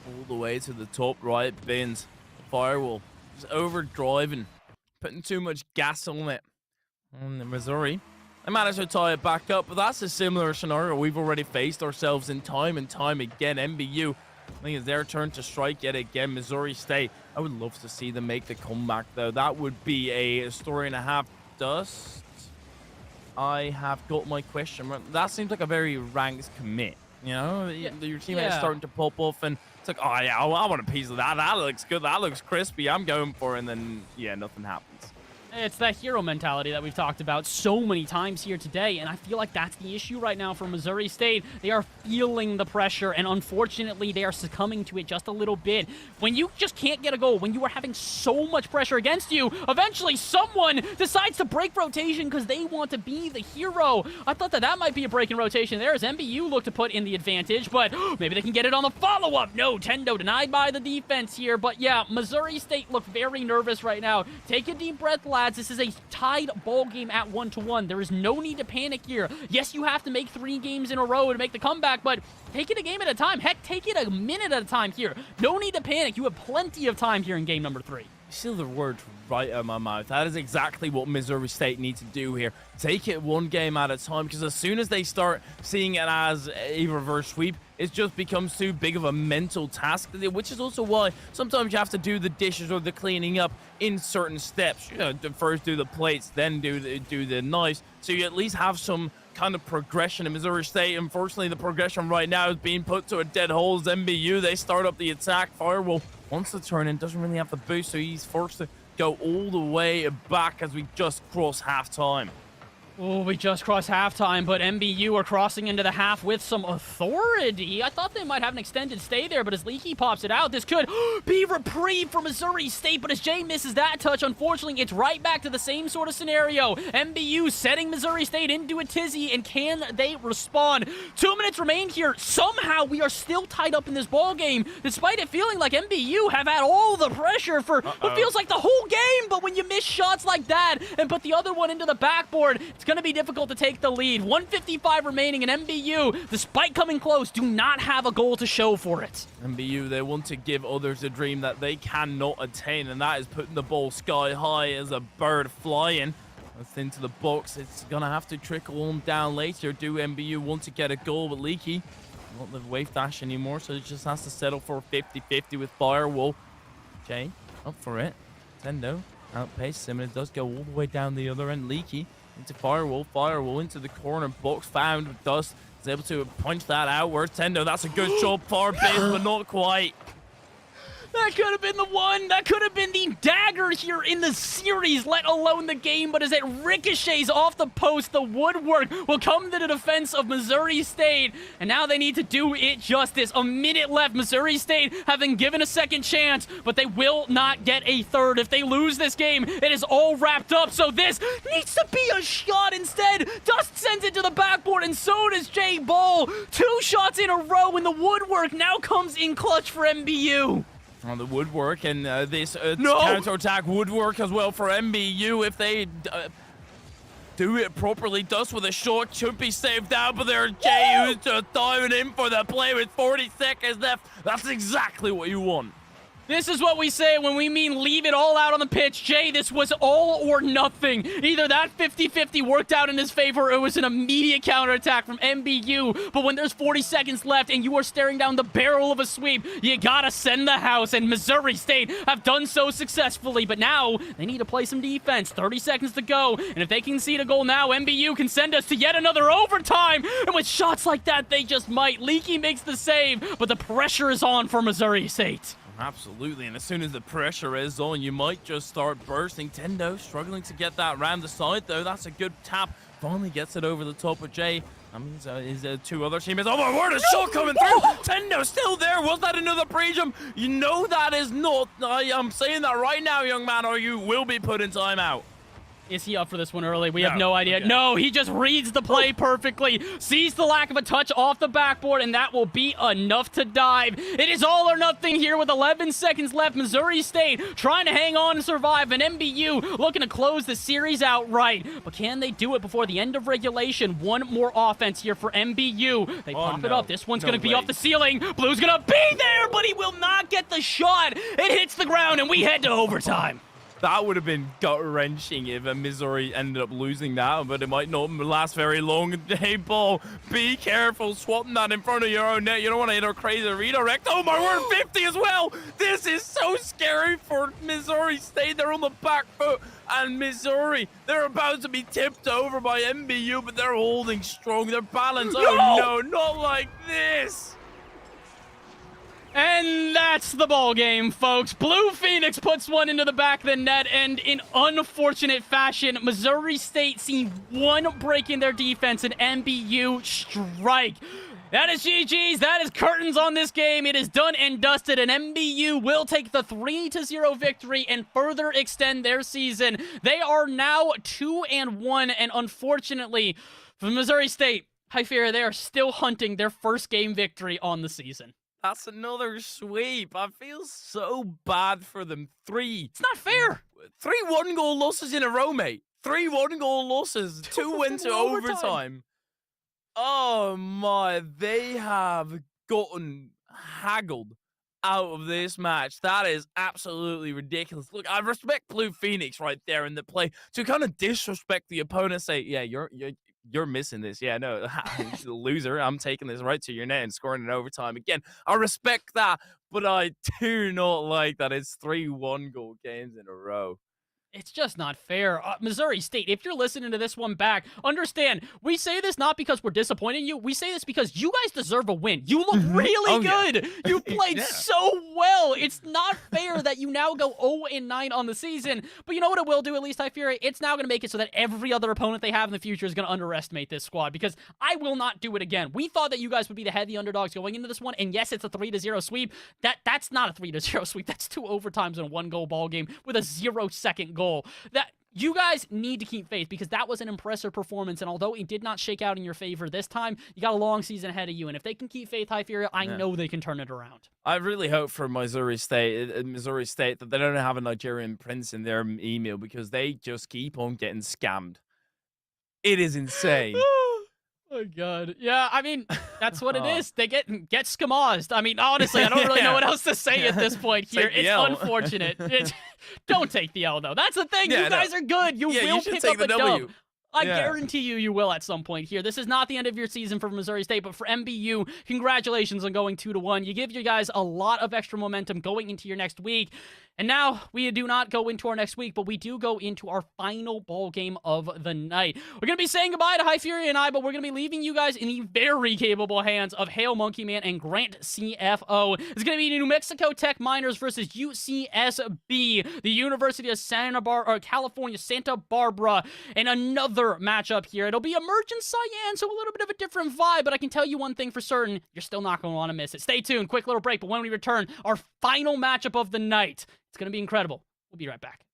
All the way to the top right bins. Firewall just overdriving, putting too much gas on it. And Missouri, they managed to tie it back up, but that's a similar scenario we've already faced ourselves in time and time again. MBU, I think it's their turn to strike yet again. Missouri State, I would love to see them make the comeback, though. That would be a story and a half. Dust, I have got my question. That seems like a very ranked commit. You know, your teammates starting to pop off, and it's like, oh yeah, I want a piece of that. That looks good. That looks crispy. I'm going for it. And then, yeah, nothing happens. It's that hero mentality that we've talked about so many times here today, and I feel like that's the issue right now for Missouri State. They are feeling the pressure, and unfortunately, they are succumbing to it just a little bit. When you just can't get a goal, when you are having so much pressure against you, eventually someone decides to break rotation because they want to be the hero. I thought that might be a break in rotation there as MBU looked to put in the advantage, but maybe they can get it on the follow-up. No, Tendo denied by the defense here, but yeah, Missouri State look very nervous right now. Take a deep breath, lads. This is a tied ball game at 1-1. There is no need to panic here. Yes, you have to make 3 games in a row to make the comeback, but take it a game at a time. Heck, take it a minute at a time here. No need to panic. You have plenty of time here in game number 3. Still the words right out of my mouth. That is exactly what Missouri State need to do here. Take it 1 game at a time, because as soon as they start seeing it as a reverse sweep, it just becomes too big of a mental task, which is also why sometimes you have to do the dishes or the cleaning up in certain steps. You know, first do the plates, then do the knives, so you at least have some kind of progression in Missouri State. Unfortunately, the progression right now is being put to a dead hole as MBU. They start up the attack. Firewall wants to turn in, doesn't really have the boost, so he's forced to go all the way back as we just cross halftime. Oh, we just crossed halftime, but MBU are crossing into the half with some authority. I thought they might have an extended stay there, but as Leaky pops it out, this could be reprieve for Missouri State, but as Jay misses that touch, unfortunately, it's right back to the same sort of scenario. MBU setting Missouri State into a tizzy, and can they respond? 2 minutes remain here. Somehow, we are still tied up in this ball game, despite it feeling like MBU have had all the pressure for what feels like the whole game, but when you miss shots like that and put the other one into the backboard, it's going to be difficult to take the lead. 1:55 remaining, and MBU, despite coming close, do not have a goal to show for it. MBU, they want to give others a dream that they cannot attain, and that is putting the ball sky high as a bird flying. That's into the box. It's going to have to trickle on down later. Do MBU want to get a goal? But Leaky won't live wave dash anymore, so it just has to settle for 50-50 with Firewall. Jay, up for it. Tendo, outpace him, and it does go all the way down the other end. Leaky into Firewall into the corner, box found with Dust, is able to punch that outward. Tendo, that's a good shot, far base, but not quite. That could have been the one. That could have been the dagger here in the series, let alone the game. But as it ricochets off the post, the woodwork will come to the defense of Missouri State. And now they need to do it justice. A minute left. Missouri State have been given a second chance, but they will not get a third. If they lose this game, it is all wrapped up. So this needs to be a shot instead. Dust sends it to the backboard, and so does Jay Ball. 2 shots in a row, and the woodwork now comes in clutch for MBU. On the woodwork, and this No! counter-attack would work as well for MBU if they do it properly. Dust with a shot should be saved out, but there's Jay who's just diving in for the play with 40 seconds left. That's exactly what you want. This is what we say when we mean leave it all out on the pitch. Jay, this was all or nothing. Either that 50-50 worked out in his favor or it was an immediate counterattack from MBU. But when there's 40 seconds left and you are staring down the barrel of a sweep, you gotta send the house. And Missouri State have done so successfully. But now they need to play some defense. 30 seconds to go. And if they concede a goal now, MBU can send us to yet another overtime. And with shots like that, they just might. Leaky makes the save, but the pressure is on for Missouri State. Absolutely, and as soon as the pressure is on, you might just start bursting. Tendo struggling to get that round the side, though. That's a good tap. Finally gets it over the top of Jay. That means his 2 other teammates. Oh my word, a shot coming through! Tendo still there. Was that another pre-jump? You know that is not. I am saying that right now, young man, or you will be put in timeout. Is he up for this one early? We have no idea. Okay. No, he just reads the play perfectly, sees the lack of a touch off the backboard, and that will be enough to dive. It is all or nothing here with 11 seconds left. Missouri State trying to hang on and survive, and MBU looking to close the series outright. But can they do it before the end of regulation? One more offense here for MBU. They pop it up. This one's going to be off the ceiling. Blue's going to be there, but he will not get the shot. It hits the ground, and we head to overtime. That would have been gut-wrenching if Missouri ended up losing that, but it might not last very long. Hey, Ball, be careful swatting that in front of your own net. You don't want to hit a crazy redirect. Oh, my word, 50 as well. This is so scary for Missouri State. They're on the back foot, and Missouri, they're about to be tipped over by MBU, but they're holding strong. They're balanced. Oh, no, not like this. And that's the ball game, folks. Blue Phoenix puts one into the back of the net, and in unfortunate fashion, Missouri State see one break in their defense, and MBU strike. That is GG's. That is curtains on this game. It is done and dusted, and MBU will take the 3-0 victory and further extend their season. They are now 2-1, and unfortunately, for Missouri State, I fear they are still hunting their first game victory on the season. That's another sweep. I feel so bad for them. It's not fair. 3 1-goal losses in a row, mate. 3 1-goal losses. 2 went to overtime. Oh my, they have gotten haggled out of this match. That is absolutely ridiculous. Look, I respect Blue Phoenix right there in the play to kind of disrespect the opponent, say, yeah, you're missing this. Yeah, no, the loser. I'm taking this right to your net and scoring in overtime again. I respect that, but I do not like that it's 3 1-goal games in a row. It's just not fair. Missouri State, if you're listening to this one back, understand, we say this not because we're disappointing you. We say this because you guys deserve a win. You look really good. Yeah. You played so well. It's not fair that you now go 0-9 on the season. But you know what it will do, at least I fear it? It's now going to make it so that every other opponent they have in the future is going to underestimate this squad, because I will not do it again. We thought that you guys would be the heavy underdogs going into this one, and yes, it's a 3-0 sweep. That's not a 3-0 sweep. That's 2 overtimes in a 1-goal ball game with a 0-second goal. That you guys need to keep faith, because that was an impressive performance, and although it did not shake out in your favor this time, you got a long season ahead of you, and if they can keep faith, Hypheria, I know they can turn it around. I really hope for Missouri State that they don't have a Nigerian prince in their email, because they just keep on getting scammed. It is insane. Oh, God. Yeah, I mean, that's what it is. They get skamazed. I mean, honestly, I don't really know what else to say at this point here. It's unfortunate. Don't take the L, though. That's the thing. You guys are good. You will pick up a dub. I Yeah. guarantee you will at some point here. This is not the end of your season for Missouri State, but for MBU, congratulations on going 2-1. You give you guys a lot of extra momentum going into your next week. And now we do not go into our next week, but we do go into our final bowl game of the night. We're going to be saying goodbye to High Fury and I, but we're going to be leaving you guys in the very capable hands of Hail Monkey Man and Grant CFO. It's going to be New Mexico Tech Miners versus UCSB, the University of California, Santa Barbara, and another matchup here. It'll be Emergent Cyan, so a little bit of a different vibe, but I can tell you one thing for certain, you're still not going to want to miss it. Stay tuned, quick little break, but when we return, our final matchup of the night, it's going to be incredible. We'll be right back.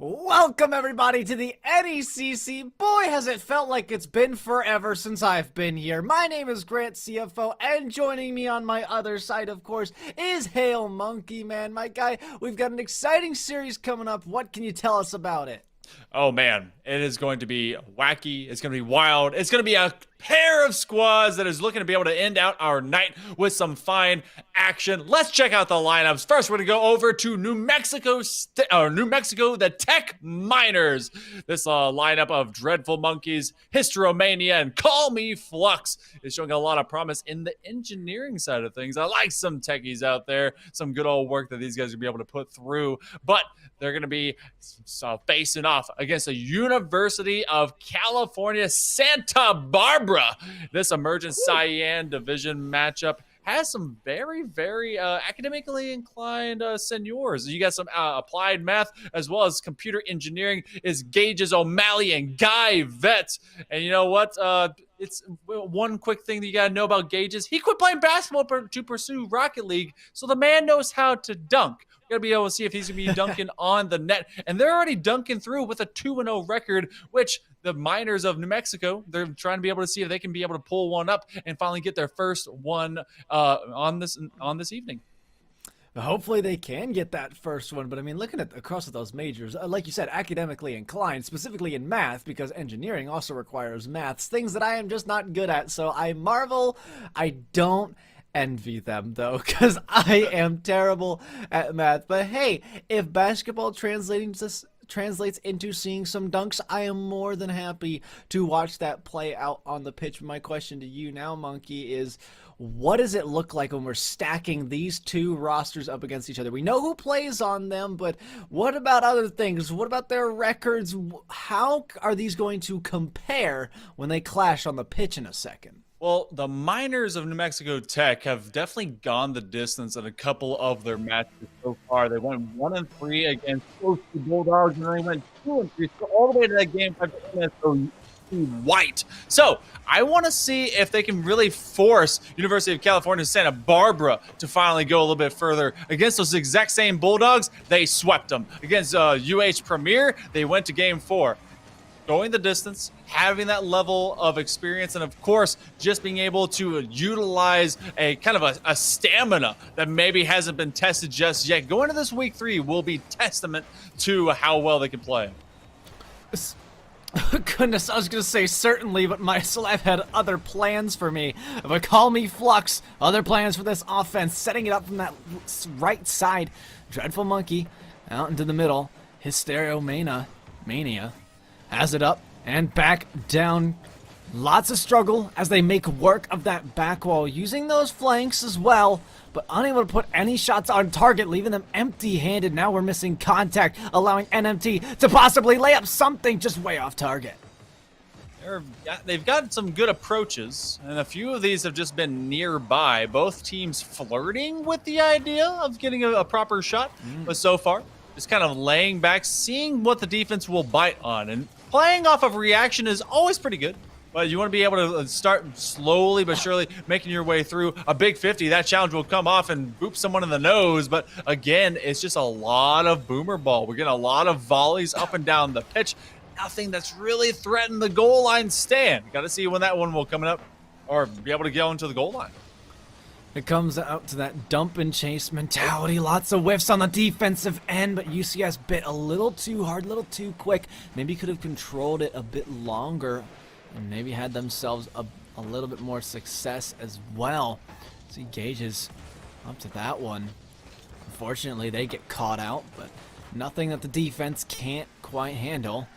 Welcome everybody to the NECC. Boy, has it felt like it's been forever since I've been here. My name is Grant CFO, and joining me on my other side, of course, is Hail Monkey Man. My guy, we've got an exciting series coming up. What can you tell us about it? Oh man, it is going to be wacky. It's going to be wild. It's going to be a pair of squads that is looking to be able to end out our night with some fine action. Let's check out the lineups. First, we're going to go over to New Mexico, the Tech Miners. This lineup of Dreadful Monkeys, Hysteromania, and Call Me Flux is showing a lot of promise in the engineering side of things. I like some techies out there, some good old work that these guys will be able to put through, but they're going to be facing off against the University of California, Santa Barbara. This emergent Cyan division matchup has some very, very academically inclined seniors. You got some applied math as well as computer engineering is Gage's O'Malley and Guy Vetts. And you know what? It's one quick thing that you got to know about Gage's. He quit playing basketball to pursue Rocket League, so the man knows how to dunk. Got to be able to see if he's going to be dunking on the net. And they're already dunking through with a 2-0 record, which the Miners of New Mexico, they're trying to be able to see if they can be able to pull one up and finally get their first one on this evening. Hopefully they can get that first one, but I mean, looking at across at those majors, like you said, academically inclined, specifically in math, because engineering also requires maths, things that I am just not good at, so I marvel. I don't envy them though, because I am terrible at math. But hey, if basketball translates into seeing some dunks, I am more than happy to watch that play out on the pitch. My question to you now, Monkey, is what does it look like when we're stacking these two rosters up against each other? We know who plays on them, but what about other things? What about their records? How are these going to compare when they clash on the pitch in a second? Well, the Miners of New Mexico Tech have definitely gone the distance in a couple of their matches so far. They went 1-3 against the Bulldogs, and then they went 2-3, so all the way to that game 5 minutes white. So I want to see if they can really force University of California Santa Barbara to finally go a little bit further. Against those exact same Bulldogs, they swept them. Against UH Premier, they went to game 4. Going the distance, having that level of experience, and of course, just being able to utilize a kind of a stamina that maybe hasn't been tested just yet. Going to this week 3 will be testament to how well they can play. Goodness, I was going to say certainly, but my life had other plans for me. But Call Me Flux, other plans for this offense, setting it up from that right side. Dreadful Monkey out into the middle. Hysteromania has it up and back down. Lots of struggle as they make work of that back wall, using those flanks as well, but unable to put any shots on target, leaving them empty-handed. Now we're missing contact, allowing NMT to possibly lay up something just way off target. They've got some good approaches, and a few of these have just been nearby. Both teams flirting with the idea of getting a proper shot, but so far, just kind of laying back, seeing what the defense will bite on. And playing off of reaction is always pretty good. But you want to be able to start slowly but surely making your way through a big 50. That challenge will come off and boop someone in the nose. But again, it's just a lot of boomer ball. We're getting a lot of volleys up and down the pitch. Nothing that's really threatened the goal line stand. Got to see when that one will come up or be able to go into the goal line. It comes out to that dump and chase mentality. Lots of whiffs on the defensive end, but UCS bit a little too hard, a little too quick. Maybe could have controlled it a bit longer and maybe had themselves a little bit more success as well. See, Gage's up to that one. Unfortunately, they get caught out, but nothing that the defense can't quite handle.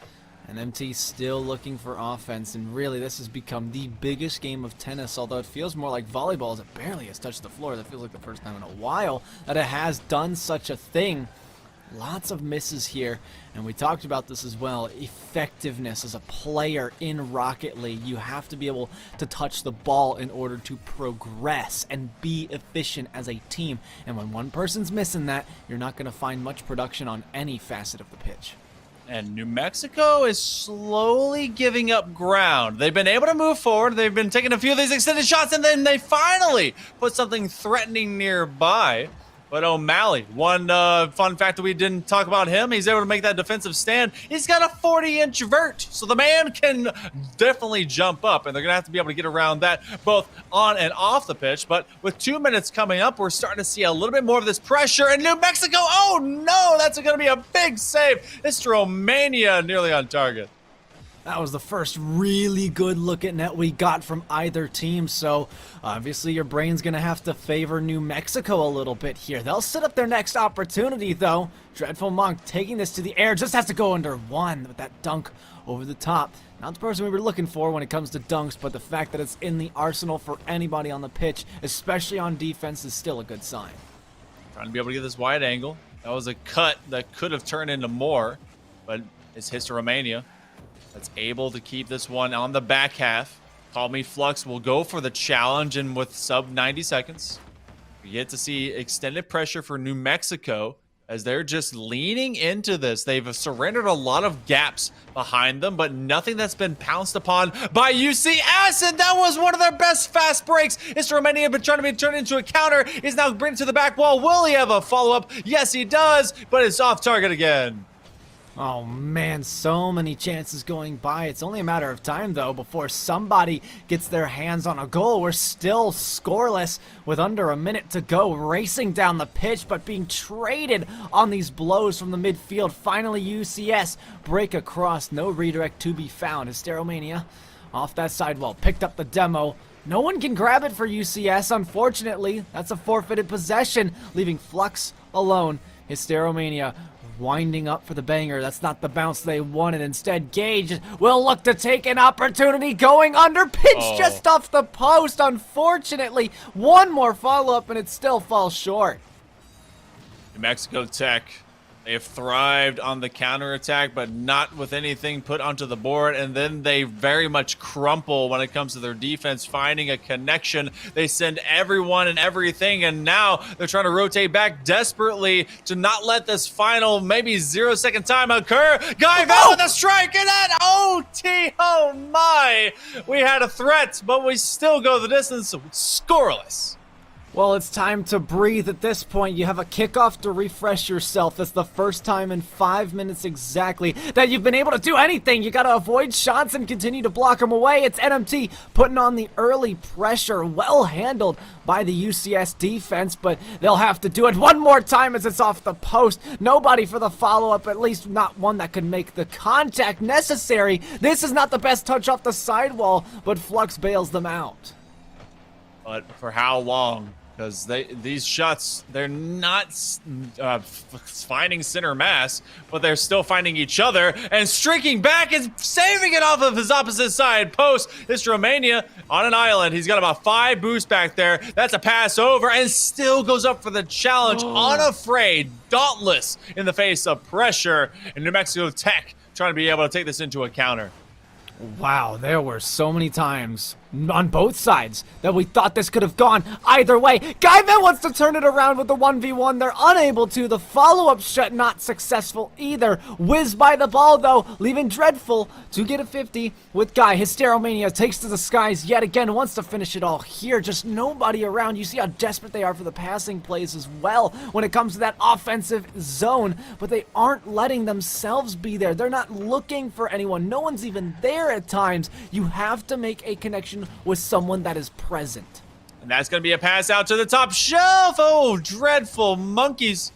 And MT still looking for offense, and really this has become the biggest game of tennis, although it feels more like volleyball as it barely has touched the floor. That feels like the first time in a while that it has done such a thing. Lots of misses here, and we talked about this as well. Effectiveness as a player in Rocket League. You have to be able to touch the ball in order to progress and be efficient as a team. And when one person's missing that, you're not going to find much production on any facet of the pitch. And New Mexico is slowly giving up ground. They've been able to move forward. They've been taking a few of these extended shots, and then they finally put something threatening nearby. But O'Malley, one fun fact that we didn't talk about him, he's able to make that defensive stand. He's got a 40-inch vert, so the man can definitely jump up, and they're going to have to be able to get around that both on and off the pitch. But with 2 minutes coming up, we're starting to see a little bit more of this pressure, and New Mexico, oh no, that's going to be a big save. It's Romania nearly on target. That was the first really good look at net we got from either team, so obviously your brain's going to have to favor New Mexico a little bit here. They'll set up their next opportunity, though. Dreadful Monk taking this to the air, just has to go under one with that dunk over the top. Not the person we were looking for when it comes to dunks, but the fact that it's in the arsenal for anybody on the pitch, especially on defense, is still a good sign. Trying to be able to get this wide angle. That was a cut that could have turned into more, but it's hits to Romania. That's able to keep this one on the back half. Call Me Flux will go for the challenge, and with sub 90 seconds, we get to see extended pressure for New Mexico as they're just leaning into this. They've surrendered a lot of gaps behind them, but nothing that's been pounced upon by UCS, and that was one of their best fast breaks. It's Romania, but trying to be turned into a counter. Is now bring to the back wall. Will he have a follow-up? Yes, he does, but it's off target again. Oh man, so many chances going by. It's only a matter of time, though, before somebody gets their hands on a goal. We're still scoreless with under a minute to go, racing down the pitch, but being traded on these blows from the midfield. Finally, UCS break across. No redirect to be found. Hysteromania off that sidewall, picked up the demo. No one can grab it for UCS, unfortunately. That's a forfeited possession, leaving Flux alone. Hysteromania winding up for the banger. That's not the bounce they wanted. Instead, Gage will look to take an opportunity, going under, pitch just off the post. Unfortunately, one more follow-up and it still falls short. New Mexico Tech, they have thrived on the counterattack, but not with anything put onto the board, and then they very much crumple when it comes to their defense, finding a connection. They send everyone and everything, and now they're trying to rotate back desperately to not let this final maybe 0-second time occur. Guy Val with a strike, and that OT, oh my! We had a threat, but we still go the distance, scoreless. Well, it's time to breathe at this point. You have a kickoff to refresh yourself. It's the first time in 5 minutes exactly that you've been able to do anything. You got to avoid shots and continue to block them away. It's NMT putting on the early pressure. Well handled by the UCS defense, but they'll have to do it one more time as it's off the post. Nobody for the follow-up, at least not one that could make the contact necessary. This is not the best touch off the sidewall, but Flux bails them out. But for how long? Because these shots, they're not finding center mass, but they're still finding each other and streaking back and saving it off of his opposite side post. It's Romania on an island. He's got about 5 boosts back there. That's a pass over and still goes up for the challenge, unafraid, dauntless in the face of pressure. And New Mexico Tech trying to be able to take this into a counter. Wow, there were so many times on both sides that we thought this could have gone either way. Guyman wants to turn it around with the 1v1. They're unable to. The follow-up shot not successful either. Whiz by the ball, though, leaving Dreadful to get a 50 with Guy. Hysteromania takes to the skies yet again, wants to finish it all here. Just nobody around. You see how desperate they are for the passing plays as well when it comes to that offensive zone, but they aren't letting themselves be there. They're not looking for anyone. No one's even there at times. You have to make a connection with someone that is present. And that's going to be a pass out to the top shelf. Oh, Dreadful Monkeys.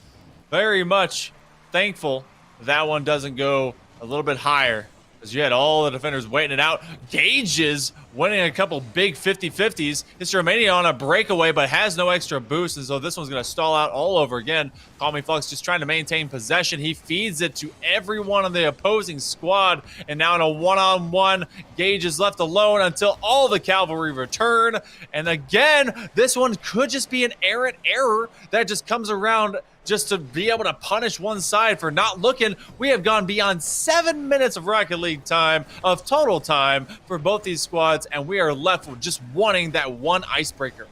Very much thankful that one doesn't go a little bit higher, as you had all the defenders waiting it out. Gages winning a couple big 50-50s. It's Romania on a breakaway, but has no extra boost, and so this one's going to stall out all over again. Call Me Flux just trying to maintain possession. He feeds it to everyone on the opposing squad, and now in a one-on-one, Gage is left alone until all the cavalry return. And again, this one could just be an errant error that just comes around just to be able to punish one side for not looking. We have gone beyond 7 minutes of Rocket League time, of total time for both these squads, and we are left with just wanting that one icebreaker.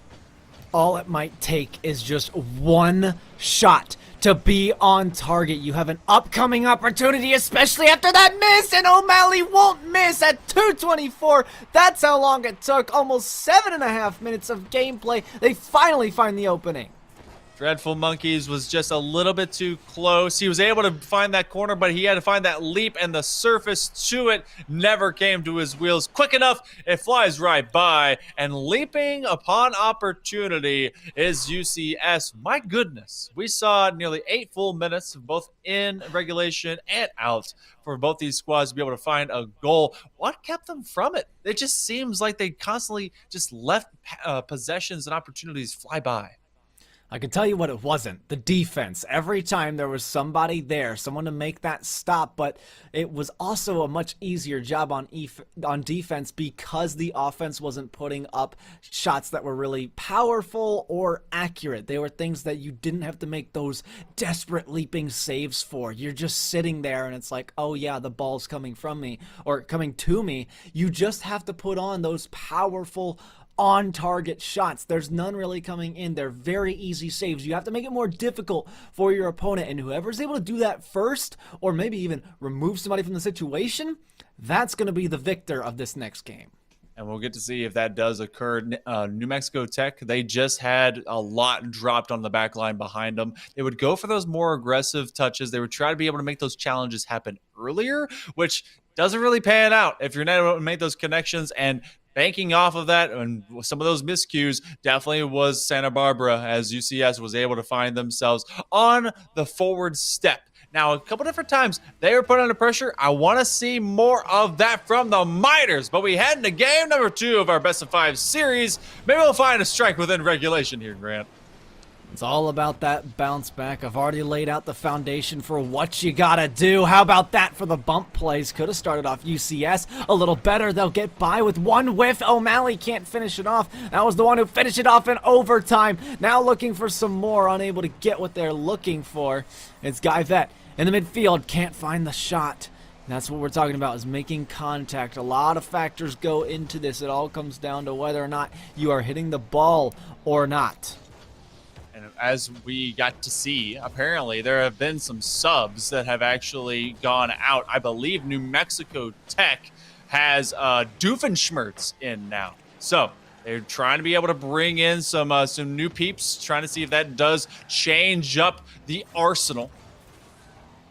All it might take is just one shot to be on target. You have an upcoming opportunity, especially after that miss, and O'Malley won't miss at 2:24. That's how long it took. Almost 7.5 minutes of gameplay. They finally find the opening. Dreadful Monkeys was just a little bit too close. He was able to find that corner, but he had to find that leap, and the surface to it never came to his wheels quick enough. It flies right by, and leaping upon opportunity is UCS. My goodness, we saw nearly 8 full minutes, both in regulation and out, for both these squads to be able to find a goal. What kept them from it? It just seems like they constantly just left possessions and opportunities fly by. I can tell you what it wasn't. The defense. Every time there was somebody there, someone to make that stop, but it was also a much easier job on defense because the offense wasn't putting up shots that were really powerful or accurate. They were things that you didn't have to make those desperate leaping saves for. You're just sitting there and it's like, oh yeah, the ball's coming from me or coming to me. You just have to put on those powerful on-target shots. There's none really coming in. They're very easy saves. You have to make it more difficult for your opponent, and whoever's able to do that first, or maybe even remove somebody from the situation, that's going to be the victor of this next game. And we'll get to see if that does occur. New Mexico Tech, they just had a lot dropped on the back line behind them. They would go for those more aggressive touches. They would try to be able to make those challenges happen earlier, which doesn't really pan out if you're not able to make those connections. And banking off of that and some of those miscues definitely was Santa Barbara, as UCS was able to find themselves on the forward step. Now, a couple different times they were put under pressure. I want to see more of that from the Miners, but we head into game number 2 of our best of 5 series. Maybe we'll find a strike within regulation here, Grant. It's all about that bounce back. I've already laid out the foundation for what you gotta do. How about that for the bump plays? Could have started off UCS a little better. They'll get by with one whiff. O'Malley can't finish it off. That was the one who finished it off in overtime. Now looking for some more, unable to get what they're looking for. It's Guy Vet in the midfield. Can't find the shot. And that's what we're talking about, is making contact. A lot of factors go into this. It all comes down to whether or not you are hitting the ball or not. And as we got to see, apparently there have been some subs that have actually gone out. I believe New Mexico Tech has Doofenshmirtz in now. So they're trying to be able to bring in some new peeps, trying to see if that does change up the arsenal.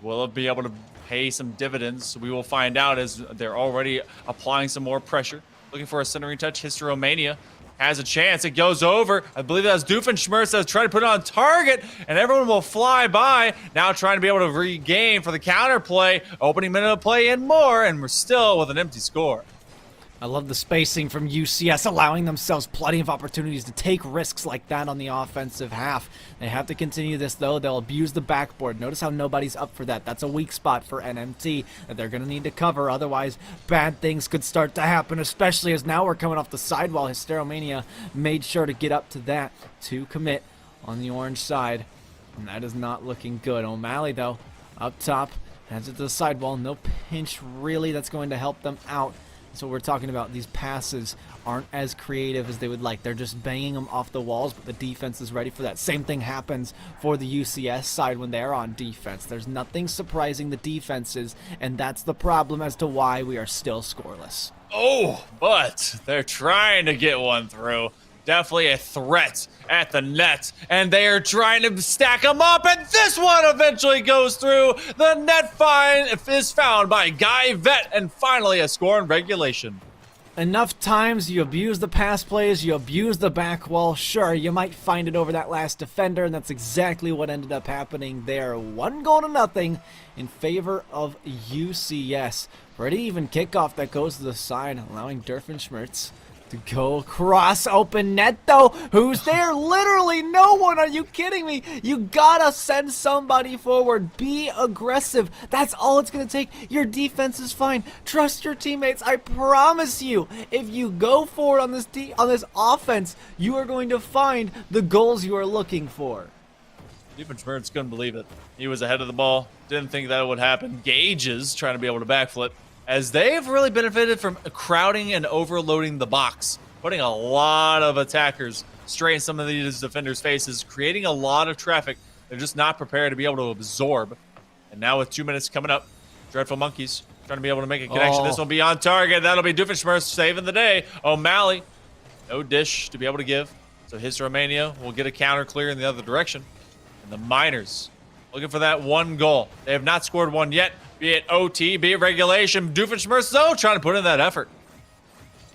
Will it be able to pay some dividends? We will find out, as they're already applying some more pressure. Looking for a centering touch. Hysteromania has a chance. It goes over. I believe that's Doofenshmirtz that's trying to put it on target, and everyone will fly by. Now trying to be able to regain for the counterplay. Opening minute of play and more, and we're still with an empty score. I love the spacing from UCS, allowing themselves plenty of opportunities to take risks like that on the offensive half. They have to continue this, though. They'll abuse the backboard. Notice how nobody's up for that. That's a weak spot for NMT that they're going to need to cover. Otherwise, bad things could start to happen, especially as now we're coming off the sidewall. Hysteromania made sure to get up to that to commit on the orange side, and that is not looking good. O'Malley, though, up top, heads it to the sidewall. No pinch, really, that's going to help them out. So we're talking about these passes aren't as creative as they would like. They're just banging them off the walls, but the defense is ready for that. Same thing happens for the UCS side when they're on defense. There's nothing surprising the defenses, and that's the problem as to why we are still scoreless. Oh, but they're trying to get one through. Definitely a threat at the net, and they are trying to stack them up, and this one eventually goes through. The net find is found by Guy Vet, and finally a score in regulation. Enough times you abuse the pass plays, you abuse the back wall. Sure, you might find it over that last defender, and that's exactly what ended up happening there. 1-0 in favor of UCS. Pretty even kickoff that goes to the side, allowing Doofenshmirtz to go across. Open net, though. Who's there? Literally no one. Are you kidding me? You gotta send somebody forward. Be aggressive. That's all it's gonna take. Your defense is fine. Trust your teammates. I promise you, if you go forward on this offense, you are going to find the goals you are looking for. Doofenshmirtz couldn't believe it. He was ahead of the ball. Didn't think that would happen. Gages trying to be able to backflip, as they've really benefited from crowding and overloading the box, putting a lot of attackers straight in some of these defenders' faces, creating a lot of traffic. They're just not prepared to be able to absorb. And now with 2 minutes coming up, Dreadful Monkeys trying to be able to make a connection. This will be on target. That'll be Doofenshmirtz saving the day. O'Malley, no dish to be able to give. So Hysteromania will get a counter clear in the other direction. And the Miners looking for that one goal. They have not scored one yet, be it OT, be it regulation. Doofenshmirtz, though, trying to put in that effort.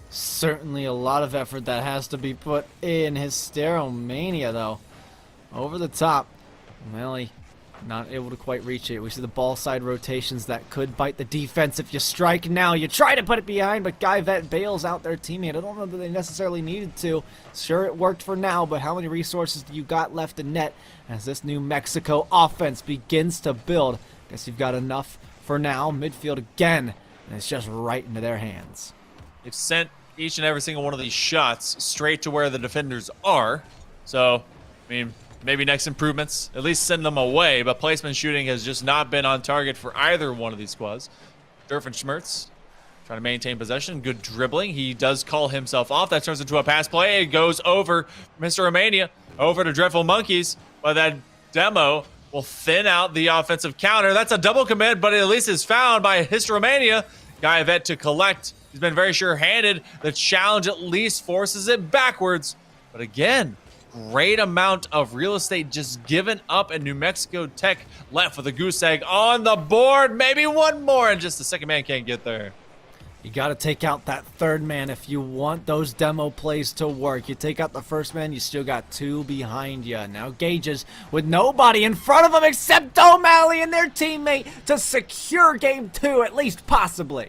Certainly a lot of effort that has to be put in. Hysteromania, though, over the top. Melly not able to quite reach it. We see the ball side rotations that could bite the defense if you strike now. You try to put it behind, but Guy Vet bails out their teammate. I don't know that they necessarily needed to. Sure, it worked for now, but how many resources do you got left in net as this New Mexico offense begins to build? Guess you've got enough for now. Midfield again, and it's just right into their hands. They've sent each and every single one of these shots straight to where the defenders are. So, I mean, maybe next improvements, at least send them away, but placement shooting has just not been on target for either one of these squads. Doofenshmirtz trying to maintain possession, good dribbling. He does call himself off. That turns into a pass play. It goes over Mr. Romania, over to Dreadful Monkeys, but that demo will thin out the offensive counter. That's a double commit, but it at least is found by Hysteromania. Guy Vet to collect. He's been very sure-handed. The challenge at least forces it backwards. But again, great amount of real estate just given up, and New Mexico Tech left with a goose egg on the board. Maybe one more, and just the second man can't get there. You got to take out that third man if you want those demo plays to work. You take out the first man, you still got two behind you. Now Gages with nobody in front of them except O'Malley and their teammate to secure game 2, at least possibly.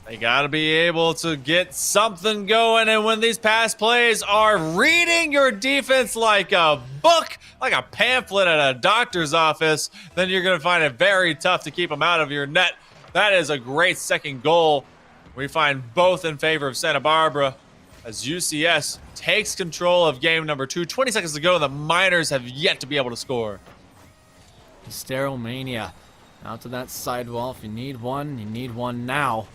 They got to be able to get something going, and when these pass plays are reading your defense like a book, like a pamphlet at a doctor's office, then you're going to find it very tough to keep them out of your net. That is a great second goal. We find both in favor of Santa Barbara as UCS takes control of game number 2. 20 seconds to go, and the Miners have yet to be able to score. Hysteromania out to that sidewall. If you need one now.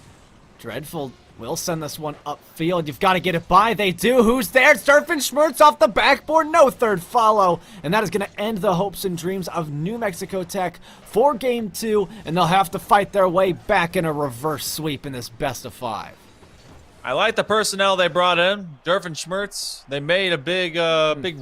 Dreadful will send this one upfield. You've got to get it by. They do. Who's there? Doofenshmirtz off the backboard. No third follow. And that is going to end the hopes and dreams of New Mexico Tech for game 2. And they'll have to fight their way back in a reverse sweep in this best of 5. I like the personnel they brought in. Doofenshmirtz, they made a big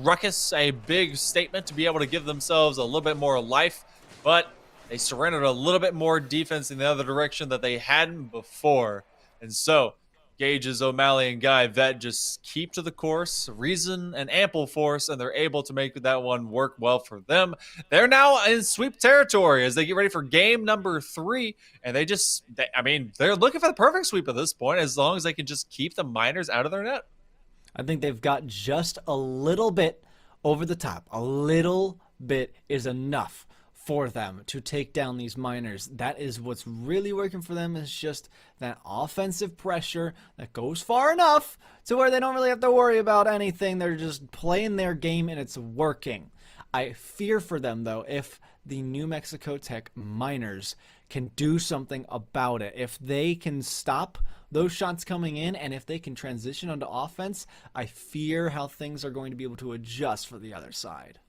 ruckus, a big statement to be able to give themselves a little bit more life. But they surrendered a little bit more defense in the other direction that they hadn't before. And so, Gages, O'Malley, and Guy Vet just keep to the course, reason and ample force, and they're able to make that one work well for them. They're now in sweep territory as they get ready for game number 3. And they're looking for the perfect sweep at this point, as long as they can just keep the Miners out of their net. I think they've got just a little bit over the top. A little bit is enough for them to take down these Miners. That is what's really working for them, is just that offensive pressure that goes far enough to where they don't really have to worry about anything. They're just playing their game and it's working. I fear for them, though, if the New Mexico Tech Miners can do something about it. If they can stop those shots coming in, and if they can transition onto offense, I fear how things are going to be able to adjust for the other side.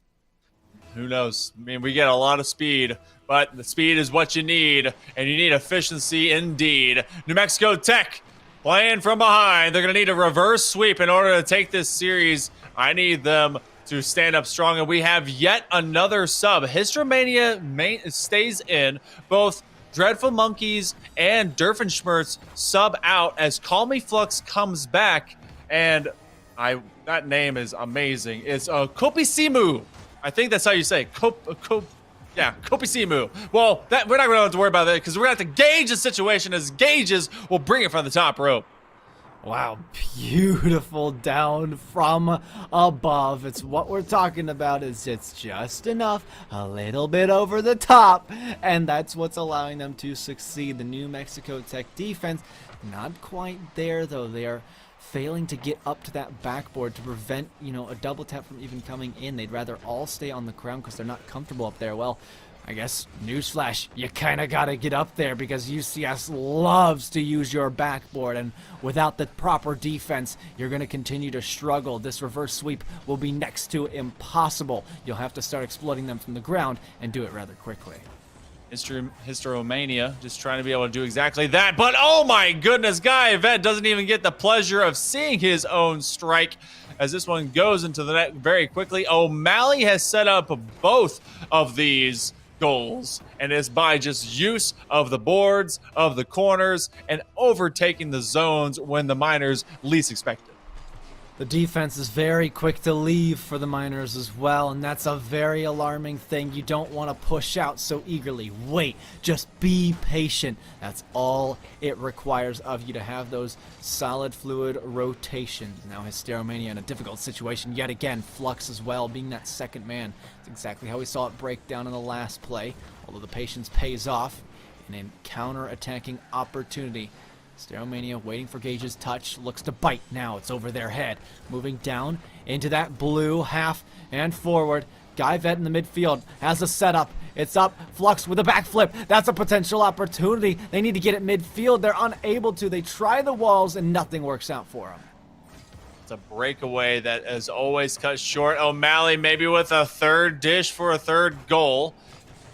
Who knows? I mean, we get a lot of speed, but the speed is what you need, and you need efficiency indeed. New Mexico Tech playing from behind. They're going to need a reverse sweep in order to take this series. I need them to stand up strong, and we have yet another sub. Hysteromania stays in. Both Dreadful Monkeys and Doofenshmirtz sub out as Call Me Flux comes back, and that name is amazing. It's Kopisimu. I think that's how you say it. Kopisimu. Well, we're not going to have to worry about that because we're going to have to gauge the situation as Gages will bring it from the top rope. Wow, beautiful down from above. It's what we're talking about. It's just enough, a little bit over the top, and that's what's allowing them to succeed. The New Mexico Tech defense, not quite there, though. They are failing to get up to that backboard to prevent, a double tap from even coming in. They'd rather all stay on the ground because they're not comfortable up there. Well, I guess, newsflash, you kind of got to get up there because UCS loves to use your backboard, and without the proper defense, you're going to continue to struggle. This reverse sweep will be next to impossible. You'll have to start exploiting them from the ground and do it rather quickly. Hysteromania just trying to be able to do exactly that. But oh my goodness, Guy Yvette doesn't even get the pleasure of seeing his own strike as this one goes into the net very quickly. O'Malley has set up both of these goals, and it's by just use of the boards, of the corners, and overtaking the zones when the Miners least expect it. The defense is very quick to leave for the Miners as well, and that's a very alarming thing. You don't want to push out so eagerly. Wait, just be patient. That's all it requires of you to have those solid fluid rotations. Now Hysteromania in a difficult situation yet again. Flux as well, being that second man. That's exactly how we saw it break down in the last play, although the patience pays off in a counter-attacking opportunity. Hysteromania waiting for Gage's touch, looks to bite now, it's over their head. Moving down into that blue half and forward. Guy Vet in the midfield has a setup, it's up, Flux with a backflip, that's a potential opportunity. They need to get it midfield, they're unable to, they try the walls and nothing works out for them. It's a breakaway that is always cut short. O'Malley maybe with a third dish for a third goal.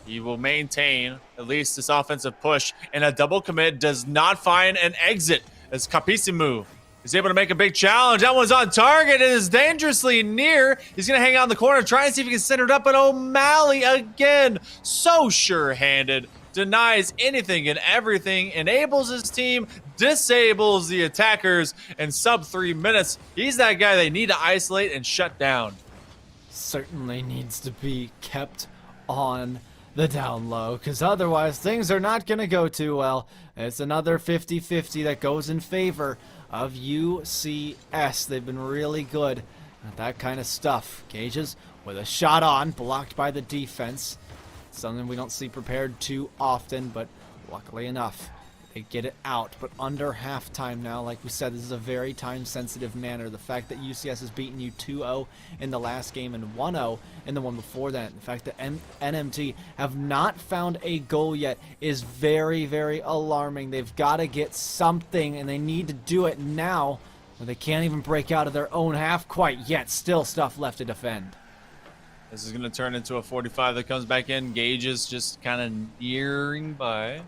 He will maintain at least this offensive push, and a double commit does not find an exit as Kapisimu is able to make a big challenge. That one's on target and is dangerously near. He's going to hang out in the corner, try and see if he can center it up, but O'Malley again, so sure-handed, denies anything and everything, enables his team, disables the attackers in sub 3 minutes. He's that guy they need to isolate and shut down. Certainly needs to be kept on the down low, because otherwise things are not going to go too well. It's another 50-50 that goes in favor of UCS. They've been really good at that kind of stuff. Gages with a shot on, blocked by the defense. Something we don't see prepared too often, but luckily enough, they get it out. But under halftime now, like we said, this is a very time-sensitive manner. The fact that UCS has beaten you 2-0 in the last game and 1-0 in the one before that, the fact that NMT have not found a goal yet is very, very alarming. They've got to get something, and they need to do it now, or they can't even break out of their own half quite yet. Still stuff left to defend. This is going to turn into a 45 that comes back in. Gage is just kind of nearing by,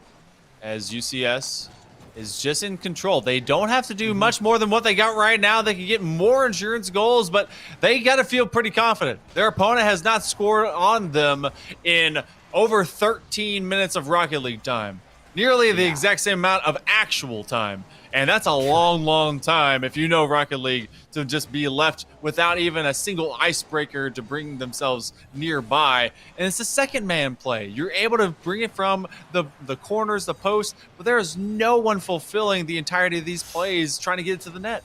as UCS is just in control. They don't have to do much more than what they got right now. They can get more insurance goals, but they got to feel pretty confident. Their opponent has not scored on them in over 13 minutes of Rocket League time. Nearly the exact same amount of actual time. And that's a long, long time if you know Rocket League to just be left without even a single icebreaker to bring themselves nearby. And it's a second man play. You're able to bring it from the corners, the post, but there is no one fulfilling the entirety of these plays trying to get it to the net.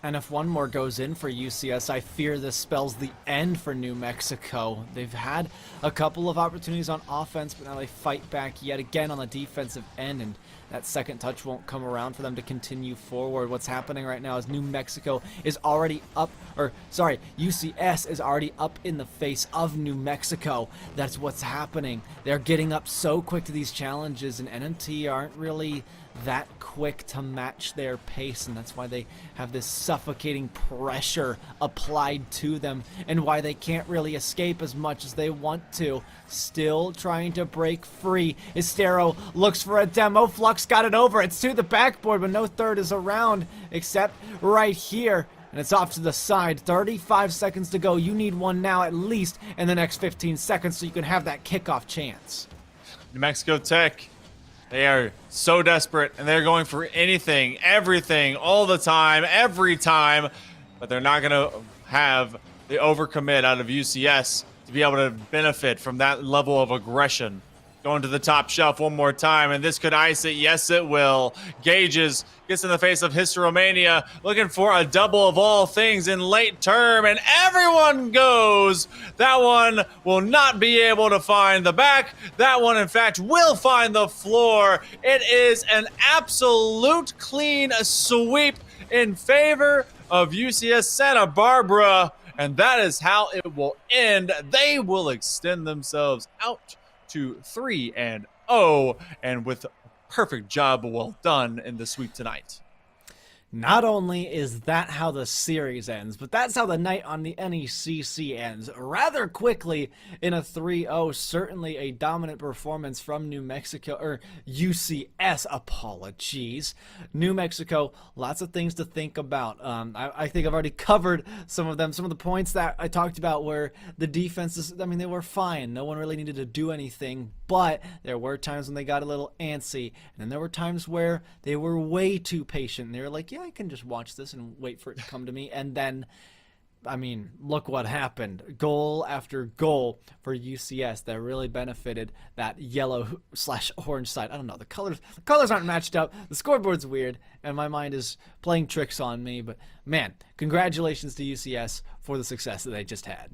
And if one more goes in for UCS, I fear this spells the end for New Mexico. They've had a couple of opportunities on offense, but now they fight back yet again on the defensive end, and that second touch won't come around for them to continue forward. What's happening right now is New Mexico is already up, UCS is already up in the face of New Mexico. That's what's happening. They're getting up so quick to these challenges, and NMT aren't really that quick to match their pace, and that's why they have this suffocating pressure applied to them and why they can't really escape as much as they want to. Still trying to break free. Hystero looks for a demo. Flux got it over. It's to the backboard, but no third is around except right here. And it's off to the side. 35 seconds to go. You need one now at least in the next 15 seconds so you can have that kickoff chance. New Mexico Tech, they are so desperate, and they're going for anything, everything, all the time, every time, but they're not going to have the overcommit out of UCS to be able to benefit from that level of aggression. Going to the top shelf one more time, and this could ice it. Yes, it will. Gages gets in the face of Hysteromania, looking for a double of all things in late term, and everyone goes. That one will not be able to find the back. That one, in fact, will find the floor. It is an absolute clean sweep in favor of UCS Santa Barbara, and that is how it will end. They will extend themselves out to 3-0, and with a perfect job well done in the sweep tonight. Not only is that how the series ends, but that's how the night on the NECC ends. Rather quickly in a 3-0, certainly a dominant performance from New Mexico, or UCS, apologies. New Mexico, lots of things to think about. I think I've already covered some of them. Some of the points that I talked about were the defenses, I mean, they were fine. No one really needed to do anything, but there were times when they got a little antsy, and then there were times where they were way too patient. They were like, yeah, I can just watch this and wait for it to come to me. And then, I mean, look what happened. Goal after goal for UCS that really benefited that yellow/orange side. I don't know. The colors aren't matched up. The scoreboard's weird, and my mind is playing tricks on me. But, man, congratulations to UCS for the success that they just had.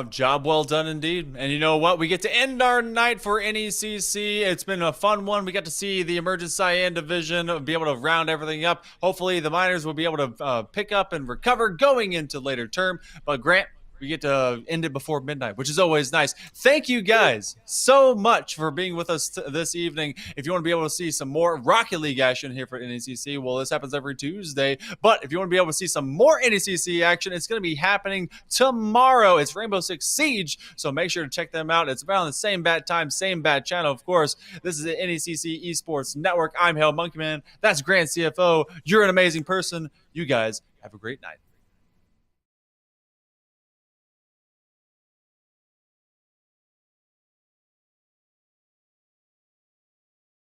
Job well done indeed. And you know what? We get to end our night for NECC. It's been a fun one. We got to see the Emergent Cyan division, be able to round everything up. Hopefully the Miners will be able to pick up and recover going into later term. But Grant, we get to end it before midnight, which is always nice. Thank you guys so much for being with us this evening. If you want to be able to see some more Rocket League action here for NECC, well, this happens every Tuesday. But if you want to be able to see some more NECC action, it's going to be happening tomorrow. It's Rainbow Six Siege, so make sure to check them out. It's around the same bat time, same bat channel, of course. This is the NECC Esports Network. I'm Hale Monkeyman. That's Grant CFO. You're an amazing person. You guys have a great night.